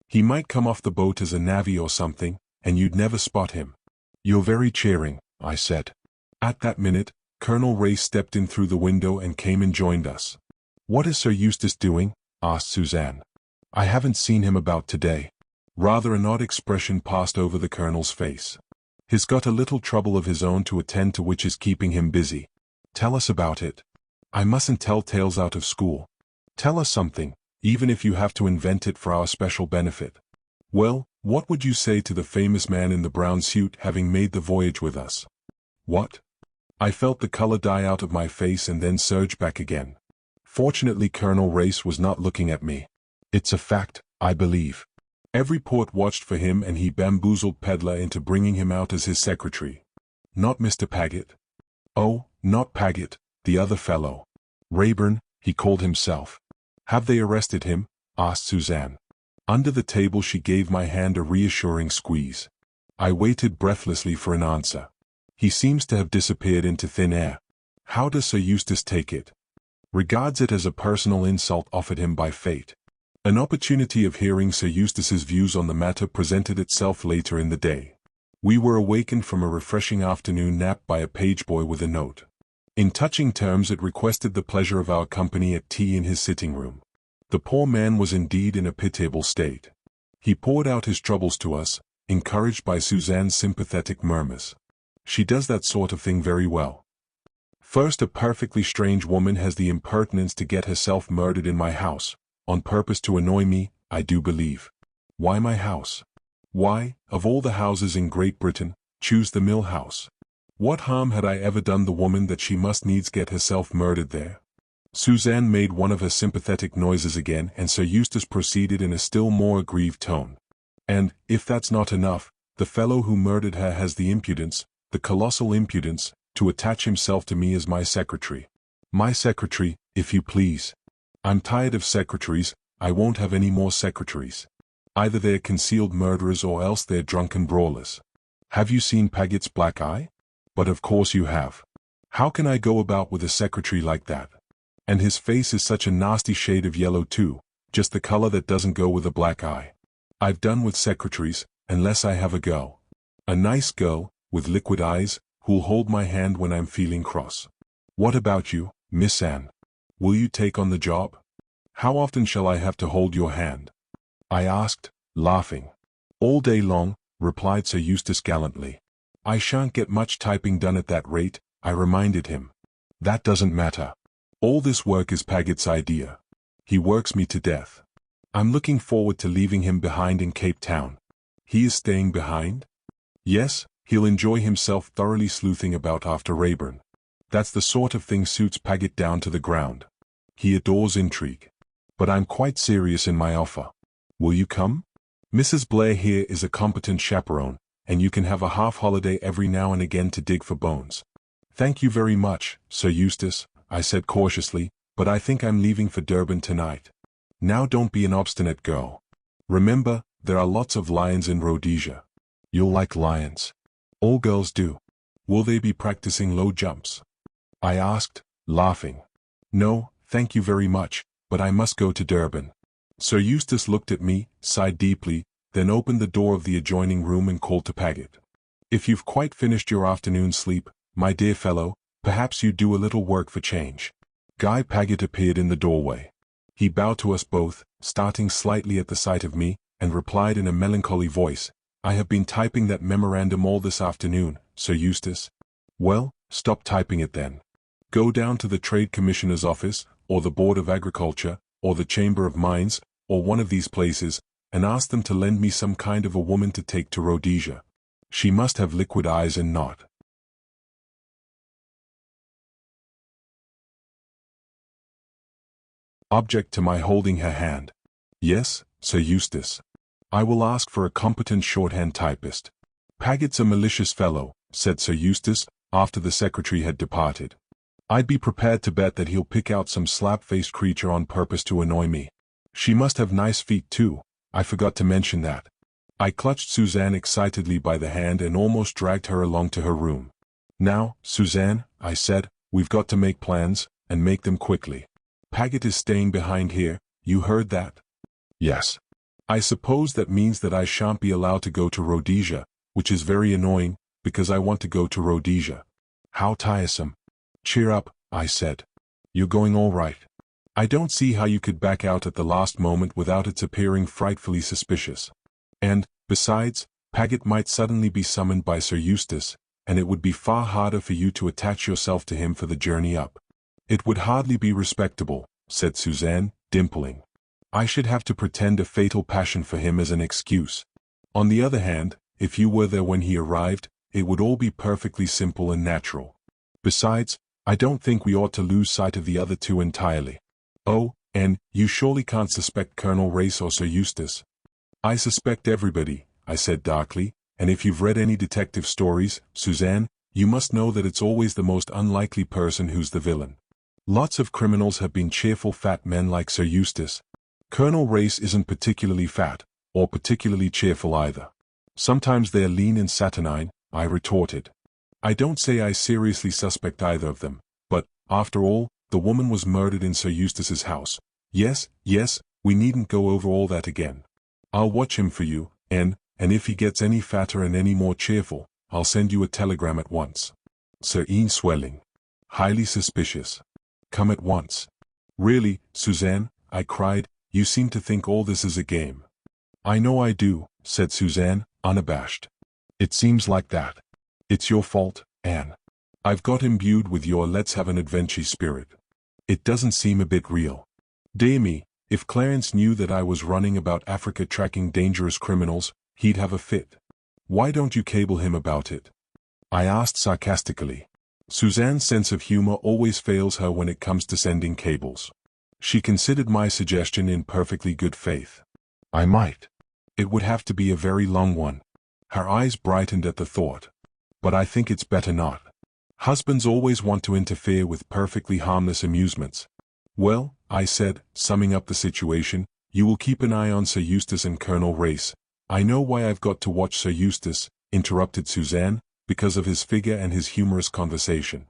He might come off the boat as a navvy or something, and you'd never spot him." "You're very cheering," I said. At that minute, Colonel Race stepped in through the window and came and joined us. "What is Sir Eustace doing?" asked Suzanne. "I haven't seen him about today." Rather an odd expression passed over the Colonel's face. "He's got a little trouble of his own to attend to which is keeping him busy." "Tell us about it." "I mustn't tell tales out of school." "Tell us something, even if you have to invent it for our special benefit." "Well, what would you say to the famous man in the brown suit having made the voyage with us?" "What?" I felt the color die out of my face and then surge back again. Fortunately Colonel Race was not looking at me. "It's a fact, I believe. Every port watched for him and he bamboozled Pedler into bringing him out as his secretary." "Not Mr. Paget?" "Oh, not Paget, the other fellow. Rayburn, he called himself." "Have they arrested him?" asked Suzanne. Under the table she gave my hand a reassuring squeeze. I waited breathlessly for an answer. "He seems to have disappeared into thin air." "How does Sir Eustace take it?" "Regards it as a personal insult offered him by fate." An opportunity of hearing Sir Eustace's views on the matter presented itself later in the day. We were awakened from a refreshing afternoon nap by a pageboy with a note. In touching terms it requested the pleasure of our company at tea in his sitting room. The poor man was indeed in a pitiable state. He poured out his troubles to us, encouraged by Suzanne's sympathetic murmurs. She does that sort of thing very well. First, a perfectly strange woman has the impertinence to get herself murdered in my house, on purpose to annoy me, I do believe. Why my house? Why, of all the houses in Great Britain, choose the Mill House? What harm had I ever done the woman that she must needs get herself murdered there? Suzanne made one of her sympathetic noises again, and Sir Eustace proceeded in a still more aggrieved tone. And, if that's not enough, the fellow who murdered her has the impudence, the colossal impudence, to attach himself to me as my secretary. My secretary, if you please. I'm tired of secretaries, I won't have any more secretaries. Either they're concealed murderers or else they're drunken brawlers. Have you seen Paggett's black eye? But of course you have. How can I go about with a secretary like that? And his face is such a nasty shade of yellow too, just the color that doesn't go with a black eye. I've done with secretaries, unless I have a girl. A nice girl, with liquid eyes, who'll hold my hand when I'm feeling cross. What about you, Miss Anne? Will you take on the job? How often shall I have to hold your hand? I asked, laughing. All day long, replied Sir Eustace gallantly. I shan't get much typing done at that rate, I reminded him. That doesn't matter. All this work is Paggett's idea. He works me to death. I'm looking forward to leaving him behind in Cape Town. He is staying behind? Yes, he'll enjoy himself thoroughly sleuthing about after Rayburn. That's the sort of thing suits Paggett down to the ground. He adores intrigue. But I'm quite serious in my offer. Will you come? Mrs. Blair here is a competent chaperone, and you can have a half-holiday every now and again to dig for bones. Thank you very much, Sir Eustace, I said cautiously, but I think I'm leaving for Durban tonight. Now don't be an obstinate girl. Remember, there are lots of lions in Rhodesia. You'll like lions. All girls do. Will they be practicing low jumps? I asked, laughing. No, thank you very much, but I must go to Durban. Sir Eustace looked at me, sighed deeply, then opened the door of the adjoining room and called to Paggett. If you've quite finished your afternoon sleep, my dear fellow, perhaps you'd do a little work for change. Guy Paggett appeared in the doorway. He bowed to us both, starting slightly at the sight of me, and replied in a melancholy voice, I have been typing that memorandum all this afternoon, Sir Eustace. Well, stop typing it then. Go down to the Trade Commissioner's office, or the Board of Agriculture, or the Chamber of Mines, or one of these places, and ask them to lend me some kind of a woman to take to Rhodesia. She must have liquid eyes and not object to my holding her hand. Yes, Sir Eustace. I will ask for a competent shorthand typist. Paggett's a malicious fellow, said Sir Eustace, after the secretary had departed. I'd be prepared to bet that he'll pick out some slap-faced creature on purpose to annoy me. She must have nice feet too, I forgot to mention that. I clutched Suzanne excitedly by the hand and almost dragged her along to her room. Now, Suzanne, I said, we've got to make plans, and make them quickly. Paggett is staying behind here, you heard that? Yes. I suppose that means that I shan't be allowed to go to Rhodesia, which is very annoying, because I want to go to Rhodesia. How tiresome. Cheer up, I said. You're going all right. I don't see how you could back out at the last moment without its appearing frightfully suspicious. And, besides, Paggett might suddenly be summoned by Sir Eustace, and it would be far harder for you to attach yourself to him for the journey up. It would hardly be respectable, said Suzanne, dimpling. I should have to pretend a fatal passion for him as an excuse. On the other hand, if you were there when he arrived, it would all be perfectly simple and natural. Besides, I don't think we ought to lose sight of the other two entirely. Oh, and you surely can't suspect Colonel Race or Sir Eustace. I suspect everybody, I said darkly, and if you've read any detective stories, Suzanne, you must know that it's always the most unlikely person who's the villain. Lots of criminals have been cheerful fat men like Sir Eustace. Colonel Race isn't particularly fat, or particularly cheerful either. Sometimes they're lean and saturnine, I retorted. I don't say I seriously suspect either of them, but, after all, the woman was murdered in Sir Eustace's house. Yes, we needn't go over all that again. I'll watch him for you, and if he gets any fatter and any more cheerful, I'll send you a telegram at once. Sir Ian swelling. Highly suspicious. Come at once. Really, Suzanne, I cried, you seem to think all this is a game. I know I do, said Suzanne, unabashed. It seems like that. It's your fault, Anne. I've got imbued with your let's have an adventure spirit. It doesn't seem a bit real. Dear me, if Clarence knew that I was running about Africa tracking dangerous criminals, he'd have a fit. Why don't you cable him about it? I asked sarcastically. Suzanne's sense of humor always fails her when it comes to sending cables. She considered my suggestion in perfectly good faith. I might. It would have to be a very long one. Her eyes brightened at the thought. But I think it's better not. Husbands always want to interfere with perfectly harmless amusements. Well, I said, summing up the situation, you will keep an eye on Sir Eustace and Colonel Race. I know why I've got to watch Sir Eustace, interrupted Suzanne, because of his figure and his humorous conversation.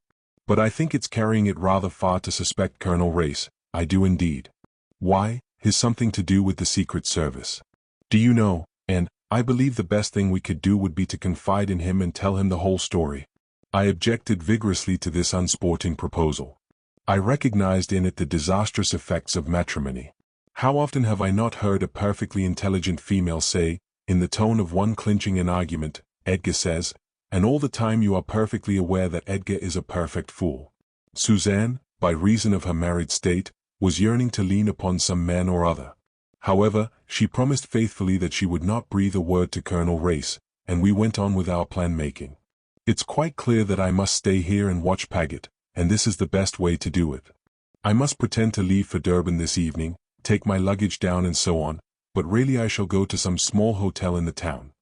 But I think it's carrying it rather far to suspect Colonel Race, I do indeed. Why, he's something to do with the Secret Service. Do you know, and I believe the best thing we could do would be to confide in him and tell him the whole story. I objected vigorously to this unsporting proposal. I recognized in it the disastrous effects of matrimony. How often have I not heard a perfectly intelligent female say, in the tone of one clinching an argument, Edgar says, and all the time you are perfectly aware that Edgar is a perfect fool. Suzanne, by reason of her married state, was yearning to lean upon some man or other. However, she promised faithfully that she would not breathe a word to Colonel Race, and we went on with our plan-making. It's quite clear that I must stay here and watch Paget, and this is the best way to do it. I must pretend to leave for Durban this evening, take my luggage down and so on, but really I shall go to some small hotel in the town.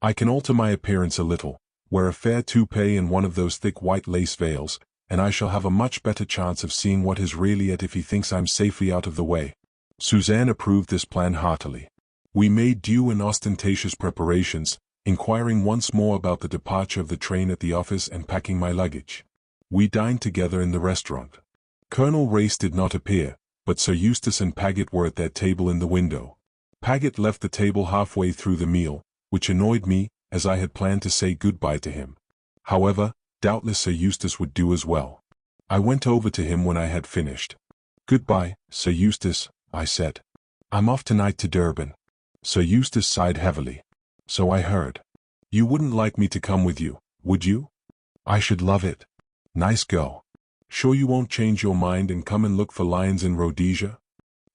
I can alter my appearance a little, wear a fair toupee and one of those thick white lace veils, and I shall have a much better chance of seeing what is really at if he thinks I'm safely out of the way. Suzanne approved this plan heartily. We made due and ostentatious preparations, inquiring once more about the departure of the train at the office and packing my luggage. We dined together in the restaurant. Colonel Race did not appear, but Sir Eustace and Paget were at their table in the window. Paget left the table halfway through the meal, which annoyed me, as I had planned to say goodbye to him. However, doubtless Sir Eustace would do as well. I went over to him when I had finished. Goodbye, Sir Eustace, I said. I'm off tonight to Durban. Sir Eustace sighed heavily. So I heard. You wouldn't like me to come with you, would you? I should love it. Nice go. Sure you won't change your mind and come and look for lions in Rhodesia?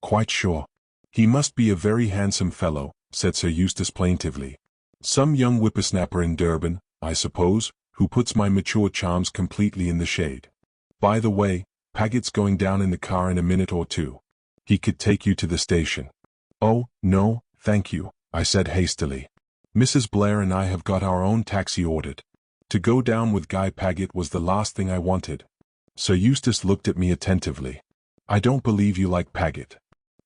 Quite sure. He must be a very handsome fellow, said Sir Eustace plaintively. Some young whippersnapper in Durban, I suppose, who puts my mature charms completely in the shade. By the way, Paget's going down in the car in a minute or two. He could take you to the station. Oh, no, thank you, I said hastily. Mrs. Blair and I have got our own taxi ordered. To go down with Guy Paget was the last thing I wanted. Sir Eustace looked at me attentively. I don't believe you like Paget.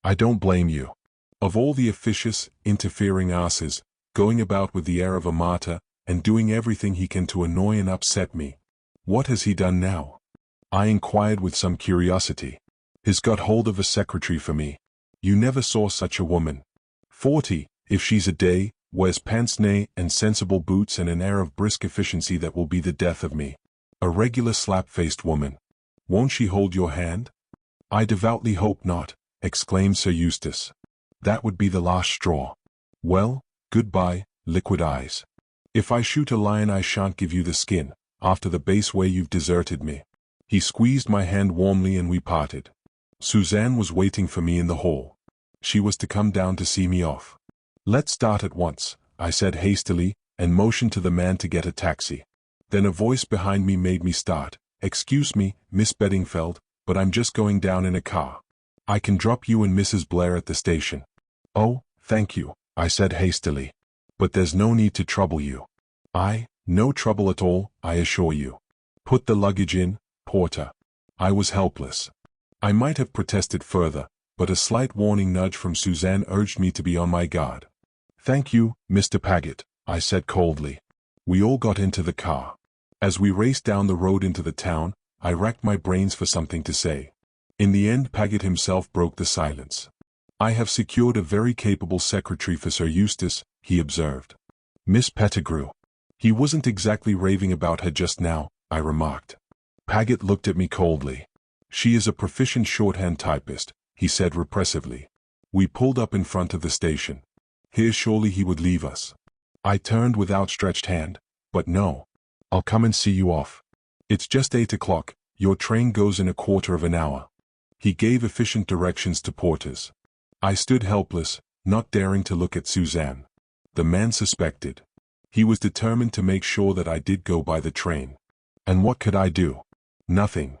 I don't blame you. Of all the officious, interfering asses, going about with the air of a martyr, and doing everything he can to annoy and upset me. What has he done now? I inquired with some curiosity. He's got hold of a secretary for me. You never saw such a woman. 40, if she's a day, wears pince-nez and sensible boots and an air of brisk efficiency that will be the death of me. A regular slap-faced woman. Won't she hold your hand? I devoutly hope not, exclaimed Sir Eustace. That would be the last straw. Well, goodbye, liquid eyes. If I shoot a lion I shan't give you the skin, after the base way you've deserted me. He squeezed my hand warmly and we parted. Suzanne was waiting for me in the hall. She was to come down to see me off. Let's start at once, I said hastily, and motioned to the man to get a taxi. Then a voice behind me made me start. Excuse me, Miss Beddingfeld, but I'm just going down in a car. I can drop you and Mrs. Blair at the station. Oh, thank you, I said hastily. But there's no need to trouble you. No trouble at all, I assure you. Put the luggage in, porter. I was helpless. I might have protested further, but a slight warning nudge from Suzanne urged me to be on my guard. Thank you, Mr. Paget, I said coldly. We all got into the car. As we raced down the road into the town, I racked my brains for something to say. In the end Paget himself broke the silence. I have secured a very capable secretary for Sir Eustace, he observed. Miss Pettigrew. He wasn't exactly raving about her just now, I remarked. Paget looked at me coldly. She is a proficient shorthand typist, he said repressively. We pulled up in front of the station. Here surely he would leave us. I turned with outstretched hand, but no. I'll come and see you off. It's just 8 o'clock, your train goes in a quarter of an hour. He gave efficient directions to porters. I stood helpless, not daring to look at Suzanne. The man suspected. He was determined to make sure that I did go by the train. And what could I do? Nothing.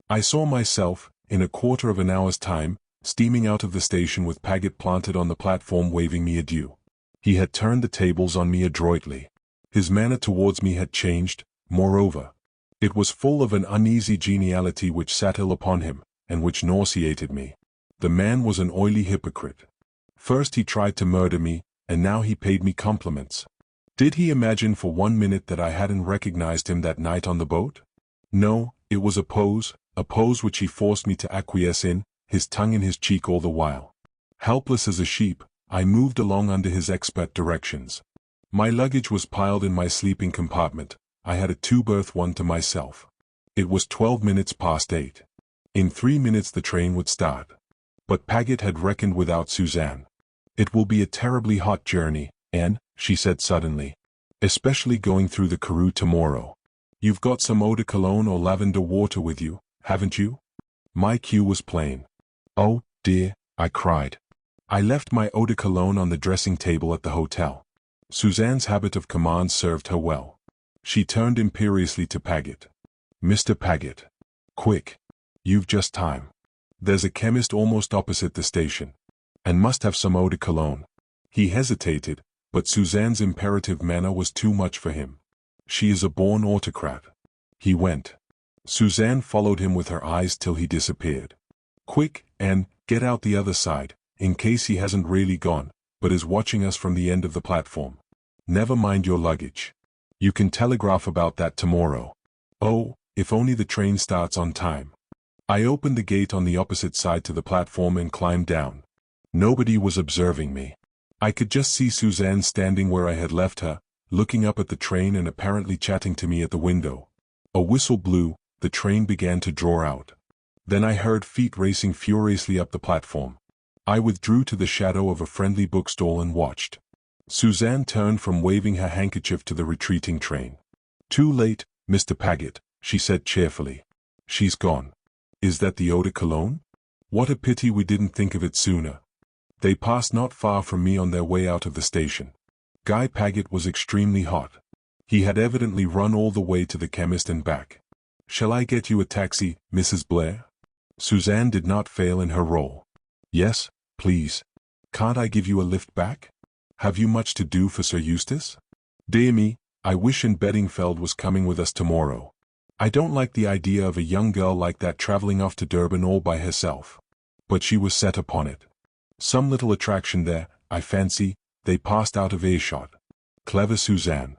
I saw myself, in a quarter of an hour's time, steaming out of the station with Paget planted on the platform waving me adieu. He had turned the tables on me adroitly. His manner towards me had changed, moreover. It was full of an uneasy geniality which sat ill upon him, and which nauseated me. The man was an oily hypocrite. First he tried to murder me, and now he paid me compliments. Did he imagine for 1 minute that I hadn't recognized him that night on the boat? No, it was a pose which he forced me to acquiesce in, his tongue in his cheek all the while. Helpless as a sheep, I moved along under his expert directions. My luggage was piled in my sleeping compartment. I had a 2-berth one to myself. It was 12 minutes past 8. In 3 minutes the train would start. But Paget had reckoned without Suzanne. It will be a terribly hot journey, Anne, she said suddenly. Especially going through the Karoo tomorrow. You've got some eau de cologne or lavender water with you, haven't you? My cue was plain. Oh, dear, I cried. I left my eau de cologne on the dressing table at the hotel. Suzanne's habit of command served her well. She turned imperiously to Paget. Mr. Paget. Quick. You've just time. There's a chemist almost opposite the station. And must have some eau de cologne. He hesitated, but Suzanne's imperative manner was too much for him. She is a born autocrat. He went. Suzanne followed him with her eyes till he disappeared. Quick, Anne, get out the other side, in case he hasn't really gone, but is watching us from the end of the platform. Never mind your luggage. You can telegraph about that tomorrow. Oh, if only the train starts on time. I opened the gate on the opposite side to the platform and climbed down. Nobody was observing me. I could just see Suzanne standing where I had left her, looking up at the train and apparently chatting to me at the window. A whistle blew, the train began to draw out. Then I heard feet racing furiously up the platform. I withdrew to the shadow of a friendly bookstall and watched. Suzanne turned from waving her handkerchief to the retreating train. Too late, Mr. Paget, she said cheerfully. She's gone. Is that the eau de cologne? What a pity we didn't think of it sooner. They passed not far from me on their way out of the station. Guy Paget was extremely hot. He had evidently run all the way to the chemist and back. Shall I get you a taxi, Mrs. Blair? Suzanne did not fail in her role. Yes, please. Can't I give you a lift back? Have you much to do for Sir Eustace? Dear me, I wish Anne Beddingfeld was coming with us tomorrow. I don't like the idea of a young girl like that traveling off to Durban all by herself. But she was set upon it. Some little attraction there, I fancy. They passed out of earshot. Clever Suzanne.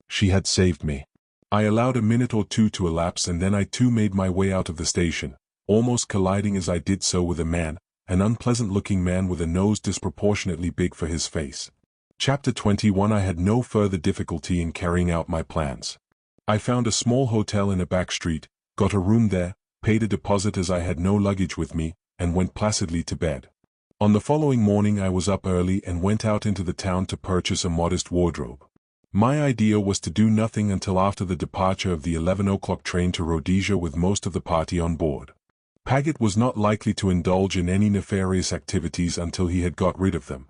She had saved me. I allowed a minute or two to elapse and then I too made my way out of the station, almost colliding as I did so with a man, an unpleasant-looking man with a nose disproportionately big for his face. Chapter 21. I had no further difficulty in carrying out my plans. I found a small hotel in a back street, got a room there, paid a deposit as I had no luggage with me, and went placidly to bed. On the following morning I was up early and went out into the town to purchase a modest wardrobe. My idea was to do nothing until after the departure of the 11 o'clock train to Rhodesia with most of the party on board. Paget was not likely to indulge in any nefarious activities until he had got rid of them.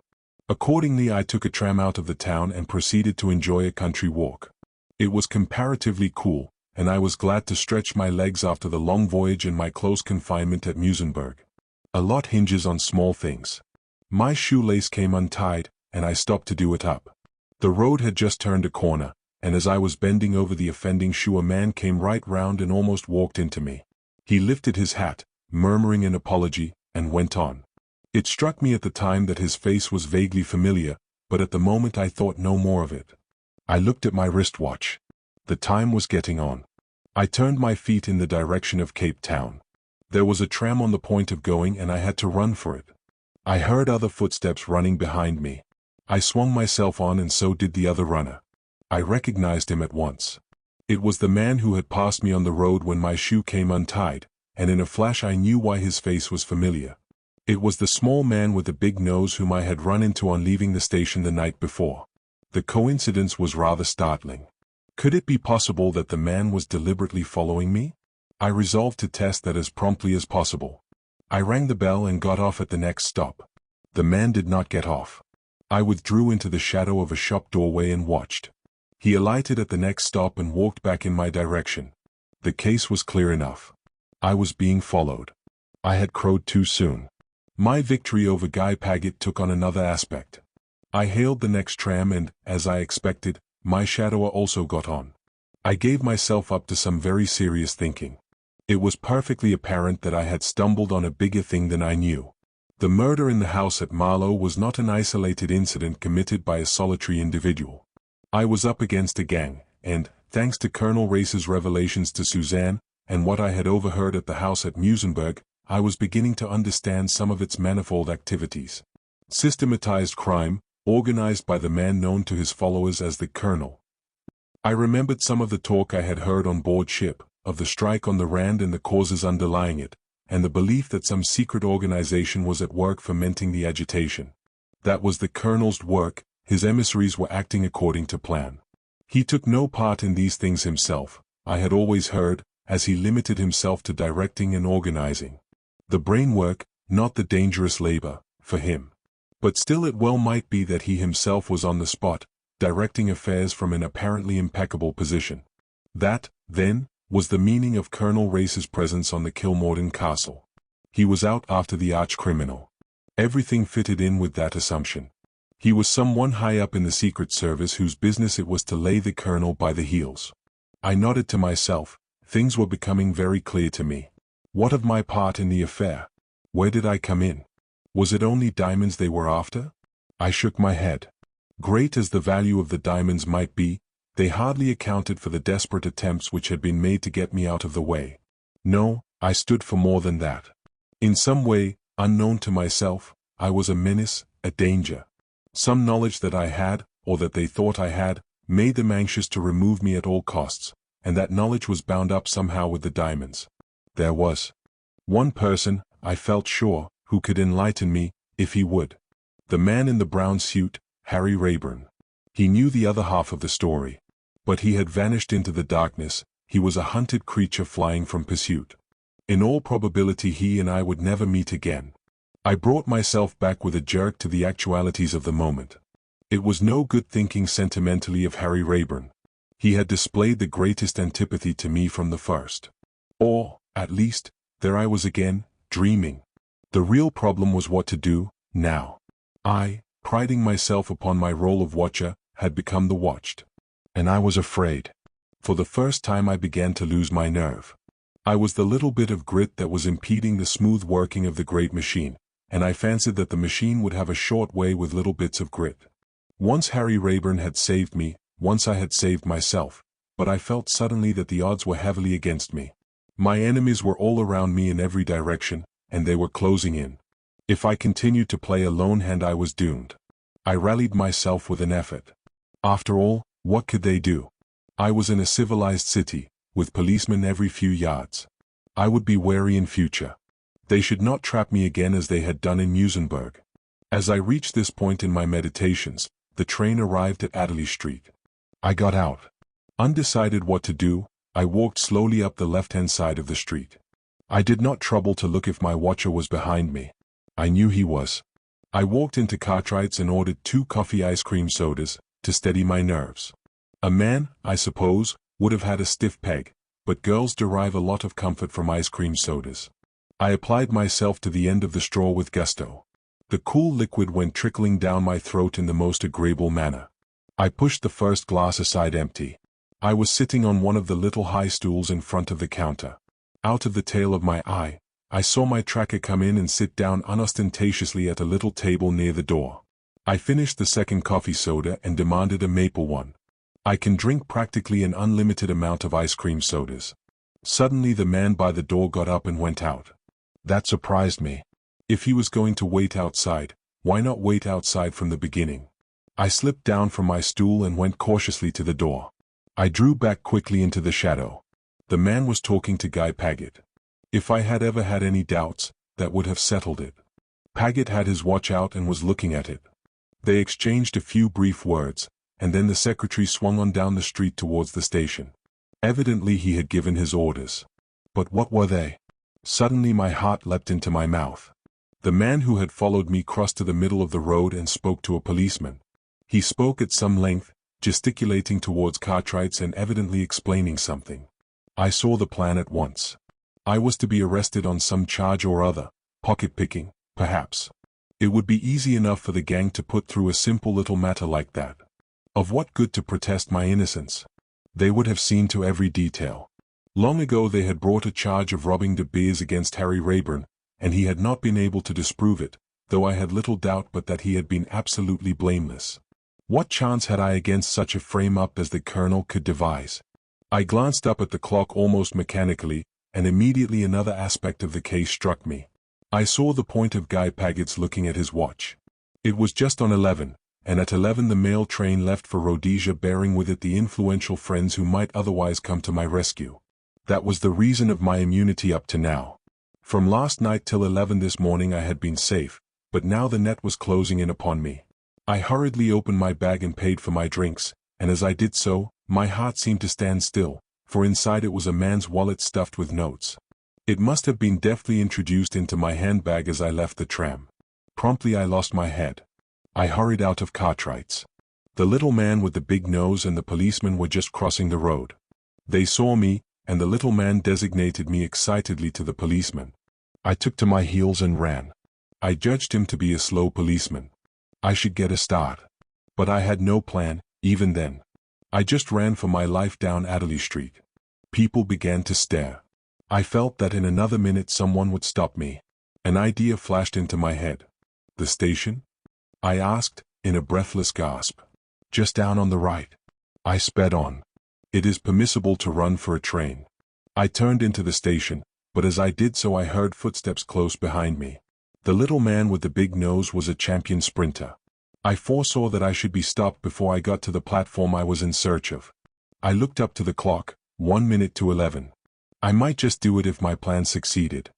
Accordingly I took a tram out of the town and proceeded to enjoy a country walk. It was comparatively cool, and I was glad to stretch my legs after the long voyage and my close confinement at Musenberg. A lot hinges on small things. My shoelace came untied, and I stopped to do it up. The road had just turned a corner, and as I was bending over the offending shoe a man came right round and almost walked into me. He lifted his hat, murmuring an apology, and went on. It struck me at the time that his face was vaguely familiar, but at the moment I thought no more of it. I looked at my wristwatch. The time was getting on. I turned my feet in the direction of Cape Town. There was a tram on the point of going and I had to run for it. I heard other footsteps running behind me. I swung myself on and so did the other runner. I recognized him at once. It was the man who had passed me on the road when my shoe came untied, and in a flash I knew why his face was familiar. It was the small man with the big nose whom I had run into on leaving the station the night before. The coincidence was rather startling. Could it be possible that the man was deliberately following me? I resolved to test that as promptly as possible. I rang the bell and got off at the next stop. The man did not get off. I withdrew into the shadow of a shop doorway and watched. He alighted at the next stop and walked back in my direction. The case was clear enough. I was being followed. I had crowed too soon. My victory over Guy Paget took on another aspect. I hailed the next tram and, as I expected, my shadower also got on. I gave myself up to some very serious thinking. It was perfectly apparent that I had stumbled on a bigger thing than I knew. The murder in the house at Marlow was not an isolated incident committed by a solitary individual. I was up against a gang, and, thanks to Colonel Race's revelations to Suzanne, and what I had overheard at the house at Musenberg, I was beginning to understand some of its manifold activities. Systematized crime, organized by the man known to his followers as the Colonel. I remembered some of the talk I had heard on board ship, of the strike on the Rand and the causes underlying it, and the belief that some secret organization was at work fomenting the agitation. That was the Colonel's work, his emissaries were acting according to plan. He took no part in these things himself, I had always heard, as he limited himself to directing and organizing. The brain work, not the dangerous labor, for him. But still it well might be that he himself was on the spot, directing affairs from an apparently impeccable position. That, then, was the meaning of Colonel Race's presence on the Kilmorden Castle. He was out after the arch-criminal. Everything fitted in with that assumption. He was someone high up in the Secret Service whose business it was to lay the Colonel by the heels. I nodded to myself, things were becoming very clear to me. What of my part in the affair? Where did I come in? Was it only diamonds they were after? I shook my head. Great as the value of the diamonds might be, they hardly accounted for the desperate attempts which had been made to get me out of the way. No, I stood for more than that. In some way, unknown to myself, I was a menace, a danger. Some knowledge that I had, or that they thought I had, made them anxious to remove me at all costs, and that knowledge was bound up somehow with the diamonds. There was one person, I felt sure, who could enlighten me, if he would. The man in the brown suit, Harry Rayburn. He knew the other half of the story. But he had vanished into the darkness, he was a hunted creature flying from pursuit. In all probability he and I would never meet again. I brought myself back with a jerk to the actualities of the moment. It was no good thinking sentimentally of Harry Rayburn. He had displayed the greatest antipathy to me from the first. Or, at least, there I was again, dreaming. The real problem was what to do, now. I, priding myself upon my role of watcher, had become the watched. And I was afraid. For the first time I began to lose my nerve. I was the little bit of grit that was impeding the smooth working of the great machine, and I fancied that the machine would have a short way with little bits of grit. Once Harry Rayburn had saved me, once I had saved myself, but I felt suddenly that the odds were heavily against me. My enemies were all around me in every direction, and they were closing in. If I continued to play a lone hand I was doomed. I rallied myself with an effort. After all, what could they do? I was in a civilized city, with policemen every few yards. I would be wary in future. They should not trap me again as they had done in Musenberg. As I reached this point in my meditations, the train arrived at Adderley Street. I got out. Undecided what to do, I walked slowly up the left-hand side of the street. I did not trouble to look if my watcher was behind me. I knew he was. I walked into Cartwright's and ordered 2 coffee ice cream sodas, to steady my nerves. A man, I suppose, would have had a stiff peg, but girls derive a lot of comfort from ice cream sodas. I applied myself to the end of the straw with gusto. The cool liquid went trickling down my throat in the most agreeable manner. I pushed the first glass aside empty. I was sitting on one of the little high stools in front of the counter. Out of the tail of my eye, I saw my tracker come in and sit down unostentatiously at a little table near the door. I finished the second coffee soda and demanded a maple one. I can drink practically an unlimited amount of ice cream sodas. Suddenly the man by the door got up and went out. That surprised me. If he was going to wait outside, why not wait outside from the beginning? I slipped down from my stool and went cautiously to the door. I drew back quickly into the shadow. The man was talking to Guy Paget. If I had ever had any doubts, that would have settled it. Paget had his watch out and was looking at it. They exchanged a few brief words, and then the secretary swung on down the street towards the station. Evidently he had given his orders. But what were they? Suddenly my heart leapt into my mouth. The man who had followed me crossed to the middle of the road and spoke to a policeman. He spoke at some length, gesticulating towards Cartwright's and evidently explaining something. I saw the plan at once. I was to be arrested on some charge or other, pocket-picking, perhaps. It would be easy enough for the gang to put through a simple little matter like that. Of what good to protest my innocence? They would have seen to every detail. Long ago they had brought a charge of robbing De Beers against Harry Rayburn, and he had not been able to disprove it, though I had little doubt but that he had been absolutely blameless. What chance had I against such a frame-up as the colonel could devise? I glanced up at the clock almost mechanically, and immediately another aspect of the case struck me. I saw the point of Guy Paget's looking at his watch. It was just on 11, and at 11 the mail train left for Rhodesia, bearing with it the influential friends who might otherwise come to my rescue. That was the reason of my immunity up to now. From last night till 11 this morning I had been safe, but now the net was closing in upon me. I hurriedly opened my bag and paid for my drinks, and as I did so, my heart seemed to stand still, for inside it was a man's wallet stuffed with notes. It must have been deftly introduced into my handbag as I left the tram. Promptly I lost my head. I hurried out of Cartwright's. The little man with the big nose and the policeman were just crossing the road. They saw me, and the little man designated me excitedly to the policeman. I took to my heels and ran. I judged him to be a slow policeman. I should get a start. But I had no plan, even then. I just ran for my life down Adderley Street. People began to stare. I felt that in another minute someone would stop me. An idea flashed into my head. The station? I asked, in a breathless gasp. Just down on the right. I sped on. It is permissible to run for a train. I turned into the station, but as I did so I heard footsteps close behind me. The little man with the big nose was a champion sprinter. I foresaw that I should be stopped before I got to the platform I was in search of. I looked up to the clock, 1 minute to 11. I might just do it if my plan succeeded.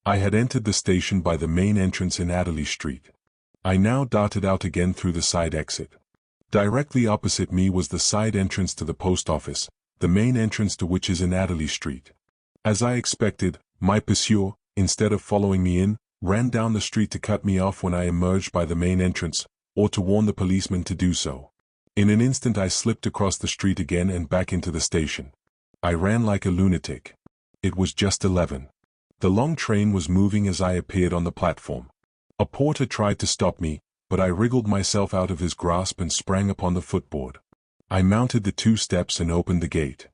I had entered the station by the main entrance in Adderley Street. I now darted out again through the side exit. Directly opposite me was the side entrance to the post office, the main entrance to which is in Adderley Street. As I expected, my pursuer, instead of following me in, ran down the street to cut me off when I emerged by the main entrance, or to warn the policeman to do so. In an instant I slipped across the street again and back into the station. I ran like a lunatic. It was just 11. The long train was moving as I appeared on the platform. A porter tried to stop me, but I wriggled myself out of his grasp and sprang upon the footboard. I mounted the 2 steps and opened the gate.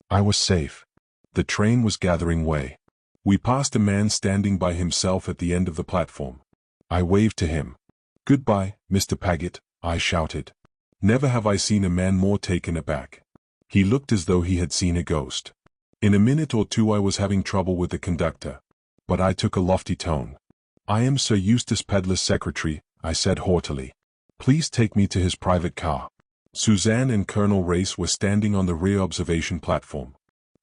I was safe. The train was gathering way. We passed a man standing by himself at the end of the platform. I waved to him. "Goodbye, Mr. Paget," I shouted. Never have I seen a man more taken aback. He looked as though he had seen a ghost. In a minute or two I was having trouble with the conductor. But I took a lofty tone. "I am Sir Eustace Pedler's secretary," I said haughtily. "Please take me to his private car." Suzanne and Colonel Race were standing on the rear observation platform.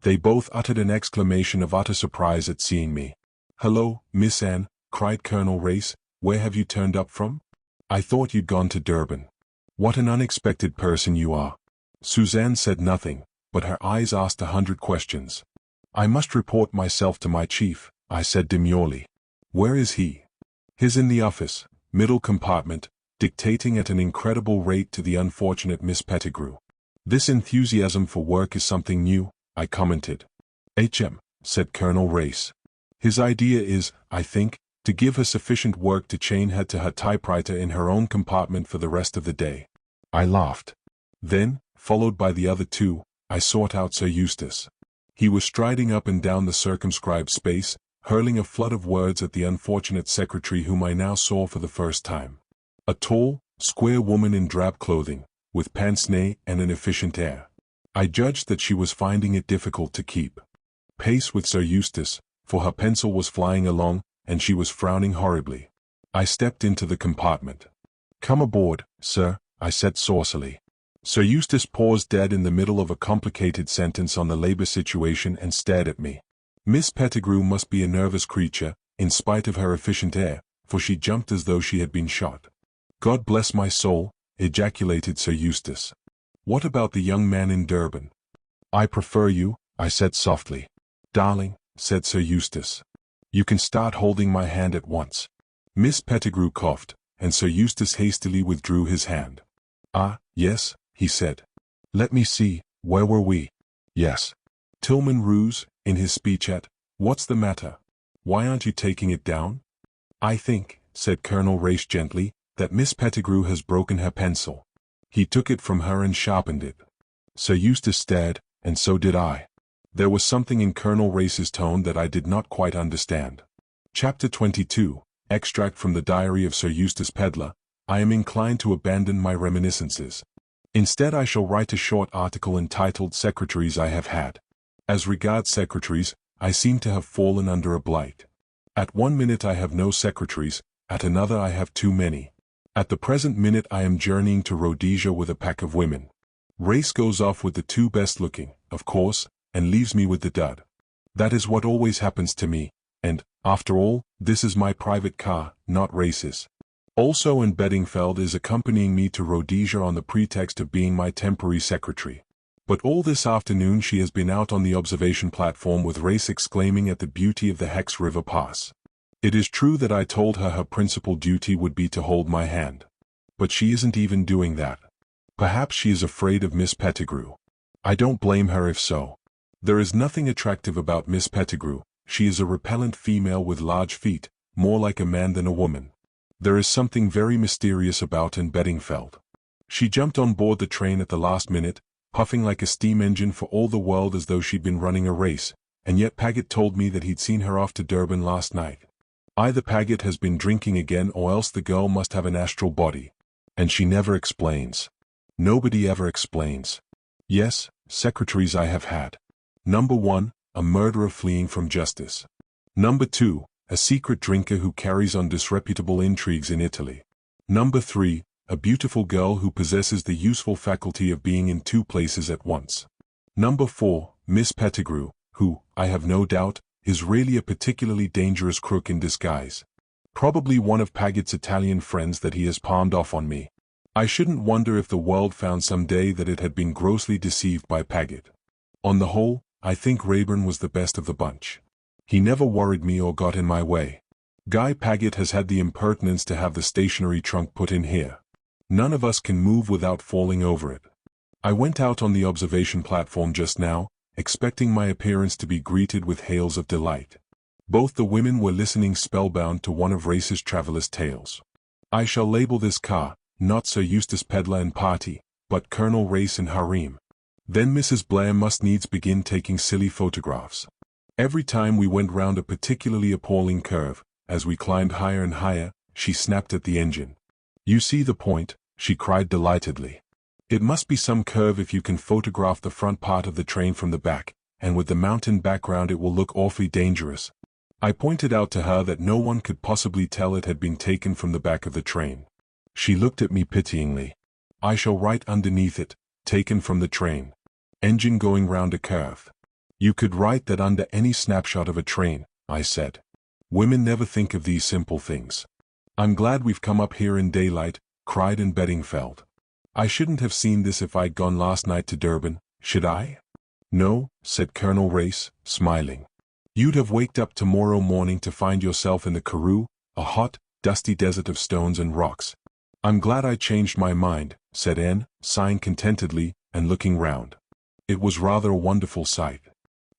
They both uttered an exclamation of utter surprise at seeing me. "Hello, Miss Anne," cried Colonel Race. "Where have you turned up from? I thought you'd gone to Durban. What an unexpected person you are." Suzanne said nothing, but her eyes asked 100 questions. "I must report myself to my chief," I said demurely. "Where is he?" "He's in the office, middle compartment, dictating at an incredible rate to the unfortunate Miss Pettigrew." "This enthusiasm for work is something new," I commented. "HM," said Colonel Race. "His idea is, I think, to give her sufficient work to chain her to her typewriter in her own compartment for the rest of the day." I laughed. Then, followed by the other 2, I sought out Sir Eustace. He was striding up and down the circumscribed space, hurling a flood of words at the unfortunate secretary whom I now saw for the first time. A tall, square woman in drab clothing, with pince-nez and an efficient air. I judged that she was finding it difficult to keep pace with Sir Eustace, for her pencil was flying along, and she was frowning horribly. I stepped into the compartment. "Come aboard, sir," I said saucily. Sir Eustace paused dead in the middle of a complicated sentence on the labor situation and stared at me. Miss Pettigrew must be a nervous creature, in spite of her efficient air, for she jumped as though she had been shot. "God bless my soul," ejaculated Sir Eustace. "What about the young man in Durban?" "I prefer you," I said softly. "Darling," said Sir Eustace, "you can start holding my hand at once." Miss Pettigrew coughed, and Sir Eustace hastily withdrew his hand. "Ah, yes," he said. "Let me see, where were we? Yes. Tilman Roos, in his speech at, what's the matter? Why aren't you taking it down?" "I think," said Colonel Race gently, "that Miss Pettigrew has broken her pencil." He took it from her and sharpened it. Sir Eustace stared, and so did I. There was something in Colonel Race's tone that I did not quite understand. Chapter 22, Extract from the Diary of Sir Eustace Pedler. I am inclined to abandon my reminiscences. Instead I shall write a short article entitled Secretaries I Have Had. As regards secretaries, I seem to have fallen under a blight. At one minute I have no secretaries, at another I have too many. At the present minute I am journeying to Rhodesia with a pack of women. Race goes off with the two best looking, of course, and leaves me with the dud. That is what always happens to me, and, after all, this is my private car, not Race's. Also Anne Beddingfeld is accompanying me to Rhodesia on the pretext of being my temporary secretary. But all this afternoon she has been out on the observation platform with Race exclaiming at the beauty of the Hex River Pass. It is true that I told her her principal duty would be to hold my hand. But she isn't even doing that. Perhaps she is afraid of Miss Pettigrew. I don't blame her if so. There is nothing attractive about Miss Pettigrew. She is a repellent female with large feet, more like a man than a woman. There is something very mysterious about Anne Beddingfeld. She jumped on board the train at the last minute, puffing like a steam engine for all the world as though she'd been running a race, and yet Paget told me that he'd seen her off to Durban last night. Either Paget has been drinking again or else the girl must have an astral body. And she never explains. Nobody ever explains. Yes, secretaries I have had. Number 1, a murderer fleeing from justice. Number 2, a secret drinker who carries on disreputable intrigues in Italy. Number 3, a beautiful girl who possesses the useful faculty of being in two places at once. Number 4, Miss Pettigrew, who, I have no doubt, is really a particularly dangerous crook in disguise. Probably one of Paget's Italian friends that he has palmed off on me. I shouldn't wonder if the world found some day that it had been grossly deceived by Paget. On the whole, I think Rayburn was the best of the bunch. He never worried me or got in my way. Guy Paget has had the impertinence to have the stationery trunk put in here. None of us can move without falling over it. I went out on the observation platform just now, expecting my appearance to be greeted with hails of delight. Both the women were listening spellbound to one of Race's traveller's tales. I shall label this car, not Sir Eustace Pedler and Party, but Colonel Race and Harem. Then Mrs. Blair must needs begin taking silly photographs. Every time we went round a particularly appalling curve, as we climbed higher and higher, she snapped at the engine. "You see the point," she cried delightedly. "It must be some curve if you can photograph the front part of the train from the back, and with the mountain background it will look awfully dangerous." I pointed out to her that no one could possibly tell it had been taken from the back of the train. She looked at me pityingly. "I shall write underneath it, taken from the train. Engine going round a curve." "You could write that under any snapshot of a train," I said. "Women never think of these simple things." "I'm glad we've come up here in daylight," cried Anne Beddingfeld. "I shouldn't have seen this if I'd gone last night to Durban, should I?" "No," said Colonel Race, smiling. "You'd have waked up tomorrow morning to find yourself in the Karoo, a hot, dusty desert of stones and rocks." "I'm glad I changed my mind," said Anne, sighing contentedly, and looking round. It was rather a wonderful sight.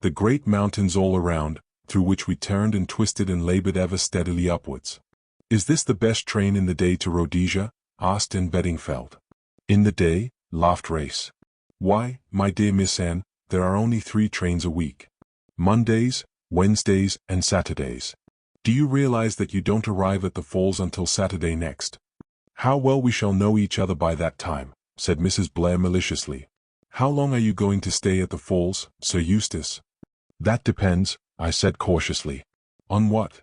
The great mountains all around, through which we turned and twisted and labored ever steadily upwards. "Is this the best train in the day to Rhodesia?" asked Anne Beddingfeld. "In the day?" laughed Race. "Why, my dear Miss Anne, there are only 3 trains a week. Mondays, Wednesdays, and Saturdays. Do you realize that you don't arrive at the Falls until Saturday next?" "How well we shall know each other by that time," said Mrs. Blair maliciously. "How long are you going to stay at the Falls, Sir Eustace?" "That depends," I said cautiously. "On what?"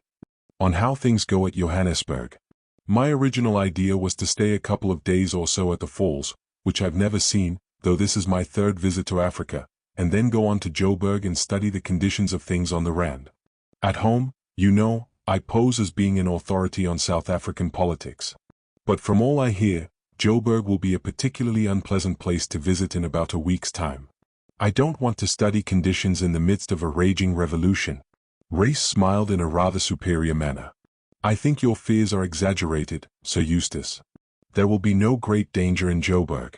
"On how things go at Johannesburg. My original idea was to stay a couple of days or so at the Falls, which I've never seen, though this is my 3rd visit to Africa, and then go on to Joburg and study the conditions of things on the Rand. At home, you know, I pose as being an authority on South African politics. But from all I hear, Joburg will be a particularly unpleasant place to visit in about a week's time. I don't want to study conditions in the midst of a raging revolution. Race smiled in a rather superior manner. I think your fears are exaggerated, Sir Eustace. There will be no great danger in Joburg.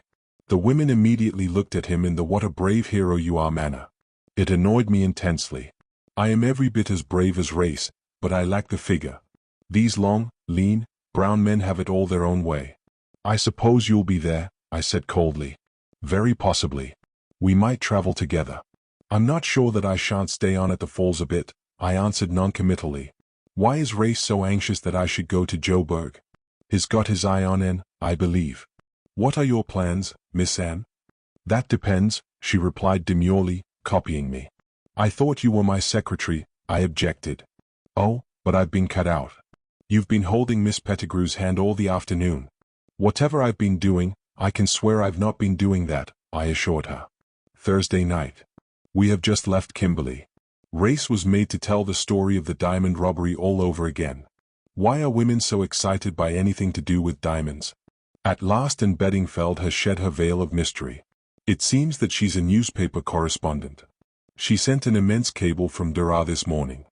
The women immediately looked at him in the "what a brave hero you are" manner. It annoyed me intensely. I am every bit as brave as Race, but I lack the figure. These long, lean, brown men have it all their own way. I suppose you'll be there, I said coldly. Very possibly. We might travel together. I'm not sure that I shan't stay on at the falls a bit, I answered noncommittally. Why is Race so anxious that I should go to Joburg? He's got his eye on Anne, I believe. What are your plans, Miss Anne? That depends, she replied demurely, copying me. I thought you were my secretary, I objected. Oh, but I've been cut out. You've been holding Miss Pettigrew's hand all the afternoon. Whatever I've been doing, I can swear I've not been doing that, I assured her. Thursday night. We have just left Kimberley. Race was made to tell the story of the diamond robbery all over again. Why are women so excited by anything to do with diamonds? At last Anne Beddingfeld has shed her veil of mystery. It seems that she's a newspaper correspondent. She sent an immense cable from Dura this morning.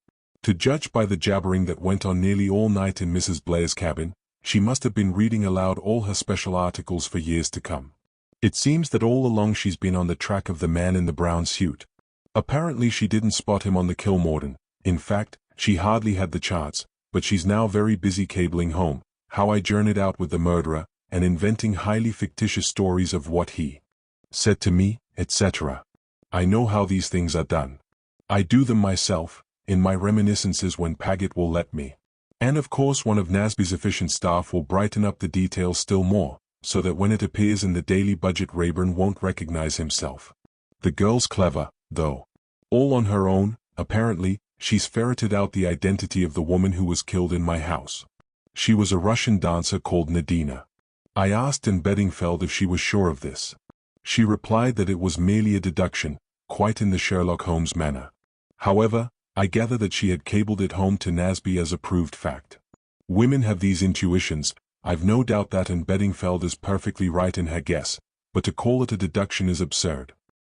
To judge by the jabbering that went on nearly all night in Mrs. Blair's cabin, she must have been reading aloud all her special articles for years to come. It seems that all along she's been on the track of the man in the brown suit. Apparently she didn't spot him on the Kilmorden. In fact, she hardly had the chance, but she's now very busy cabling home how I journeyed out with the murderer, and inventing highly fictitious stories of what he said to me, etc. I know how these things are done. I do them myself, in my reminiscences when Paget will let me. And of course one of Nasby's efficient staff will brighten up the details still more, so that when it appears in the Daily Budget Rayburn won't recognize himself. The girl's clever, though. All on her own, apparently, she's ferreted out the identity of the woman who was killed in my house. She was a Russian dancer called Nadina. I asked Anne Beddingfeld if she was sure of this. She replied that it was merely a deduction, quite in the Sherlock Holmes manner. However, I gather that she had cabled it home to Nasby as a proved fact. Women have these intuitions. I've no doubt that Anne Beddingfeld is perfectly right in her guess, but to call it a deduction is absurd.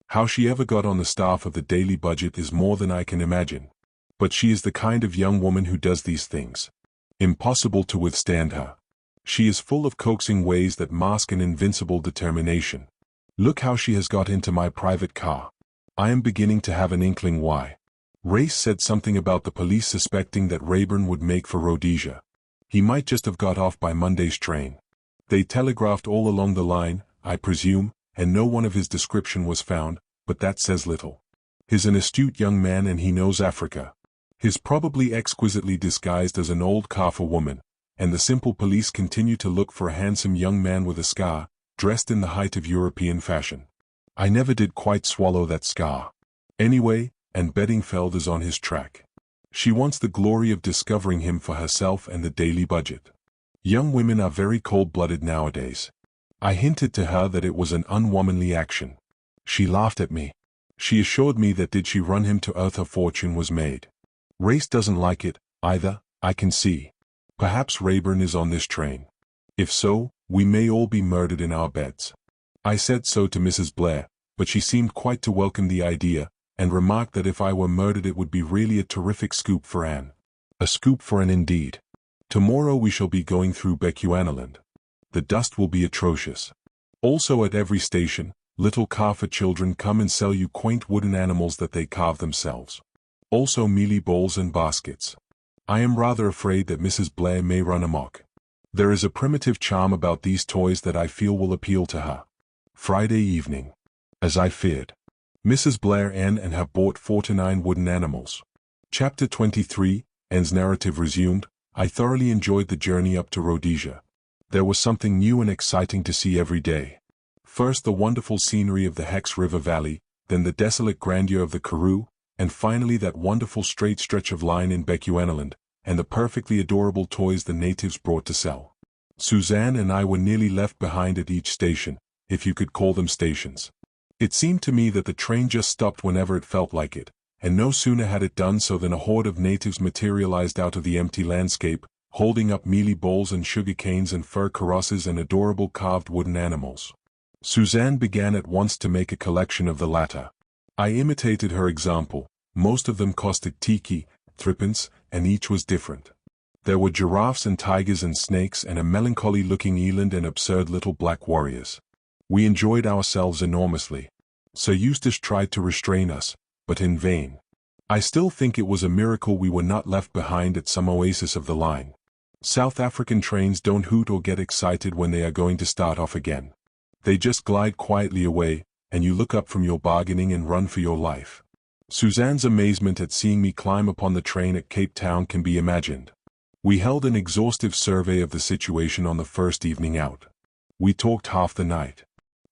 How she ever got on the staff of the Daily Budget is more than I can imagine. But she is the kind of young woman who does these things. Impossible to withstand her. She is full of coaxing ways that mask an invincible determination. Look how she has got into my private car. I am beginning to have an inkling why. Race said something about the police suspecting that Rayburn would make for Rhodesia. He might just have got off by Monday's train. They telegraphed all along the line, I presume, and no one of his description was found, but that says little. He's an astute young man and he knows Africa. He's probably exquisitely disguised as an old Kafir woman, and the simple police continue to look for a handsome young man with a scar, dressed in the height of European fashion. I never did quite swallow that scar. Anyway, Anne Beddingfeld is on his track. She wants the glory of discovering him for herself and the Daily Budget. Young women are very cold-blooded nowadays. I hinted to her that it was an unwomanly action. She laughed at me. She assured me that did she run him to earth her fortune was made. Race doesn't like it, either, I can see. Perhaps Rayburn is on this train. If so, we may all be murdered in our beds. I said so to Mrs. Blair, but she seemed quite to welcome the idea, and remarked that if I were murdered it would be really a terrific scoop for Anne. A scoop for Anne indeed. Tomorrow we shall be going through Bechuanaland. The dust will be atrocious. Also at every station, little Kafir children come and sell you quaint wooden animals that they carve themselves. Also mealie bowls and baskets. I am rather afraid that Mrs. Blair may run amok. There is a primitive charm about these toys that I feel will appeal to her. Friday evening. As I feared. Mrs. Blair and have bought 49 wooden animals. Chapter 23, Anne's narrative resumed. I thoroughly enjoyed the journey up to Rhodesia. There was something new and exciting to see every day. First the wonderful scenery of the Hex River Valley, then the desolate grandeur of the Karoo, and finally that wonderful straight stretch of line in Bechuanaland, and the perfectly adorable toys the natives brought to sell. Suzanne and I were nearly left behind at each station, if you could call them stations. It seemed to me that the train just stopped whenever it felt like it, and no sooner had it done so than a horde of natives materialized out of the empty landscape, holding up mealie bowls and sugar canes and fur carrosses and adorable carved wooden animals. Suzanne began at once to make a collection of the latter. I imitated her example. Most of them costed tiki, threepence, and each was different. There were giraffes and tigers and snakes and a melancholy-looking eland and absurd little black warriors. We enjoyed ourselves enormously. Sir Eustace tried to restrain us, but in vain. I still think it was a miracle we were not left behind at some oasis of the line. South African trains don't hoot or get excited when they are going to start off again. They just glide quietly away, and you look up from your bargaining and run for your life. Suzanne's amazement at seeing me climb upon the train at Cape Town can be imagined. We held an exhaustive survey of the situation on the first evening out. We talked half the night.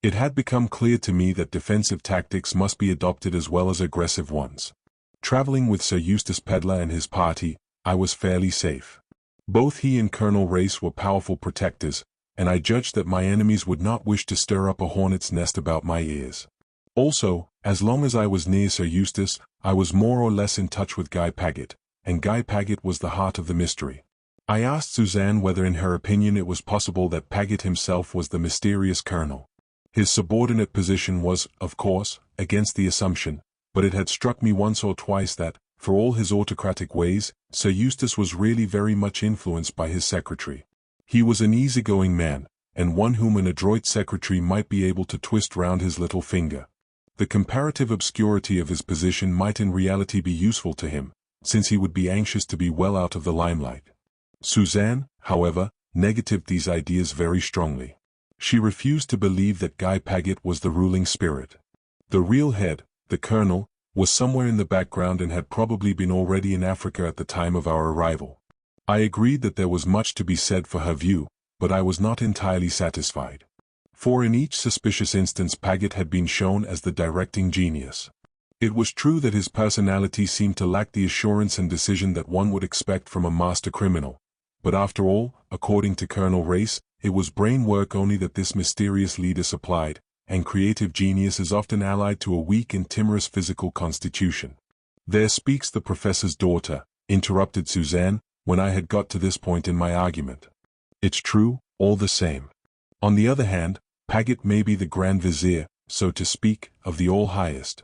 It had become clear to me that defensive tactics must be adopted as well as aggressive ones. Traveling with Sir Eustace Pedler and his party, I was fairly safe. Both he and Colonel Race were powerful protectors, and I judged that my enemies would not wish to stir up a hornet's nest about my ears. Also, as long as I was near Sir Eustace, I was more or less in touch with Guy Paget, and Guy Paget was the heart of the mystery. I asked Suzanne whether in her opinion it was possible that Paget himself was the mysterious colonel. His subordinate position was, of course, against the assumption, but it had struck me once or twice that, for all his autocratic ways, Sir Eustace was really very much influenced by his secretary. He was an easygoing man, and one whom an adroit secretary might be able to twist round his little finger. The comparative obscurity of his position might in reality be useful to him, since he would be anxious to be well out of the limelight. Suzanne, however, negatived these ideas very strongly. She refused to believe that Guy Paget was the ruling spirit. The real head, the colonel, was somewhere in the background and had probably been already in Africa at the time of our arrival. I agreed that there was much to be said for her view, but I was not entirely satisfied. For in each suspicious instance Paget had been shown as the directing genius. It was true that his personality seemed to lack the assurance and decision that one would expect from a master criminal. But after all, according to Colonel Race, it was brain work only that this mysterious leader supplied, and creative genius is often allied to a weak and timorous physical constitution. There speaks the professor's daughter, interrupted Suzanne, when I had got to this point in my argument. It's true, all the same. On the other hand, Paget may be the Grand Vizier, so to speak, of the All-Highest.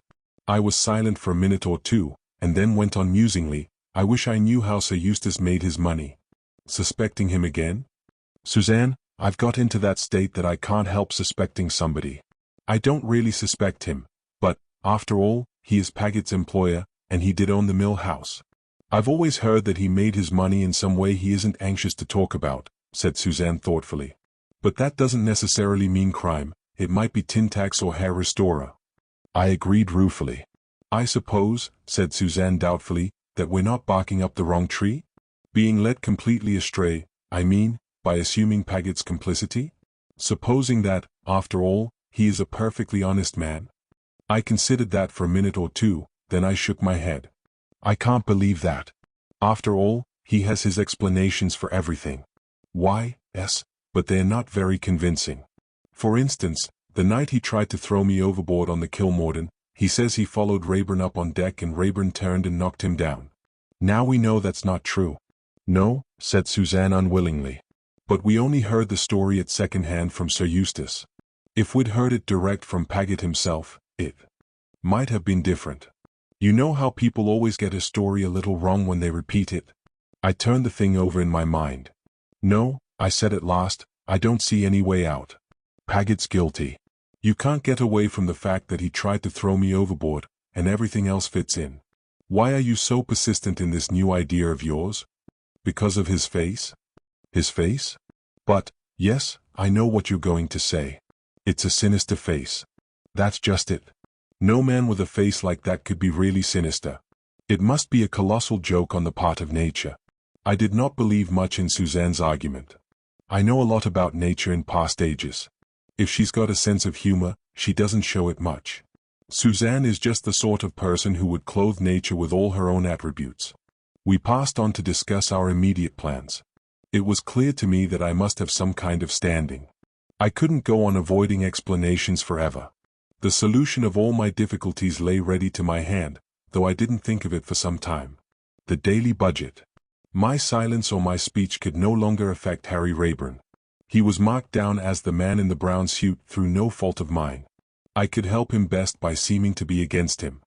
I was silent for a minute or two, and then went on musingly, I wish I knew how Sir Eustace made his money. Suspecting him again? Suzanne, I've got into that state that I can't help suspecting somebody. I don't really suspect him, but, after all, he is Paget's employer, and he did own the mill house. I've always heard that he made his money in some way he isn't anxious to talk about, said Suzanne thoughtfully. But that doesn't necessarily mean crime, it might be tin tax or hair restorer. I agreed ruefully. I suppose, said Suzanne doubtfully, that we're not barking up the wrong tree? Being led completely astray, I mean, by assuming Paget's complicity? Supposing that, after all, he is a perfectly honest man? I considered that for a minute or two, then I shook my head. I can't believe that. After all, he has his explanations for everything. Why, yes, but they're not very convincing. For instance, the night he tried to throw me overboard on the Kilmorden, he says he followed Rayburn up on deck and Rayburn turned and knocked him down. Now we know that's not true. No, said Suzanne unwillingly. But we only heard the story at second hand from Sir Eustace. If we'd heard it direct from Paget himself, it might have been different. You know how people always get a story a little wrong when they repeat it? I turned the thing over in my mind. No, I said at last, I don't see any way out. Paget's guilty. You can't get away from the fact that he tried to throw me overboard, and everything else fits in. Why are you so persistent in this new idea of yours? Because of his face? His face? But, yes, I know what you're going to say. It's a sinister face. That's just it. No man with a face like that could be really sinister. It must be a colossal joke on the part of nature. I did not believe much in Suzanne's argument. I know a lot about nature in past ages. If she's got a sense of humor, she doesn't show it much. Suzanne is just the sort of person who would clothe nature with all her own attributes. We passed on to discuss our immediate plans. It was clear to me that I must have some kind of standing. I couldn't go on avoiding explanations forever. The solution of all my difficulties lay ready to my hand, though I didn't think of it for some time. The daily budget. My silence or my speech could no longer affect Harry Rayburn. He was marked down as the man in the brown suit through no fault of mine. I could help him best by seeming to be against him.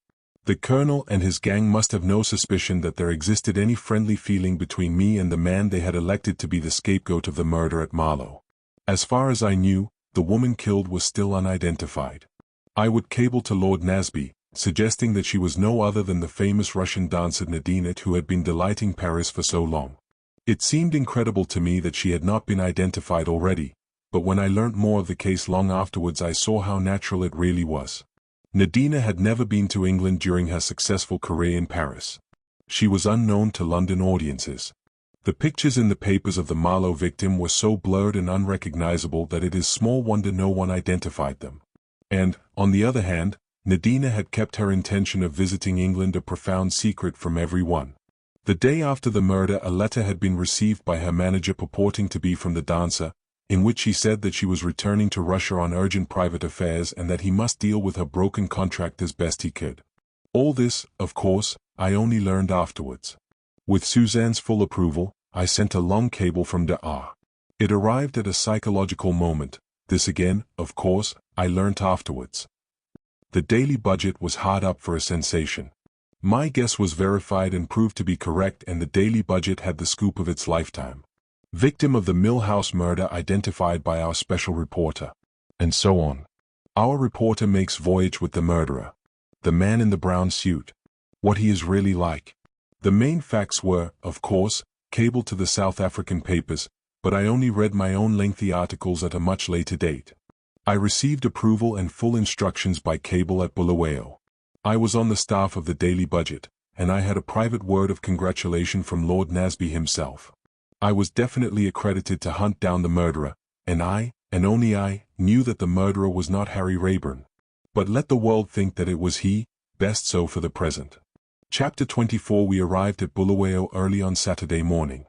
The colonel and his gang must have no suspicion that there existed any friendly feeling between me and the man they had elected to be the scapegoat of the murder at Marlow. As far as I knew, the woman killed was still unidentified. I would cable to Lord Naseby, suggesting that she was no other than the famous Russian dancer Nadine who had been delighting Paris for so long. It seemed incredible to me that she had not been identified already, but when I learnt more of the case long afterwards I saw how natural it really was. Nadine had never been to England during her successful career in Paris. She was unknown to London audiences. The pictures in the papers of the Marlow victim were so blurred and unrecognizable that it is small wonder no one identified them. And, on the other hand, Nadine had kept her intention of visiting England a profound secret from everyone. The day after the murder a letter had been received by her manager purporting to be from the dancer, in which he said that she was returning to Russia on urgent private affairs and that he must deal with her broken contract as best he could. All this, of course, I only learned afterwards. With Suzanne's full approval, I sent a long cable from Dakar. It arrived at a psychological moment. This again, of course, I learnt afterwards. The daily budget was hard up for a sensation. My guess was verified and proved to be correct, and the daily budget had the scoop of its lifetime. Victim of the Mill House murder identified by our special reporter. And so on. Our reporter makes voyage with the murderer. The man in the brown suit. What he is really like. The main facts were, of course, cabled to the South African papers, but I only read my own lengthy articles at a much later date. I received approval and full instructions by cable at Bulawayo. I was on the staff of the daily budget, and I had a private word of congratulation from Lord Naseby himself. I was definitely accredited to hunt down the murderer, and I, and only I, knew that the murderer was not Harry Rayburn. But let the world think that it was he, best so for the present. Chapter 24. We arrived at Bulawayo early on Saturday morning.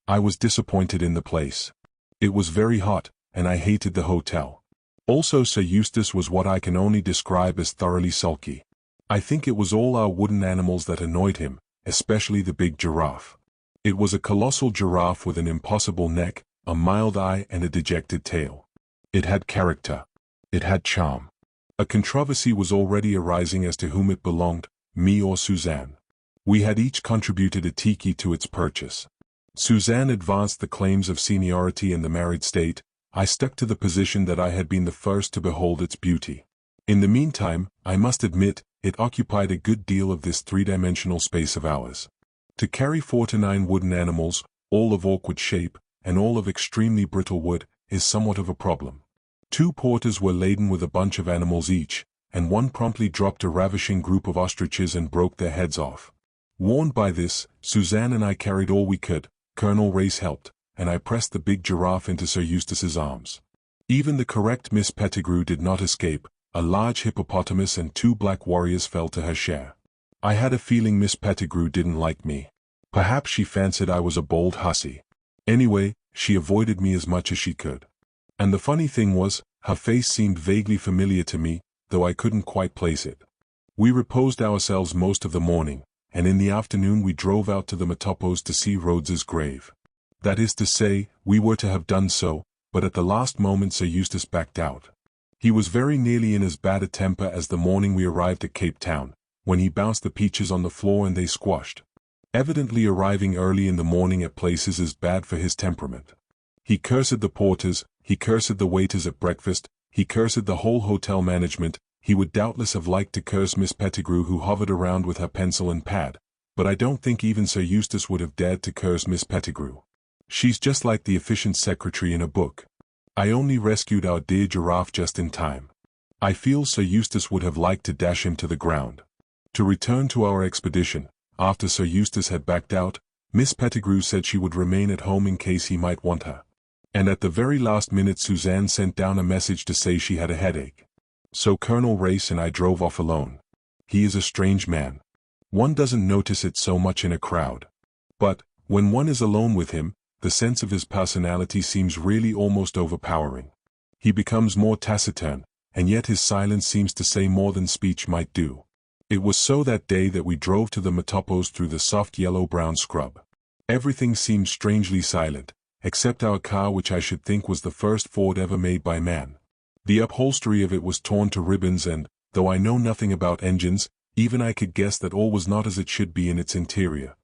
I was disappointed in the place. It was very hot, and I hated the hotel. Also Sir Eustace was what I can only describe as thoroughly sulky. I think it was all our wooden animals that annoyed him, especially the big giraffe. It was a colossal giraffe with an impossible neck, a mild eye and a dejected tail. It had character. It had charm. A controversy was already arising as to whom it belonged, me or Suzanne. We had each contributed a tiki to its purchase. Suzanne advanced the claims of seniority in the married state. I stuck to the position that I had been the first to behold its beauty. In the meantime, I must admit, it occupied a good deal of this three-dimensional space of ours. To carry 4 to 9 wooden animals, all of awkward shape, and all of extremely brittle wood, is somewhat of a problem. 2 porters were laden with a bunch of animals each, and one promptly dropped a ravishing group of ostriches and broke their heads off. Warned by this, Suzanne and I carried all we could. Colonel Race helped, and I pressed the big giraffe into Sir Eustace's arms. Even the correct Miss Pettigrew did not escape. A large hippopotamus and 2 black warriors fell to her share. I had a feeling Miss Pettigrew didn't like me. Perhaps she fancied I was a bold hussy. Anyway, she avoided me as much as she could. And the funny thing was, her face seemed vaguely familiar to me, though I couldn't quite place it. We reposed ourselves most of the morning, and in the afternoon we drove out to the Matopos to see Rhodes's grave. That is to say, we were to have done so, but at the last moment Sir Eustace backed out. He was very nearly in as bad a temper as the morning we arrived at Cape Town, when he bounced the peaches on the floor and they squashed. Evidently arriving early in the morning at places is bad for his temperament. He cursed the porters, he cursed the waiters at breakfast, he cursed the whole hotel management. He would doubtless have liked to curse Miss Pettigrew who hovered around with her pencil and pad, but I don't think even Sir Eustace would have dared to curse Miss Pettigrew. She's just like the efficient secretary in a book. I only rescued our dear giraffe just in time. I feel Sir Eustace would have liked to dash him to the ground. To return to our expedition, after Sir Eustace had backed out, Miss Pettigrew said she would remain at home in case he might want her. And at the very last minute Suzanne sent down a message to say she had a headache. So Colonel Race and I drove off alone. He is a strange man. One doesn't notice it so much in a crowd. But, when one is alone with him, the sense of his personality seems really almost overpowering. He becomes more taciturn, and yet his silence seems to say more than speech might do. It was so that day that we drove to the Metopos through the soft yellow-brown scrub. Everything seemed strangely silent, except our car, which I should think was the first Ford ever made by man. The upholstery of it was torn to ribbons and, though I know nothing about engines, even I could guess that all was not as it should be in its interior.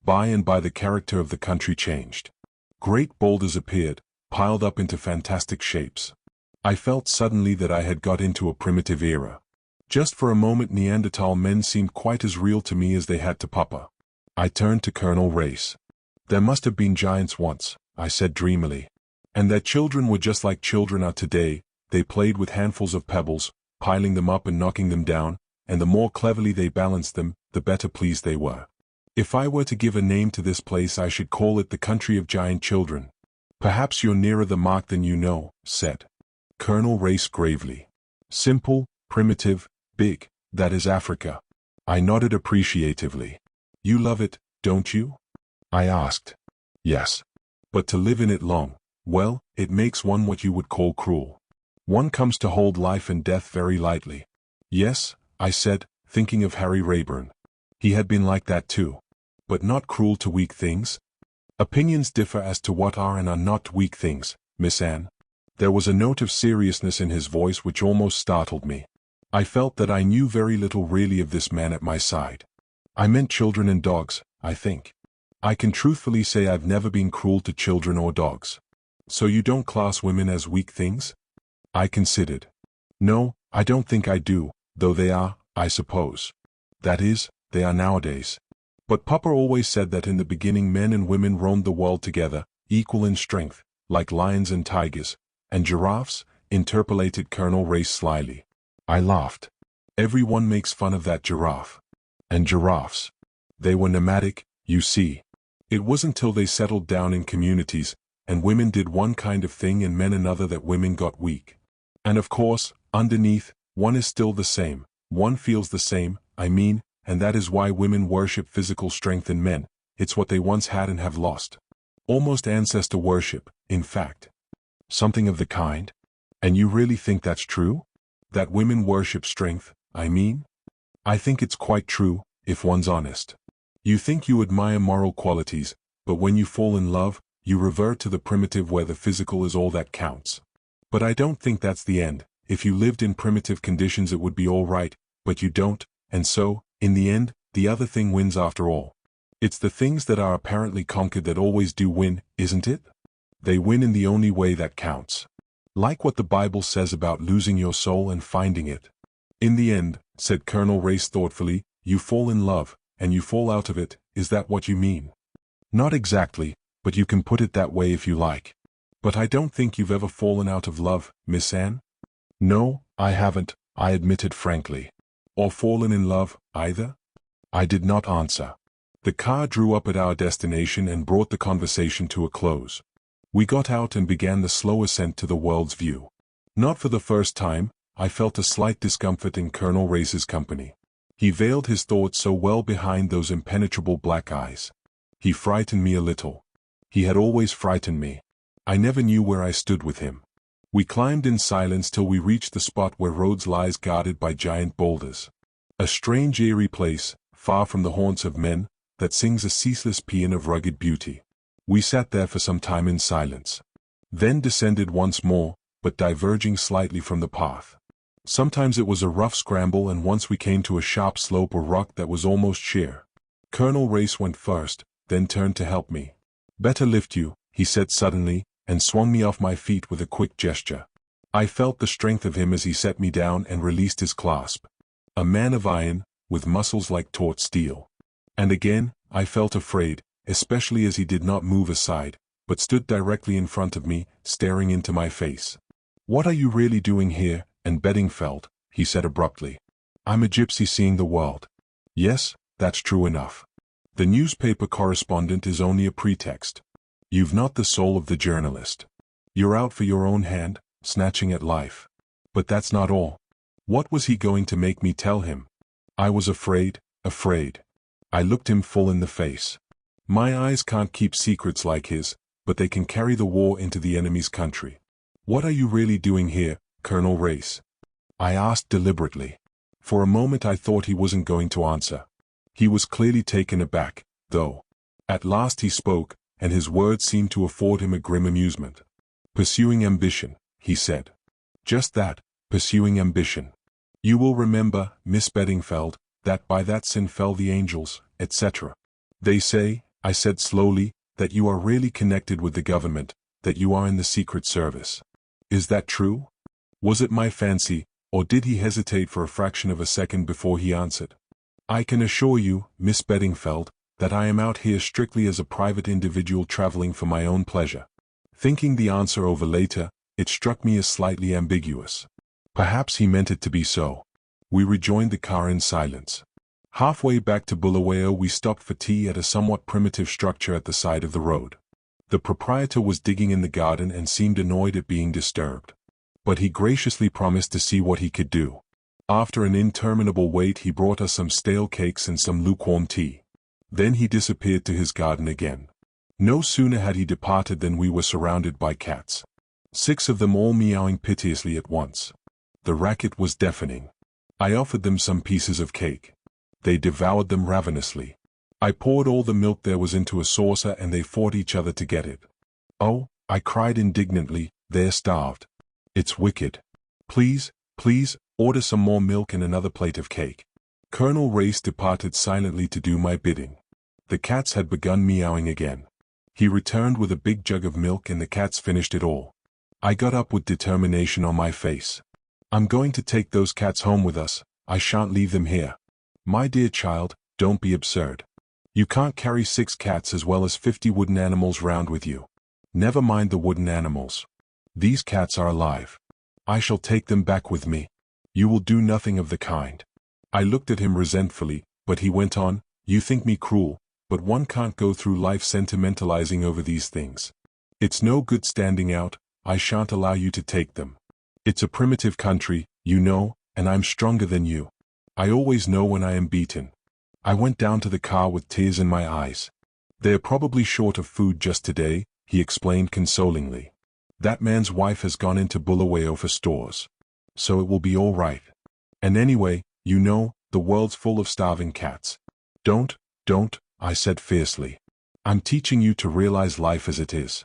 By and by the character of the country changed. Great boulders appeared, piled up into fantastic shapes. I felt suddenly that I had got into a primitive era. Just for a moment Neanderthal men seemed quite as real to me as they had to Papa. I turned to Colonel Race. "There must have been giants once," I said dreamily. "And that children were just like children are today. They played with handfuls of pebbles, piling them up and knocking them down, and the more cleverly they balanced them, the better pleased they were. If I were to give a name to this place I should call it the country of giant children." "Perhaps you're nearer the mark than you know," said Colonel Race gravely. "Simple, primitive, big, that is Africa." I nodded appreciatively. "You love it, don't you?" I asked. "Yes. But to live in it long, well, it makes one what you would call cruel. One comes to hold life and death very lightly." "Yes," I said, thinking of Harry Rayburn. He had been like that too. "But not cruel to weak things?" "Opinions differ as to what are and are not weak things, Miss Anne." There was a note of seriousness in his voice which almost startled me. I felt that I knew very little really of this man at my side. "I meant children and dogs, I think. I can truthfully say I've never been cruel to children or dogs." "So you don't class women as weak things?" I considered. "No, I don't think I do, though they are, I suppose. That is, they are nowadays. But Papa always said that in the beginning men and women roamed the world together, equal in strength, like lions and tigers, and giraffes," interpolated Colonel Race slyly. I laughed. "Everyone makes fun of that giraffe. And giraffes. They were nomadic, you see. It wasn't till they settled down in communities, and women did one kind of thing and men another, that women got weak. And of course, underneath, one is still the same, one feels the same, I mean, and that is why women worship physical strength in men. It's what they once had and have lost. Almost ancestor worship, in fact." "Something of the kind? And you really think that's true? That women worship strength, I mean?" "I think it's quite true, if one's honest. You think you admire moral qualities, but when you fall in love, you revert to the primitive where the physical is all that counts. But I don't think that's the end. If you lived in primitive conditions it would be all right, but you don't, and so, in the end, the other thing wins after all. It's the things that are apparently conquered that always do win, isn't it? They win in the only way that counts. Like what the Bible says about losing your soul and finding it. In the end," said Colonel Race thoughtfully, "you fall in love, and you fall out of it, is that what you mean?" "Not exactly, but you can put it that way if you like." "But I don't think you've ever fallen out of love, Miss Anne." "No, I haven't," I admitted frankly. "Or fallen in love, either?" I did not answer. The car drew up at our destination and brought the conversation to a close. We got out and began the slow ascent to the world's view. Not for the first time, I felt a slight discomfort in Colonel Race's company. He veiled his thoughts so well behind those impenetrable black eyes. He frightened me a little. He had always frightened me. I never knew where I stood with him. We climbed in silence till we reached the spot where Rhodes lies guarded by giant boulders. A strange eerie place, far from the haunts of men, that sings a ceaseless paean of rugged beauty. We sat there for some time in silence. Then descended once more, but diverging slightly from the path. Sometimes it was a rough scramble and once we came to a sharp slope or rock that was almost sheer. Colonel Race went first, then turned to help me. "Better lift you," he said suddenly, and swung me off my feet with a quick gesture. I felt the strength of him as he set me down and released his clasp. A man of iron, with muscles like taut steel. And again, I felt afraid, especially as he did not move aside, but stood directly in front of me, staring into my face. "What are you really doing here, Anne Beddingfeld?" he said abruptly. "I'm a gypsy seeing the world." "Yes, that's true enough. The newspaper correspondent is only a pretext. You've not the soul of the journalist. You're out for your own hand, snatching at life. But that's not all." What was he going to make me tell him? I was afraid. I looked him full in the face. My eyes can't keep secrets like his, but they can carry the war into the enemy's country. "What are you really doing here, Colonel Race?" I asked deliberately. For a moment I thought he wasn't going to answer. He was clearly taken aback, though. At last he spoke, and his words seemed to afford him a grim amusement. "Pursuing ambition," he said. "Just that, pursuing ambition. You will remember, Miss Beddingfeld, that by that sin fell the angels, etc. They say," I said slowly, "that you are really connected with the government, that you are in the Secret Service. Is that true? Was it my fancy, or did he hesitate for a fraction of a second before he answered? I can assure you, Miss Beddingfeld, that I am out here strictly as a private individual traveling for my own pleasure." Thinking the answer over later, it struck me as slightly ambiguous. Perhaps he meant it to be so. We rejoined the car in silence. Halfway back to Bulawayo we stopped for tea at a somewhat primitive structure at the side of the road. The proprietor was digging in the garden and seemed annoyed at being disturbed. But he graciously promised to see what he could do. After an interminable wait he brought us some stale cakes and some lukewarm tea. Then he disappeared to his garden again. No sooner had he departed than we were surrounded by cats. 6 of them all meowing piteously at once. The racket was deafening. I offered them some pieces of cake. They devoured them ravenously. I poured all the milk there was into a saucer and they fought each other to get it. "Oh," I cried indignantly, "they're starved. It's wicked. Please, please, order some more milk and another plate of cake." Colonel Race departed silently to do my bidding. The cats had begun meowing again. He returned with a big jug of milk and the cats finished it all. I got up with determination on my face. "I'm going to take those cats home with us, I shan't leave them here." "My dear child, don't be absurd. You can't carry 6 cats as well as 50 wooden animals round with you. Never mind the wooden animals. These cats are alive. I shall take them back with me." "You will do nothing of the kind." I looked at him resentfully, but he went on, "You think me cruel, but one can't go through life sentimentalizing over these things. It's no good standing out, I shan't allow you to take them. It's a primitive country, you know, and I'm stronger than you. I always know when I am beaten." I went down to the car with tears in my eyes. "They're probably short of food just today," he explained consolingly. "That man's wife has gone into Bulawayo for stores. So it will be all right. And anyway, you know, the world's full of starving cats." Don't," I said fiercely. "I'm teaching you to realize life as it is.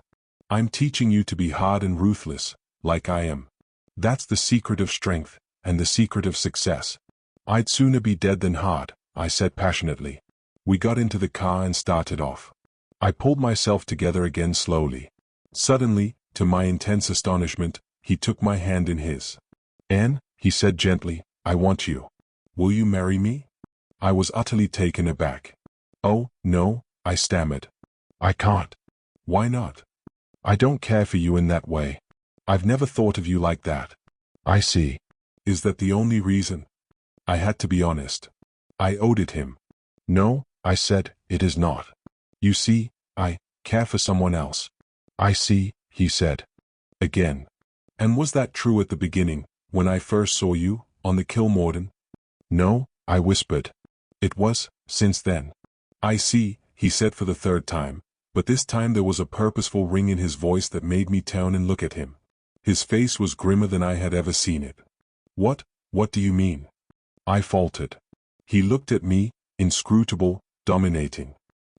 I'm teaching you to be hard and ruthless, like I am. That's the secret of strength, and the secret of success." "I'd sooner be dead than hard," I said passionately. We got into the car and started off. I pulled myself together again slowly. Suddenly, to my intense astonishment, he took my hand in his. "Anne," he said gently, "I want you. Will you marry me?" I was utterly taken aback. "Oh, no," I stammered. "I can't." "Why not?" "I don't care for you in that way. I've never thought of you like that." "I see." "Is that the only reason?" I had to be honest. I owed it him. "No," I said, "it is not. You see, I care for someone else." "I see," he said. Again. "And was that true at the beginning, when I first saw you, on the Kilmorden?" "No," I whispered. "It was, since then." "I see," he said for the 3rd time, but this time there was a purposeful ring in his voice that made me turn and look at him. His face was grimmer than I had ever seen it. What do you mean?" I faltered. He looked at me, inscrutable, dominating.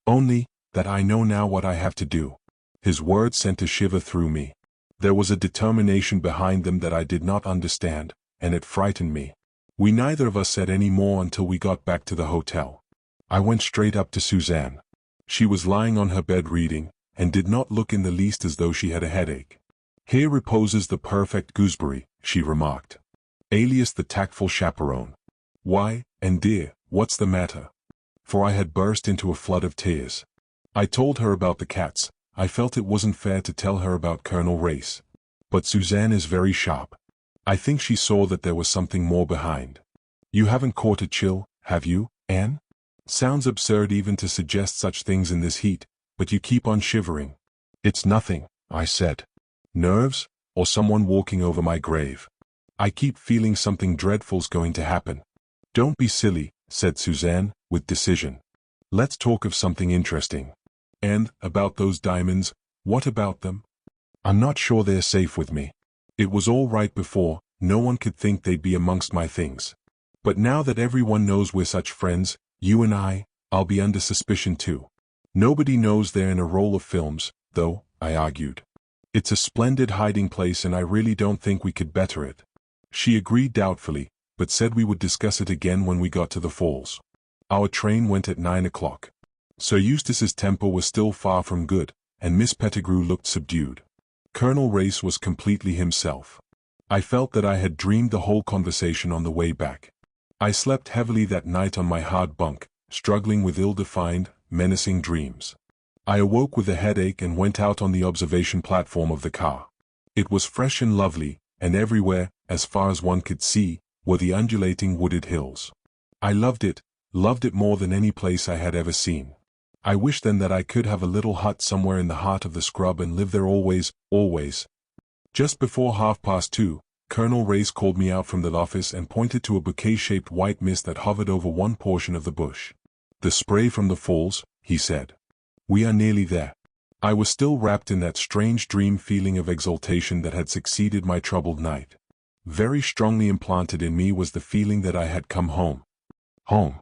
"Only, that I know now what I have to do." His words sent a shiver through me. There was a determination behind them that I did not understand, and it frightened me. We neither of us said any more until we got back to the hotel. I went straight up to Suzanne. She was lying on her bed reading, and did not look in the least as though she had a headache. "Here reposes the perfect gooseberry," she remarked. Alias the tactful chaperone. "Why, and dear, what's the matter?" For I had burst into a flood of tears. I told her about the cats. I felt it wasn't fair to tell her about Colonel Race. But Suzanne is very sharp. I think she saw that there was something more behind. "You haven't caught a chill, have you, Anne? Sounds absurd even to suggest such things in this heat, but you keep on shivering." "It's nothing," I said. "Nerves, or someone walking over my grave. I keep feeling something dreadful's going to happen." "Don't be silly," said Suzanne, with decision. "Let's talk of something interesting. And, about those diamonds, what about them?" "I'm not sure they're safe with me. It was all right before, no one could think they'd be amongst my things. But now that everyone knows we're such friends, you and I'll be under suspicion too. Nobody knows they're in a roll of films, though, I argued. It's a splendid hiding place and I really don't think we could better it. She agreed doubtfully, but said we would discuss it again when we got to the falls. Our train went at 9 o'clock. Sir Eustace's temper was still far from good, and Miss Pettigrew looked subdued. Colonel Race was completely himself. I felt that I had dreamed the whole conversation on the way back. I slept heavily that night on my hard bunk, struggling with ill-defined, menacing dreams. I awoke with a headache and went out on the observation platform of the car. It was fresh and lovely, and everywhere, as far as one could see, were the undulating wooded hills. I loved it more than any place I had ever seen. I wished then that I could have a little hut somewhere in the heart of the scrub and live there always. Just before 2:30, Colonel Race called me out from the office and pointed to a bouquet-shaped white mist that hovered over one portion of the bush. "The spray from the falls," he said. "We are nearly there." I was still wrapped in that strange dream feeling of exultation that had succeeded my troubled night. Very strongly implanted in me was the feeling that I had come home. Home.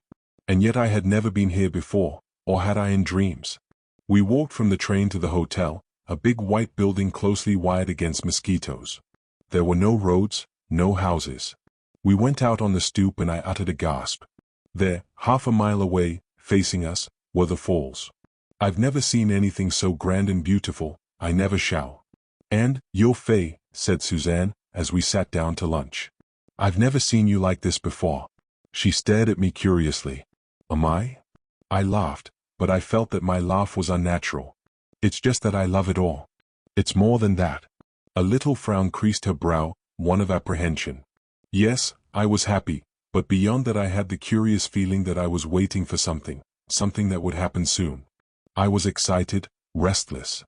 And yet I had never been here before, or had I in dreams? We walked from the train to the hotel, a big white building closely wired against mosquitoes. There were no roads, no houses. We went out on the stoop and I uttered a gasp. There, half a mile away, facing us, were the falls. I've never seen anything so grand and beautiful, I never shall. "And, you're Faye," said Suzanne, as we sat down to lunch. "I've never seen you like this before." She stared at me curiously. "Am I?" I laughed, but I felt that my laugh was unnatural. "It's just that I love it all. It's more than that." A little frown creased her brow, one of apprehension. Yes, I was happy, but beyond that I had the curious feeling that I was waiting for something that would happen soon. I was excited, restless.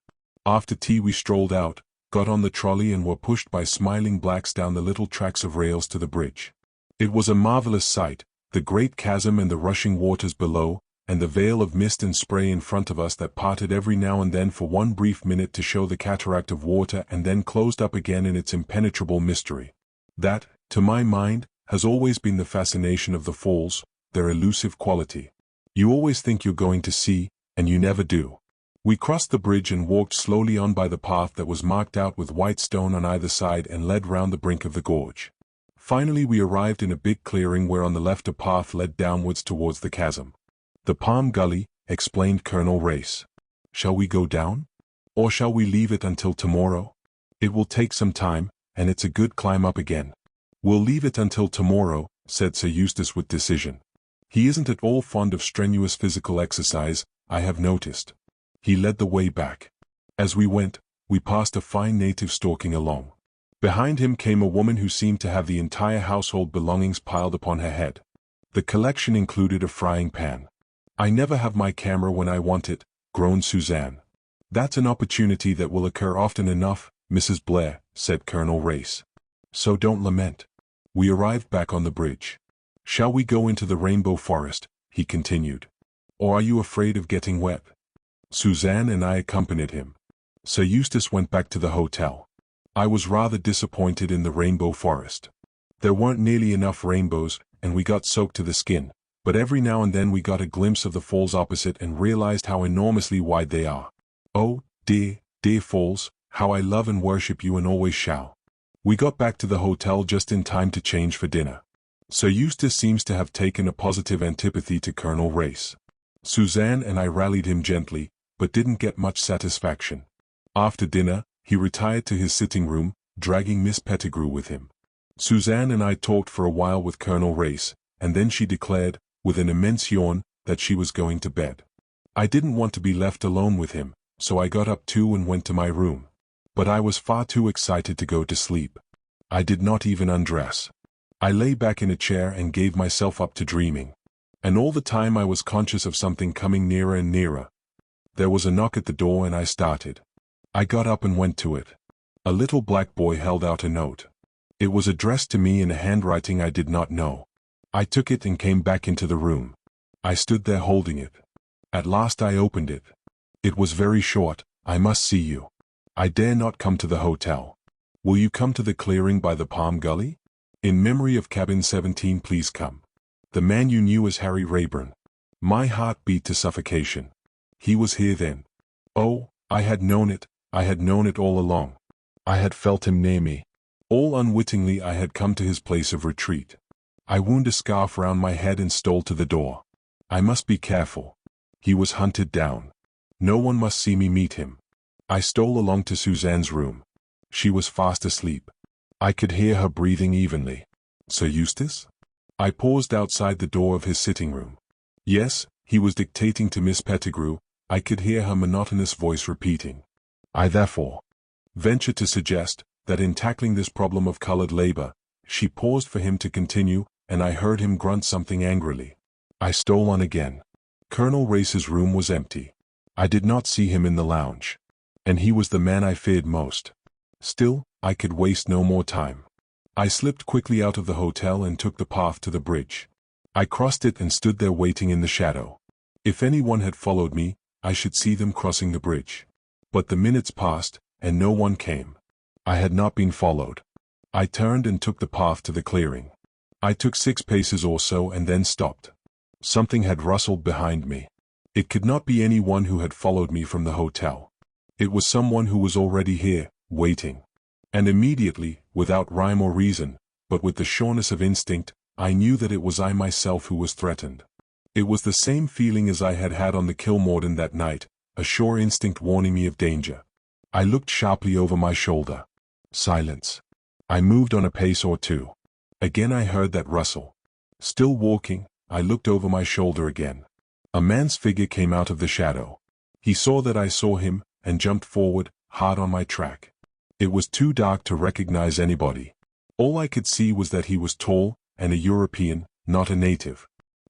After tea we strolled out, got on the trolley and were pushed by smiling blacks down the little tracks of rails to the bridge. It was a marvelous sight, the great chasm and the rushing waters below, and the veil of mist and spray in front of us that parted every now and then for one brief minute to show the cataract of water and then closed up again in its impenetrable mystery. That, to my mind, has always been the fascination of the falls, their elusive quality. You always think you're going to see, and you never do. We crossed the bridge and walked slowly on by the path that was marked out with white stone on either side and led round the brink of the gorge. Finally we arrived in a big clearing where on the left a path led downwards towards the chasm. "The Palm Gully," explained Colonel Race. "Shall we go down? Or shall we leave it until tomorrow? It will take some time, and it's a good climb up again." "We'll leave it until tomorrow," said Sir Eustace with decision. He isn't at all fond of strenuous physical exercise, I have noticed. He led the way back. As we went, we passed a fine native stalking along. Behind him came a woman who seemed to have the entire household belongings piled upon her head. The collection included a frying pan. "I never have my camera when I want it," groaned Suzanne. "That's an opportunity that will occur often enough, Mrs. Blair," said Colonel Race. "So don't lament." We arrived back on the bridge. "Shall we go into the rainbow forest?" he continued. "Or are you afraid of getting wet?" Suzanne and I accompanied him. Sir Eustace went back to the hotel. I was rather disappointed in the rainbow forest. There weren't nearly enough rainbows, and we got soaked to the skin, but every now and then we got a glimpse of the falls opposite and realized how enormously wide they are. "Oh, dear, dear falls, how I love and worship you and always shall." We got back to the hotel just in time to change for dinner. Sir Eustace seems to have taken a positive antipathy to Colonel Race. Suzanne and I rallied him gently, but didn't get much satisfaction. After dinner, he retired to his sitting room, dragging Miss Pettigrew with him. Suzanne and I talked for a while with Colonel Race, and then she declared, with an immense yawn, that she was going to bed. I didn't want to be left alone with him, so I got up too and went to my room. But I was far too excited to go to sleep. I did not even undress. I lay back in a chair and gave myself up to dreaming. And all the time I was conscious of something coming nearer and nearer. There was a knock at the door and I started. I got up and went to it. A little black boy held out a note. It was addressed to me in a handwriting I did not know. I took it and came back into the room. I stood there holding it. At last I opened it. It was very short. "I must see you. I dare not come to the hotel. Will you come to the clearing by the Palm Gully? In memory of Cabin 17 please come. The man you knew as Harry Rayburn. My heart beat to suffocation. He was here then. Oh, I had known it all along. I had felt him near me. All unwittingly I had come to his place of retreat. I wound a scarf round my head and stole to the door. I must be careful. He was hunted down. No one must see me meet him. I stole along to Suzanne's room. She was fast asleep. I could hear her breathing evenly. Sir Eustace? I paused outside the door of his sitting room. Yes, he was dictating to Miss Pettigrew. I could hear her monotonous voice repeating. I therefore ventured to suggest that in tackling this problem of colored labor, she paused for him to continue, and I heard him grunt something angrily. I stole on again. Colonel Race's room was empty. I did not see him in the lounge. And he was the man I feared most. Still, I could waste no more time. I slipped quickly out of the hotel and took the path to the bridge. I crossed it and stood there waiting in the shadow. If anyone had followed me, I should see them crossing the bridge. But the minutes passed, and no one came. I had not been followed. I turned and took the path to the clearing. I took 6 paces or so and then stopped. Something had rustled behind me. It could not be anyone who had followed me from the hotel. It was someone who was already here, waiting. And immediately, without rhyme or reason, but with the sureness of instinct, I knew that it was I myself who was threatened. It was the same feeling as I had had on the Kilmorden that night, a sure instinct warning me of danger. I looked sharply over my shoulder. Silence. I moved on a pace or two. Again I heard that rustle. Still walking, I looked over my shoulder again. A man's figure came out of the shadow. He saw that I saw him, and jumped forward, hard on my track. It was too dark to recognize anybody. All I could see was that he was tall, and a European, not a native.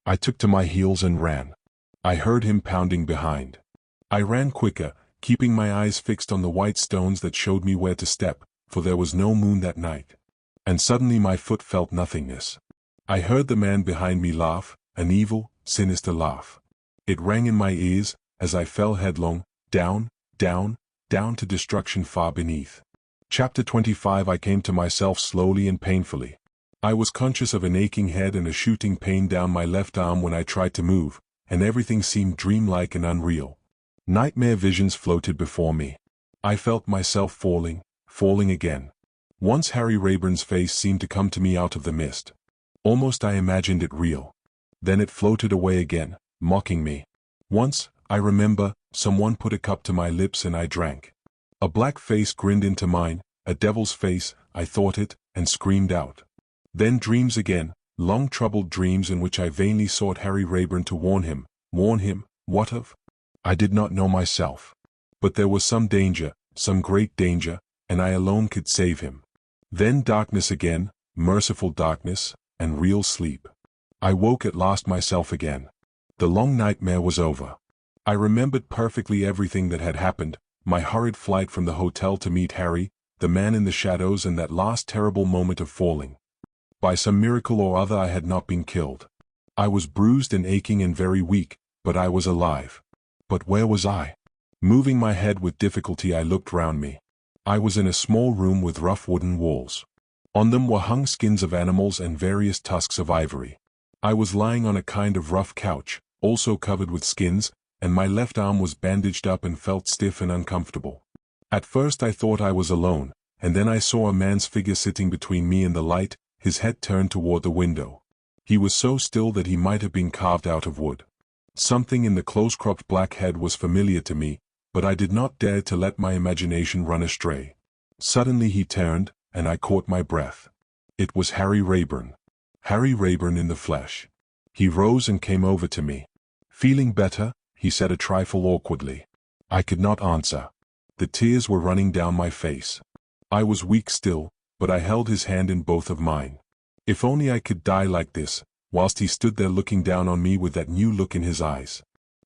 I took to my heels and ran. I heard him pounding behind. I ran quicker, keeping my eyes fixed on the white stones that showed me where to step, for there was no moon that night. And suddenly my foot felt nothingness. I heard the man behind me laugh, an evil, sinister laugh. It rang in my ears, as I fell headlong, down, down, down to destruction far beneath. Chapter 25. I came to myself slowly and painfully. I was conscious of an aching head and a shooting pain down my left arm when I tried to move, and everything seemed dreamlike and unreal. Nightmare visions floated before me. I felt myself falling again. Once Harry Rayburn's face seemed to come to me out of the mist. Almost I imagined it real. Then it floated away again, mocking me. Once, I remember, someone put a cup to my lips and I drank. A black face grinned into mine, a devil's face, I thought it, and screamed out. Then dreams again, long troubled dreams in which I vainly sought Harry Rayburn to warn him, what of? I did not know myself. But there was some danger, some great danger, and I alone could save him. Then darkness again, merciful darkness, and real sleep. I woke at last myself again. The long nightmare was over. I remembered perfectly everything that had happened, my hurried flight from the hotel to meet Harry, the man in the shadows, and that last terrible moment of falling. By some miracle or other I had not been killed. I was bruised and aching and very weak, but I was alive. But where was I? Moving my head with difficulty I looked round me. I was in a small room with rough wooden walls. On them were hung skins of animals and various tusks of ivory. I was lying on a kind of rough couch, also covered with skins, and my left arm was bandaged up and felt stiff and uncomfortable. At first I thought I was alone, and then I saw a man's figure sitting between me and the light, his head turned toward the window. He was so still that he might have been carved out of wood. Something in the close-cropped black head was familiar to me, but I did not dare to let my imagination run astray. Suddenly he turned, and I caught my breath. It was Harry Rayburn. Harry Rayburn in the flesh. He rose and came over to me. Feeling better? He said a trifle awkwardly. I could not answer. The tears were running down my face. I was weak still, but I held his hand in both of mine. If only I could die like this, whilst he stood there looking down on me with that new look in his eyes.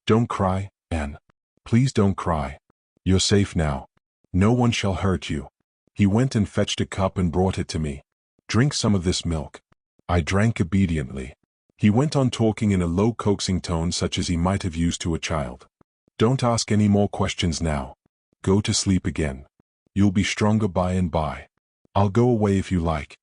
Don't cry, Anne. Please don't cry. You're safe now. No one shall hurt you. He went and fetched a cup and brought it to me. Drink some of this milk. I drank obediently. He went on talking in a low coaxing tone such as he might have used to a child. Don't ask any more questions now. Go to sleep again. You'll be stronger by and by. I'll go away if you like.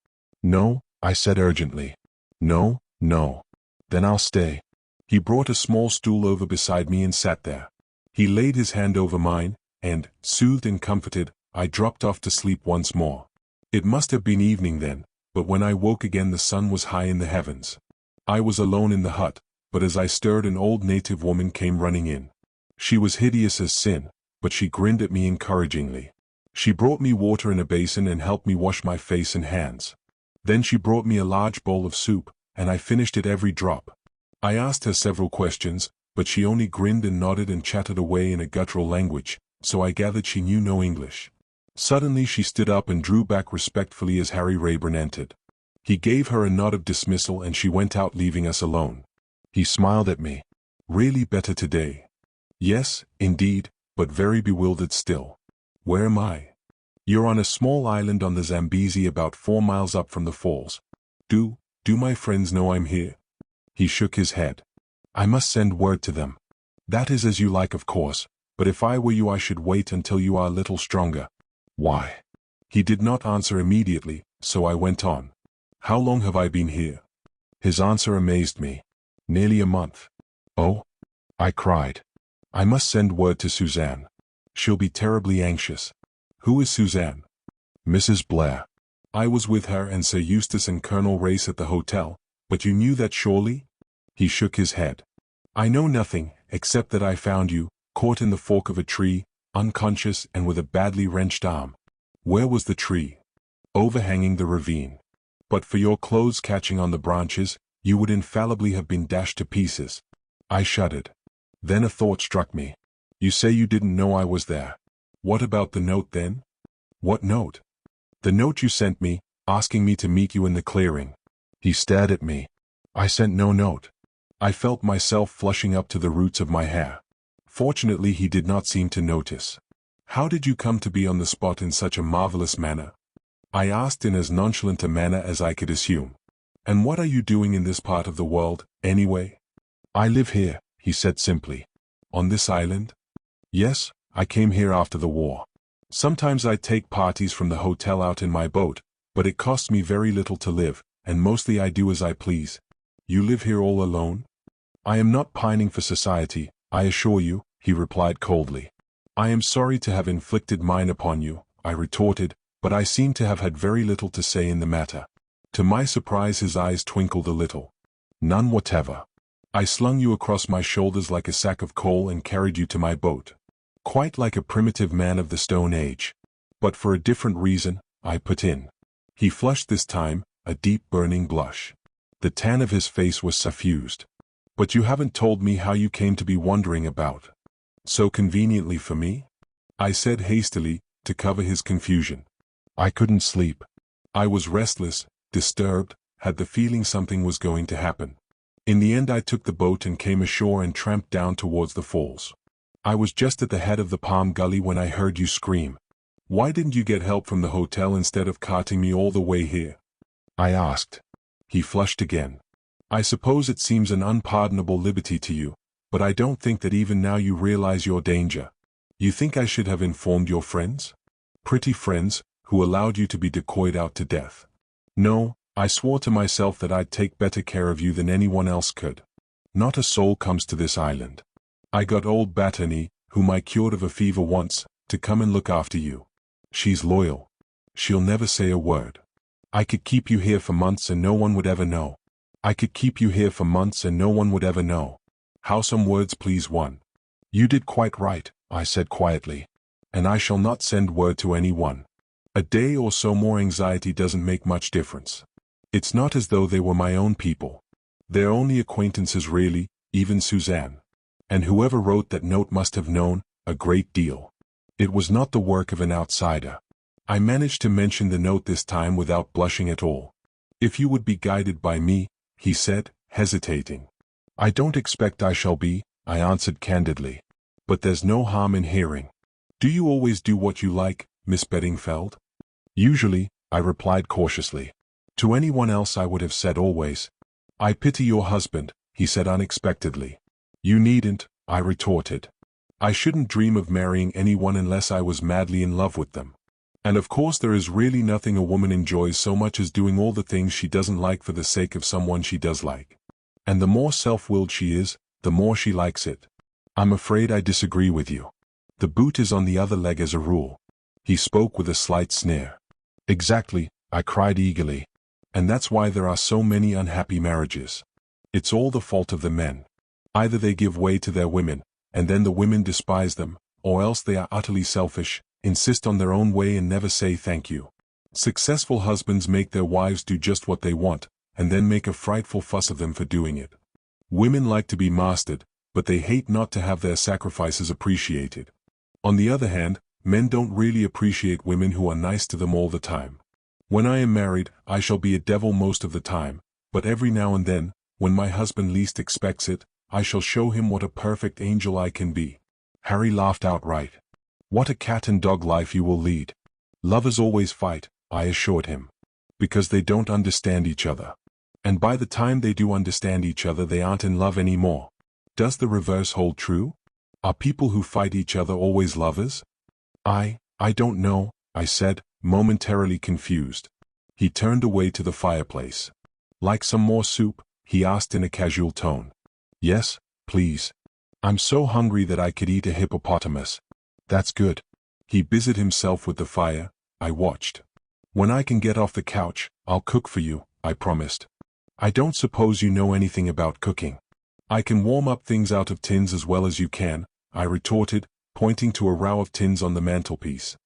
No, I said urgently. No, no. Then I'll stay. He brought a small stool over beside me and sat there. He laid his hand over mine, and, soothed and comforted, I dropped off to sleep once more. It must have been evening then, but when I woke again the sun was high in the heavens. I was alone in the hut, but as I stirred an old native woman came running in. She was hideous as sin, but she grinned at me encouragingly. She brought me water in a basin and helped me wash my face and hands. Then she brought me a large bowl of soup, and I finished it every drop. I asked her several questions, but she only grinned and nodded and chattered away in a guttural language, so I gathered she knew no English. Suddenly she stood up and drew back respectfully as Harry Rayburn entered. He gave her a nod of dismissal and she went out leaving us alone. He smiled at me. Really better today? Yes, indeed, but very bewildered still. Where am I? You're on a small island on the Zambezi about 4 miles up from the falls. Do my friends know I'm here? He shook his head. I must send word to them. That is as you like of course, but if I were you I should wait until you are a little stronger. Why? He did not answer immediately, so I went on. How long have I been here? His answer amazed me. Nearly a month. Oh? I cried. I must send word to Suzanne. She'll be terribly anxious. Who is Suzanne? Mrs. Blair. I was with her and Sir Eustace and Colonel Race at the hotel, but you knew that surely? He shook his head. I know nothing, except that I found you, caught in the fork of a tree, unconscious and with a badly wrenched arm. Where was the tree? Overhanging the ravine. But for your clothes catching on the branches, you would infallibly have been dashed to pieces. I shuddered. Then a thought struck me. You say you didn't know I was there. What about the note then? What note? The note you sent me, asking me to meet you in the clearing. He stared at me. I sent no note. I felt myself flushing up to the roots of my hair. Fortunately he did not seem to notice. How did you come to be on the spot in such a marvelous manner? I asked in as nonchalant a manner as I could assume. And what are you doing in this part of the world, anyway? I live here, he said simply. On this island? Yes, I came here after the war. Sometimes I take parties from the hotel out in my boat, but it costs me very little to live, and mostly I do as I please. You live here all alone? I am not pining for society, I assure you, he replied coldly. I am sorry to have inflicted mine upon you, I retorted, but I seem to have had very little to say in the matter. To my surprise his eyes twinkled a little. None whatever. I slung you across my shoulders like a sack of coal and carried you to my boat. Quite like a primitive man of the Stone Age. But for a different reason, I put in. He flushed this time, a deep burning blush. The tan of his face was suffused. But you haven't told me how you came to be wandering about. So conveniently for me? I said hastily, to cover his confusion. I couldn't sleep. I was restless, disturbed, had the feeling something was going to happen. In the end I took the boat and came ashore and tramped down towards the falls. I was just at the head of the Palm Gully when I heard you scream. Why didn't you get help from the hotel instead of carting me all the way here? I asked. He flushed again. I suppose it seems an unpardonable liberty to you, but I don't think that even now you realize your danger. You think I should have informed your friends? Pretty friends, who allowed you to be decoyed out to death. No, I swore to myself that I'd take better care of you than anyone else could. Not a soul comes to this island. I got old Batterny, whom I cured of a fever once, to come and look after you. She's loyal. She'll never say a word. I could keep you here for months and no one would ever know. I could keep you here for months and no one would ever know. How some words please one. You did quite right, I said quietly. And I shall not send word to anyone. A day or so more anxiety doesn't make much difference. It's not as though they were my own people. They're only acquaintances really, even Suzanne. And whoever wrote that note must have known a great deal. It was not the work of an outsider. I managed to mention the note this time without blushing at all. If you would be guided by me, he said, hesitating. I don't expect I shall be, I answered candidly. But there's no harm in hearing. Do you always do what you like, Miss Beddingfeld? Usually, I replied cautiously. To anyone else I would have said always. I pity your husband, he said unexpectedly. You needn't, I retorted. I shouldn't dream of marrying anyone unless I was madly in love with them. And of course there is really nothing a woman enjoys so much as doing all the things she doesn't like for the sake of someone she does like. And the more self-willed she is, the more she likes it. I'm afraid I disagree with you. The boot is on the other leg as a rule. He spoke with a slight sneer. Exactly, I cried eagerly. And that's why there are so many unhappy marriages. It's all the fault of the men. Either they give way to their women, and then the women despise them, or else they are utterly selfish, insist on their own way and never say thank you. Successful husbands make their wives do just what they want, and then make a frightful fuss of them for doing it. Women like to be mastered, but they hate not to have their sacrifices appreciated. On the other hand, men don't really appreciate women who are nice to them all the time. When I am married, I shall be a devil most of the time, but every now and then, when my husband least expects it, I shall show him what a perfect angel I can be. Harry laughed outright. What a cat and dog life you will lead. Lovers always fight, I assured him. Because they don't understand each other. And by the time they do understand each other they aren't in love anymore. Does the reverse hold true? Are people who fight each other always lovers? I don't know, I said, momentarily confused. He turned away to the fireplace. Like some more soup? He asked in a casual tone. Yes, please. I'm so hungry that I could eat a hippopotamus. That's good. He busied himself with the fire. I watched. When I can get off the couch, I'll cook for you, I promised. I don't suppose you know anything about cooking. I can warm up things out of tins as well as you can, I retorted, pointing to a row of tins on the mantelpiece.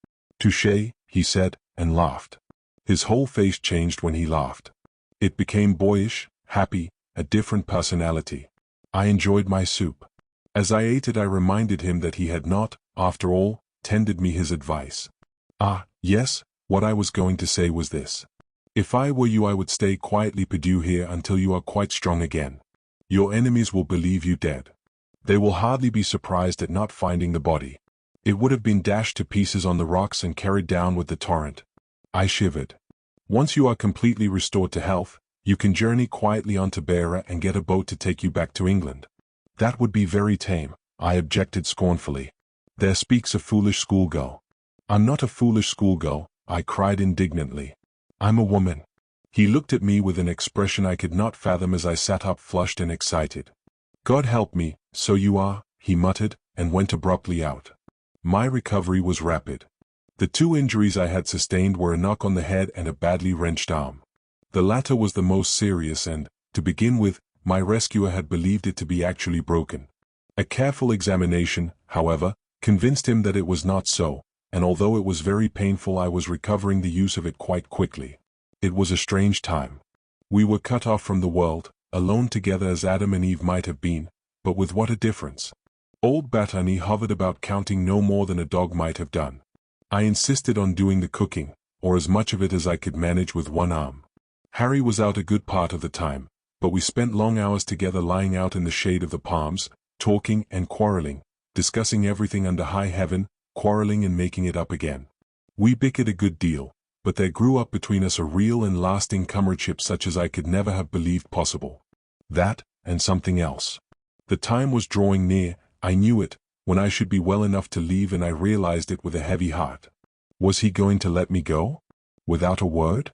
Touché, he said, and laughed. His whole face changed when he laughed. It became boyish, happy, a different personality. I enjoyed my soup. As I ate it I reminded him that he had not, after all, tendered me his advice. Yes, what I was going to say was this. If I were you I would stay quietly perdu here until you are quite strong again. Your enemies will believe you dead. They will hardly be surprised at not finding the body. It would have been dashed to pieces on the rocks and carried down with the torrent. I shivered. Once you are completely restored to health, you can journey quietly on to Beira and get a boat to take you back to England. That would be very tame, I objected scornfully. There speaks a foolish schoolgirl. I'm not a foolish schoolgirl, I cried indignantly. I'm a woman. He looked at me with an expression I could not fathom as I sat up flushed and excited. God help me, so you are, he muttered, and went abruptly out. My recovery was rapid. The two injuries I had sustained were a knock on the head and a badly wrenched arm. The latter was the most serious and, to begin with, my rescuer had believed it to be actually broken. A careful examination, however, convinced him that it was not so, and although it was very painful I was recovering the use of it quite quickly. It was a strange time. We were cut off from the world, alone together as Adam and Eve might have been, but with what a difference. Old Batani hovered about counting no more than a dog might have done. I insisted on doing the cooking, or as much of it as I could manage with one arm. Harry was out a good part of the time, but we spent long hours together lying out in the shade of the palms, talking and quarreling, discussing everything under high heaven, quarreling and making it up again. We bickered a good deal, but there grew up between us a real and lasting comradeship such as I could never have believed possible. That, and something else. The time was drawing near, I knew it, when I should be well enough to leave and I realized it with a heavy heart. Was he going to let me go? Without a word?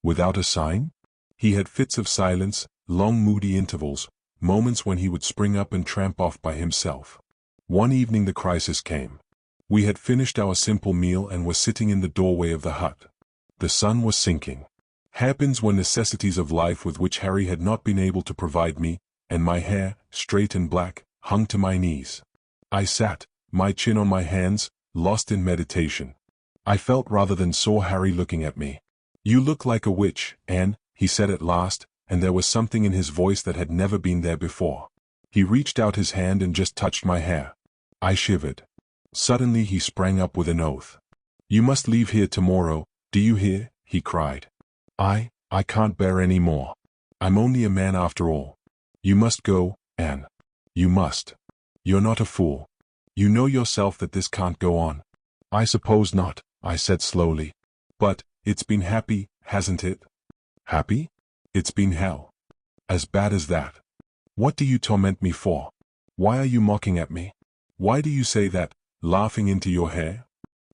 Without a sign? He had fits of silence, long moody intervals, moments when he would spring up and tramp off by himself. One evening the crisis came. We had finished our simple meal and were sitting in the doorway of the hut. The sun was sinking. Hairpins were necessities of life with which Harry had not been able to provide me, and my hair, straight and black, hung to my knees. I sat, my chin on my hands, lost in meditation. I felt rather than saw Harry looking at me. You look like a witch, Anne, he said at last, and there was something in his voice that had never been there before. He reached out his hand and just touched my hair. I shivered. Suddenly he sprang up with an oath. You must leave here tomorrow, do you hear? He cried. I can't bear any more. I'm only a man after all. You must go, Anne. You must. You're not a fool. You know yourself that this can't go on. I suppose not, I said slowly. But, it's been happy, hasn't it? Happy? It's been hell. As bad as that. What do you torment me for? Why are you mocking at me? Why do you say that, laughing into your hair?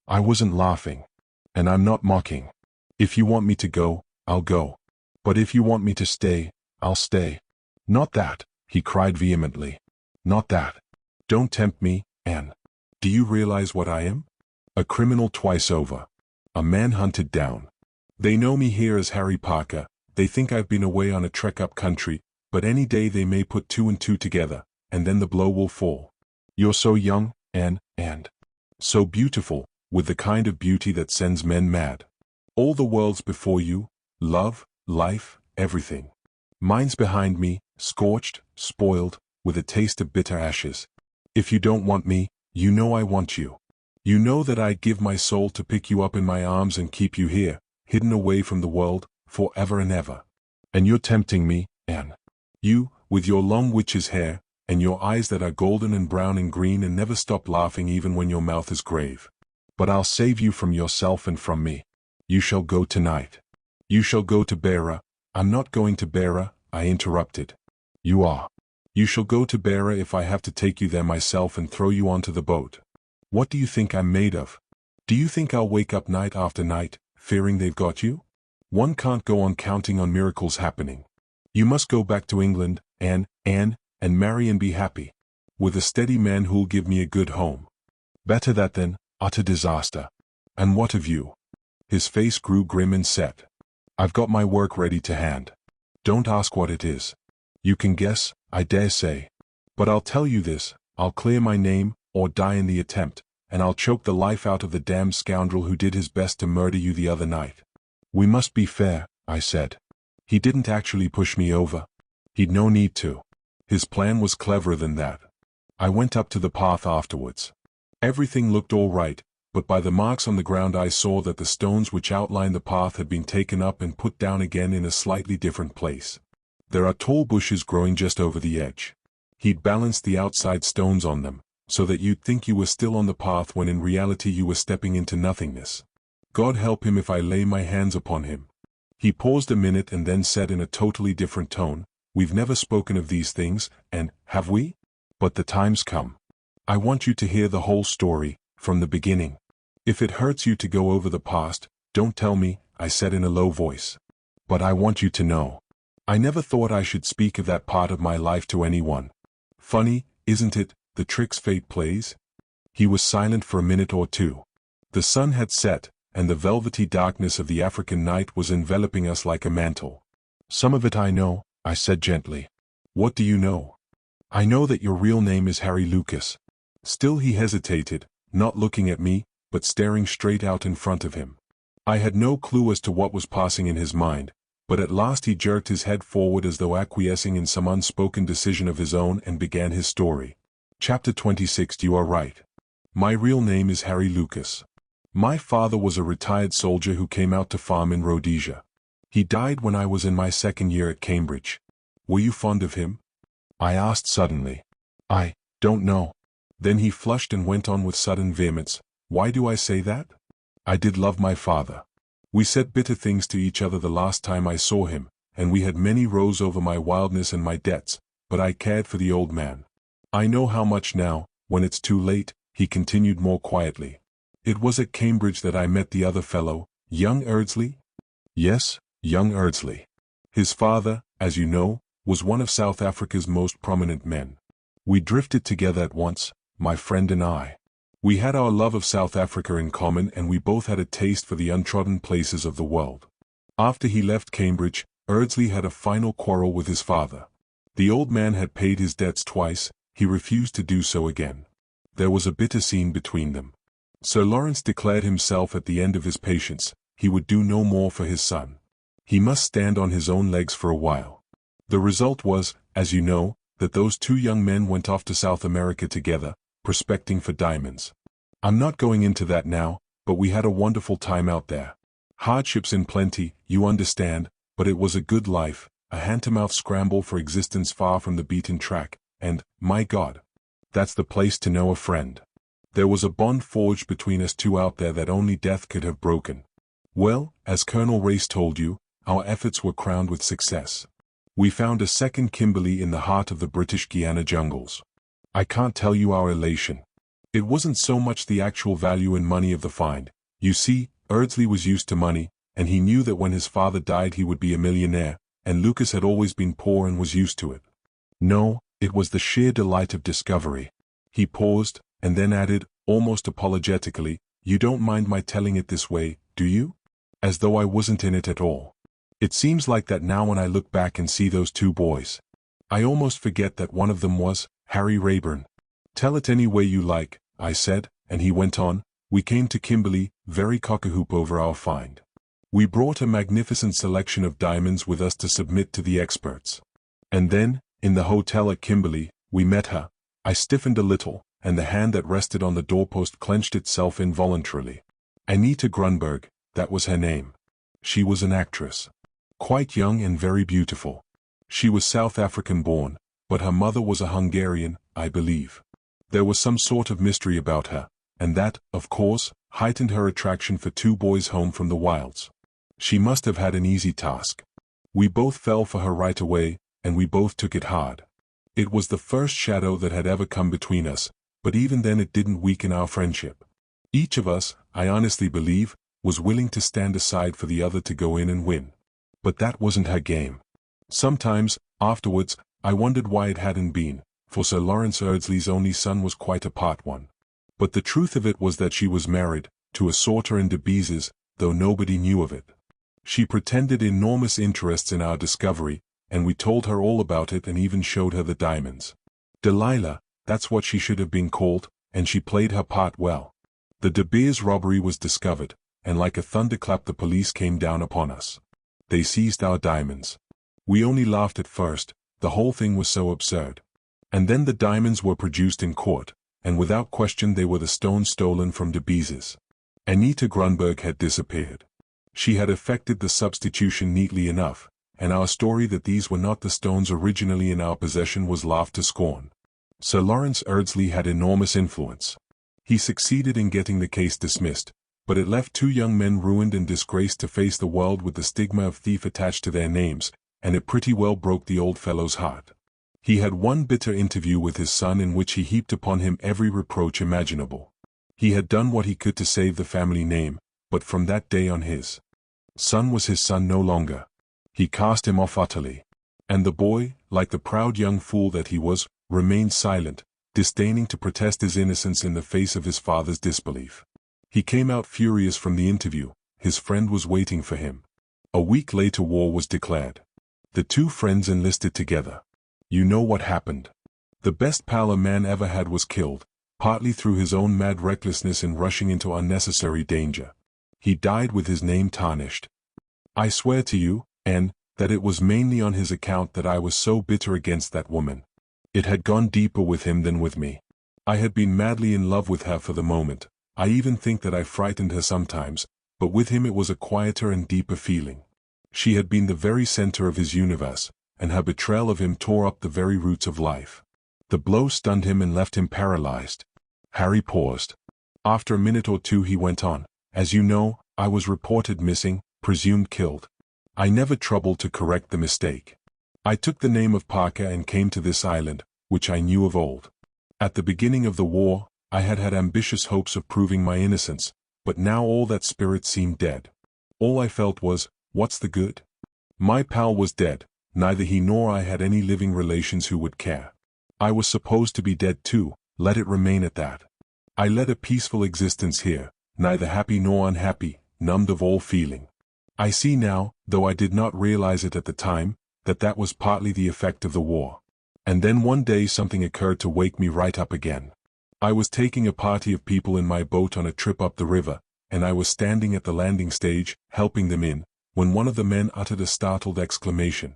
I wasn't laughing. And I'm not mocking. If you want me to go, I'll go. But if you want me to stay, I'll stay. Not that, he cried vehemently. Not that. Don't tempt me, Anne. Do you realize what I am? A criminal twice over. A man hunted down. They know me here as Harry Parker, they think I've been away on a trek up country, but any day they may put two and two together, and then the blow will fall. You're so young, Anne, and so beautiful, with the kind of beauty that sends men mad. All the world's before you, love, life, everything. Mine's behind me, scorched, spoiled, with a taste of bitter ashes. If you don't want me, you know I want you. You know that I'd give my soul to pick you up in my arms and keep you here, hidden away from the world, forever and ever. And you're tempting me, Anne. You, with your long witch's hair, and your eyes that are golden and brown and green and never stop laughing even when your mouth is grave. But I'll save you from yourself and from me. You shall go tonight. You shall go to Beira. I'm not going to Beira, I interrupted. You are. You shall go to Beira if I have to take you there myself and throw you onto the boat. What do you think I'm made of? Do you think I'll wake up night after night, fearing they've got you? One can't go on counting on miracles happening. You must go back to England, Anne, and marry and be happy. With a steady man who'll give me a good home. Better that than utter disaster. And what of you? His face grew grim and set. I've got my work ready to hand. Don't ask what it is. You can guess, I dare say. But I'll tell you this, I'll clear my name, or die in the attempt, and I'll choke the life out of the damned scoundrel who did his best to murder you the other night. We must be fair, I said. He didn't actually push me over. He'd no need to. His plan was cleverer than that. I went up to the path afterwards. Everything looked all right, but by the marks on the ground I saw that the stones which outlined the path had been taken up and put down again in a slightly different place. There are tall bushes growing just over the edge. He'd balanced the outside stones on them, so that you'd think you were still on the path when in reality you were stepping into nothingness. God help him if I lay my hands upon him. He paused a minute and then said in a totally different tone, We've never spoken of these things, and, have we? But the time's come. I want you to hear the whole story, from the beginning. If it hurts you to go over the past, don't tell me, I said in a low voice. But I want you to know. I never thought I should speak of that part of my life to anyone. Funny, isn't it, the tricks fate plays? He was silent for a minute or two. The sun had set, and the velvety darkness of the African night was enveloping us like a mantle. Some of it I know, I said gently. What do you know? I know that your real name is Harry Lucas. Still he hesitated, not looking at me, but staring straight out in front of him. I had no clue as to what was passing in his mind, but at last he jerked his head forward as though acquiescing in some unspoken decision of his own and began his story. Chapter 26. You are right. My real name is Harry Lucas. My father was a retired soldier who came out to farm in Rhodesia. He died when I was in my second year at Cambridge. Were you fond of him? I asked suddenly. I don't know. Then he flushed and went on with sudden vehemence. Why do I say that? I did love my father. We said bitter things to each other the last time I saw him, and we had many rows over my wildness and my debts, but I cared for the old man. I know how much now, when it's too late, he continued more quietly. It was at Cambridge that I met the other fellow, young Erdsley? Yes, young Erdsley. His father, as you know, was one of South Africa's most prominent men. We drifted together at once, my friend and I. We had our love of South Africa in common and we both had a taste for the untrodden places of the world. After he left Cambridge, Erdsley had a final quarrel with his father. The old man had paid his debts twice, he refused to do so again. There was a bitter scene between them. Sir Lawrence declared himself at the end of his patience, he would do no more for his son. He must stand on his own legs for a while. The result was, as you know, that those two young men went off to South America together, prospecting for diamonds. I'm not going into that now, but we had a wonderful time out there. Hardships in plenty, you understand, but it was a good life, a hand-to-mouth scramble for existence far from the beaten track, and, my God, that's the place to know a friend. There was a bond forged between us two out there that only death could have broken. Well, as Colonel Race told you, our efforts were crowned with success. We found a second Kimberley in the heart of the British Guiana jungles. I can't tell you our elation. It wasn't so much the actual value in money of the find. You see, Erdsley was used to money, and he knew that when his father died he would be a millionaire, and Lucas had always been poor and was used to it. No, it was the sheer delight of discovery. He paused, and then added, almost apologetically, "You don't mind my telling it this way, do you? As though I wasn't in it at all. It seems like that now when I look back and see those two boys. I almost forget that one of them was Harry Rayburn." "Tell it any way you like," I said, and he went on, "We came to Kimberley, very cock-a-hoop over our find. We brought a magnificent selection of diamonds with us to submit to the experts. And then, in the hotel at Kimberley, we met her." I stiffened a little, and the hand that rested on the doorpost clenched itself involuntarily. Anita Grunberg, that was her name. She was an actress. Quite young and very beautiful. She was South African born, but her mother was a Hungarian, I believe. There was some sort of mystery about her, and that, of course, heightened her attraction for two boys home from the wilds. She must have had an easy task. We both fell for her right away, and we both took it hard. It was the first shadow that had ever come between us, but even then it didn't weaken our friendship. Each of us, I honestly believe, was willing to stand aside for the other to go in and win. But that wasn't her game. Sometimes, afterwards, I wondered why it hadn't been, for Sir Lawrence Erdsley's only son was quite a part one. But the truth of it was that she was married, to a sorter in Devizes, though nobody knew of it. She pretended enormous interests in our discovery, and we told her all about it and even showed her the diamonds. Delilah, that's what she should have been called, and she played her part well. The De Beers robbery was discovered, and like a thunderclap the police came down upon us. They seized our diamonds. We only laughed at first, the whole thing was so absurd. And then the diamonds were produced in court, and without question they were the stones stolen from De Beers. Anita Grunberg had disappeared. She had effected the substitution neatly enough, and our story that these were not the stones originally in our possession was laughed to scorn. Sir Lawrence Erdsley had enormous influence. He succeeded in getting the case dismissed, but it left two young men ruined and disgraced to face the world with the stigma of thief attached to their names, and it pretty well broke the old fellow's heart. He had one bitter interview with his son in which he heaped upon him every reproach imaginable. He had done what he could to save the family name, but from that day on his son was his son no longer. He cast him off utterly. And the boy, like the proud young fool that he was, remained silent, disdaining to protest his innocence in the face of his father's disbelief. He came out furious from the interview. His friend was waiting for him. A week later war was declared. The two friends enlisted together. You know what happened. The best pal a man ever had was killed, partly through his own mad recklessness in rushing into unnecessary danger. He died with his name tarnished. I swear to you, Anne, that it was mainly on his account that I was so bitter against that woman. It had gone deeper with him than with me. I had been madly in love with her for the moment. I even think that I frightened her sometimes, but with him it was a quieter and deeper feeling. She had been the very center of his universe, and her betrayal of him tore up the very roots of life. The blow stunned him and left him paralyzed. Harry paused. After a minute or two he went on, "As you know, I was reported missing, presumed killed. I never troubled to correct the mistake. I took the name of Parker and came to this island, which I knew of old. At the beginning of the war, I had had ambitious hopes of proving my innocence, but now all that spirit seemed dead. All I felt was, what's the good? My pal was dead, neither he nor I had any living relations who would care. I was supposed to be dead too, let it remain at that. I led a peaceful existence here, neither happy nor unhappy, numbed of all feeling. I see now, though I did not realize it at the time, that that was partly the effect of the war. And then one day something occurred to wake me right up again. I was taking a party of people in my boat on a trip up the river, and I was standing at the landing stage, helping them in, when one of the men uttered a startled exclamation.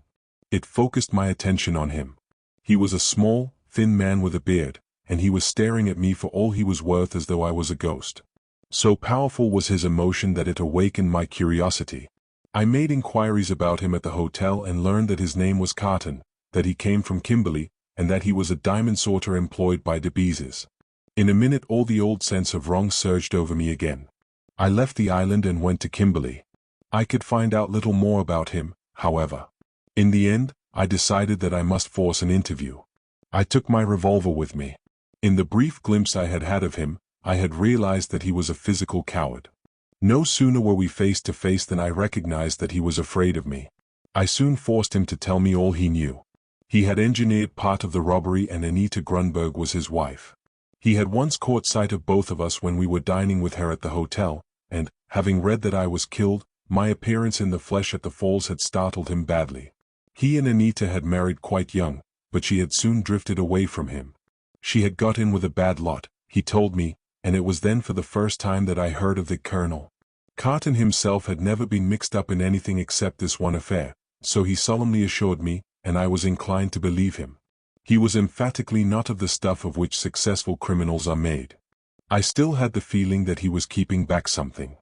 It focused my attention on him. He was a small, thin man with a beard, and he was staring at me for all he was worth as though I was a ghost. So powerful was his emotion that it awakened my curiosity. I made inquiries about him at the hotel and learned that his name was Carton, that he came from Kimberley, and that he was a diamond sorter employed by De Beers. In a minute all the old sense of wrong surged over me again. I left the island and went to Kimberley. I could find out little more about him, however. In the end, I decided that I must force an interview. I took my revolver with me. In the brief glimpse I had had of him, I had realized that he was a physical coward. No sooner were we face to face than I recognized that he was afraid of me. I soon forced him to tell me all he knew. He had engineered part of the robbery, and Anita Grunberg was his wife. He had once caught sight of both of us when we were dining with her at the hotel, and, having read that I was killed, my appearance in the flesh at the falls had startled him badly. He and Anita had married quite young, but she had soon drifted away from him. She had got in with a bad lot, he told me, and it was then for the first time that I heard of the Colonel. Carton himself had never been mixed up in anything except this one affair, so he solemnly assured me, and I was inclined to believe him. He was emphatically not of the stuff of which successful criminals are made. I still had the feeling that he was keeping back something.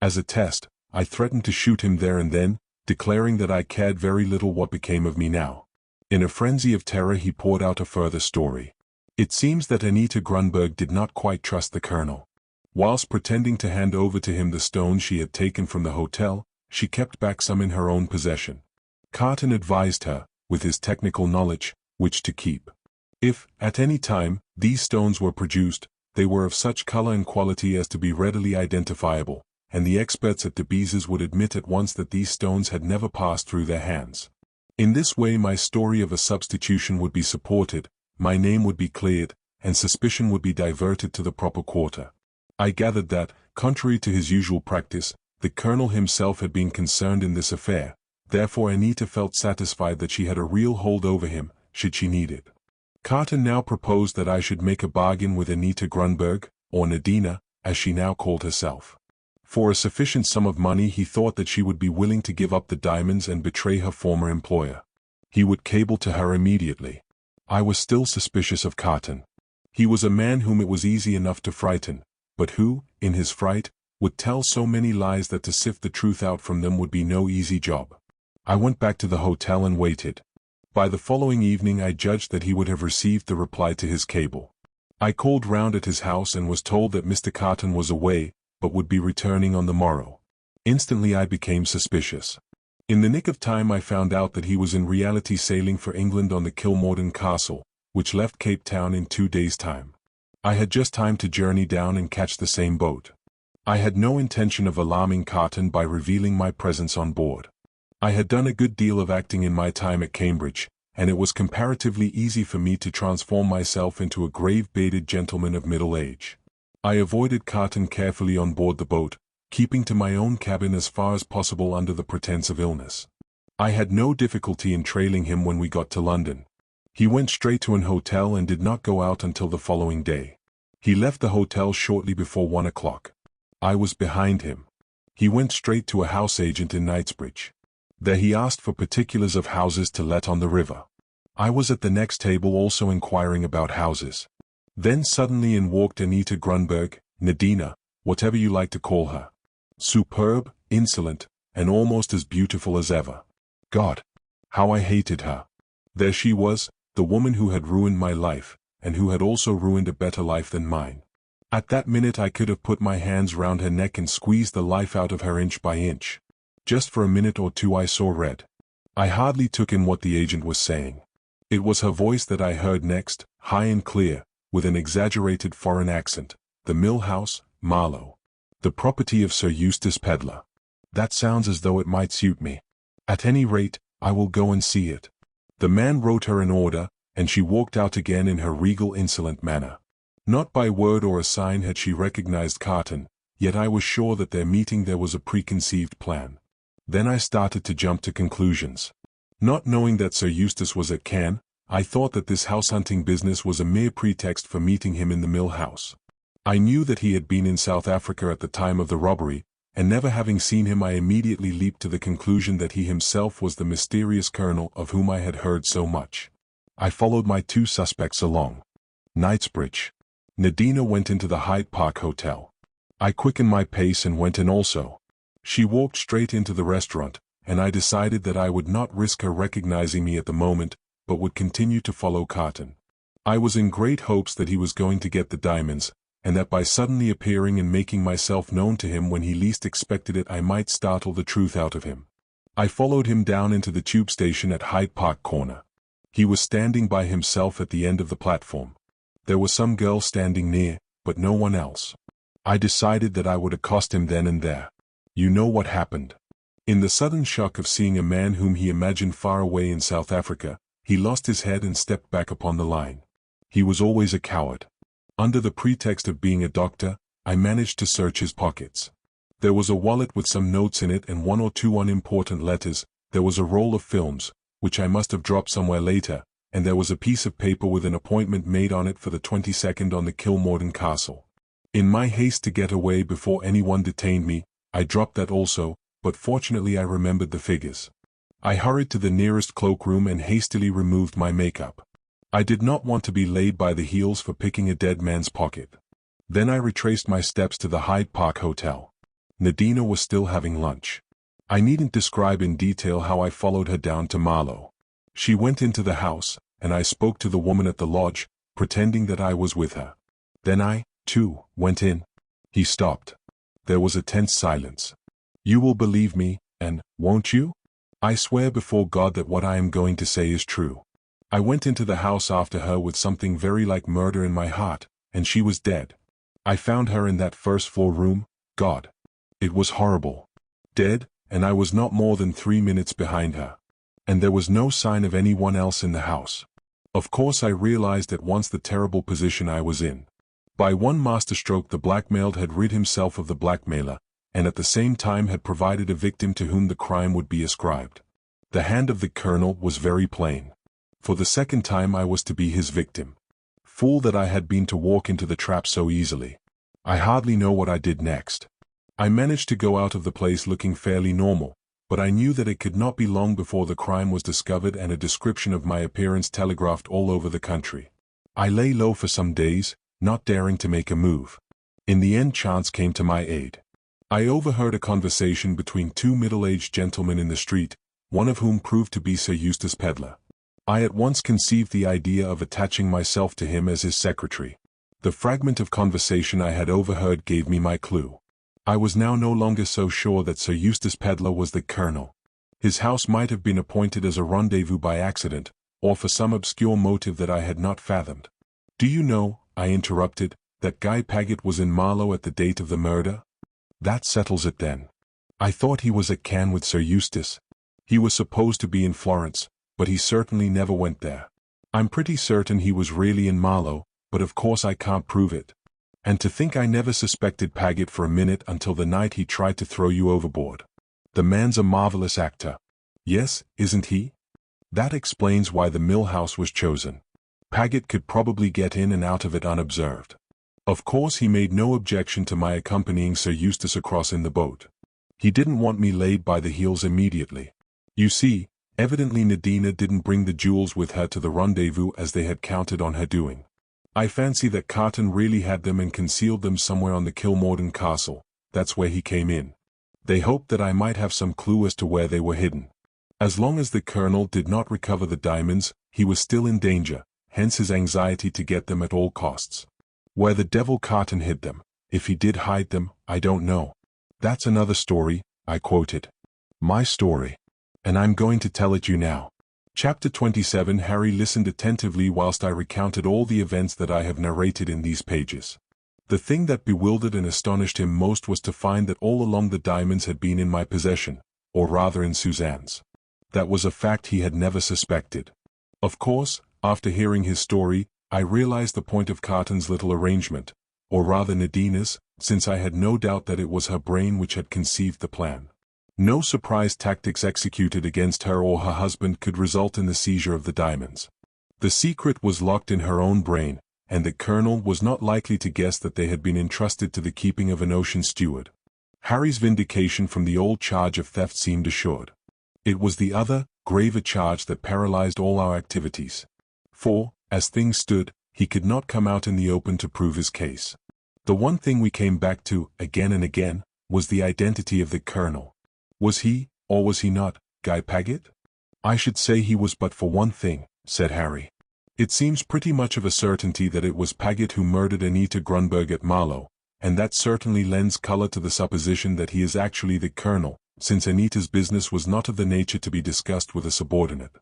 As a test, I threatened to shoot him there and then, declaring that I cared very little what became of me now. In a frenzy of terror he poured out a further story. It seems that Anita Grunberg did not quite trust the Colonel. Whilst pretending to hand over to him the stones she had taken from the hotel, she kept back some in her own possession. Carton advised her, with his technical knowledge, which to keep. If, at any time, these stones were produced, they were of such color and quality as to be readily identifiable, and the experts at Debese's would admit at once that these stones had never passed through their hands. In this way my story of a substitution would be supported, my name would be cleared, and suspicion would be diverted to the proper quarter. I gathered that, contrary to his usual practice, the Colonel himself had been concerned in this affair, therefore Anita felt satisfied that she had a real hold over him, should she need it. Carton now proposed that I should make a bargain with Anita Grunberg, or Nadina, as she now called herself. For a sufficient sum of money he thought that she would be willing to give up the diamonds and betray her former employer. He would cable to her immediately. I was still suspicious of Carton. He was a man whom it was easy enough to frighten, but who, in his fright, would tell so many lies that to sift the truth out from them would be no easy job. I went back to the hotel and waited. By the following evening I judged that he would have received the reply to his cable. I called round at his house and was told that Mr. Carton was away, but would be returning on the morrow. Instantly I became suspicious. In the nick of time I found out that he was in reality sailing for England on the Kilmorden Castle, which left Cape Town in 2 days' time. I had just time to journey down and catch the same boat. I had no intention of alarming Carton by revealing my presence on board. I had done a good deal of acting in my time at Cambridge, and it was comparatively easy for me to transform myself into a grave-bearded gentleman of middle age. I avoided Carton carefully on board the boat, keeping to my own cabin as far as possible under the pretense of illness. I had no difficulty in trailing him when we got to London. He went straight to an hotel and did not go out until the following day. He left the hotel shortly before 1 o'clock. I was behind him. He went straight to a house agent in Knightsbridge. There he asked for particulars of houses to let on the river. I was at the next table also inquiring about houses. Then suddenly in walked Anita Grunberg, Nadina, whatever you like to call her. Superb, insolent, and almost as beautiful as ever. God! How I hated her. There she was, the woman who had ruined my life, and who had also ruined a better life than mine. At that minute I could have put my hands round her neck and squeezed the life out of her inch by inch. Just for a minute or two I saw red. I hardly took in what the agent was saying. It was her voice that I heard next, high and clear, with an exaggerated foreign accent. The Mill House, Marlow. The property of Sir Eustace Pedler. That sounds as though it might suit me. At any rate, I will go and see it. The man wrote her an order, and she walked out again in her regal insolent manner. Not by word or a sign had she recognized Carton, yet I was sure that their meeting there was a preconceived plan. Then I started to jump to conclusions. Not knowing that Sir Eustace was at Cannes, I thought that this house-hunting business was a mere pretext for meeting him in the Mill House. I knew that he had been in South Africa at the time of the robbery, and never having seen him I immediately leaped to the conclusion that he himself was the mysterious colonel of whom I had heard so much. I followed my 2 suspects along. Knightsbridge. Nadina went into the Hyde Park Hotel. I quickened my pace and went in also. She walked straight into the restaurant, and I decided that I would not risk her recognizing me at the moment, but would continue to follow Carton. I was in great hopes that he was going to get the diamonds, and that by suddenly appearing and making myself known to him when he least expected it I might startle the truth out of him. I followed him down into the tube station at Hyde Park Corner. He was standing by himself at the end of the platform. There was some girl standing near, but no one else. I decided that I would accost him then and there. You know what happened. In the sudden shock of seeing a man whom he imagined far away in South Africa, He lost his head and stepped back upon the line. He was always a coward. Under the pretext of being a doctor, I managed to search his pockets. There was a wallet with some notes in it and one or two unimportant letters. There was a roll of films, which I must have dropped somewhere later, and there was a piece of paper with an appointment made on it for the 22nd on the Kilmorden Castle. In my haste to get away before anyone detained me, I dropped that also, but fortunately I remembered the figures. I hurried to the nearest cloakroom and hastily removed my makeup. I did not want to be laid by the heels for picking a dead man's pocket. Then I retraced my steps to the Hyde Park Hotel. Nadina was still having lunch. I needn't describe in detail how I followed her down to Marlow. She went into the house, and I spoke to the woman at the lodge, pretending that I was with her. Then I, too, went in. He stopped. There was a tense silence. You will believe me, and, won't you? I swear before God that what I am going to say is true. I went into the house after her with something very like murder in my heart, and she was dead. I found her in that first-floor room. God. It was horrible. Dead, and I was not more than 3 minutes behind her. And there was no sign of anyone else in the house. Of course I realized at once the terrible position I was in. By one masterstroke the blackmailed had rid himself of the blackmailer, and at the same time had provided a victim to whom the crime would be ascribed. The hand of the colonel was very plain. For the second time I was to be his victim. Fool that I had been to walk into the trap so easily. I hardly know what I did next. I managed to go out of the place looking fairly normal, but I knew that it could not be long before the crime was discovered and a description of my appearance telegraphed all over the country. I lay low for some days, not daring to make a move. In the end chance came to my aid. I overheard a conversation between two middle-aged gentlemen in the street, one of whom proved to be Sir Eustace Pedler. I at once conceived the idea of attaching myself to him as his secretary. The fragment of conversation I had overheard gave me my clue. I was now no longer so sure that Sir Eustace Pedler was the colonel. His house might have been appointed as a rendezvous by accident, or for some obscure motive that I had not fathomed. Do you know, I interrupted, that Guy Paget was in Marlow at the date of the murder? That settles it then. I thought he was at Cannes with Sir Eustace. He was supposed to be in Florence, but he certainly never went there. I'm pretty certain he was really in Marlow, but of course I can't prove it. And to think I never suspected Paget for a minute until the night he tried to throw you overboard. The man's a marvelous actor. Yes, isn't he? That explains why the Mill House was chosen. Paget could probably get in and out of it unobserved. Of course he made no objection to my accompanying Sir Eustace across in the boat. He didn't want me laid by the heels immediately. You see, evidently Nadina didn't bring the jewels with her to the rendezvous as they had counted on her doing. I fancy that Carton really had them and concealed them somewhere on the Kilmorden Castle. That's where he came in. They hoped that I might have some clue as to where they were hidden. As long as the colonel did not recover the diamonds, he was still in danger, hence his anxiety to get them at all costs. Where the devil Carton hid them, if he did hide them, I don't know. That's another story, I quoted. My story. And I'm going to tell it you now. Chapter 27. Harry listened attentively whilst I recounted all the events that I have narrated in these pages. The thing that bewildered and astonished him most was to find that all along the diamonds had been in my possession, or rather in Suzanne's. That was a fact he had never suspected. Of course, after hearing his story, I realized the point of Carton's little arrangement, or rather Nadina's, since I had no doubt that it was her brain which had conceived the plan. No surprise tactics executed against her or her husband could result in the seizure of the diamonds. The secret was locked in her own brain, and the colonel was not likely to guess that they had been entrusted to the keeping of an ocean steward. Harry's vindication from the old charge of theft seemed assured. It was the other, graver charge that paralyzed all our activities. For, as things stood, he could not come out in the open to prove his case. The one thing we came back to, again and again, was the identity of the colonel. Was he, or was he not, Guy Paget? I should say he was but for one thing, said Harry. It seems pretty much of a certainty that it was Paget who murdered Anita Grunberg at Marlow, and that certainly lends color to the supposition that he is actually the colonel, since Anita's business was not of the nature to be discussed with a subordinate.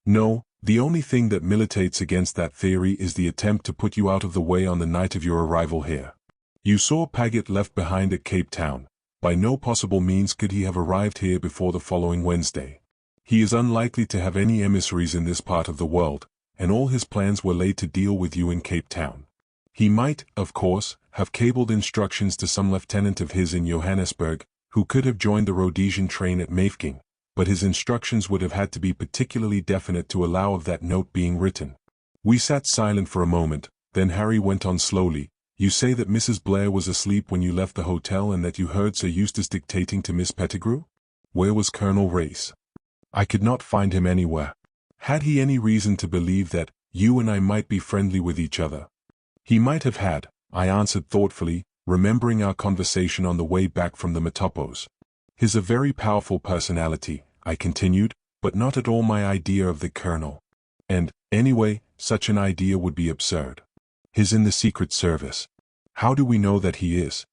No, the only thing that militates against that theory is the attempt to put you out of the way on the night of your arrival here. You saw Paget left behind at Cape Town. By no possible means could he have arrived here before the following Wednesday. He is unlikely to have any emissaries in this part of the world, and all his plans were laid to deal with you in Cape Town. He might, of course, have cabled instructions to some lieutenant of his in Johannesburg, who could have joined the Rhodesian train at Mafeking, but his instructions would have had to be particularly definite to allow of that note being written. We sat silent for a moment, then Harry went on slowly. You say that Mrs. Blair was asleep when you left the hotel and that you heard Sir Eustace dictating to Miss Pettigrew? Where was Colonel Race? I could not find him anywhere. Had he any reason to believe that you and I might be friendly with each other? He might have had, I answered thoughtfully, remembering our conversation on the way back from the Metopos. His a very powerful personality, I continued, but not at all my idea of the Colonel. And, anyway, such an idea would be absurd. He's in the Secret Service. How do we know that he is?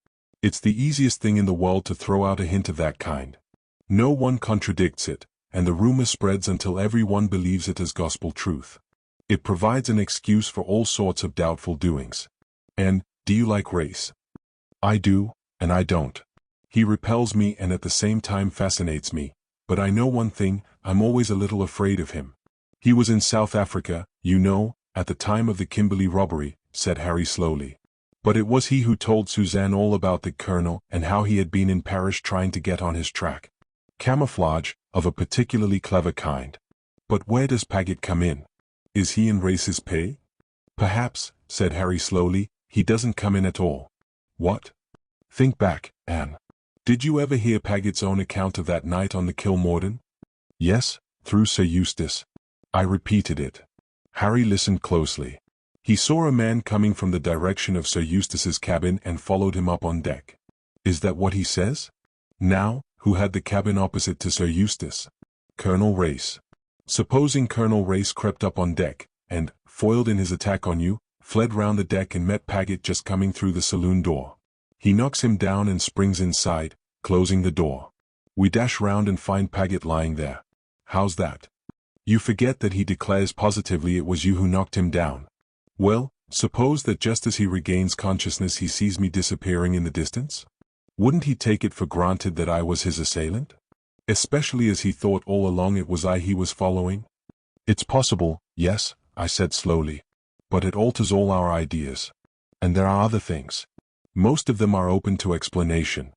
It's the easiest thing in the world to throw out a hint of that kind. No one contradicts it, and the rumor spreads until everyone believes it as gospel truth. It provides an excuse for all sorts of doubtful doings. And, do you like Race? I do, and I don't. He repels me and at the same time fascinates me, but I know one thing, I'm always a little afraid of him. He was in South Africa, you know, at the time of the Kimberley robbery, said Harry slowly. But it was he who told Suzanne all about the Colonel and how he had been in Paris trying to get on his track. Camouflage, of a particularly clever kind. But where does Paget come in? Is he in Race's pay? Perhaps, said Harry slowly, he doesn't come in at all. What? Think back, Anne. Did you ever hear Paget's own account of that night on the Kilmorden? Yes, through Sir Eustace. I repeated it. Harry listened closely. He saw a man coming from the direction of Sir Eustace's cabin and followed him up on deck. Is that what he says? Now, who had the cabin opposite to Sir Eustace? Colonel Race. Supposing Colonel Race crept up on deck, and, foiled in his attack on you, fled round the deck and met Paget just coming through the saloon door. He knocks him down and springs inside, closing the door. We dash round and find Paget lying there. How's that? You forget that he declares positively it was you who knocked him down. Well, suppose that just as he regains consciousness he sees me disappearing in the distance? Wouldn't he take it for granted that I was his assailant? Especially as he thought all along it was I he was following? It's possible, yes, I said slowly. But it alters all our ideas. And there are other things. Most of them are open to explanation.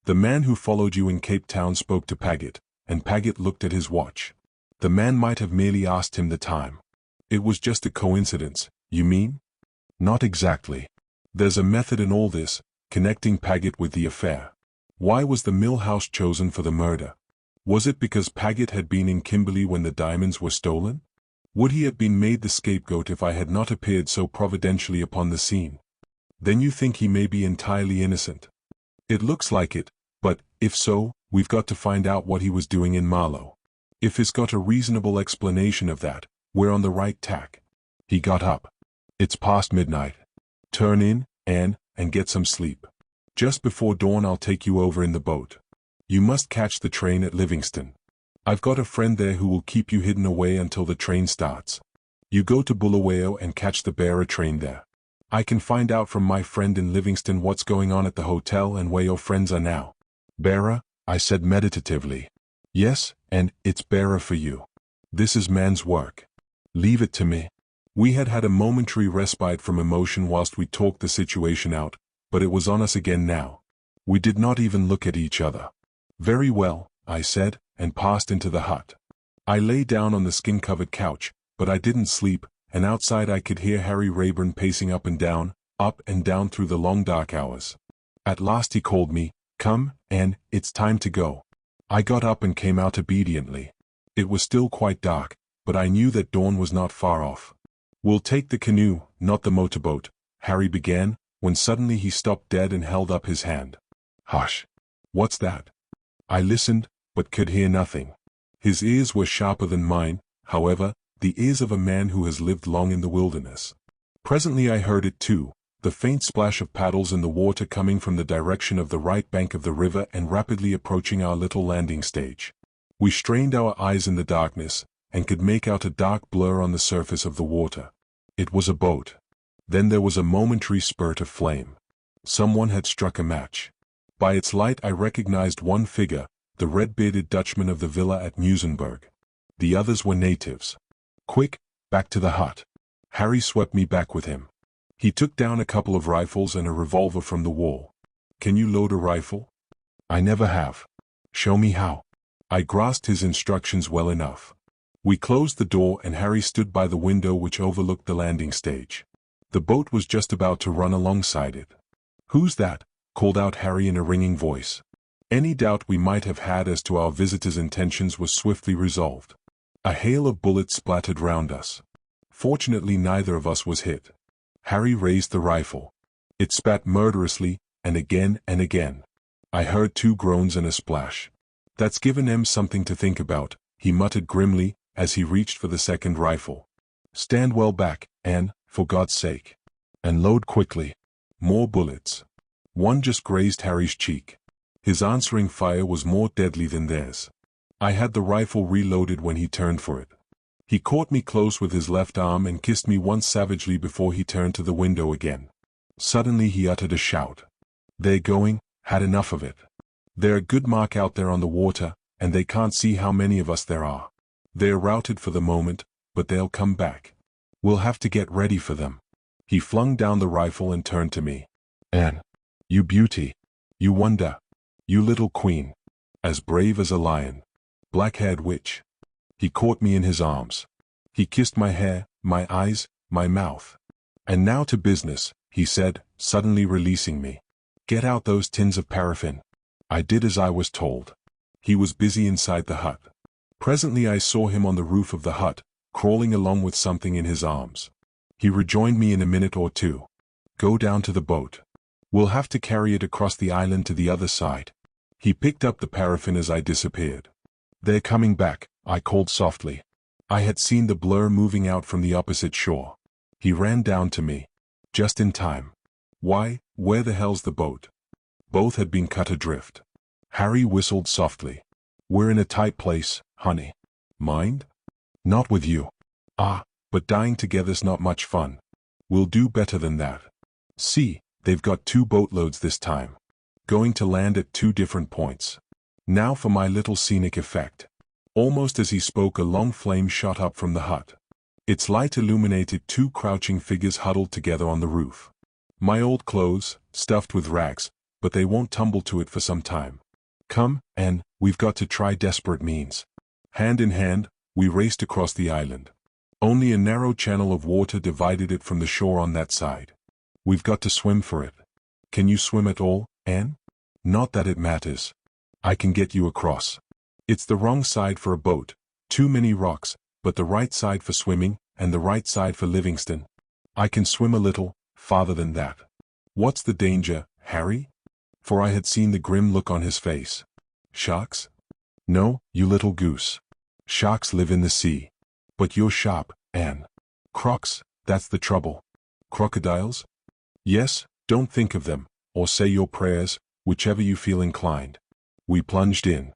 The man who followed you in Cape Town spoke to Paget, and Paget looked at his watch. The man might have merely asked him the time. It was just a coincidence, you mean? Not exactly. There's a method in all this, connecting Paget with the affair. Why was the mill house chosen for the murder? Was it because Paget had been in Kimberley when the diamonds were stolen? Would he have been made the scapegoat if I had not appeared so providentially upon the scene? Then you think he may be entirely innocent. It looks like it, but, if so, we've got to find out what he was doing in Marlow. If he's got a reasonable explanation of that, we're on the right tack. He got up. It's past midnight. Turn in, Anne, and get some sleep. Just before dawn I'll take you over in the boat. You must catch the train at Livingston. I've got a friend there who will keep you hidden away until the train starts. You go to Bulawayo and catch the bearer train there. I can find out from my friend in Livingston what's going on at the hotel and where your friends are now. Bearer, I said meditatively. Yes, and it's bearer for you. This is man's work. Leave it to me. We had had a momentary respite from emotion whilst we talked the situation out, but it was on us again now. We did not even look at each other. Very well, I said, and passed into the hut. I lay down on the skin-covered couch, but I didn't sleep, and outside I could hear Harry Rayburn pacing up and down through the long dark hours. At last he called me, "Come, Anne, it's time to go." I got up and came out obediently. It was still quite dark, but I knew that dawn was not far off. "We'll take the canoe, not the motorboat," Harry began, when suddenly he stopped dead and held up his hand. "Hush! What's that?" I listened, but could hear nothing. His ears were sharper than mine, however, the ears of a man who has lived long in the wilderness. Presently I heard it too, the faint splash of paddles in the water coming from the direction of the right bank of the river and rapidly approaching our little landing stage. We strained our eyes in the darkness, and could make out a dark blur on the surface of the water. It was a boat. Then there was a momentary spurt of flame. Someone had struck a match. By its light I recognized one figure, the red-bearded Dutchman of the villa at Muizenberg. The others were natives. Quick, back to the hut. Harry swept me back with him. He took down a couple of rifles and a revolver from the wall. Can you load a rifle? I never have. Show me how. I grasped his instructions well enough. We closed the door and Harry stood by the window which overlooked the landing stage. The boat was just about to run alongside it. Who's that? Called out Harry in a ringing voice. Any doubt we might have had as to our visitor's intentions was swiftly resolved. A hail of bullets splattered round us. Fortunately neither of us was hit. Harry raised the rifle. It spat murderously, and again and again. I heard 2 groans and a splash. That's given him something to think about, he muttered grimly, as he reached for the second rifle. Stand well back, Anne, for God's sake. And load quickly. More bullets. One just grazed Harry's cheek. His answering fire was more deadly than theirs. I had the rifle reloaded when he turned for it. He caught me close with his left arm and kissed me once savagely before he turned to the window again. Suddenly he uttered a shout. They're going, had enough of it. They're a good mark out there on the water, and they can't see how many of us there are. They're routed for the moment, but they'll come back. We'll have to get ready for them. He flung down the rifle and turned to me. Anne, you beauty. You wonder. You little queen. As brave as a lion. Black-haired witch. He caught me in his arms. He kissed my hair, my eyes, my mouth. And now to business, he said, suddenly releasing me. Get out those tins of paraffin. I did as I was told. He was busy inside the hut. Presently I saw him on the roof of the hut, crawling along with something in his arms. He rejoined me in a minute or two. Go down to the boat. We'll have to carry it across the island to the other side. He picked up the paraffin as I disappeared. They're coming back, I called softly. I had seen the blur moving out from the opposite shore. He ran down to me. Just in time. Why, where the hell's the boat? Both had been cut adrift. Harry whistled softly. We're in a tight place, honey. Mind? Not with you. Ah, but dying together's not much fun. We'll do better than that. See, they've got 2 boatloads this time. Going to land at 2 different points. Now for my little scenic effect. Almost as he spoke a long flame shot up from the hut. Its light illuminated 2 crouching figures huddled together on the roof. My old clothes, stuffed with rags, but they won't tumble to it for some time. Come, Anne, we've got to try desperate means. Hand in hand, we raced across the island. Only a narrow channel of water divided it from the shore on that side. We've got to swim for it. Can you swim at all, Anne? Not that it matters. I can get you across. It's the wrong side for a boat, too many rocks, but the right side for swimming, and the right side for Livingston. I can swim a little, farther than that. What's the danger, Harry? For I had seen the grim look on his face. Sharks? No, you little goose. Sharks live in the sea. But you're sharp, Anne. Crocs, that's the trouble. Crocodiles? Yes, don't think of them, or say your prayers, whichever you feel inclined. We plunged in.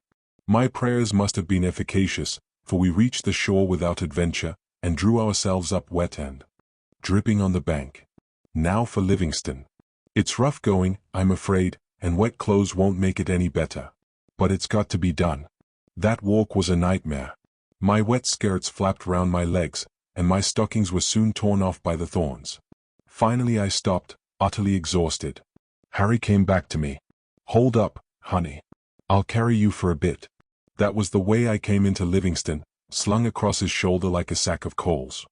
My prayers must have been efficacious, for we reached the shore without adventure, and drew ourselves up wet and dripping on the bank. Now for Livingston. It's rough going, I'm afraid, and wet clothes won't make it any better. But it's got to be done. That walk was a nightmare. My wet skirts flapped round my legs, and my stockings were soon torn off by the thorns. Finally I stopped, utterly exhausted. Harry came back to me. Hold up, honey. I'll carry you for a bit. That was the way I came into Livingston, slung across his shoulder like a sack of coals.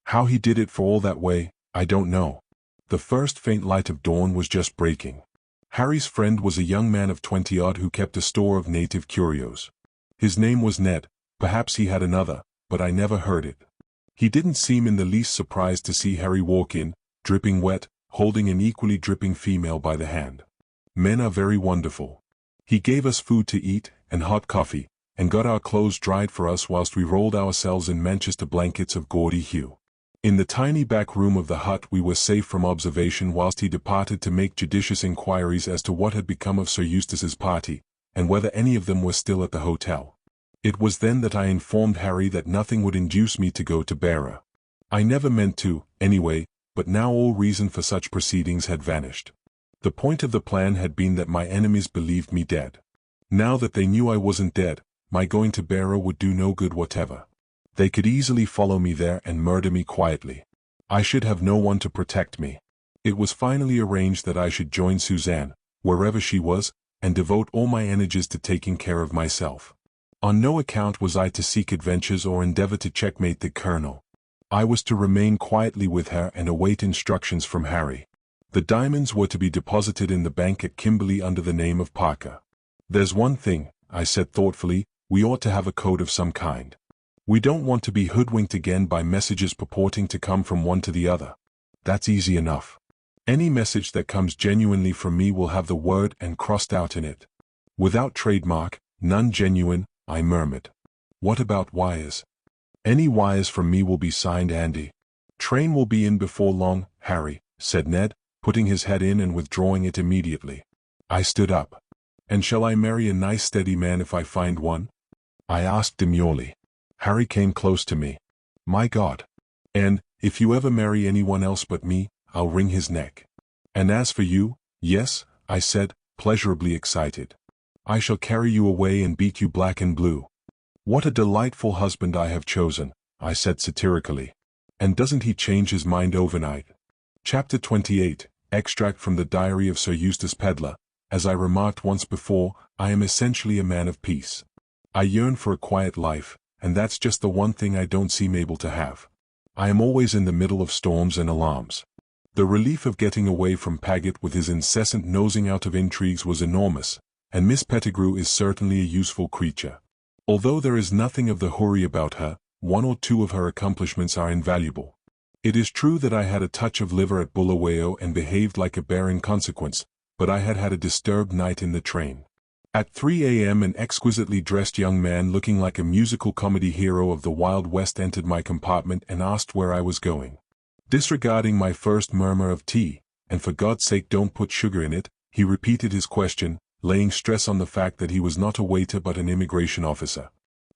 How he did it for all that way, I don't know. The first faint light of dawn was just breaking. Harry's friend was a young man of 20-odd who kept a store of native curios. His name was Ned, perhaps he had another, but I never heard it. He didn't seem in the least surprised to see Harry walk in, dripping wet, holding an equally dripping female by the hand. Men are very wonderful. He gave us food to eat, and hot coffee, and got our clothes dried for us whilst we rolled ourselves in Manchester blankets of gaudy hue. In the tiny back room of the hut we were safe from observation whilst he departed to make judicious inquiries as to what had become of Sir Eustace's party, and whether any of them were still at the hotel. It was then that I informed Harry that nothing would induce me to go to Beara. I never meant to, anyway, but now all reason for such proceedings had vanished. The point of the plan had been that my enemies believed me dead. Now that they knew I wasn't dead, my going to Beara would do no good whatever. They could easily follow me there and murder me quietly. I should have no one to protect me. It was finally arranged that I should join Suzanne, wherever she was, and devote all my energies to taking care of myself. On no account was I to seek adventures or endeavor to checkmate the Colonel. I was to remain quietly with her and await instructions from Harry. The diamonds were to be deposited in the bank at Kimberley under the name of Parker. "There's one thing," I said thoughtfully, "we ought to have a code of some kind. We don't want to be hoodwinked again by messages purporting to come from one to the other. That's easy enough. Any message that comes genuinely from me will have the word and crossed out in it. Without trademark, none genuine," I murmured. "What about wires?" "Any wires from me will be signed Andy." "Train will be in before long, Harry," said Ned, putting his head in and withdrawing it immediately. I stood up. "And shall I marry a nice steady man if I find one?" I asked demurely. Harry came close to me. "My God. And, if you ever marry anyone else but me, I'll wring his neck. And as for you, yes," I said, pleasurably excited. "I shall carry you away and beat you black and blue." "What a delightful husband I have chosen," I said satirically. "And doesn't he change his mind overnight?" Chapter 28, Extract from the Diary of Sir Eustace Pedlar. As I remarked once before, I am essentially a man of peace. I yearn for a quiet life, and that's just the one thing I don't seem able to have. I am always in the middle of storms and alarms. The relief of getting away from Paget with his incessant nosing out of intrigues was enormous, and Miss Pettigrew is certainly a useful creature. Although there is nothing of the houri about her, one or two of her accomplishments are invaluable. It is true that I had a touch of liver at Bulawayo and behaved like a bear in consequence, but I had had a disturbed night in the train. At 3 a.m. an exquisitely dressed young man looking like a musical comedy hero of the Wild West entered my compartment and asked where I was going. Disregarding my first murmur of tea, and for God's sake don't put sugar in it, he repeated his question, laying stress on the fact that he was not a waiter but an immigration officer.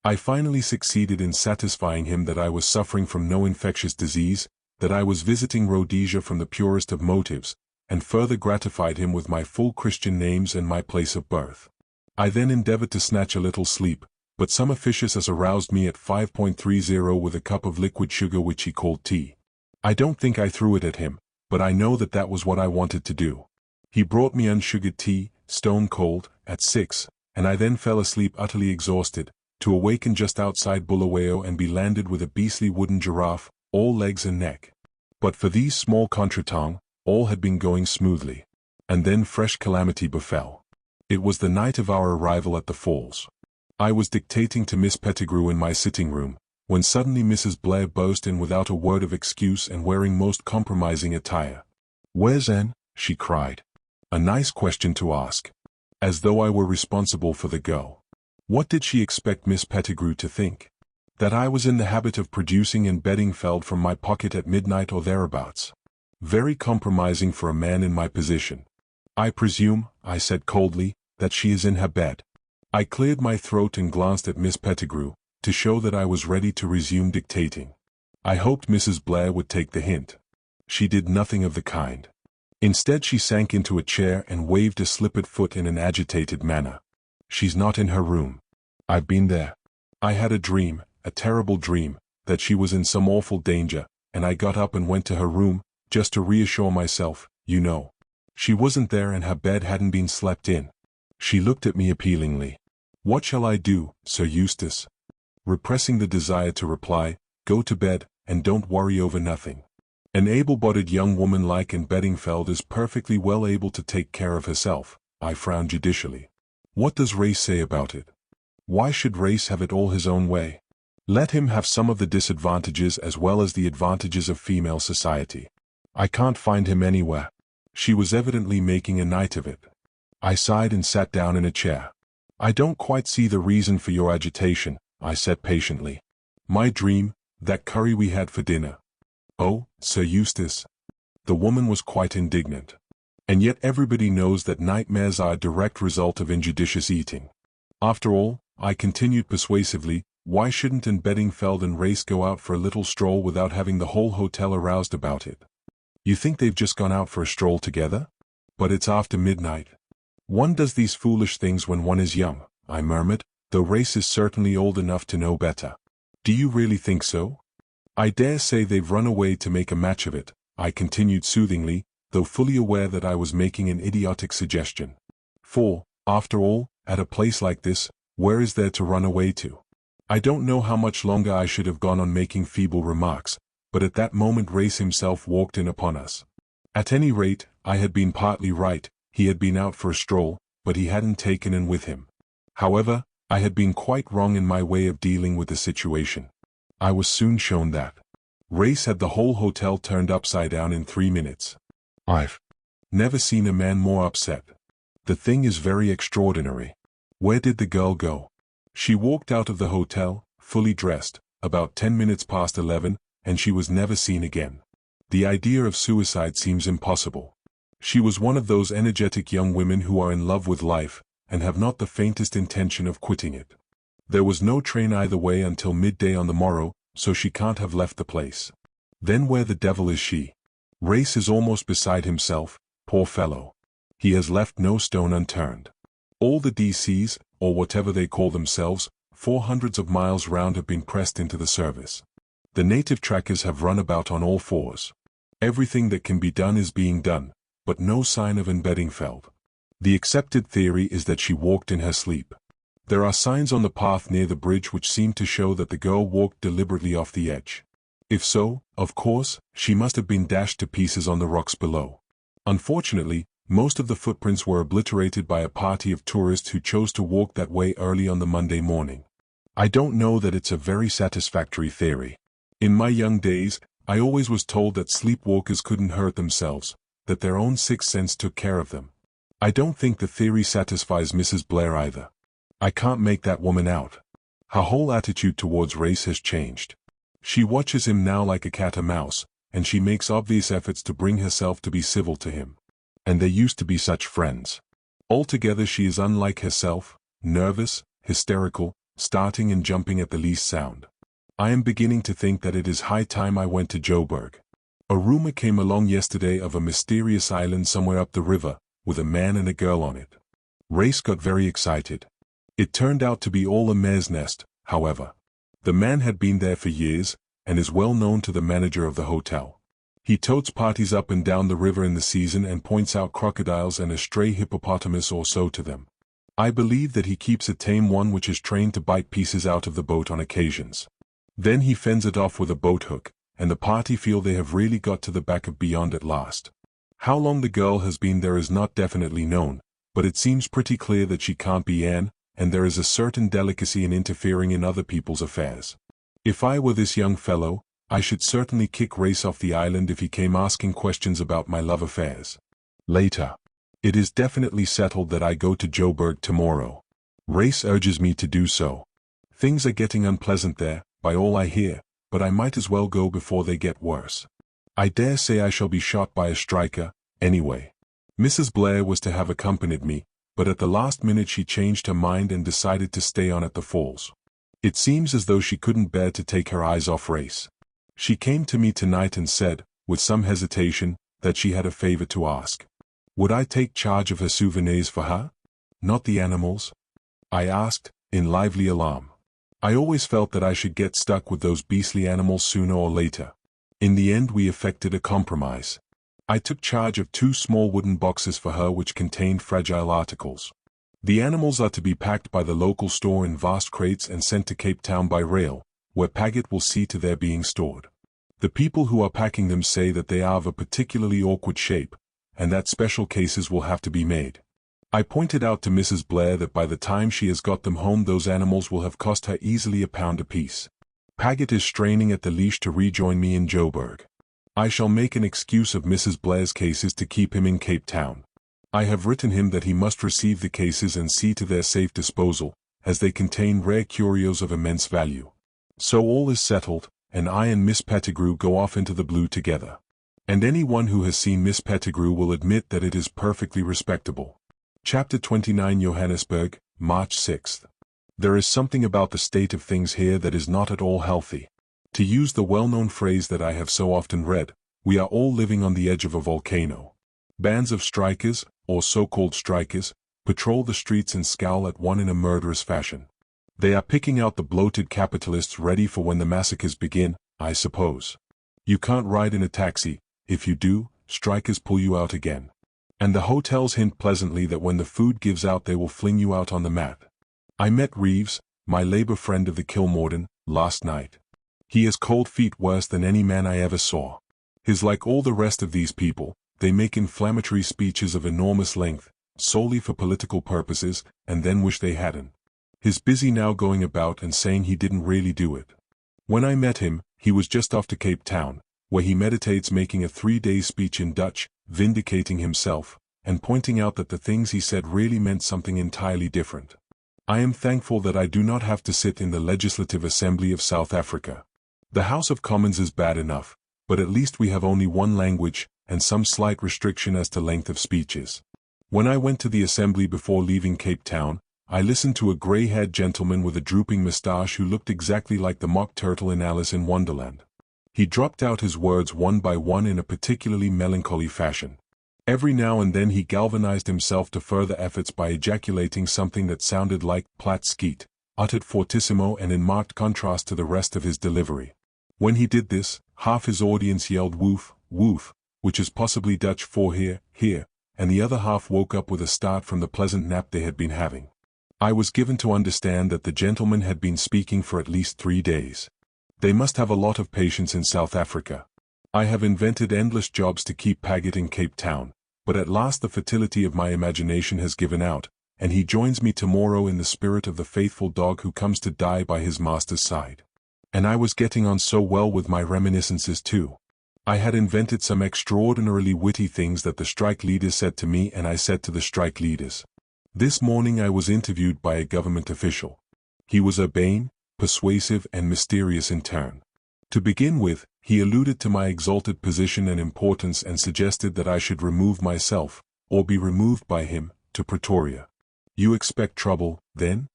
I finally succeeded in satisfying him that I was suffering from no infectious disease, that I was visiting Rhodesia from the purest of motives, and further gratified him with my full Christian names and my place of birth. I then endeavored to snatch a little sleep, but some officious aroused me at 5:30 with a cup of liquid sugar which he called tea. I don't think I threw it at him, but I know that that was what I wanted to do. He brought me unsugared tea, stone cold, at 6, and I then fell asleep utterly exhausted, to awaken just outside Bulawayo and be landed with a beastly wooden giraffe, all legs and neck. But for these small contretemps, all had been going smoothly. And then fresh calamity befell. It was the night of our arrival at the falls. I was dictating to Miss Pettigrew in my sitting room, when suddenly Mrs. Blair burst in without a word of excuse and wearing most compromising attire. "Where's Anne?" she cried. A nice question to ask. As though I were responsible for the go. What did she expect Miss Pettigrew to think? That I was in the habit of producing Anne Beddingfeld from my pocket at midnight or thereabouts. Very compromising for a man in my position. "I presume," I said coldly, "that she is in her bed." I cleared my throat and glanced at Miss Pettigrew, to show that I was ready to resume dictating. I hoped Mrs. Blair would take the hint. She did nothing of the kind. Instead she sank into a chair and waved a slippered foot in an agitated manner. "She's not in her room. I've been there. I had a dream, a terrible dream, that she was in some awful danger, and I got up and went to her room, just to reassure myself, you know. She wasn't there and her bed hadn't been slept in." She looked at me appealingly. "What shall I do, Sir Eustace?" Repressing the desire to reply, "Go to bed, and don't worry over nothing. An able-bodied young woman like Anne Beddingfeld is perfectly well able to take care of herself," I frowned judicially. "What does Race say about it? Why should Race have it all his own way? Let him have some of the disadvantages as well as the advantages of female society. I can't find him anywhere." She was evidently making a night of it. I sighed and sat down in a chair. "I don't quite see the reason for your agitation," I said patiently. "My dream, that curry we had for dinner." "Oh, Sir Eustace." The woman was quite indignant. "And yet everybody knows that nightmares are a direct result of injudicious eating. After all," I continued persuasively, "why shouldn't Anne Beddingfeld and Race go out for a little stroll without having the whole hotel aroused about it? You think they've just gone out for a stroll together? But it's after midnight. One does these foolish things when one is young," I murmured, "though Race is certainly old enough to know better." Do you really think so? I dare say they've run away to make a match of it, I continued soothingly, though fully aware that I was making an idiotic suggestion. For, after all, at a place like this, where is there to run away to? I don't know how much longer I should have gone on making feeble remarks, but at that moment Race himself walked in upon us. At any rate, I had been partly right, he had been out for a stroll, but he hadn't taken Anne with him. However, I had been quite wrong in my way of dealing with the situation. I was soon shown that Race had the whole hotel turned upside down in 3 minutes. I've never seen a man more upset. The thing is very extraordinary. Where did the girl go? She walked out of the hotel, fully dressed, about 10 minutes past 11, and she was never seen again. The idea of suicide seems impossible. She was one of those energetic young women who are in love with life, and have not the faintest intention of quitting it. There was no train either way until midday on the morrow, so she can't have left the place. Then where the devil is she? Race is almost beside himself, poor fellow. He has left no stone unturned. All the DCs, or whatever they call themselves, 400 of miles round have been pressed into the service. The native trackers have run about on all fours. Everything that can be done is being done, but no sign of Anne Beddingfeld. The accepted theory is that she walked in her sleep. There are signs on the path near the bridge which seem to show that the girl walked deliberately off the edge. If so, of course, she must have been dashed to pieces on the rocks below. Unfortunately, most of the footprints were obliterated by a party of tourists who chose to walk that way early on the Monday morning. I don't know that it's a very satisfactory theory. In my young days, I always was told that sleepwalkers couldn't hurt themselves, that their own sixth sense took care of them. I don't think the theory satisfies Mrs. Blair either. I can't make that woman out. Her whole attitude towards Race has changed. She watches him now like a cat or mouse, and she makes obvious efforts to bring herself to be civil to him. And they used to be such friends. Altogether she is unlike herself, nervous, hysterical, starting and jumping at the least sound. I am beginning to think that it is high time I went to Joburg. A rumor came along yesterday of a mysterious island somewhere up the river, with a man and a girl on it. Race got very excited. It turned out to be all a mare's nest, however. The man had been there for years, and is well known to the manager of the hotel. He totes parties up and down the river in the season and points out crocodiles and a stray hippopotamus or so to them. I believe that he keeps a tame one which is trained to bite pieces out of the boat on occasions. Then he fends it off with a boat hook, and the party feel they have really got to the back of beyond at last. How long the girl has been there is not definitely known, but it seems pretty clear that she can't be Anne, and there is a certain delicacy in interfering in other people's affairs. If I were this young fellow, I should certainly kick Race off the island if he came asking questions about my love affairs. Later. It is definitely settled that I go to Joburg tomorrow. Race urges me to do so. Things are getting unpleasant there, by all I hear, but I might as well go before they get worse. I dare say I shall be shot by a striker, anyway. Mrs. Blair was to have accompanied me, but at the last minute she changed her mind and decided to stay on at the falls. It seems as though she couldn't bear to take her eyes off Race. She came to me tonight and said, with some hesitation, that she had a favor to ask. Would I take charge of her souvenirs for her? Not the animals? I asked, in lively alarm. I always felt that I should get stuck with those beastly animals sooner or later. In the end we effected a compromise. I took charge of 2 small wooden boxes for her which contained fragile articles. The animals are to be packed by the local store in vast crates and sent to Cape Town by rail, where Paget will see to their being stored. The people who are packing them say that they are of a particularly awkward shape, and that special cases will have to be made. I pointed out to Mrs. Blair that by the time she has got them home those animals will have cost her easily £1 apiece. Paget is straining at the leash to rejoin me in Joburg. I shall make an excuse of Mrs. Blair's cases to keep him in Cape Town. I have written him that he must receive the cases and see to their safe disposal, as they contain rare curios of immense value. So all is settled, and I and Miss Pettigrew go off into the blue together. And anyone who has seen Miss Pettigrew will admit that it is perfectly respectable. Chapter 29 Johannesburg, March 6th. There is something about the state of things here that is not at all healthy. To use the well-known phrase that I have so often read, we are all living on the edge of a volcano. Bands of strikers, or so-called strikers, patrol the streets and scowl at one in a murderous fashion. They are picking out the bloated capitalists ready for when the massacres begin, I suppose. You can't ride in a taxi. If you do, strikers pull you out again. And the hotels hint pleasantly that when the food gives out they will fling you out on the mat. I met Reeves, my labor friend of the Kilmorden, last night. He has cold feet worse than any man I ever saw. He's like all the rest of these people, they make inflammatory speeches of enormous length, solely for political purposes, and then wish they hadn't. He's busy now going about and saying he didn't really do it. When I met him, he was just off to Cape Town, where he meditates making a 3-day speech in Dutch, vindicating himself, and pointing out that the things he said really meant something entirely different. I am thankful that I do not have to sit in the Legislative Assembly of South Africa. The House of Commons is bad enough, but at least we have only one language, and some slight restriction as to length of speeches. When I went to the assembly before leaving Cape Town, I listened to a grey-haired gentleman with a drooping moustache who looked exactly like the mock turtle in Alice in Wonderland. He dropped out his words one by one in a particularly melancholy fashion. Every now and then he galvanized himself to further efforts by ejaculating something that sounded like "plat skeet," uttered fortissimo and in marked contrast to the rest of his delivery. When he did this, half his audience yelled "woof, woof," which is possibly Dutch for "here, here," and the other half woke up with a start from the pleasant nap they had been having. I was given to understand that the gentleman had been speaking for at least 3 days. They must have a lot of patience in South Africa. I have invented endless jobs to keep Paget in Cape Town, but at last the fertility of my imagination has given out, and he joins me tomorrow in the spirit of the faithful dog who comes to die by his master's side. And I was getting on so well with my reminiscences too. I had invented some extraordinarily witty things that the strike leaders said to me and I said to the strike leaders. This morning I was interviewed by a government official. He was urbane, persuasive and mysterious in turn. To begin with, he alluded to my exalted position and importance and suggested that I should remove myself, or be removed by him, to Pretoria. "You expect trouble, then?"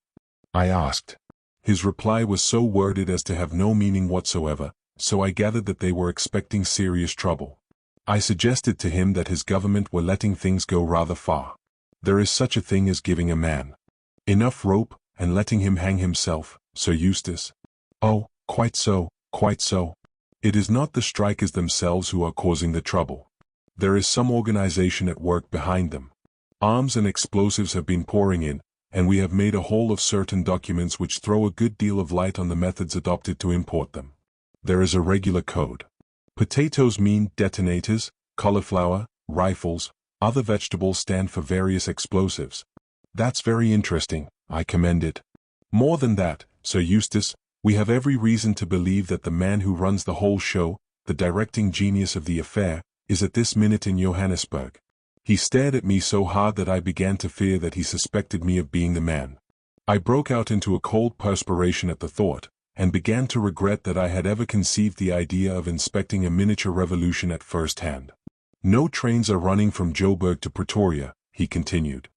I asked. His reply was so worded as to have no meaning whatsoever, so I gathered that they were expecting serious trouble. I suggested to him that his government were letting things go rather far. There is such a thing as giving a man enough rope, and letting him hang himself, Sir Eustace. Oh, quite so, quite so. It is not the strikers themselves who are causing the trouble. There is some organization at work behind them. Arms and explosives have been pouring in, and we have made a whole of certain documents which throw a good deal of light on the methods adopted to import them. There is a regular code. Potatoes mean detonators, cauliflower, rifles, other vegetables stand for various explosives. That's very interesting, I commended. More than that, Sir Eustace, we have every reason to believe that the man who runs the whole show, the directing genius of the affair, is at this minute in Johannesburg. He stared at me so hard that I began to fear that he suspected me of being the man. I broke out into a cold perspiration at the thought, and began to regret that I had ever conceived the idea of inspecting a miniature revolution at first hand. "No trains are running from Joburg to Pretoria," he continued.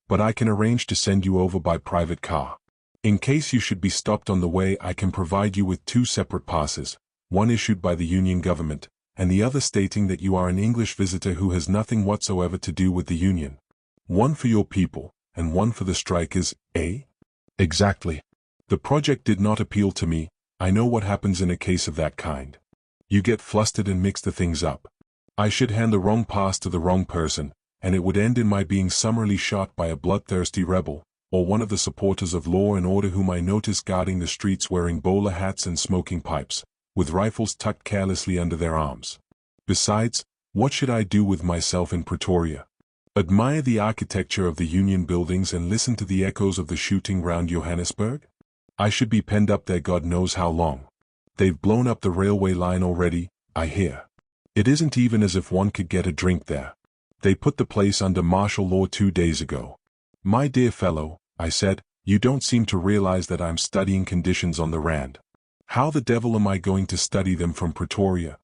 "But I can arrange to send you over by private car. In case you should be stopped on the way, I can provide you with 2 separate passes, one issued by the Union government, and the other stating that you are an English visitor who has nothing whatsoever to do with the Union. One for your people, and one for the strikers, eh?" "Exactly." The project did not appeal to me. I know what happens in a case of that kind. You get flustered and mix the things up. I should hand the wrong pass to the wrong person, and it would end in my being summarily shot by a bloodthirsty rebel, or one of the supporters of law and order whom I noticed guarding the streets wearing bowler hats and smoking pipes, with rifles tucked carelessly under their arms. Besides, what should I do with myself in Pretoria? Admire the architecture of the Union buildings and listen to the echoes of the shooting round Johannesburg? I should be penned up there God knows how long. They've blown up the railway line already, I hear. It isn't even as if one could get a drink there. They put the place under martial law 2 days ago. "My dear fellow," I said, "you don't seem to realize that I'm studying conditions on the Rand. How the devil am I going to study them from Pretoria?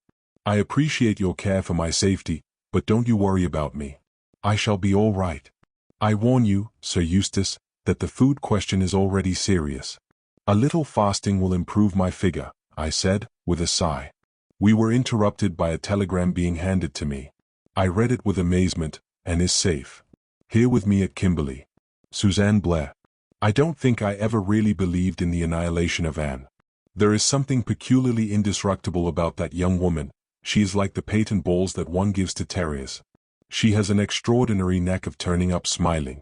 I appreciate your care for my safety, but don't you worry about me. I shall be all right. I warn you, Sir Eustace, that the food question is already serious. A little fasting will improve my figure," I said, with a sigh. We were interrupted by a telegram being handed to me. I read it with amazement, and is safe. Here with me at Kimberley. Suzanne Blair. I don't think I ever really believed in the annihilation of Anne. There is something peculiarly indestructible about that young woman. She is like the patent balls that one gives to terriers. She has an extraordinary knack of turning up smiling.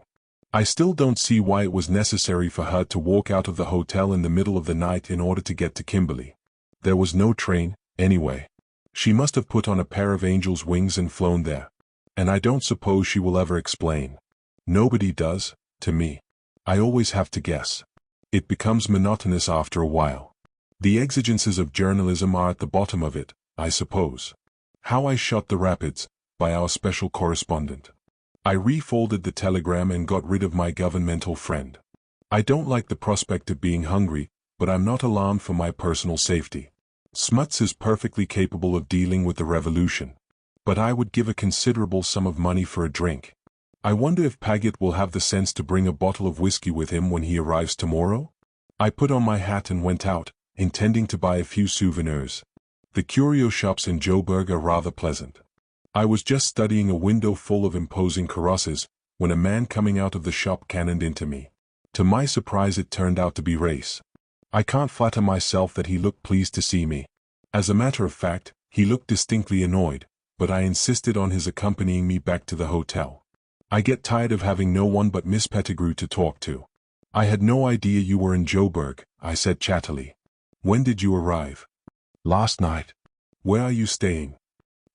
I still don't see why it was necessary for her to walk out of the hotel in the middle of the night in order to get to Kimberley. There was no train, anyway. She must have put on a pair of angel's wings and flown there. And I don't suppose she will ever explain. Nobody does, to me. I always have to guess. It becomes monotonous after a while. The exigencies of journalism are at the bottom of it, I suppose. How I Shot the Rapids, by our special correspondent. I refolded the telegram and got rid of my governmental friend. I don't like the prospect of being hungry, but I'm not alarmed for my personal safety. Smuts is perfectly capable of dealing with the revolution. But I would give a considerable sum of money for a drink. I wonder if Paget will have the sense to bring a bottle of whiskey with him when he arrives tomorrow? I put on my hat and went out, intending to buy a few souvenirs. The curio shops in Joburg are rather pleasant. I was just studying a window full of imposing carrosses, when a man coming out of the shop cannoned into me. To my surprise it turned out to be Race. I can't flatter myself that he looked pleased to see me. As a matter of fact, he looked distinctly annoyed, but I insisted on his accompanying me back to the hotel. I get tired of having no one but Miss Pettigrew to talk to. I had no idea you were in Joburg, I said chattily. When did you arrive? Last night. Where are you staying?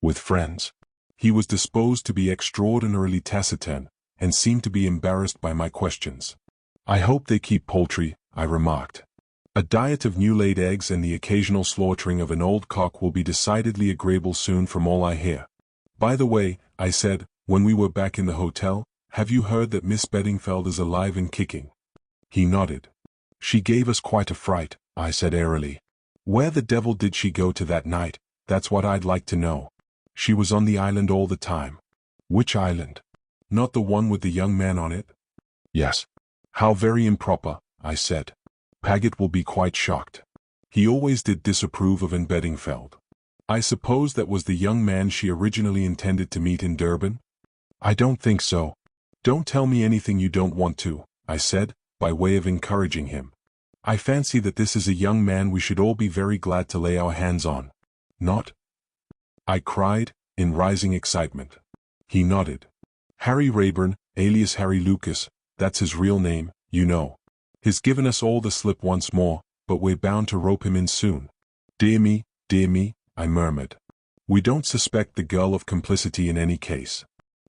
With friends. He was disposed to be extraordinarily taciturn, and seemed to be embarrassed by my questions. I hope they keep poultry, I remarked. A diet of new-laid eggs and the occasional slaughtering of an old cock will be decidedly agreeable soon from all I hear. By the way, I said, when we were back in the hotel, have you heard that Miss Beddingfeld is alive and kicking? He nodded. She gave us quite a fright, I said airily. Where the devil did she go to that night? That's what I'd like to know. She was on the island all the time. Which island? Not the one with the young man on it? Yes. How very improper, I said. Paget will be quite shocked. He always did disapprove of Anne Beddingfeld. I suppose that was the young man she originally intended to meet in Durban? I don't think so. Don't tell me anything you don't want to, I said, by way of encouraging him. I fancy that this is a young man we should all be very glad to lay our hands on. Not? I cried, in rising excitement. He nodded. Harry Rayburn, alias Harry Lucas, that's his real name, you know. He's given us all the slip once more, but we're bound to rope him in soon. Dear me, I murmured. We don't suspect the girl of complicity in any case.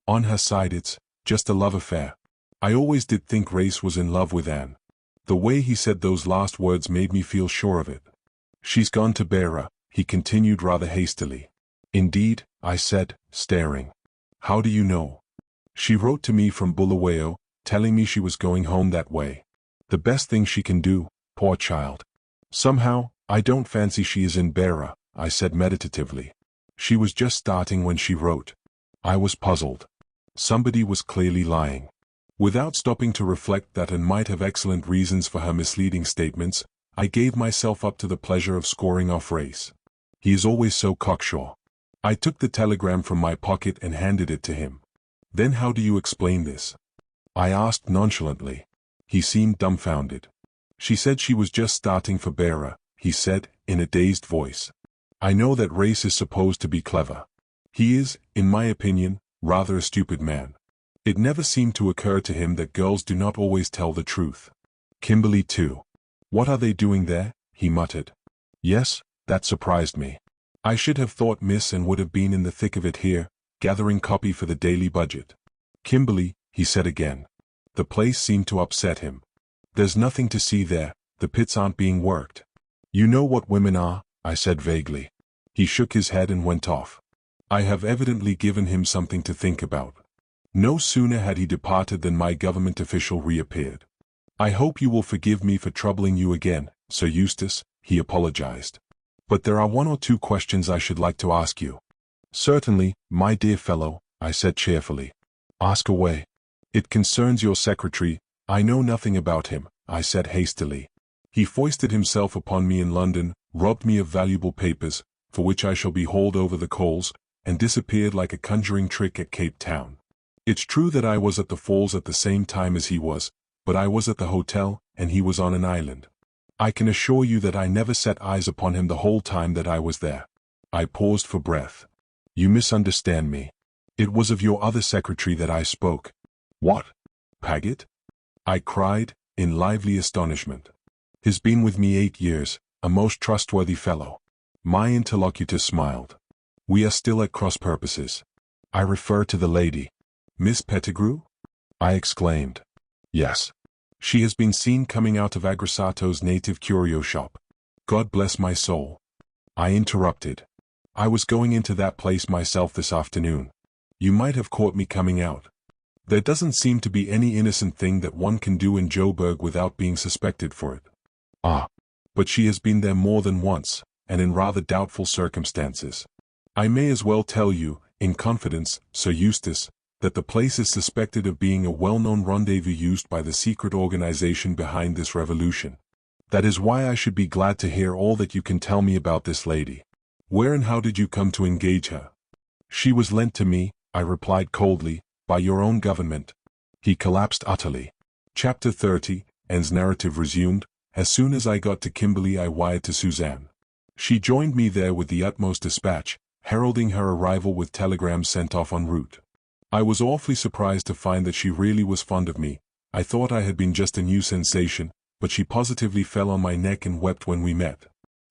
On her side it's just a love affair. I always did think Race was in love with Anne. The way he said those last words made me feel sure of it. She's gone to Beira, he continued rather hastily. Indeed, I said, staring. How do you know? She wrote to me from Bulawayo, telling me she was going home that way. The best thing she can do, poor child. Somehow, I don't fancy she is in Beira, I said meditatively. She was just starting when she wrote. I was puzzled. Somebody was clearly lying. Without stopping to reflect that Anne might have excellent reasons for her misleading statements, I gave myself up to the pleasure of scoring off Race. He is always so cocksure. I took the telegram from my pocket and handed it to him. Then how do you explain this? I asked nonchalantly. He seemed dumbfounded. She said she was just starting for Beira, he said, in a dazed voice. I know that Race is supposed to be clever. He is, in my opinion, rather a stupid man. It never seemed to occur to him that girls do not always tell the truth. Kimberley too. What are they doing there? He muttered. Yes, that surprised me. I should have thought Miss Anne would have been in the thick of it here, gathering copy for the daily budget. Kimberley, he said again. The place seemed to upset him. There's nothing to see there, the pits aren't being worked. You know what women are, I said vaguely. He shook his head and went off. I have evidently given him something to think about. No sooner had he departed than my government official reappeared. I hope you will forgive me for troubling you again, Sir Eustace, he apologized. But there are one or two questions I should like to ask you. Certainly, my dear fellow, I said cheerfully. Ask away. It concerns your secretary. I know nothing about him, I said hastily. He foisted himself upon me in London, robbed me of valuable papers, for which I shall be hauled over the coals, and disappeared like a conjuring trick at Cape Town. It's true that I was at the falls at the same time as he was, but I was at the hotel, and he was on an island. I can assure you that I never set eyes upon him the whole time that I was there. I paused for breath. You misunderstand me. It was of your other secretary that I spoke. What? Paget? I cried, in lively astonishment. He's been with me 8 years, a most trustworthy fellow. My interlocutor smiled. We are still at cross purposes. I refer to the lady. Miss Pettigrew? I exclaimed. Yes. She has been seen coming out of Agressato's native curio shop. God bless my soul. I interrupted. I was going into that place myself this afternoon. You might have caught me coming out. There doesn't seem to be any innocent thing that one can do in Joburg without being suspected for it. Ah. But she has been there more than once, and in rather doubtful circumstances. I may as well tell you, in confidence, Sir Eustace, that the place is suspected of being a well-known rendezvous used by the secret organization behind this revolution. That is why I should be glad to hear all that you can tell me about this lady. Where and how did you come to engage her? She was lent to me, I replied coldly, by your own government. He collapsed utterly. Chapter 30, Anne's narrative resumed. As soon as I got to Kimberley I wired to Suzanne. She joined me there with the utmost dispatch, heralding her arrival with telegrams sent off en route. I was awfully surprised to find that she really was fond of me. I thought I had been just a new sensation, but she positively fell on my neck and wept when we met.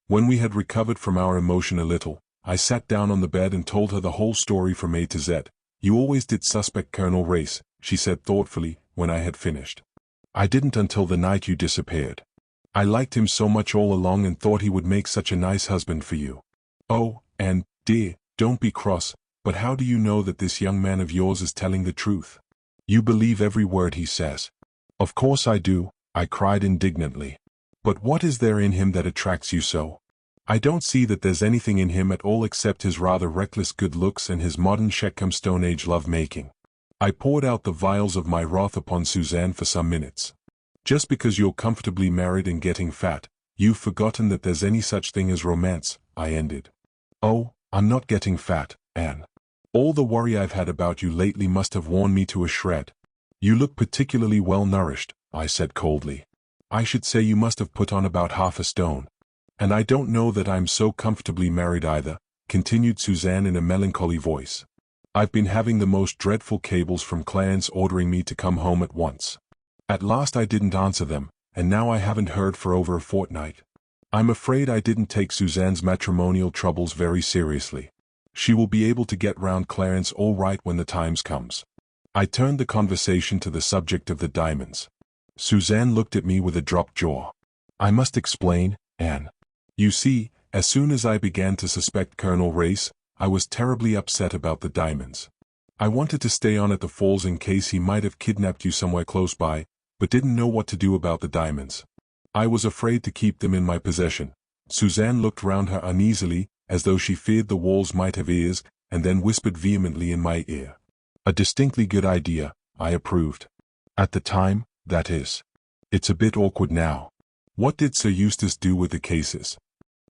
When we had recovered from our emotion a little, I sat down on the bed and told her the whole story from A to Z. You always did suspect Colonel Race, she said thoughtfully, when I had finished. I didn't until the night you disappeared. I liked him so much all along and thought he would make such a nice husband for you. Oh, Anne, dear, don't be cross, but how do you know that this young man of yours is telling the truth? You believe every word he says. Of course I do, I cried indignantly. But what is there in him that attracts you so? I don't see that there's anything in him at all except his rather reckless good looks and his modern Sheckham Stone Age love-making. I poured out the vials of my wrath upon Suzanne for some minutes. Just because you're comfortably married and getting fat, you've forgotten that there's any such thing as romance, I ended. Oh, I'm not getting fat, Anne. All the worry I've had about you lately must have worn me to a shred. You look particularly well nourished, I said coldly. I should say you must have put on about half a stone. And I don't know that I'm so comfortably married either, continued Suzanne in a melancholy voice. I've been having the most dreadful cables from Clarence ordering me to come home at once. At last I didn't answer them, and now I haven't heard for over a fortnight. I'm afraid I didn't take Suzanne's matrimonial troubles very seriously. She will be able to get round Clarence all right when the time comes. I turned the conversation to the subject of the diamonds. Suzanne looked at me with a dropped jaw. I must explain, Anne. You see, as soon as I began to suspect Colonel Race, I was terribly upset about the diamonds. I wanted to stay on at the Falls in case he might have kidnapped you somewhere close by, but didn't know what to do about the diamonds. I was afraid to keep them in my possession. Suzanne looked round her uneasily, as though she feared the walls might have ears, and then whispered vehemently in my ear. A distinctly good idea, I approved. At the time, that is. It's a bit awkward now. What did Sir Eustace do with the cases?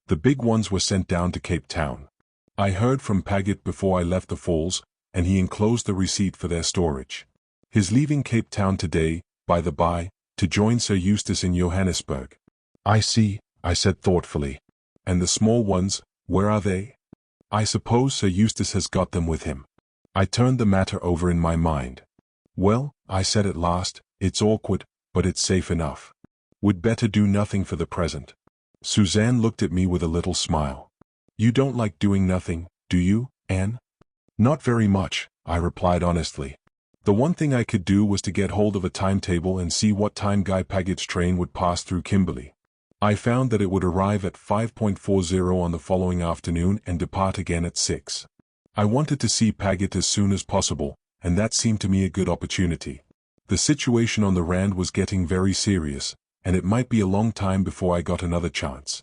The big ones were sent down to Cape Town. I heard from Paget before I left the Falls, and he enclosed the receipt for their storage. He's leaving Cape Town today, by the by, to join Sir Eustace in Johannesburg. I see, I said thoughtfully. And the small ones, where are they? I suppose Sir Eustace has got them with him. I turned the matter over in my mind. Well, I said at last, it's awkward, but it's safe enough. We'd better do nothing for the present. Suzanne looked at me with a little smile. You don't like doing nothing, do you, Anne? Not very much, I replied honestly. The one thing I could do was to get hold of a timetable and see what time Guy Paget's train would pass through Kimberley. I found that it would arrive at 5:40 on the following afternoon and depart again at 6. I wanted to see Paget as soon as possible, and that seemed to me a good opportunity. The situation on the Rand was getting very serious, and it might be a long time before I got another chance.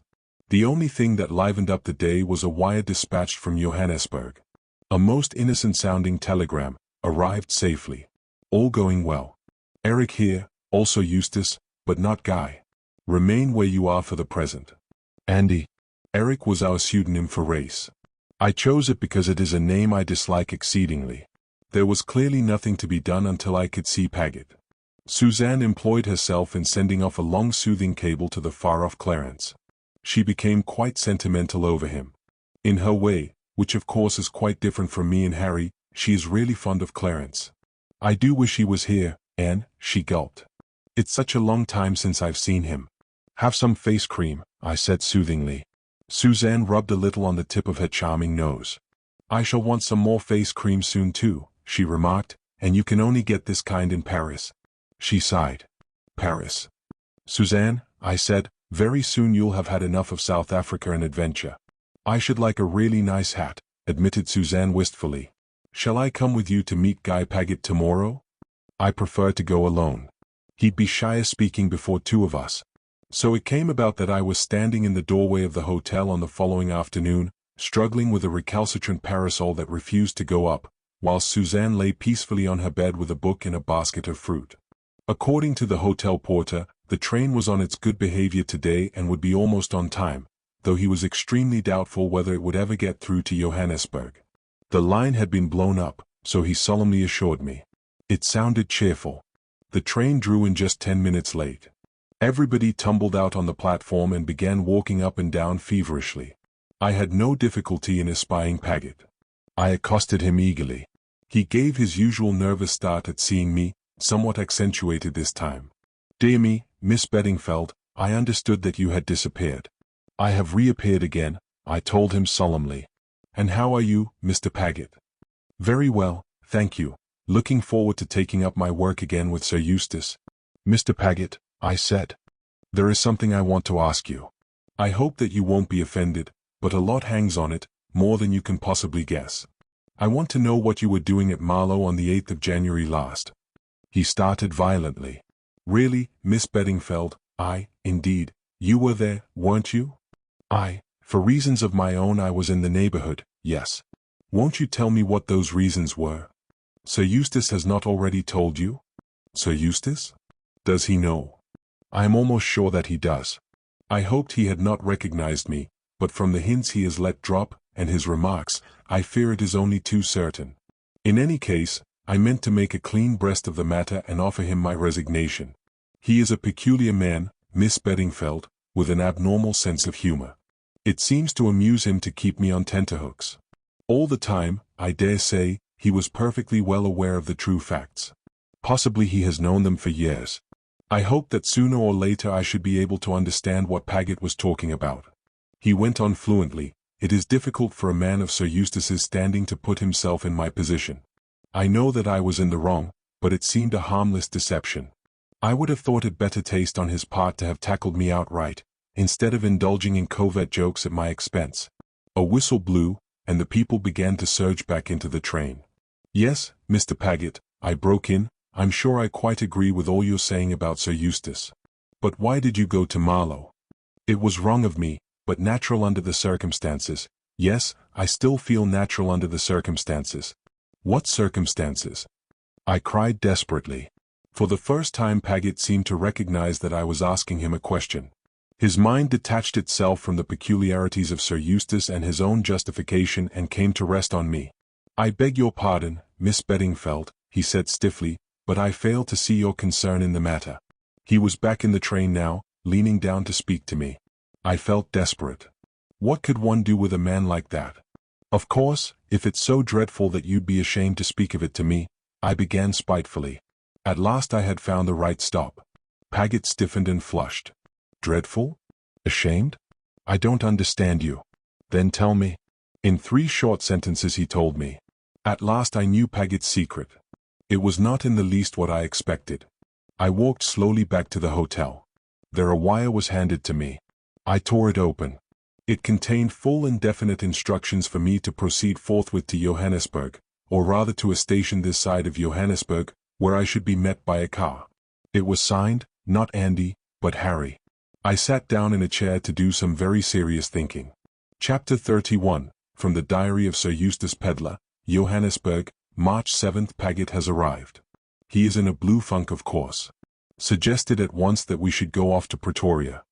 The only thing that livened up the day was a wire dispatched from Johannesburg. A most innocent-sounding telegram, arrived safely. All going well. Eric here, also Eustace, but not Guy. Remain where you are for the present. Andy. Eric was our pseudonym for Race. I chose it because it is a name I dislike exceedingly. There was clearly nothing to be done until I could see Paget. Suzanne employed herself in sending off a long soothing cable to the far-off Clarence. She became quite sentimental over him. In her way, which of course is quite different from me and Harry, she is really fond of Clarence. I do wish he was here, Anne, she gulped. It's such a long time since I've seen him. Have some face cream, I said soothingly. Suzanne rubbed a little on the tip of her charming nose. I shall want some more face cream soon too, she remarked, and you can only get this kind in Paris. She sighed. Paris. Suzanne, I said, very soon you'll have had enough of South Africa and adventure. I should like a really nice hat, admitted Suzanne wistfully. Shall I come with you to meet Guy Paget tomorrow? I prefer to go alone. He'd be shy of speaking before two of us. So it came about that I was standing in the doorway of the hotel on the following afternoon, struggling with a recalcitrant parasol that refused to go up, whilst Suzanne lay peacefully on her bed with a book and a basket of fruit. According to the hotel porter, the train was on its good behavior today and would be almost on time, though he was extremely doubtful whether it would ever get through to Johannesburg. The line had been blown up, so he solemnly assured me. It sounded cheerful. The train drew in just 10 minutes late. Everybody tumbled out on the platform and began walking up and down feverishly. I had no difficulty in espying Paget. I accosted him eagerly. He gave his usual nervous start at seeing me, somewhat accentuated this time. Dear me, Miss Beddingfeld, I understood that you had disappeared. I have reappeared again, I told him solemnly. And how are you, Mr. Paget? Very well, thank you. Looking forward to taking up my work again with Sir Eustace. Mr. Paget, I said. There is something I want to ask you. I hope that you won't be offended, but a lot hangs on it, more than you can possibly guess. I want to know what you were doing at Marlow on the 8th of January last. He started violently. Really, Miss Beddingfeld, indeed, you were there, weren't you? For reasons of my own I was in the neighborhood, yes. Won't you tell me what those reasons were? Sir Eustace has not already told you? Sir Eustace? Does he know? I am almost sure that he does. I hoped he had not recognized me, but from the hints he has let drop, and his remarks, I fear it is only too certain. In any case, I meant to make a clean breast of the matter and offer him my resignation. He is a peculiar man, Miss Beddingfeld, with an abnormal sense of humor. It seems to amuse him to keep me on tenterhooks. All the time, I dare say, he was perfectly well aware of the true facts. Possibly he has known them for years. I hoped that sooner or later I should be able to understand what Paget was talking about. He went on fluently, it is difficult for a man of Sir Eustace's standing to put himself in my position. I know that I was in the wrong, but it seemed a harmless deception. I would have thought it better taste on his part to have tackled me outright, instead of indulging in covert jokes at my expense. A whistle blew, and the people began to surge back into the train. Yes, Mr. Paget, I broke in, I'm sure I quite agree with all you're saying about Sir Eustace. But why did you go to Marlow? It was wrong of me, but natural under the circumstances. Yes, I still feel natural under the circumstances. What circumstances? I cried desperately. For the first time Paget seemed to recognize that I was asking him a question. His mind detached itself from the peculiarities of Sir Eustace and his own justification and came to rest on me. I beg your pardon, Miss Beddingfeld, he said stiffly, but I fail to see your concern in the matter. He was back in the train now, leaning down to speak to me. I felt desperate. What could one do with a man like that? Of course, if it's so dreadful that you'd be ashamed to speak of it to me, I began spitefully. At last I had found the right stop. Paget stiffened and flushed. Dreadful? Ashamed? I don't understand you. Then tell me. In 3 short sentences he told me. At last I knew Paget's secret. It was not in the least what I expected. I walked slowly back to the hotel. There a wire was handed to me. I tore it open. It contained full and definite instructions for me to proceed forthwith to Johannesburg, or rather to a station this side of Johannesburg, where I should be met by a car. It was signed, not Andy, but Harry. I sat down in a chair to do some very serious thinking. Chapter 31, from the Diary of Sir Eustace Pedler, Johannesburg, March 7th. Paget has arrived. He is in a blue funk, of course. Suggested at once that we should go off to Pretoria.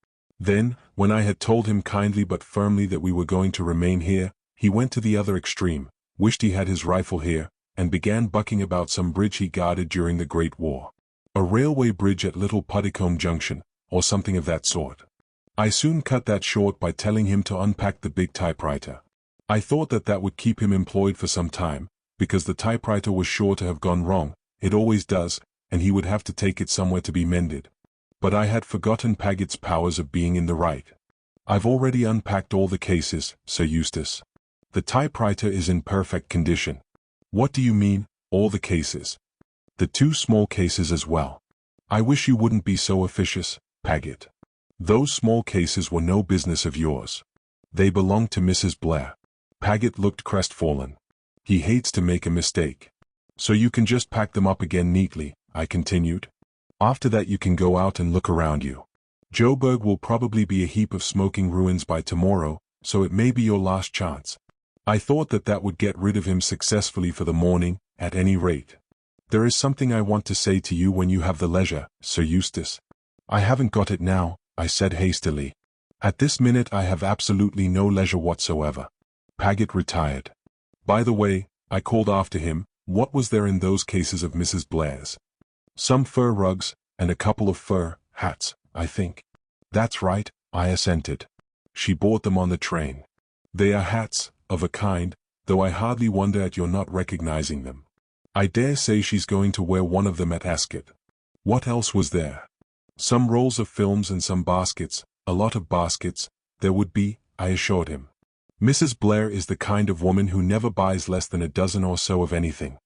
Then, when I had told him kindly but firmly that we were going to remain here, he went to the other extreme, wished he had his rifle here, and began bucking about some bridge he guarded during the Great War. A railway bridge at Little Puddicombe Junction, or something of that sort. I soon cut that short by telling him to unpack the big typewriter. I thought that would keep him employed for some time, because the typewriter was sure to have gone wrong, it always does, and he would have to take it somewhere to be mended. But I had forgotten Paggett's powers of being in the right. I've already unpacked all the cases, Sir Eustace. The typewriter is in perfect condition. What do you mean, all the cases? The 2 small cases as well. I wish you wouldn't be so officious, Paggett. Those small cases were no business of yours. They belonged to Mrs. Blair. Paggett looked crestfallen. He hates to make a mistake. So you can just pack them up again neatly, I continued. After that you can go out and look around you. Joburg will probably be a heap of smoking ruins by tomorrow, so it may be your last chance. I thought that would get rid of him successfully for the morning, at any rate. There is something I want to say to you when you have the leisure, Sir Eustace. I haven't got it now, I said hastily. At this minute I have absolutely no leisure whatsoever. Paggett retired. By the way, I called after him, what was there in those cases of Mrs. Blair's? Some fur rugs, and a couple of fur hats, I think. That's right, I assented. She bought them on the train. They are hats, of a kind, though I hardly wonder at your not recognizing them. I dare say she's going to wear one of them at Ascot. What else was there? Some rolls of films and some baskets, a lot of baskets, there would be, I assured him. Mrs. Blair is the kind of woman who never buys less than a dozen or so of anything.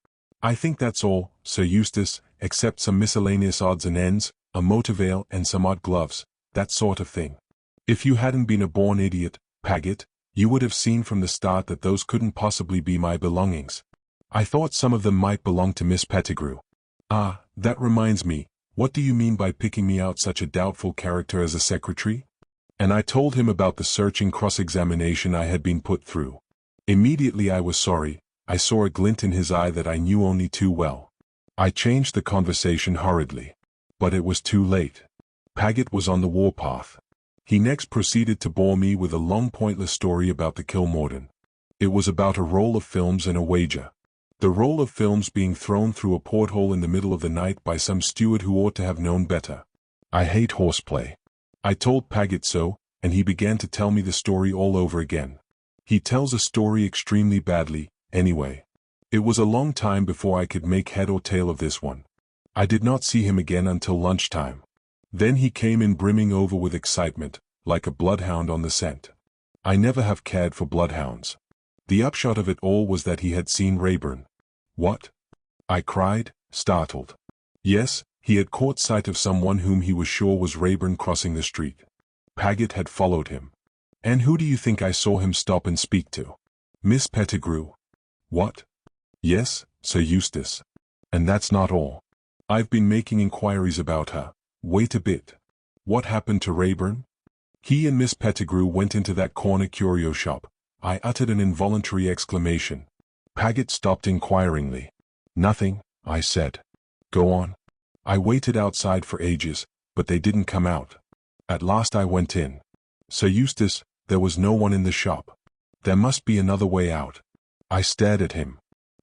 I think that's all, Sir Eustace, except some miscellaneous odds and ends, a motor veil and some odd gloves, that sort of thing. If you hadn't been a born idiot, Paggett, you would have seen from the start that those couldn't possibly be my belongings. I thought some of them might belong to Miss Pettigrew. Ah, that reminds me, what do you mean by picking me out such a doubtful character as a secretary? And I told him about the searching cross-examination I had been put through. Immediately I was sorry, I saw a glint in his eye that I knew only too well. I changed the conversation hurriedly. But it was too late. Paggett was on the warpath. He next proceeded to bore me with a long pointless story about the Kilmorden. It was about a roll of films and a wager. The roll of films being thrown through a porthole in the middle of the night by some steward who ought to have known better. I hate horseplay. I told Paggett so, and he began to tell me the story all over again. He tells a story extremely badly, anyway. It was a long time before I could make head or tail of this one. I did not see him again until lunchtime. Then he came in brimming over with excitement, like a bloodhound on the scent. I never have cared for bloodhounds. The upshot of it all was that he had seen Rayburn. What? I cried, startled. Yes, he had caught sight of someone whom he was sure was Rayburn crossing the street. Paggett had followed him. And who do you think I saw him stop and speak to? Miss Pettigrew. What? Yes, Sir Eustace. And that's not all. I've been making inquiries about her. Wait a bit. What happened to Rayburn? He and Miss Pettigrew went into that corner curio shop. I uttered an involuntary exclamation. Paggett stopped inquiringly. Nothing, I said. Go on. I waited outside for ages, but they didn't come out. At last I went in. Sir Eustace, there was no one in the shop. There must be another way out. I stared at him.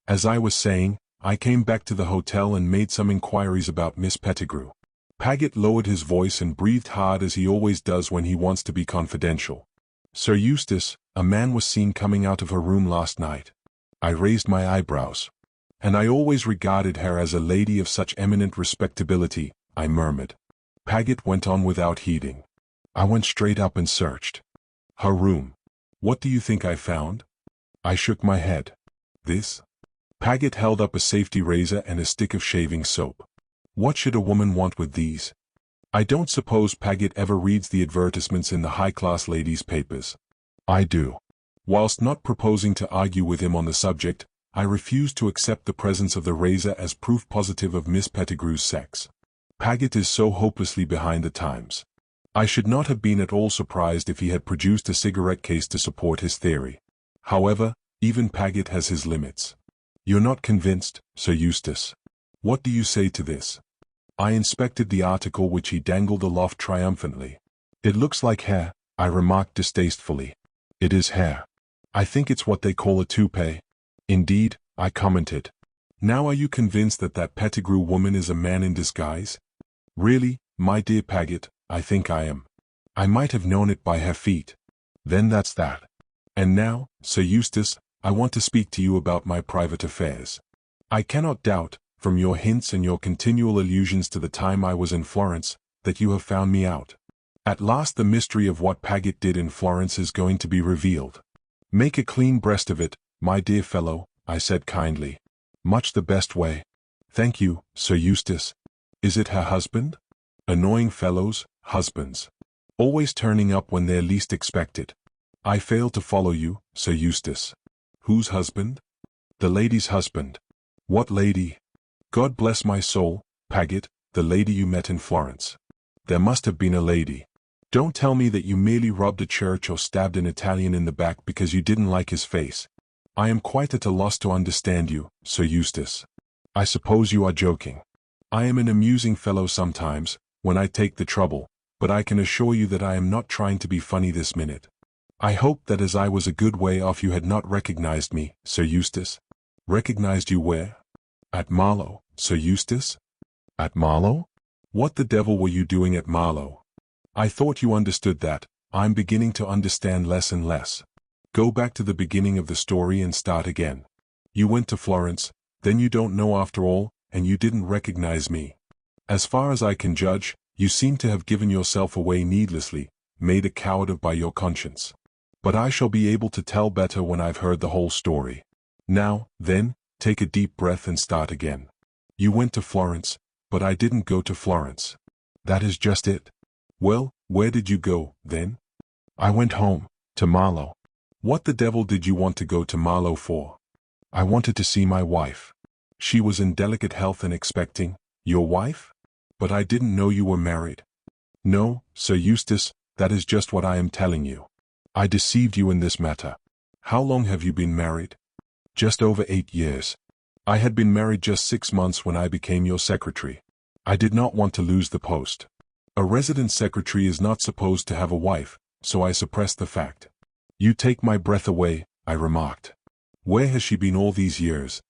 As I was saying, I came back to the hotel and made some inquiries about Miss Pettigrew. Paggett lowered his voice and breathed hard as he always does when he wants to be confidential. Sir Eustace, a man was seen coming out of her room last night. I raised my eyebrows. And I always regarded her as a lady of such eminent respectability, I murmured. Paggett went on without heeding. I went straight up and searched her room. What do you think I found? I shook my head. This? Paggett held up a safety razor and a stick of shaving soap. What should a woman want with these? I don't suppose Paggett ever reads the advertisements in the high-class ladies' papers. I do. Whilst not proposing to argue with him on the subject, I refused to accept the presence of the razor as proof positive of Miss Pettigrew's sex. Paggett is so hopelessly behind the times. I should not have been at all surprised if he had produced a cigarette case to support his theory. However, even Paggett has his limits. You're not convinced, Sir Eustace. What do you say to this? I inspected the article which he dangled aloft triumphantly. It looks like hair, I remarked distastefully. It is hair. I think it's what they call a toupee. Indeed, I commented. Now are you convinced that that Pettigrew woman is a man in disguise? Really, my dear Paget, I think I am. I might have known it by her feet. Then that's that. And now, Sir Eustace, I want to speak to you about my private affairs. I cannot doubt, from your hints and your continual allusions to the time I was in Florence, that you have found me out. At last the mystery of what Paget did in Florence is going to be revealed. Make a clean breast of it, my dear fellow, I said kindly. Much the best way. Thank you, Sir Eustace. Is it her husband? Annoying fellows, husbands. Always turning up when they're least expected. I fail to follow you, Sir Eustace. Whose husband? The lady's husband. What lady? God bless my soul, Paget, the lady you met in Florence. There must have been a lady. Don't tell me that you merely robbed a church or stabbed an Italian in the back because you didn't like his face. I am quite at a loss to understand you, Sir Eustace. I suppose you are joking. I am an amusing fellow sometimes, when I take the trouble, but I can assure you that I am not trying to be funny this minute. I hope that as I was a good way off you had not recognized me, Sir Eustace. Recognized you where? At Marlow, Sir Eustace? At Marlow? What the devil were you doing at Marlow? I thought you understood that. I'm beginning to understand less and less. Go back to the beginning of the story and start again. You went to Florence, then you don't know after all, and you didn't recognize me. As far as I can judge, you seem to have given yourself away needlessly, made a coward of by your conscience. But I shall be able to tell better when I've heard the whole story. Now, then, take a deep breath and start again. You went to Florence, but I didn't go to Florence. That is just it. Well, where did you go, then? I went home, to Marlow. What the devil did you want to go to Marlow for? I wanted to see my wife. She was in delicate health and expecting. Your wife? But I didn't know you were married. No, Sir Eustace, that is just what I am telling you. I deceived you in this matter. How long have you been married? Just over 8 years. I had been married just 6 months when I became your secretary. I did not want to lose the post. A resident secretary is not supposed to have a wife, so I suppressed the fact. You take my breath away, I remarked. Where has she been all these years?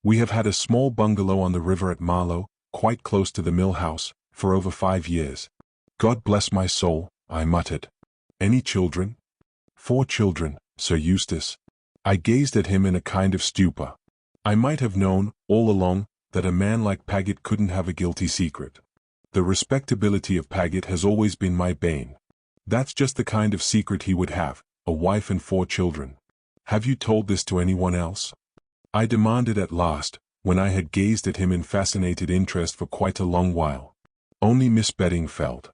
We have had a small bungalow on the river at Marlow, quite close to the mill house, for over 5 years. God bless my soul, I muttered. Any children? 4 children, Sir Eustace. I gazed at him in a kind of stupor. I might have known, all along, that a man like Paget couldn't have a guilty secret. The respectability of Paget has always been my bane. That's just the kind of secret he would have, a wife and 4 children. Have you told this to anyone else? I demanded at last, when I had gazed at him in fascinated interest for quite a long while. Only Miss Beddingfeld.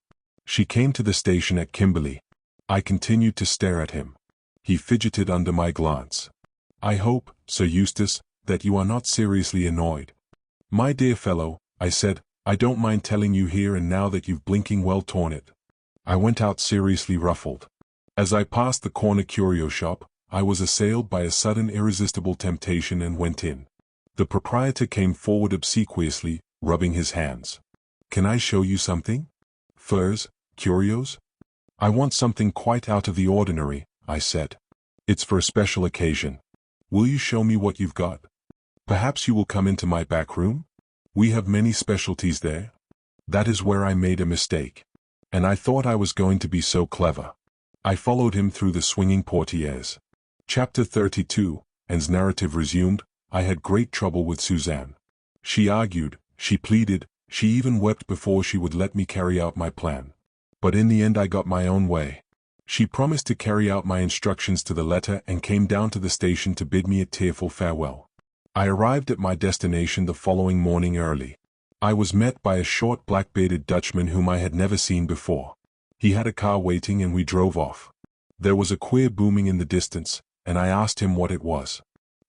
She came to the station at Kimberley. I continued to stare at him. He fidgeted under my glance. I hope, Sir Eustace, that you are not seriously annoyed. My dear fellow, I said, I don't mind telling you here and now that you've blinking well torn it. I went out seriously ruffled. As I passed the corner curio shop, I was assailed by a sudden irresistible temptation and went in. The proprietor came forward obsequiously, rubbing his hands. Can I show you something? Furs, curios? I want something quite out of the ordinary, I said. It's for a special occasion. Will you show me what you've got? Perhaps you will come into my back room? We have many specialties there. That is where I made a mistake. And I thought I was going to be so clever. I followed him through the swinging portieres. Chapter 32, Anne's narrative resumed. I had great trouble with Suzanne. She argued, she pleaded, she even wept before she would let me carry out my plan. But in the end I got my own way. She promised to carry out my instructions to the letter and came down to the station to bid me a tearful farewell. I arrived at my destination the following morning early. I was met by a short black-bearded Dutchman whom I had never seen before. He had a car waiting and we drove off. There was a queer booming in the distance, and I asked him what it was.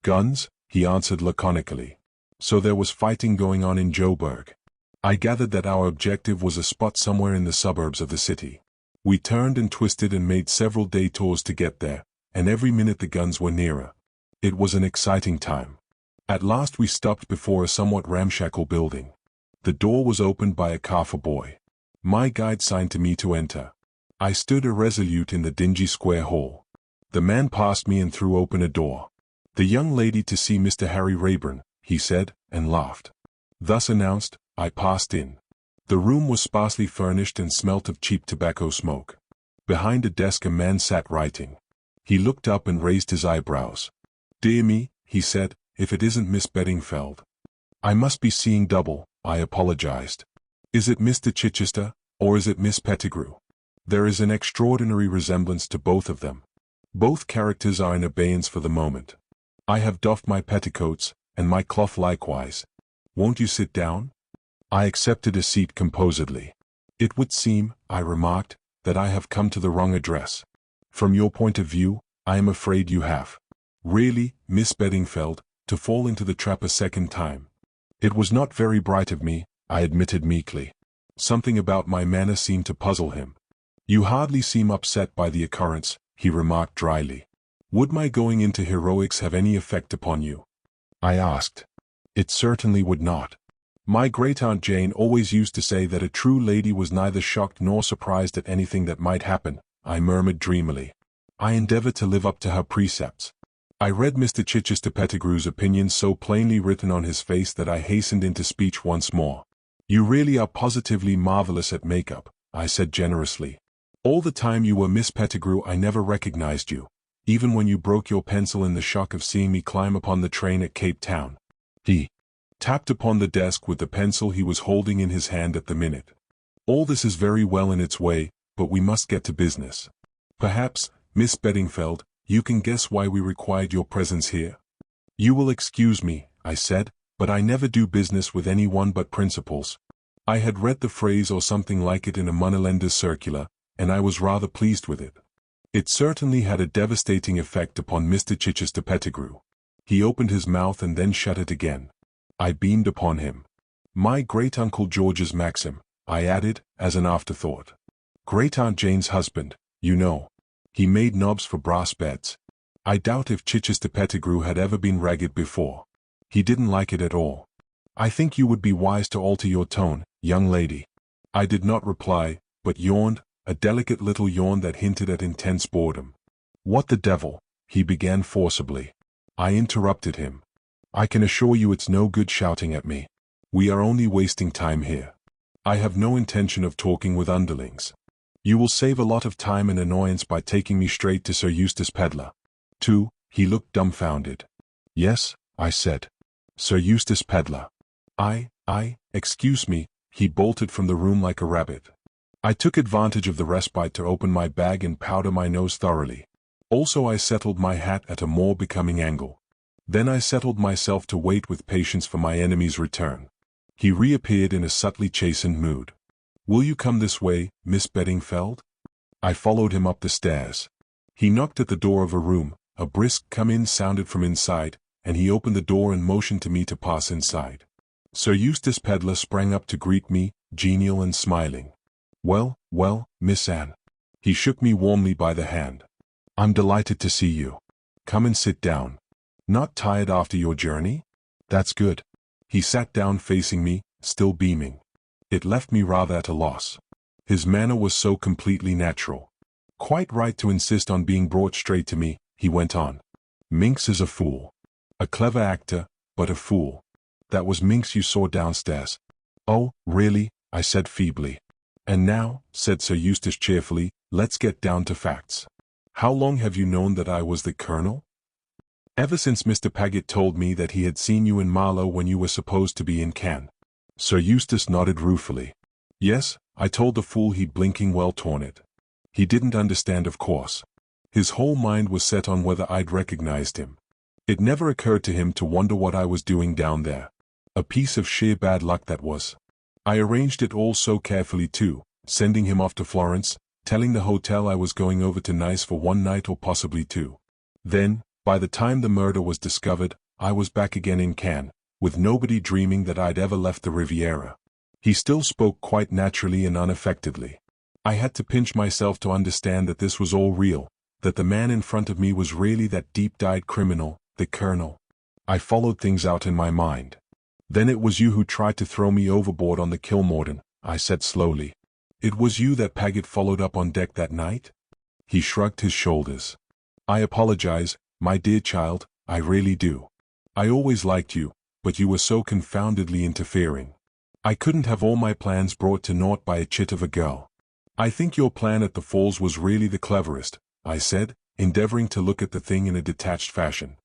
Guns, he answered laconically. So there was fighting going on in Joburg. I gathered that our objective was a spot somewhere in the suburbs of the city. We turned and twisted and made several detours to get there, and every minute the guns were nearer. It was an exciting time. At last we stopped before a somewhat ramshackle building. The door was opened by a Kafir boy. My guide signed to me to enter. I stood irresolute in the dingy square hall. The man passed me and threw open a door. The young lady to see Mr. Harry Rayburn, he said, and laughed. Thus announced, I passed in. The room was sparsely furnished and smelt of cheap tobacco smoke. Behind a desk a man sat writing. He looked up and raised his eyebrows. "Dear me," he said, "if it isn't Miss Beddingfeld." "I must be seeing double," I apologized. "Is it Mr. Chichester, or is it Miss Pettigrew?" There is an extraordinary resemblance to both of them. Both characters are in abeyance for the moment. I have doffed my petticoats, and my cloth likewise. "Won't you sit down?" I accepted a seat composedly. "It would seem," I remarked, "that I have come to the wrong address." "From your point of view, I am afraid you have." "Really, Miss Beddingfeld, to fall into the trap a second time." "It was not very bright of me," I admitted meekly. Something about my manner seemed to puzzle him. "You hardly seem upset by the occurrence," he remarked dryly. "Would my going into heroics have any effect upon you?" I asked. "It certainly would not. My great-aunt Jane always used to say that a true lady was neither shocked nor surprised at anything that might happen," I murmured dreamily. I endeavored to live up to her precepts. I read Mr. Chichester Pettigrew's opinion so plainly written on his face that I hastened into speech once more. "You really are positively marvelous at makeup," I said generously. "All the time you were Miss Pettigrew I never recognized you, even when you broke your pencil in the shock of seeing me climb upon the train at Cape Town." He tapped upon the desk with the pencil he was holding in his hand at the minute. "All this is very well in its way, but we must get to business. Perhaps, Miss Beddingfeld, you can guess why we required your presence here?" "You will excuse me," I said, "but I never do business with anyone but principals." I had read the phrase or something like it in a moneylender's circular, and I was rather pleased with it. It certainly had a devastating effect upon Mr. Chichester Pettigrew. He opened his mouth and then shut it again. I beamed upon him. "My great-uncle George's maxim," I added, as an afterthought. "Great-aunt Jane's husband, you know. He made knobs for brass beds." I doubt if Chichester Pettigrew had ever been ragged before. He didn't like it at all. "I think you would be wise to alter your tone, young lady." I did not reply, but yawned, a delicate little yawn that hinted at intense boredom. "What the devil?" he began forcibly. I interrupted him. "I can assure you it's no good shouting at me. We are only wasting time here. I have no intention of talking with underlings. You will save a lot of time and annoyance by taking me straight to Sir Eustace Pedler." He looked dumbfounded. "Yes," I said. "Sir Eustace Pedler." Excuse me," he bolted from the room like a rabbit. I took advantage of the respite to open my bag and powder my nose thoroughly. Also I settled my hat at a more becoming angle. Then I settled myself to wait with patience for my enemy's return. He reappeared in a subtly chastened mood. "Will you come this way, Miss Beddingfeld?" I followed him up the stairs. He knocked at the door of a room, a brisk "come in" sounded from inside, and he opened the door and motioned to me to pass inside. Sir Eustace Pedler sprang up to greet me, genial and smiling. Well, Miss Anne." He shook me warmly by the hand. "I'm delighted to see you. Come and sit down. Not tired after your journey? That's good." He sat down facing me, still beaming. It left me rather at a loss. His manner was so completely natural. "Quite right to insist on being brought straight to me," he went on. "Minx is a fool. A clever actor, but a fool. That was Minx you saw downstairs." "Oh, really?" I said feebly. "And now," said Sir Eustace cheerfully, "let's get down to facts. How long have you known that I was the Colonel?" "Ever since Mr. Paget told me that he had seen you in Marlow when you were supposed to be in Cannes." Sir Eustace nodded ruefully. "Yes, I told the fool he'd blinking well torn it. He didn't understand, of course. His whole mind was set on whether I'd recognized him. It never occurred to him to wonder what I was doing down there. A piece of sheer bad luck that was. I arranged it all so carefully too, sending him off to Florence, telling the hotel I was going over to Nice for one night or possibly two. Then, by the time the murder was discovered, I was back again in Cannes, with nobody dreaming that I'd ever left the Riviera." He still spoke quite naturally and unaffectedly. I had to pinch myself to understand that this was all real, that the man in front of me was really that deep-dyed criminal, the Colonel. I followed things out in my mind. "Then it was you who tried to throw me overboard on the Kilmorden," I said slowly. "It was you that Paget followed up on deck that night?" He shrugged his shoulders. "I apologize, my dear child, I really do. I always liked you, but you were so confoundedly interfering. I couldn't have all my plans brought to naught by a chit of a girl. I think your plan at the falls was really the cleverest, I said, endeavoring to look at the thing in a detached fashion.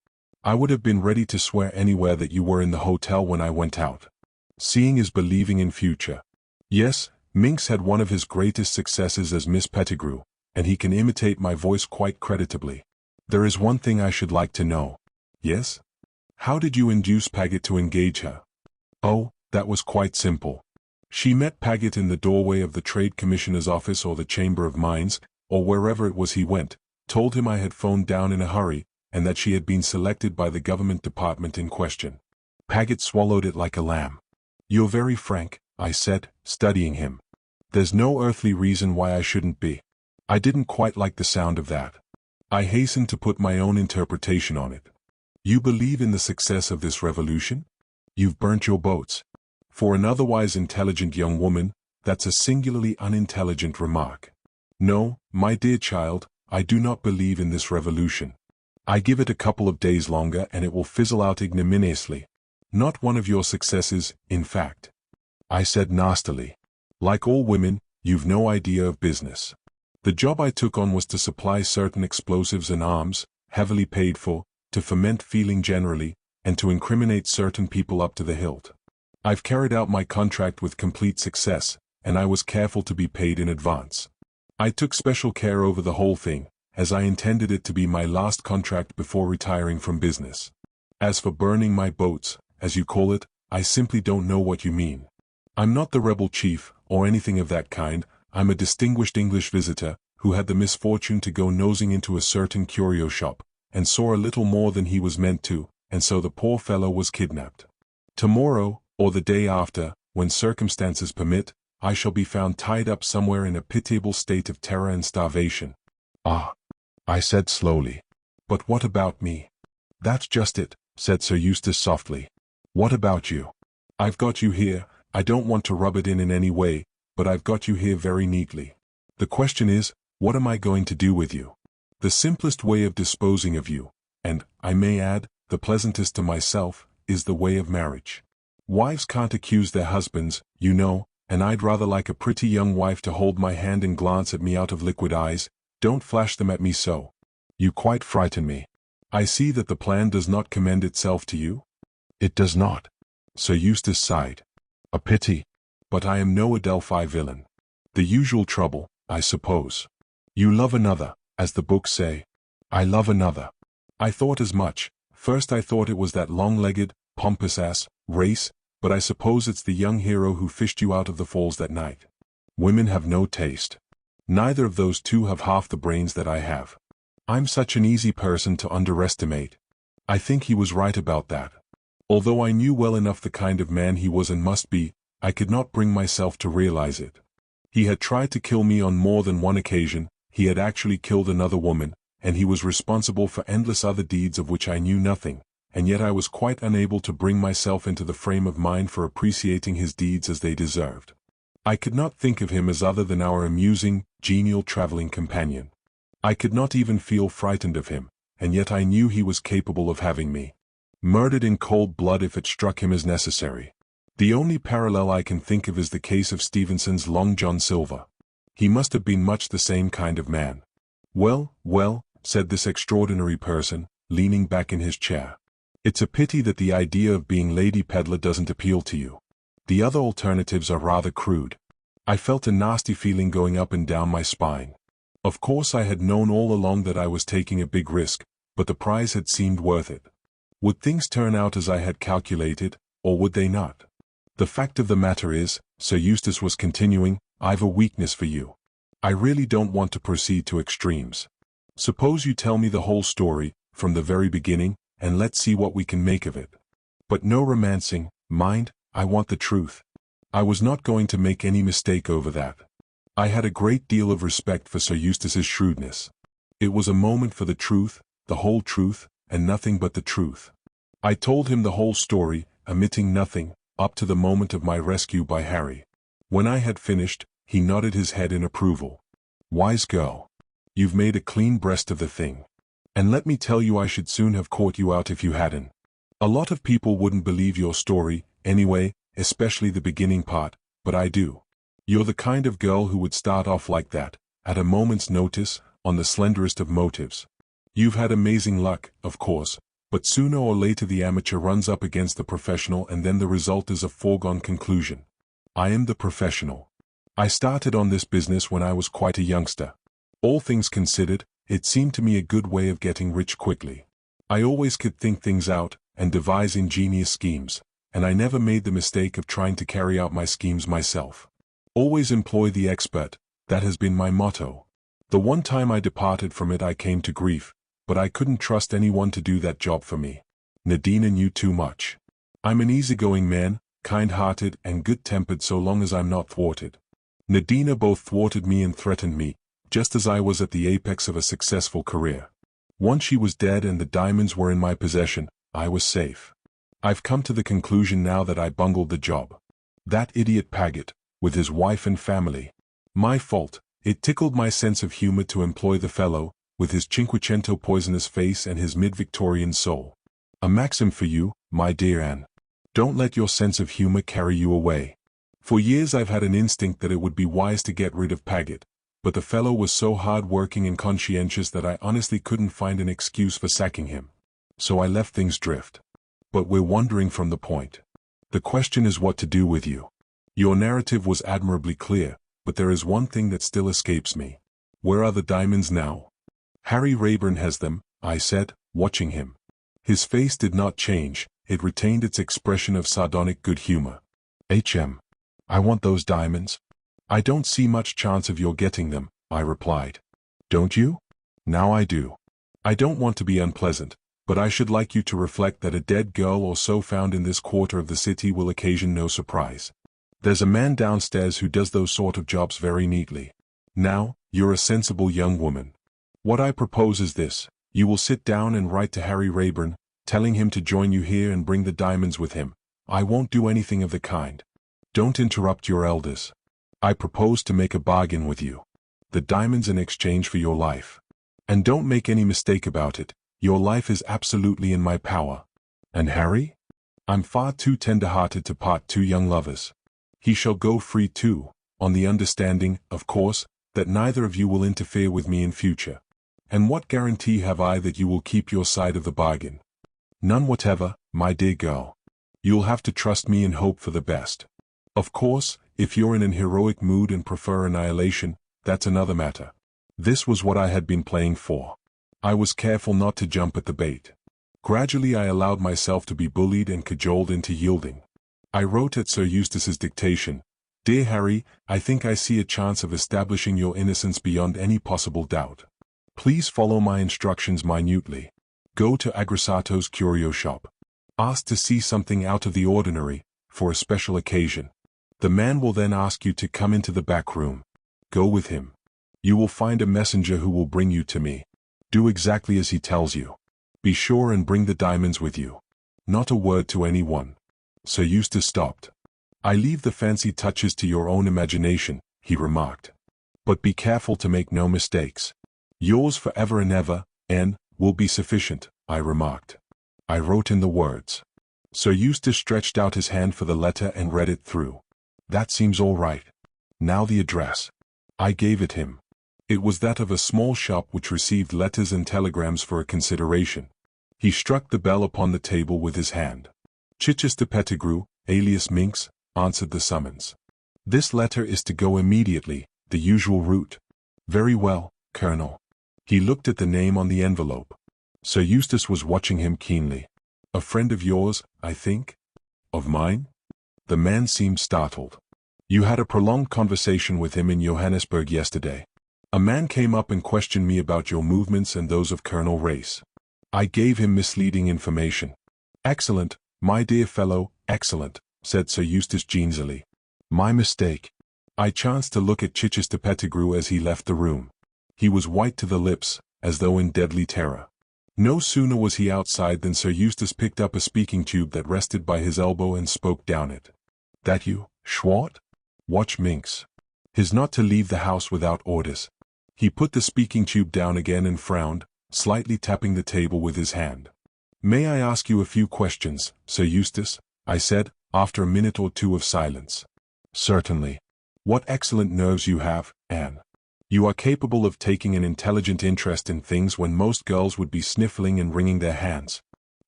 I would have been ready to swear anywhere that you were in the hotel when I went out. Seeing is believing in future. Yes, Minx had one of his greatest successes as Miss Pettigrew, and he can imitate my voice quite creditably. There is one thing I should like to know. Yes? How did you induce Paget to engage her? Oh, that was quite simple. She met Paget in the doorway of the Trade Commissioner's office or the Chamber of Mines, or wherever it was he went, told him I had phoned down in a hurry, and that she had been selected by the government department in question. Paget swallowed it like a lamb. You're very frank, I said, studying him. There's no earthly reason why I shouldn't be. I didn't quite like the sound of that. I hastened to put my own interpretation on it. You believe in the success of this revolution? You've burnt your boats. For an otherwise intelligent young woman, that's a singularly unintelligent remark. No, my dear child, I do not believe in this revolution. I give it a couple of days longer and it will fizzle out ignominiously. Not one of your successes, in fact. I said nastily. Like all women, you've no idea of business. The job I took on was to supply certain explosives and arms, heavily paid for, to foment feeling generally, and to incriminate certain people up to the hilt. I've carried out my contract with complete success, and I was careful to be paid in advance. I took special care over the whole thing, as I intended it to be my last contract before retiring from business. As for burning my boats, as you call it, I simply don't know what you mean. I'm not the rebel chief, or anything of that kind. I'm a distinguished English visitor, who had the misfortune to go nosing into a certain curio shop, and saw a little more than he was meant to, and so the poor fellow was kidnapped. Tomorrow, or the day after, when circumstances permit, I shall be found tied up somewhere in a pitiable state of terror and starvation. Ah, I said slowly. But what about me? That's just it, said Sir Eustace softly. What about you? I've got you here. I don't want to rub it in any way, but I've got you here very neatly. The question is, what am I going to do with you? The simplest way of disposing of you, and, I may add, the pleasantest to myself, is the way of marriage. Wives can't accuse their husbands, you know, and I'd rather like a pretty young wife to hold my hand and glance at me out of liquid eyes. Don't flash them at me so. You quite frighten me. I see that the plan does not commend itself to you. It does not. Sir Eustace sighed. A pity. But I am no Adelphi villain. The usual trouble, I suppose. You love another, as the books say. I love another. I thought as much. First I thought it was that long-legged, pompous ass, Race, but I suppose it's the young hero who fished you out of the falls that night. Women have no taste. Neither of those two have half the brains that I have. I'm such an easy person to underestimate. I think he was right about that. Although I knew well enough the kind of man he was and must be, I could not bring myself to realize it. He had tried to kill me on more than one occasion, he had actually killed another woman, and he was responsible for endless other deeds of which I knew nothing, and yet I was quite unable to bring myself into the frame of mind for appreciating his deeds as they deserved. I could not think of him as other than our amusing, genial traveling companion. I could not even feel frightened of him, and yet I knew he was capable of having me murdered in cold blood if it struck him as necessary. The only parallel I can think of is the case of Stevenson's Long John Silver. He must have been much the same kind of man. Well, said this extraordinary person, leaning back in his chair. It's a pity that the idea of being Lady Peddler doesn't appeal to you. The other alternatives are rather crude. I felt a nasty feeling going up and down my spine. Of course I had known all along that I was taking a big risk, but the prize had seemed worth it. Would things turn out as I had calculated, or would they not? The fact of the matter is, Sir Eustace was continuing, I've a weakness for you. I really don't want to proceed to extremes. Suppose you tell me the whole story, from the very beginning, and let's see what we can make of it. But no romancing, mind, I want the truth. I was not going to make any mistake over that. I had a great deal of respect for Sir Eustace's shrewdness. It was a moment for the truth, the whole truth, and nothing but the truth. I told him the whole story, omitting nothing, up to the moment of my rescue by Harry. When I had finished, he nodded his head in approval. Wise girl. You've made a clean breast of the thing. And let me tell you I should soon have caught you out if you hadn't. A lot of people wouldn't believe your story, anyway, especially the beginning part, but I do. You're the kind of girl who would start off like that, at a moment's notice, on the slenderest of motives. You've had amazing luck, of course, but sooner or later the amateur runs up against the professional and then the result is a foregone conclusion. I am the professional. I started on this business when I was quite a youngster. All things considered, it seemed to me a good way of getting rich quickly. I always could think things out and devise ingenious schemes, and I never made the mistake of trying to carry out my schemes myself. Always employ the expert, that has been my motto. The one time I departed from it I came to grief, but I couldn't trust anyone to do that job for me. Nadina knew too much. I'm an easygoing man, kind-hearted and good-tempered so long as I'm not thwarted. Nadina both thwarted me and threatened me, just as I was at the apex of a successful career. Once she was dead and the diamonds were in my possession, I was safe. I've come to the conclusion now that I bungled the job. That idiot Paget, with his wife and family. My fault. It tickled my sense of humor to employ the fellow, with his cinquecento poisonous face and his mid-Victorian soul. A maxim for you, my dear Anne. Don't let your sense of humor carry you away. For years I've had an instinct that it would be wise to get rid of Paget, but the fellow was so hard-working and conscientious that I honestly couldn't find an excuse for sacking him. So I let things drift. But we're wandering from the point. The question is what to do with you. Your narrative was admirably clear, but there is one thing that still escapes me. Where are the diamonds now? Harry Rayburn has them, I said, watching him. His face did not change, it retained its expression of sardonic good humor. I want those diamonds. I don't see much chance of your getting them, I replied. Don't you? Now I do. I don't want to be unpleasant, but I should like you to reflect that a dead girl or so found in this quarter of the city will occasion no surprise. There's a man downstairs who does those sort of jobs very neatly. Now, you're a sensible young woman. What I propose is this: you will sit down and write to Harry Rayburn, telling him to join you here and bring the diamonds with him. I won't do anything of the kind. Don't interrupt your elders. I propose to make a bargain with you. The diamonds in exchange for your life. And don't make any mistake about it, your life is absolutely in my power. And Harry? I'm far too tender-hearted to part two young lovers. He shall go free too, on the understanding, of course, that neither of you will interfere with me in future. And what guarantee have I that you will keep your side of the bargain? None whatever, my dear girl. You'll have to trust me and hope for the best. Of course, if you're in an heroic mood and prefer annihilation, that's another matter. This was what I had been playing for. I was careful not to jump at the bait. Gradually I allowed myself to be bullied and cajoled into yielding. I wrote at Sir Eustace's dictation, "Dear Harry, I think I see a chance of establishing your innocence beyond any possible doubt. Please follow my instructions minutely. Go to Agressato's curio shop. Ask to see something out of the ordinary, for a special occasion. The man will then ask you to come into the back room. Go with him. You will find a messenger who will bring you to me. Do exactly as he tells you. Be sure and bring the diamonds with you. Not a word to anyone." Sir Eustace stopped. "I leave the fancy touches to your own imagination," he remarked. "But be careful to make no mistakes. Yours forever and ever, Anne, will be sufficient," I remarked. I wrote in the words. Sir Eustace stretched out his hand for the letter and read it through. "That seems all right. Now the address." I gave it him. It was that of a small shop which received letters and telegrams for a consideration. He struck the bell upon the table with his hand. Chichester Pettigrew, alias Minx, answered the summons. "This letter is to go immediately, the usual route." "Very well, Colonel." He looked at the name on the envelope. Sir Eustace was watching him keenly. "A friend of yours, I think?" "Of mine?" The man seemed startled. "You had a prolonged conversation with him in Johannesburg yesterday. A man came up and questioned me about your movements and those of Colonel Race. I gave him misleading information." "Excellent, my dear fellow, excellent," said Sir Eustace genially. "My mistake." I chanced to look at Chichester Pettigrew as he left the room. He was white to the lips, as though in deadly terror. No sooner was he outside than Sir Eustace picked up a speaking tube that rested by his elbow and spoke down it. "That you, Schwart? Watch Minx. He's not to leave the house without orders." He put the speaking tube down again and frowned, slightly tapping the table with his hand. "May I ask you a few questions, Sir Eustace?" I said, after a minute or two of silence. "Certainly. What excellent nerves you have, Anne. You are capable of taking an intelligent interest in things when most girls would be sniffling and wringing their hands.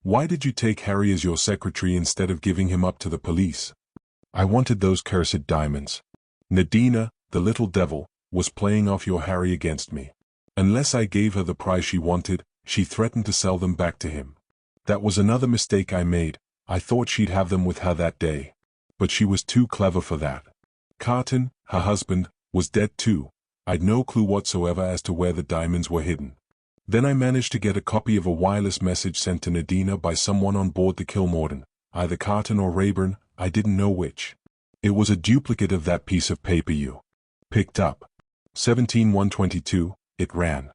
Why did you take Harry as your secretary instead of giving him up to the police?" "I wanted those cursed diamonds. Nadina, the little devil, was playing off your Harry against me. Unless I gave her the price she wanted, she threatened to sell them back to him. That was another mistake I made. I thought she'd have them with her that day. But she was too clever for that. Carton, her husband, was dead too. I'd no clue whatsoever as to where the diamonds were hidden. Then I managed to get a copy of a wireless message sent to Nadina by someone on board the Kilmorden, either Carton or Rayburn, I didn't know which. It was a duplicate of that piece of paper you picked up. 17122, it ran.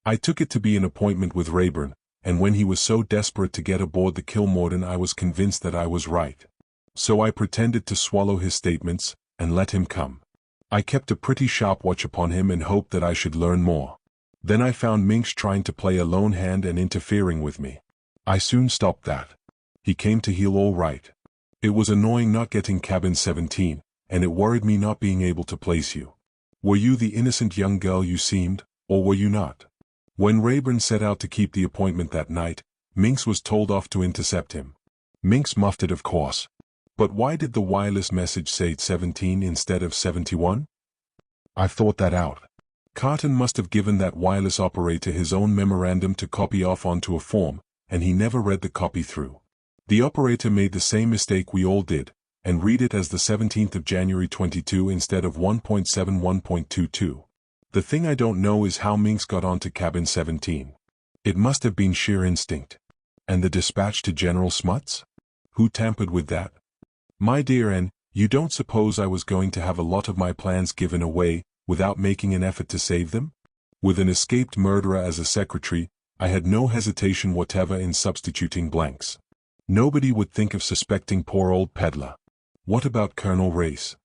I took it to be an appointment with Rayburn, and when he was so desperate to get aboard the Kilmorden I was convinced that I was right. So I pretended to swallow his statements, and let him come. I kept a pretty sharp watch upon him and hoped that I should learn more. Then I found Minx trying to play a lone hand and interfering with me. I soon stopped that. He came to heel all right. It was annoying not getting cabin 17, and it worried me not being able to place you. Were you the innocent young girl you seemed, or were you not? When Rayburn set out to keep the appointment that night, Minx was told off to intercept him. Minx muffed it, of course. But why did the wireless message say 17 instead of 71? I've thought that out. Carton must have given that wireless operator his own memorandum to copy off onto a form, and he never read the copy through. The operator made the same mistake we all did, and read it as the 17th of January 22 instead of 1.71.22. The thing I don't know is how Minx got onto cabin 17. It must have been sheer instinct. And the dispatch to General Smuts? Who tampered with that? My dear Anne, you don't suppose I was going to have a lot of my plans given away, without making an effort to save them? With an escaped murderer as a secretary, I had no hesitation whatever in substituting blanks. Nobody would think of suspecting poor old peddler. What about Colonel Race?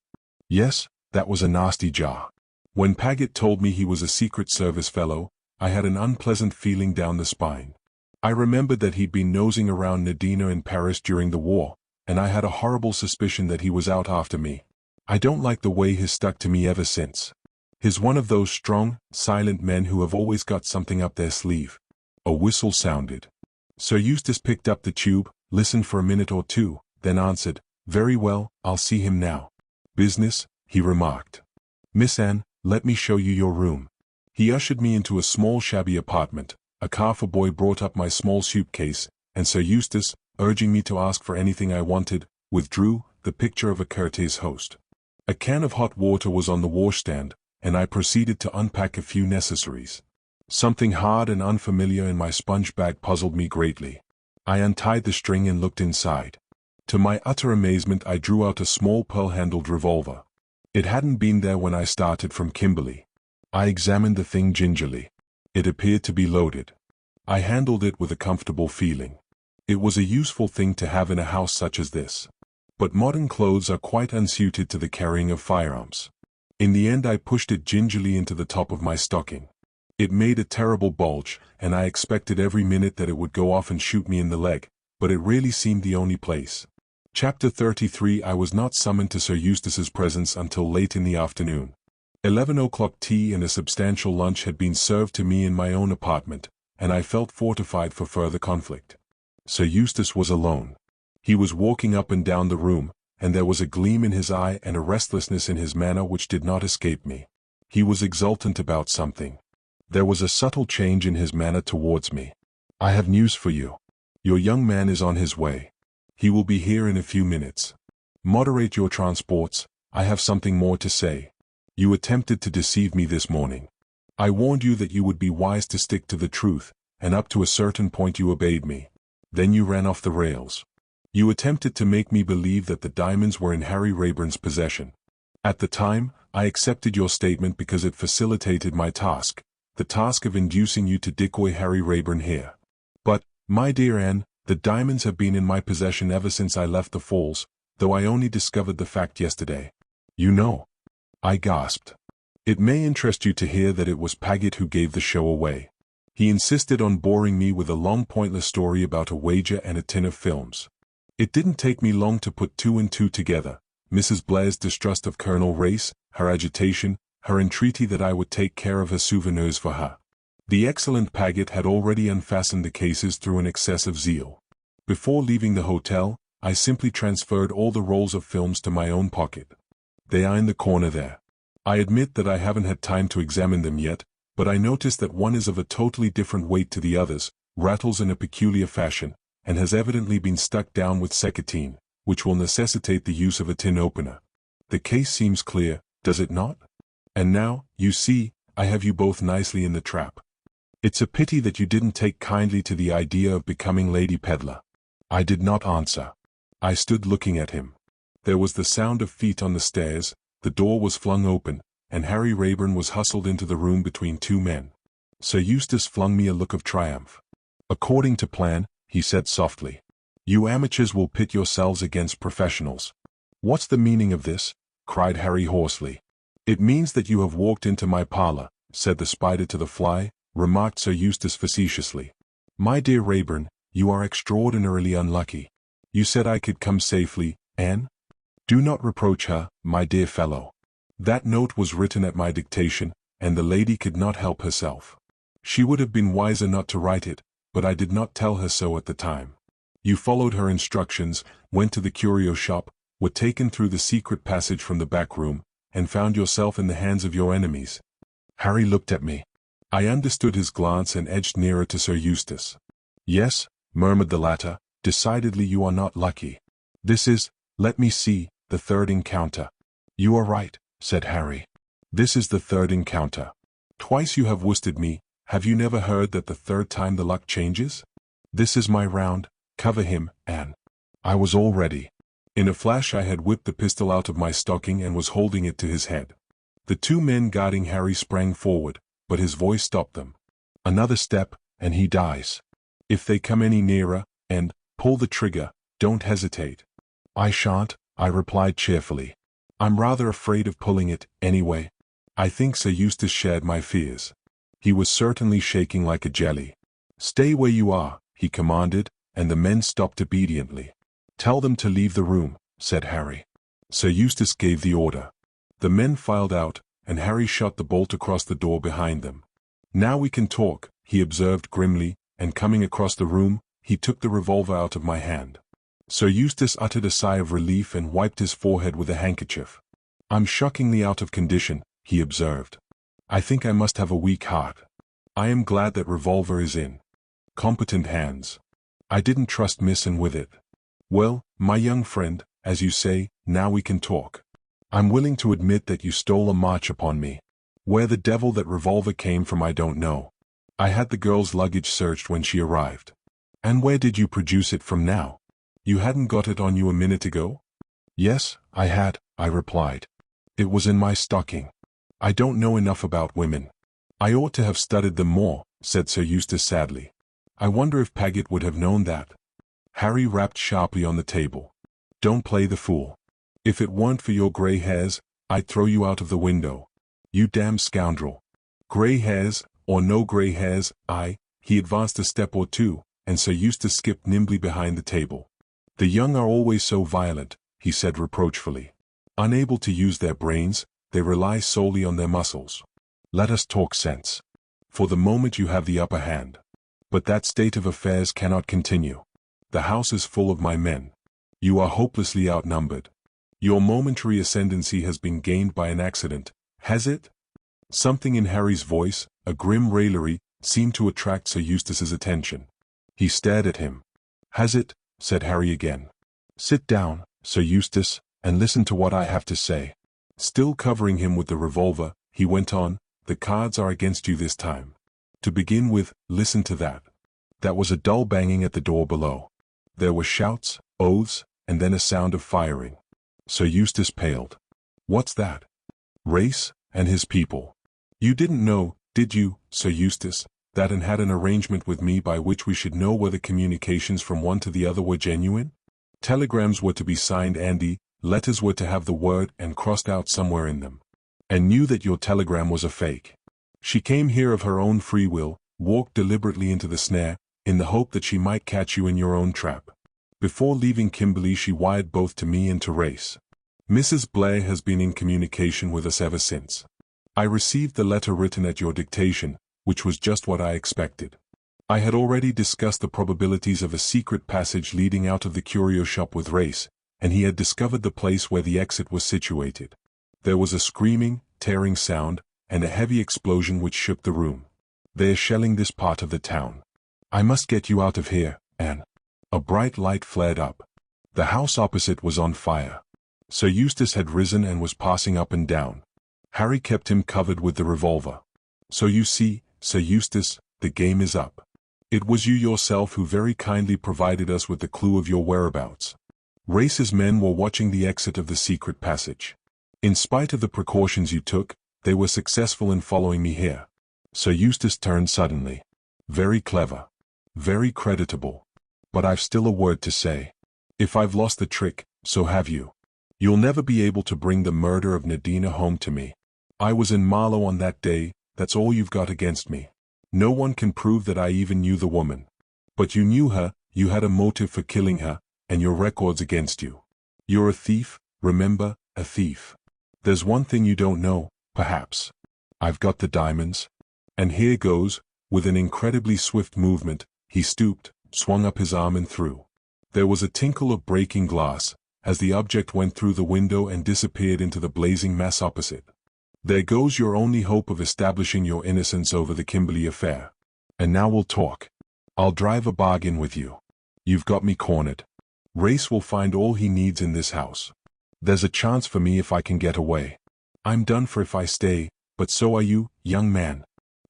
Yes, that was a nasty jar. When Paget told me he was a Secret Service fellow, I had an unpleasant feeling down the spine. I remembered that he'd been nosing around Nadina in Paris during the war, and I had a horrible suspicion that he was out after me. I don't like the way he's stuck to me ever since. He's one of those strong, silent men who have always got something up their sleeve. A whistle sounded. Sir Eustace picked up the tube, listened for a minute or two, then answered, "Very well, I'll see him now." "Business," he remarked. "Miss Anne, let me show you your room." He ushered me into a small shabby apartment. A Carrefour boy brought up my small suitcase, and Sir Eustace, urging me to ask for anything I wanted, withdrew, the picture of a courteous host. A can of hot water was on the washstand, and I proceeded to unpack a few necessaries. Something hard and unfamiliar in my sponge bag puzzled me greatly. I untied the string and looked inside. To my utter amazement I drew out a small pearl-handled revolver. It hadn't been there when I started from Kimberley. I examined the thing gingerly. It appeared to be loaded. I handled it with a comfortable feeling. It was a useful thing to have in a house such as this. But modern clothes are quite unsuited to the carrying of firearms. In the end I pushed it gingerly into the top of my stocking. It made a terrible bulge, and I expected every minute that it would go off and shoot me in the leg, but it really seemed the only place. Chapter 33. I was not summoned to Sir Eustace's presence until late in the afternoon. 11 o'clock tea and a substantial lunch had been served to me in my own apartment, and I felt fortified for further conflict. Sir Eustace was alone. He was walking up and down the room, and there was a gleam in his eye and a restlessness in his manner which did not escape me. He was exultant about something. There was a subtle change in his manner towards me. "I have news for you. Your young man is on his way. He will be here in a few minutes. Moderate your transports, I have something more to say. You attempted to deceive me this morning. I warned you that you would be wise to stick to the truth, and up to a certain point you obeyed me. Then you ran off the rails. You attempted to make me believe that the diamonds were in Harry Rayburn's possession. At the time, I accepted your statement because it facilitated my task, the task of inducing you to decoy Harry Rayburn here. But, my dear Anne, the diamonds have been in my possession ever since I left the Falls, though I only discovered the fact yesterday." "You know?" I gasped. "It may interest you to hear that it was Paget who gave the show away." He insisted on boring me with a long pointless story about a wager and a tin of films. It didn't take me long to put two and two together. Mrs. Blair's distrust of Colonel Race, her agitation, her entreaty that I would take care of her souvenirs for her. The excellent Paget had already unfastened the cases through an excess of zeal. Before leaving the hotel, I simply transferred all the rolls of films to my own pocket. They are in the corner there. I admit that I haven't had time to examine them yet, but I notice that one is of a totally different weight to the others, rattles in a peculiar fashion, and has evidently been stuck down with seccotine, which will necessitate the use of a tin opener. The case seems clear, does it not? And now, you see, I have you both nicely in the trap. It's a pity that you didn't take kindly to the idea of becoming Lady Peddler. I did not answer. I stood looking at him. There was the sound of feet on the stairs, the door was flung open, and Harry Raeburn was hustled into the room between two men. Sir Eustace flung me a look of triumph. According to plan, he said softly. You amateurs will pit yourselves against professionals. What's the meaning of this? Cried Harry hoarsely. It means that you have walked into my parlor, said the spider to the fly, remarked Sir Eustace facetiously. My dear Raeburn, you are extraordinarily unlucky. You said I could come safely, Anne? Do not reproach her, my dear fellow. That note was written at my dictation, and the lady could not help herself. She would have been wiser not to write it, but I did not tell her so at the time. You followed her instructions, went to the curio shop, were taken through the secret passage from the back room, and found yourself in the hands of your enemies. Harry looked at me. I understood his glance and edged nearer to Sir Eustace. Yes, murmured the latter, decidedly you are not lucky. This is, let me see, the third encounter. You are right, said Harry. This is the third encounter. Twice you have worsted me, have you never heard that the third time the luck changes? This is my round, cover him, Anne. I was all ready. In a flash I had whipped the pistol out of my stocking and was holding it to his head. The two men guarding Harry sprang forward, but his voice stopped them. Another step, and he dies. If they come any nearer, and pull the trigger, don't hesitate. I shan't, I replied cheerfully. I'm rather afraid of pulling it, anyway. I think Sir Eustace shared my fears. He was certainly shaking like a jelly. Stay where you are, he commanded, and the men stopped obediently. Tell them to leave the room, said Harry. Sir Eustace gave the order. The men filed out, and Harry shut the bolt across the door behind them. Now we can talk, he observed grimly, and coming across the room, he took the revolver out of my hand. Sir Eustace uttered a sigh of relief and wiped his forehead with a handkerchief. I'm shockingly out of condition, he observed. I think I must have a weak heart. I am glad that revolver is in competent hands. I didn't trust Miss Anne with it. Well, my young friend, as you say, now we can talk. I'm willing to admit that you stole a march upon me. Where the devil that revolver came from I don't know. I had the girl's luggage searched when she arrived. And where did you produce it from now? You hadn't got it on you a minute ago? Yes, I had, I replied. It was in my stocking. I don't know enough about women. I ought to have studied them more, said Sir Eustace sadly. I wonder if Paget would have known that. Harry rapped sharply on the table. Don't play the fool. If it weren't for your grey hairs, I'd throw you out of the window. You damn scoundrel. Grey hairs, or no grey hairs, he advanced a step or two, and Sir Eustace skipped nimbly behind the table. The young are always so violent, he said reproachfully. Unable to use their brains, they rely solely on their muscles. Let us talk sense. For the moment you have the upper hand. But that state of affairs cannot continue. The house is full of my men. You are hopelessly outnumbered. Your momentary ascendancy has been gained by an accident, has it? Something in Harry's voice, a grim raillery, seemed to attract Sir Eustace's attention. He stared at him. Has it? Said Harry again. Sit down, Sir Eustace, and listen to what I have to say. Still covering him with the revolver, he went on, the cards are against you this time. To begin with, listen to that. That was a dull banging at the door below. There were shouts, oaths, and then a sound of firing. Sir Eustace paled. What's that? Race, and his people. You didn't know, did you, Sir Eustace, that Anne had an arrangement with me by which we should know whether communications from one to the other were genuine? Telegrams were to be signed Andy, letters were to have the word and crossed out somewhere in them. And knew that your telegram was a fake. She came here of her own free will, Walk deliberately into the snare, in the hope that she might catch you in your own trap. Before leaving Kimberley she wired both to me and to Race. Mrs. Blair has been in communication with us ever since. I received the letter written at your dictation, which was just what I expected. I had already discussed the probabilities of a secret passage leading out of the curio shop with Race, and he had discovered the place where the exit was situated. There was a screaming, tearing sound, and a heavy explosion which shook the room. They are shelling this part of the town. I must get you out of here, Anne. A bright light flared up. The house opposite was on fire. Sir Eustace had risen and was passing up and down. Harry kept him covered with the revolver. So you see, Sir Eustace, the game is up. It was you yourself who very kindly provided us with the clue of your whereabouts. Race's men were watching the exit of the secret passage. In spite of the precautions you took, they were successful in following me here. Sir Eustace turned suddenly. Very clever. Very creditable. But I've still a word to say. If I've lost the trick, so have you. You'll never be able to bring the murder of Nadina home to me. I was in Marlow on that day, that's all you've got against me. No one can prove that I even knew the woman. But you knew her, you had a motive for killing her, and your record's against you. You're a thief, remember, a thief. There's one thing you don't know, perhaps. I've got the diamonds. And here goes, with an incredibly swift movement, he stooped, swung up his arm and threw. There was a tinkle of breaking glass, as the object went through the window and disappeared into the blazing mass opposite. There goes your only hope of establishing your innocence over the Kimberley affair. And now we'll talk. I'll drive a bargain with you. You've got me cornered. Race will find all he needs in this house. There's a chance for me if I can get away. I'm done for if I stay, but so are you, young man.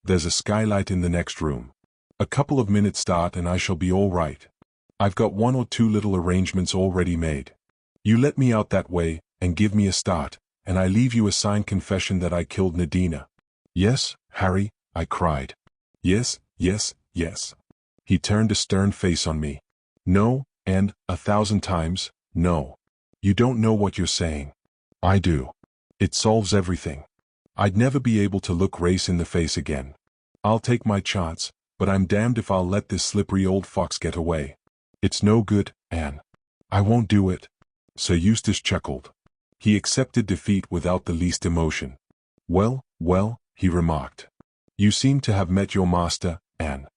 There's a skylight in the next room. A couple of minutes start and I shall be all right. I've got 1 or 2 little arrangements already made. You let me out that way, and give me a start, and I leave you a signed confession that I killed Nadina. Yes, Harry, I cried. Yes, yes, yes. He turned a stern face on me. No, and, 1,000 times, no. You don't know what you're saying. I do. It solves everything. I'd never be able to look Race in the face again. I'll take my chance, but I'm damned if I'll let this slippery old fox get away. It's no good, Anne. I won't do it. Sir Eustace chuckled. He accepted defeat without the least emotion. Well, well, he remarked. You seem to have met your master, Anne.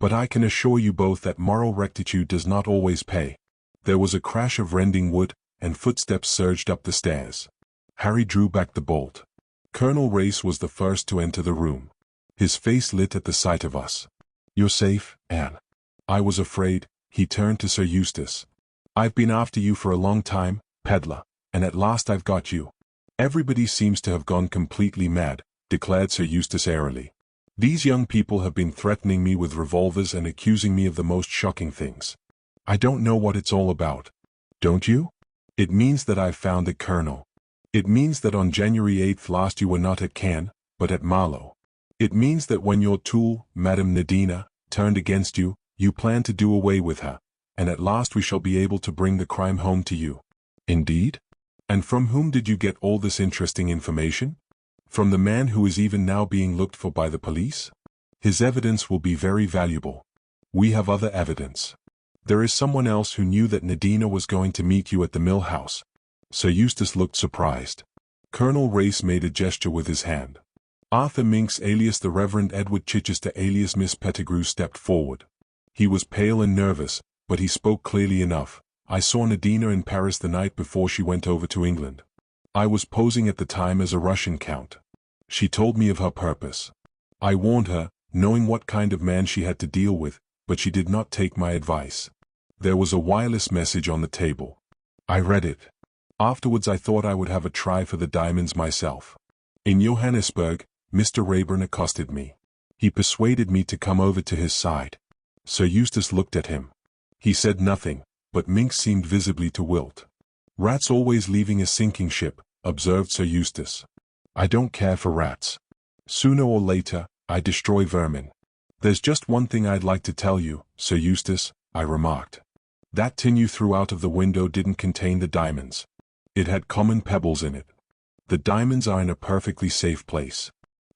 But I can assure you both that moral rectitude does not always pay. There was a crash of rending wood, and footsteps surged up the stairs. Harry drew back the bolt. Colonel Race was the first to enter the room. His face lit at the sight of us. You're safe, Anne. I was afraid. He turned to Sir Eustace. I've been after you for a long time, peddler, and at last I've got you. Everybody seems to have gone completely mad, declared Sir Eustace airily. These young people have been threatening me with revolvers and accusing me of the most shocking things. I don't know what it's all about. Don't you? It means that I've found the colonel. It means that on January 8th last you were not at Cannes, but at Marlow. It means that when your tool, Madame Nadina, turned against you, you planned to do away with her, and at last we shall be able to bring the crime home to you. Indeed? And from whom did you get all this interesting information? From the man who is even now being looked for by the police? His evidence will be very valuable. We have other evidence. There is someone else who knew that Nadina was going to meet you at the mill house. Sir Eustace looked surprised. Colonel Race made a gesture with his hand. Arthur Minks alias the Reverend Edward Chichester alias Miss Pettigrew stepped forward. He was pale and nervous, but he spoke clearly enough. I saw Nadina in Paris the night before she went over to England. I was posing at the time as a Russian count. She told me of her purpose. I warned her, knowing what kind of man she had to deal with, but she did not take my advice. There was a wireless message on the table. I read it. Afterwards I thought I would have a try for the diamonds myself. In Johannesburg, Mr. Rayburn accosted me. He persuaded me to come over to his side. Sir Eustace looked at him. He said nothing, but Minks seemed visibly to wilt. Rats always leaving a sinking ship, observed Sir Eustace. I don't care for rats. Sooner or later, I destroy vermin. There's just one thing I'd like to tell you, Sir Eustace, I remarked. That tin you threw out of the window didn't contain the diamonds. It had common pebbles in it. The diamonds are in a perfectly safe place.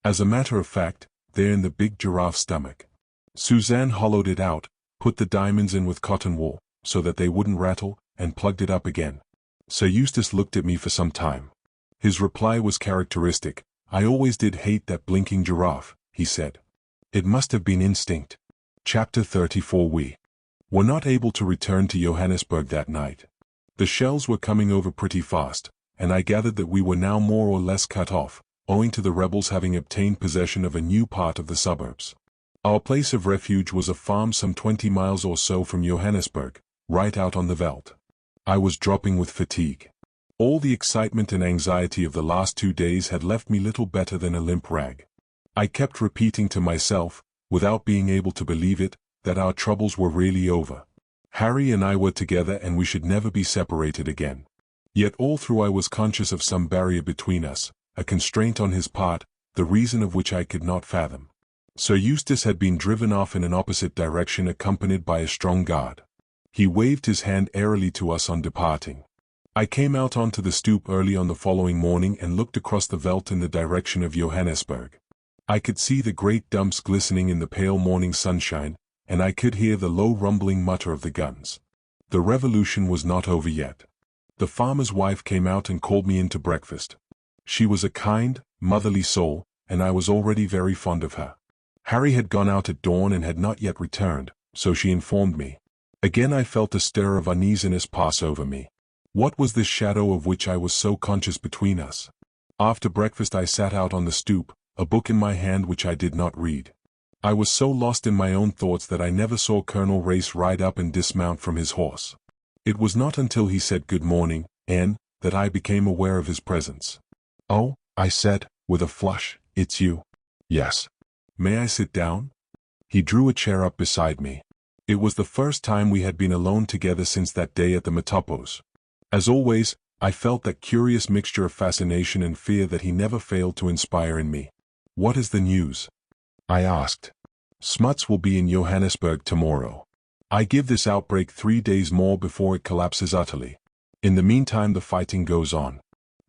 As a matter of fact, they're in the big giraffe's stomach. Suzanne hollowed it out, put the diamonds in with cotton wool, so that they wouldn't rattle, and plugged it up again. Sir Eustace looked at me for some time. His reply was characteristic. "I always did hate that blinking giraffe," he said. "It must have been instinct." Chapter 34. We were not able to return to Johannesburg that night. The shells were coming over pretty fast, and I gathered that we were now more or less cut off, owing to the rebels having obtained possession of a new part of the suburbs. Our place of refuge was a farm some 20 miles or so from Johannesburg, right out on the veldt. I was dropping with fatigue. All the excitement and anxiety of the last 2 days had left me little better than a limp rag. I kept repeating to myself, without being able to believe it, that our troubles were really over. Harry and I were together and we should never be separated again. Yet all through I was conscious of some barrier between us, a constraint on his part, the reason of which I could not fathom. Sir Eustace had been driven off in an opposite direction accompanied by a strong guard. He waved his hand airily to us on departing. I came out onto the stoop early on the following morning and looked across the veldt in the direction of Johannesburg. I could see the great dumps glistening in the pale morning sunshine, and I could hear the low rumbling mutter of the guns. The revolution was not over yet. The farmer's wife came out and called me in to breakfast. She was a kind, motherly soul, and I was already very fond of her. Harry had gone out at dawn and had not yet returned, so she informed me. Again I felt a stir of uneasiness pass over me. What was this shadow of which I was so conscious between us? After breakfast I sat out on the stoop, a book in my hand which I did not read. I was so lost in my own thoughts that I never saw Colonel Race ride up and dismount from his horse. It was not until he said "Good morning, Anne," that I became aware of his presence. "Oh," I said, with a flush, "it's you." "Yes." "May I sit down?" He drew a chair up beside me. It was the first time we had been alone together since that day at the Metopos. As always, I felt that curious mixture of fascination and fear that he never failed to inspire in me. "What is the news?" I asked. "Smuts will be in Johannesburg tomorrow. I give this outbreak 3 days more before it collapses utterly. In the meantime the fighting goes on.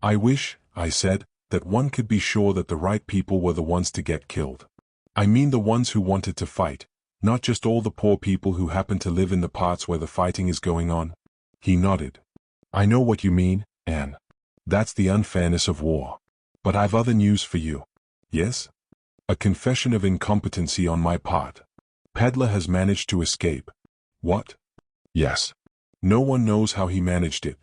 I wish," I said, "that one could be sure that the right people were the ones to get killed. I mean the ones who wanted to fight, not just all the poor people who happen to live in the parts where the fighting is going on." He nodded. "I know what you mean, Anne. That's the unfairness of war. But I've other news for you." "Yes?" "A confession of incompetency on my part. Peddler has managed to escape." "What?" "Yes. No one knows how he managed it.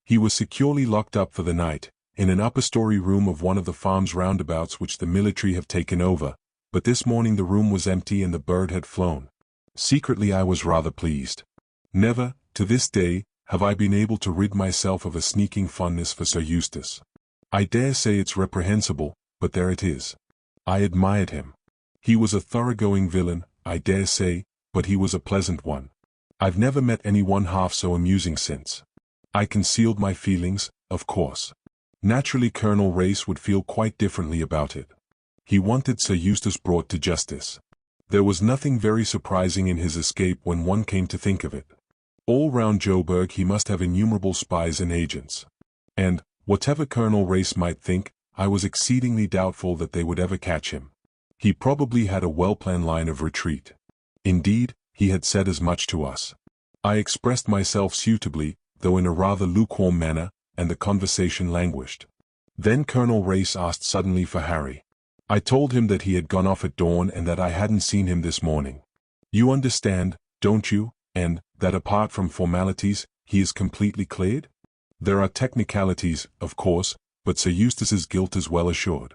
He was securely locked up for the night, in an upper-story room of one of the farm's roundabouts which the military have taken over, but this morning the room was empty and the bird had flown. Secretly I was rather pleased. Never, to this day, have I been able to rid myself of a sneaking fondness for Sir Eustace. I dare say it's reprehensible, but there it is. I admired him. He was a thoroughgoing villain, I dare say, but he was a pleasant one. I've never met anyone half so amusing since. I concealed my feelings, of course. Naturally Colonel Race would feel quite differently about it. He wanted Sir Eustace brought to justice. There was nothing very surprising in his escape when one came to think of it. All round Joburg he must have innumerable spies and agents. And, whatever Colonel Race might think, I was exceedingly doubtful that they would ever catch him. He probably had a well-planned line of retreat. Indeed, he had said as much to us. I expressed myself suitably, though in a rather lukewarm manner, and the conversation languished. Then Colonel Race asked suddenly for Harry. I told him that he had gone off at dawn and that I hadn't seen him this morning. You understand, don't you, and that apart from formalities, he is completely cleared? There are technicalities, of course, but Sir Eustace's guilt is well assured.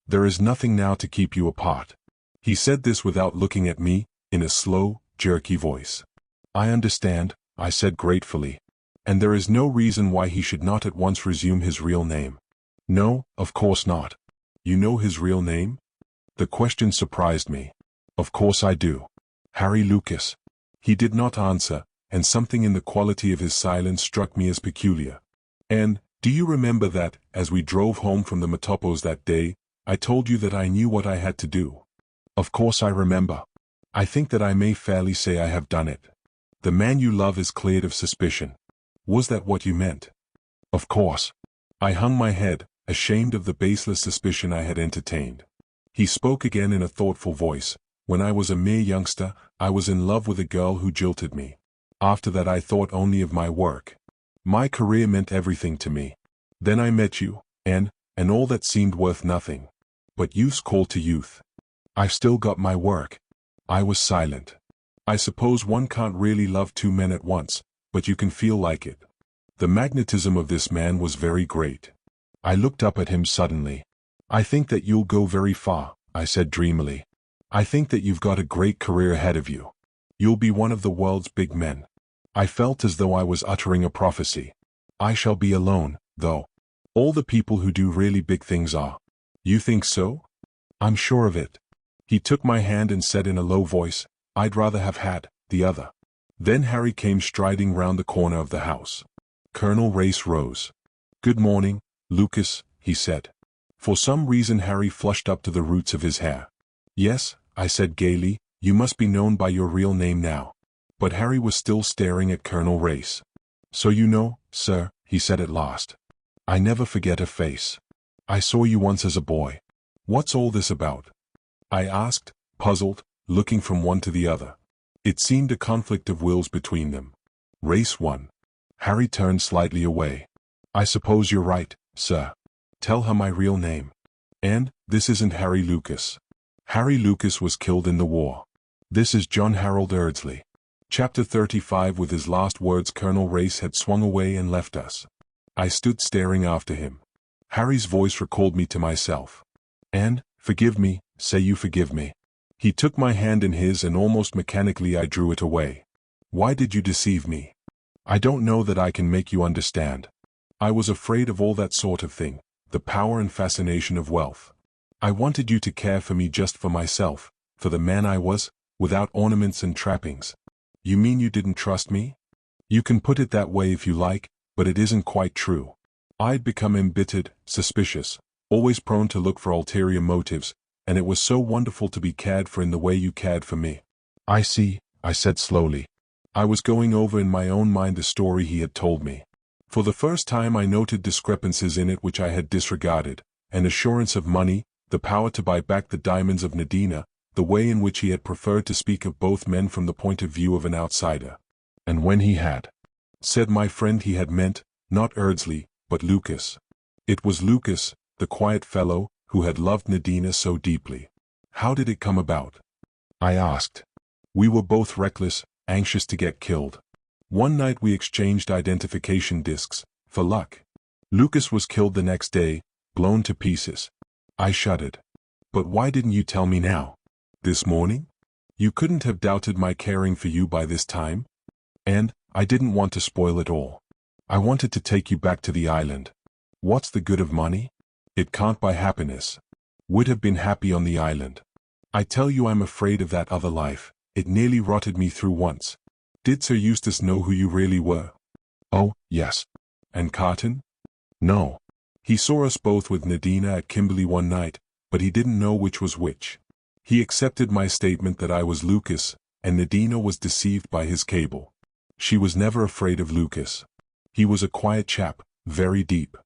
There is nothing now to keep you apart. He said this without looking at me, in a slow, jerky voice. I understand, I said gratefully. And there is no reason why he should not at once resume his real name. No, of course not. You know his real name? The question surprised me. Of course I do. Harry Lucas. He did not answer, and something in the quality of his silence struck me as peculiar. And, do you remember that, as we drove home from the Metopos that day, I told you that I knew what I had to do? Of course I remember. I think that I may fairly say I have done it. The man you love is cleared of suspicion. Was that what you meant? Of course. I hung my head, ashamed of the baseless suspicion I had entertained. He spoke again in a thoughtful voice, When I was a mere youngster, I was in love with a girl who jilted me. After that I thought only of my work. My career meant everything to me. Then I met you, and all that seemed worth nothing. But youth's called to youth. I've still got my work. I was silent. I suppose one can't really love two men at once, but you can feel like it. The magnetism of this man was very great. I looked up at him suddenly. I think that you'll go very far, I said dreamily. I think that you've got a great career ahead of you. You'll be one of the world's big men. I felt as though I was uttering a prophecy. I shall be alone, though. All the people who do really big things are. You think so? I'm sure of it. He took my hand and said in a low voice, I'd rather have had the other. Then Harry came striding round the corner of the house. Colonel Race rose. Good morning, Lucas, he said. For some reason Harry flushed up to the roots of his hair. Yes, I said gaily, you must be known by your real name now. But Harry was still staring at Colonel Race. So you know, sir, he said at last. I never forget a face. I saw you once as a boy. What's all this about? I asked, puzzled, looking from one to the other. It seemed a conflict of wills between them. Race won. Harry turned slightly away. I suppose you're right, sir. Tell her my real name. And, this isn't Harry Lucas. Harry Lucas was killed in the war. This is John Harold Erdsley. Chapter 35. With his last words Colonel Race had swung away and left us. I stood staring after him. Harry's voice recalled me to myself. And, forgive me, say you forgive me. He took my hand in his and almost mechanically I drew it away. Why did you deceive me? I don't know that I can make you understand. I was afraid of all that sort of thing, the power and fascination of wealth. I wanted you to care for me just for myself, for the man I was, without ornaments and trappings. You mean you didn't trust me? You can put it that way if you like, but it isn't quite true. I'd become embittered, suspicious, always prone to look for ulterior motives, and it was so wonderful to be cared for in the way you cared for me. I see, I said slowly. I was going over in my own mind the story he had told me. For the first time I noted discrepancies in it which I had disregarded, an assurance of money, the power to buy back the diamonds of Nadina, the way in which he had preferred to speak of both men from the point of view of an outsider. And when he had said my friend he had meant, not Erdsley, but Lucas. It was Lucas, the quiet fellow, who had loved Nadina so deeply. How did it come about? I asked. We were both reckless, anxious to get killed. One night we exchanged identification discs, for luck. Lucas was killed the next day, blown to pieces. I shuddered. But why didn't you tell me now? This morning? You couldn't have doubted my caring for you by this time? And, I didn't want to spoil it all. I wanted to take you back to the island. What's the good of money? It can't buy happiness. Would have been happy on the island. I tell you I'm afraid of that other life. It nearly rotted me through once. Did Sir Eustace know who you really were? Oh, yes. And Carton? No. He saw us both with Nadina at Kimberley one night, but he didn't know which was which. He accepted my statement that I was Lucas, and Nadina was deceived by his cable. She was never afraid of Lucas. He was a quiet chap, very deep.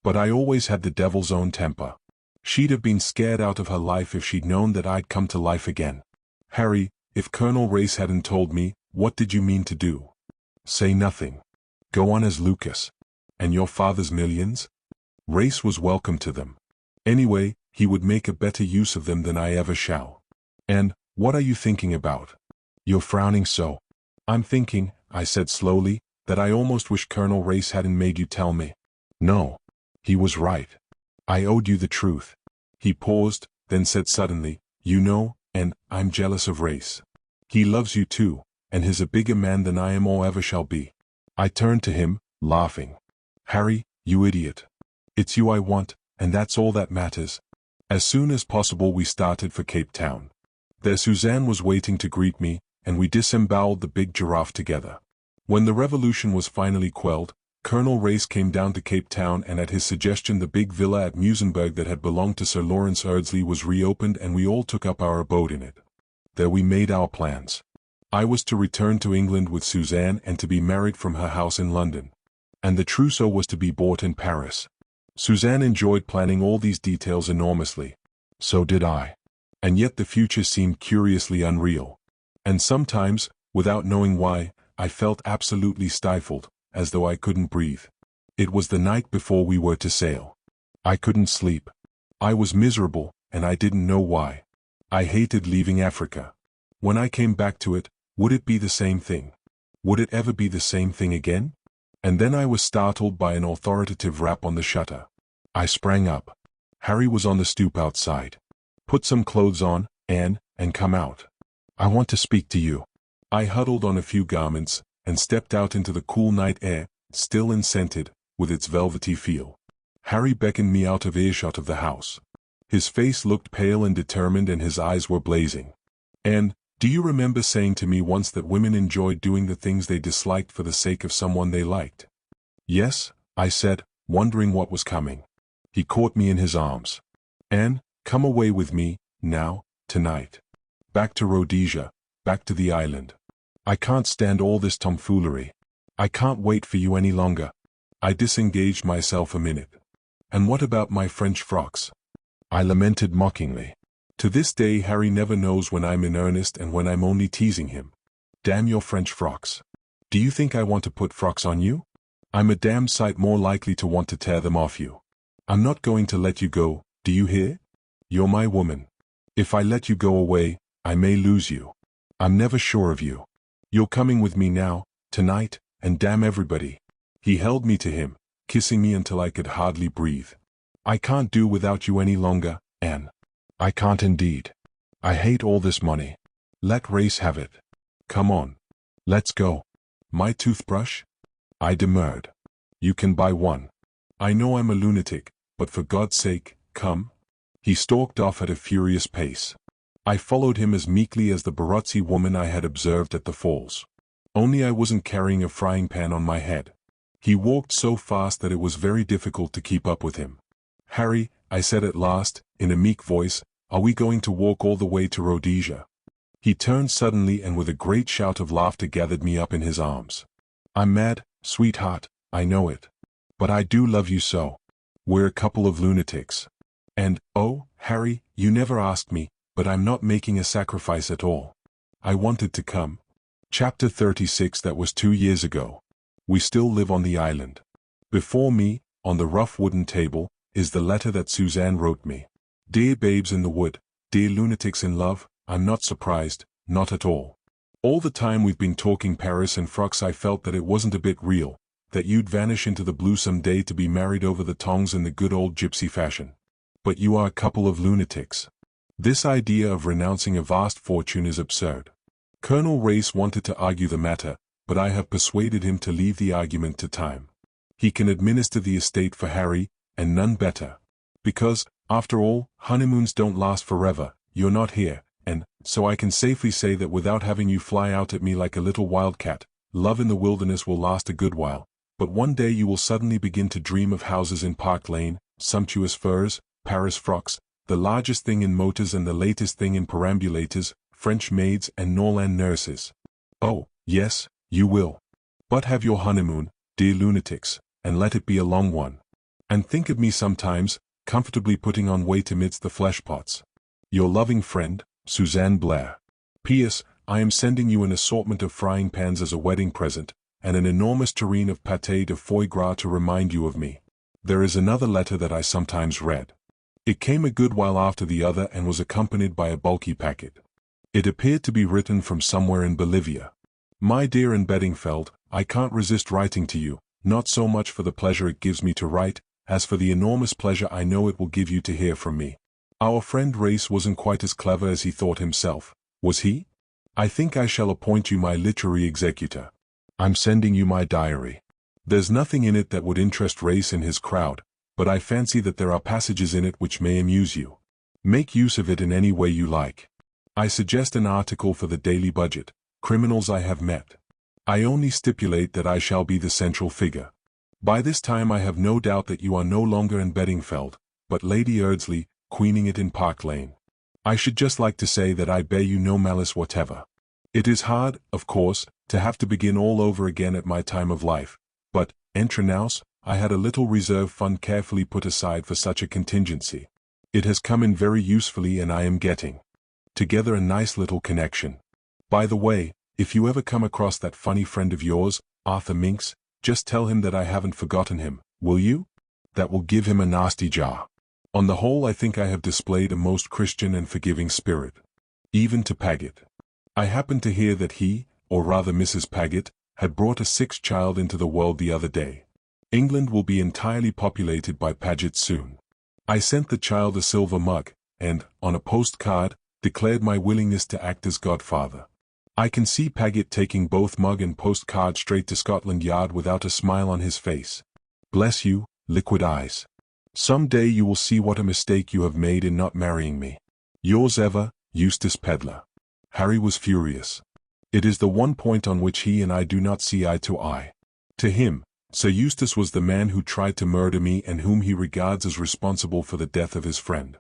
But I always had the devil's own temper. She'd have been scared out of her life if she'd known that I'd come to life again. Harry, if Colonel Race hadn't told me, what did you mean to do? Say nothing. Go on as Lucas. And your father's millions? Race was welcome to them. Anyway, he would make a better use of them than I ever shall. And, what are you thinking about? You're frowning so. I'm thinking, I said slowly, that I almost wish Colonel Race hadn't made you tell me. No. He was right. I owed you the truth. He paused, then said suddenly, you know, and I'm jealous of Race. He loves you too, and he's a bigger man than I am or ever shall be. I turned to him, laughing. Harry, you idiot. It's you I want, and that's all that matters. As soon as possible we started for Cape Town. There Suzanne was waiting to greet me, and we disemboweled the big giraffe together. When the revolution was finally quelled, Colonel Race came down to Cape Town and at his suggestion the big villa at Musenberg that had belonged to Sir Lawrence Erdsley was reopened and we all took up our abode in it. There we made our plans. I was to return to England with Suzanne and to be married from her house in London. And the trousseau was to be bought in Paris. Suzanne enjoyed planning all these details enormously. So did I. And yet the future seemed curiously unreal. And sometimes, without knowing why, I felt absolutely stifled, as though I couldn't breathe. It was the night before we were to sail. I couldn't sleep. I was miserable, and I didn't know why. I hated leaving Africa. When I came back to it, would it be the same thing? Would it ever be the same thing again? And then I was startled by an authoritative rap on the shutter. I sprang up. Harry was on the stoop outside. "Put some clothes on, Anne, and come out. I want to speak to you." I huddled on a few garments, and stepped out into the cool night air, still and scented, with its velvety feel. Harry beckoned me out of earshot of the house. His face looked pale and determined, and his eyes were blazing. "Anne, do you remember saying to me once that women enjoyed doing the things they disliked for the sake of someone they liked?" "Yes," I said, wondering what was coming. He caught me in his arms. "Anne, come away with me, now, tonight. Back to Rhodesia, back to the island. I can't stand all this tomfoolery. I can't wait for you any longer." I disengaged myself a minute. "And what about my French frocks?" I lamented mockingly. To this day Harry never knows when I'm in earnest and when I'm only teasing him. "Damn your French frocks. Do you think I want to put frocks on you? I'm a damn sight more likely to want to tear them off you. I'm not going to let you go, do you hear? You're my woman. If I let you go away, I may lose you. I'm never sure of you. You're coming with me now, tonight, and damn everybody." He held me to him, kissing me until I could hardly breathe. "I can't do without you any longer, Anne. I can't indeed. I hate all this money. Let Race have it. Come on. Let's go." "My toothbrush?" I demurred. "You can buy one. I know I'm a lunatic, but for God's sake, come." He stalked off at a furious pace. I followed him as meekly as the Barotse woman I had observed at the falls. Only I wasn't carrying a frying pan on my head. He walked so fast that it was very difficult to keep up with him. "Harry," I said at last, in a meek voice, "are we going to walk all the way to Rhodesia?" He turned suddenly and with a great shout of laughter gathered me up in his arms. "I'm mad, sweetheart, I know it. But I do love you so. We're a couple of lunatics. And, oh, Harry, you never asked me, but I'm not making a sacrifice at all. I wanted to come." Chapter 36. That was 2 years ago. We still live on the island. Before me, on the rough wooden table, is the letter that Suzanne wrote me. "Dear babes in the wood, dear lunatics in love, I'm not surprised, not at all. All the time we've been talking Paris and frocks I felt that it wasn't a bit real, that you'd vanish into the blue some day to be married over the tongs in the good old gypsy fashion. But you are a couple of lunatics. This idea of renouncing a vast fortune is absurd. Colonel Race wanted to argue the matter, but I have persuaded him to leave the argument to time. He can administer the estate for Harry, and none better. Because, after all, honeymoons don't last forever, you're not here, and, so I can safely say that without having you fly out at me like a little wildcat, love in the wilderness will last a good while, but one day you will suddenly begin to dream of houses in Park Lane, sumptuous furs, Paris frocks, the largest thing in motors and the latest thing in perambulators, French maids and Norland nurses. Oh, yes, you will. But have your honeymoon, dear lunatics, and let it be a long one. And think of me sometimes, comfortably putting on weight amidst the fleshpots. Your loving friend, Suzanne Blair. P.S. I am sending you an assortment of frying pans as a wedding present, and an enormous tureen of pâté de foie gras to remind you of me." There is another letter that I sometimes read. It came a good while after the other and was accompanied by a bulky packet. It appeared to be written from somewhere in Bolivia. "My dear Anne Beddingfeld, I can't resist writing to you, not so much for the pleasure it gives me to write, as for the enormous pleasure I know it will give you to hear from me. Our friend Race wasn't quite as clever as he thought himself, was he? I think I shall appoint you my literary executor. I'm sending you my diary. There's nothing in it that would interest Race and his crowd, but I fancy that there are passages in it which may amuse you. Make use of it in any way you like. I suggest an article for the Daily Budget, Criminals I Have Met. I only stipulate that I shall be the central figure. By this time I have no doubt that you are no longer in Beddingfeld, but Lady Eardsley, queening it in Park Lane. I should just like to say that I bear you no malice whatever. It is hard, of course, to have to begin all over again at my time of life, but, entre nous, I had a little reserve fund carefully put aside for such a contingency. It has come in very usefully and I am getting together a nice little connection. By the way, if you ever come across that funny friend of yours, Arthur Minks, just tell him that I haven't forgotten him, will you? That will give him a nasty jar. On the whole, I think I have displayed a most Christian and forgiving spirit. Even to Paget. I happened to hear that he, or rather Mrs. Paget, had brought a sixth child into the world the other day. England will be entirely populated by Pagets soon. I sent the child a silver mug, and, on a postcard, declared my willingness to act as godfather. I can see Paget taking both mug and postcard straight to Scotland Yard without a smile on his face. Bless you, liquid eyes. Some day you will see what a mistake you have made in not marrying me. Yours ever, Eustace Pedler. Harry was furious. It is the one point on which he and I do not see eye to eye. To him, Sir Eustace was the man who tried to murder me and whom he regards as responsible for the death of his friend.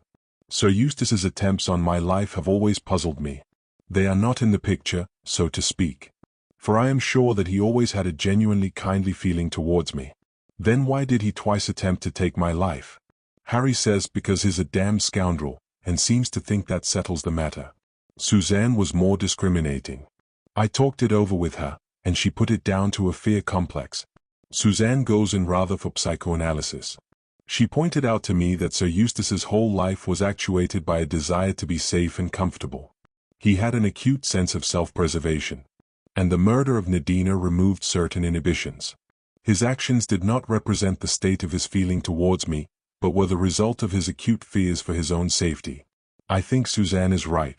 Sir Eustace's attempts on my life have always puzzled me. They are not in the picture, so to speak. For I am sure that he always had a genuinely kindly feeling towards me. Then why did he twice attempt to take my life? Harry says because he's a damned scoundrel, and seems to think that settles the matter. Suzanne was more discriminating. I talked it over with her, and she put it down to a fear complex. Suzanne goes in rather for psychoanalysis. She pointed out to me that Sir Eustace's whole life was actuated by a desire to be safe and comfortable. He had an acute sense of self-preservation. And the murder of Nadina removed certain inhibitions. His actions did not represent the state of his feeling towards me, but were the result of his acute fears for his own safety. I think Suzanne is right.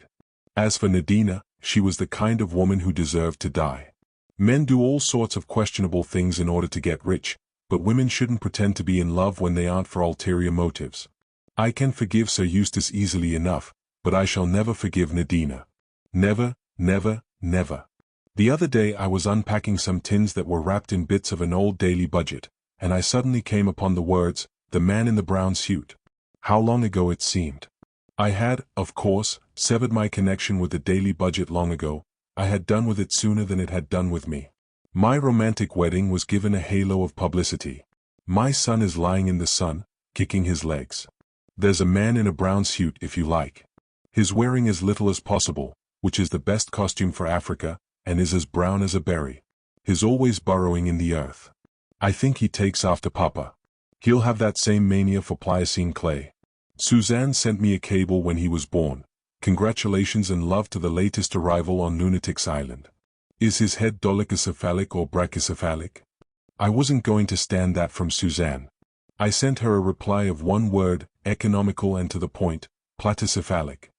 As for Nadina, she was the kind of woman who deserved to die. Men do all sorts of questionable things in order to get rich, but women shouldn't pretend to be in love when they aren't for ulterior motives. I can forgive Sir Eustace easily enough, but I shall never forgive Nadina. Never, never, never. The other day I was unpacking some tins that were wrapped in bits of an old Daily Budget, and I suddenly came upon the words, "The Man in the Brown Suit." How long ago it seemed. I had, of course, severed my connection with the Daily Budget long ago. I had done with it sooner than it had done with me. My romantic wedding was given a halo of publicity. My son is lying in the sun, kicking his legs. There's a man in a brown suit if you like. He's wearing as little as possible, which is the best costume for Africa, and is as brown as a berry. He's always burrowing in the earth. I think he takes after Papa. He'll have that same mania for Pliocene clay. Suzanne sent me a cable when he was born. Congratulations and love to the latest arrival on Lunatics Island. Is his head dolichocephalic or brachycephalic? I wasn't going to stand that from Suzanne. I sent her a reply of one word, economical and to the point, platycephalic.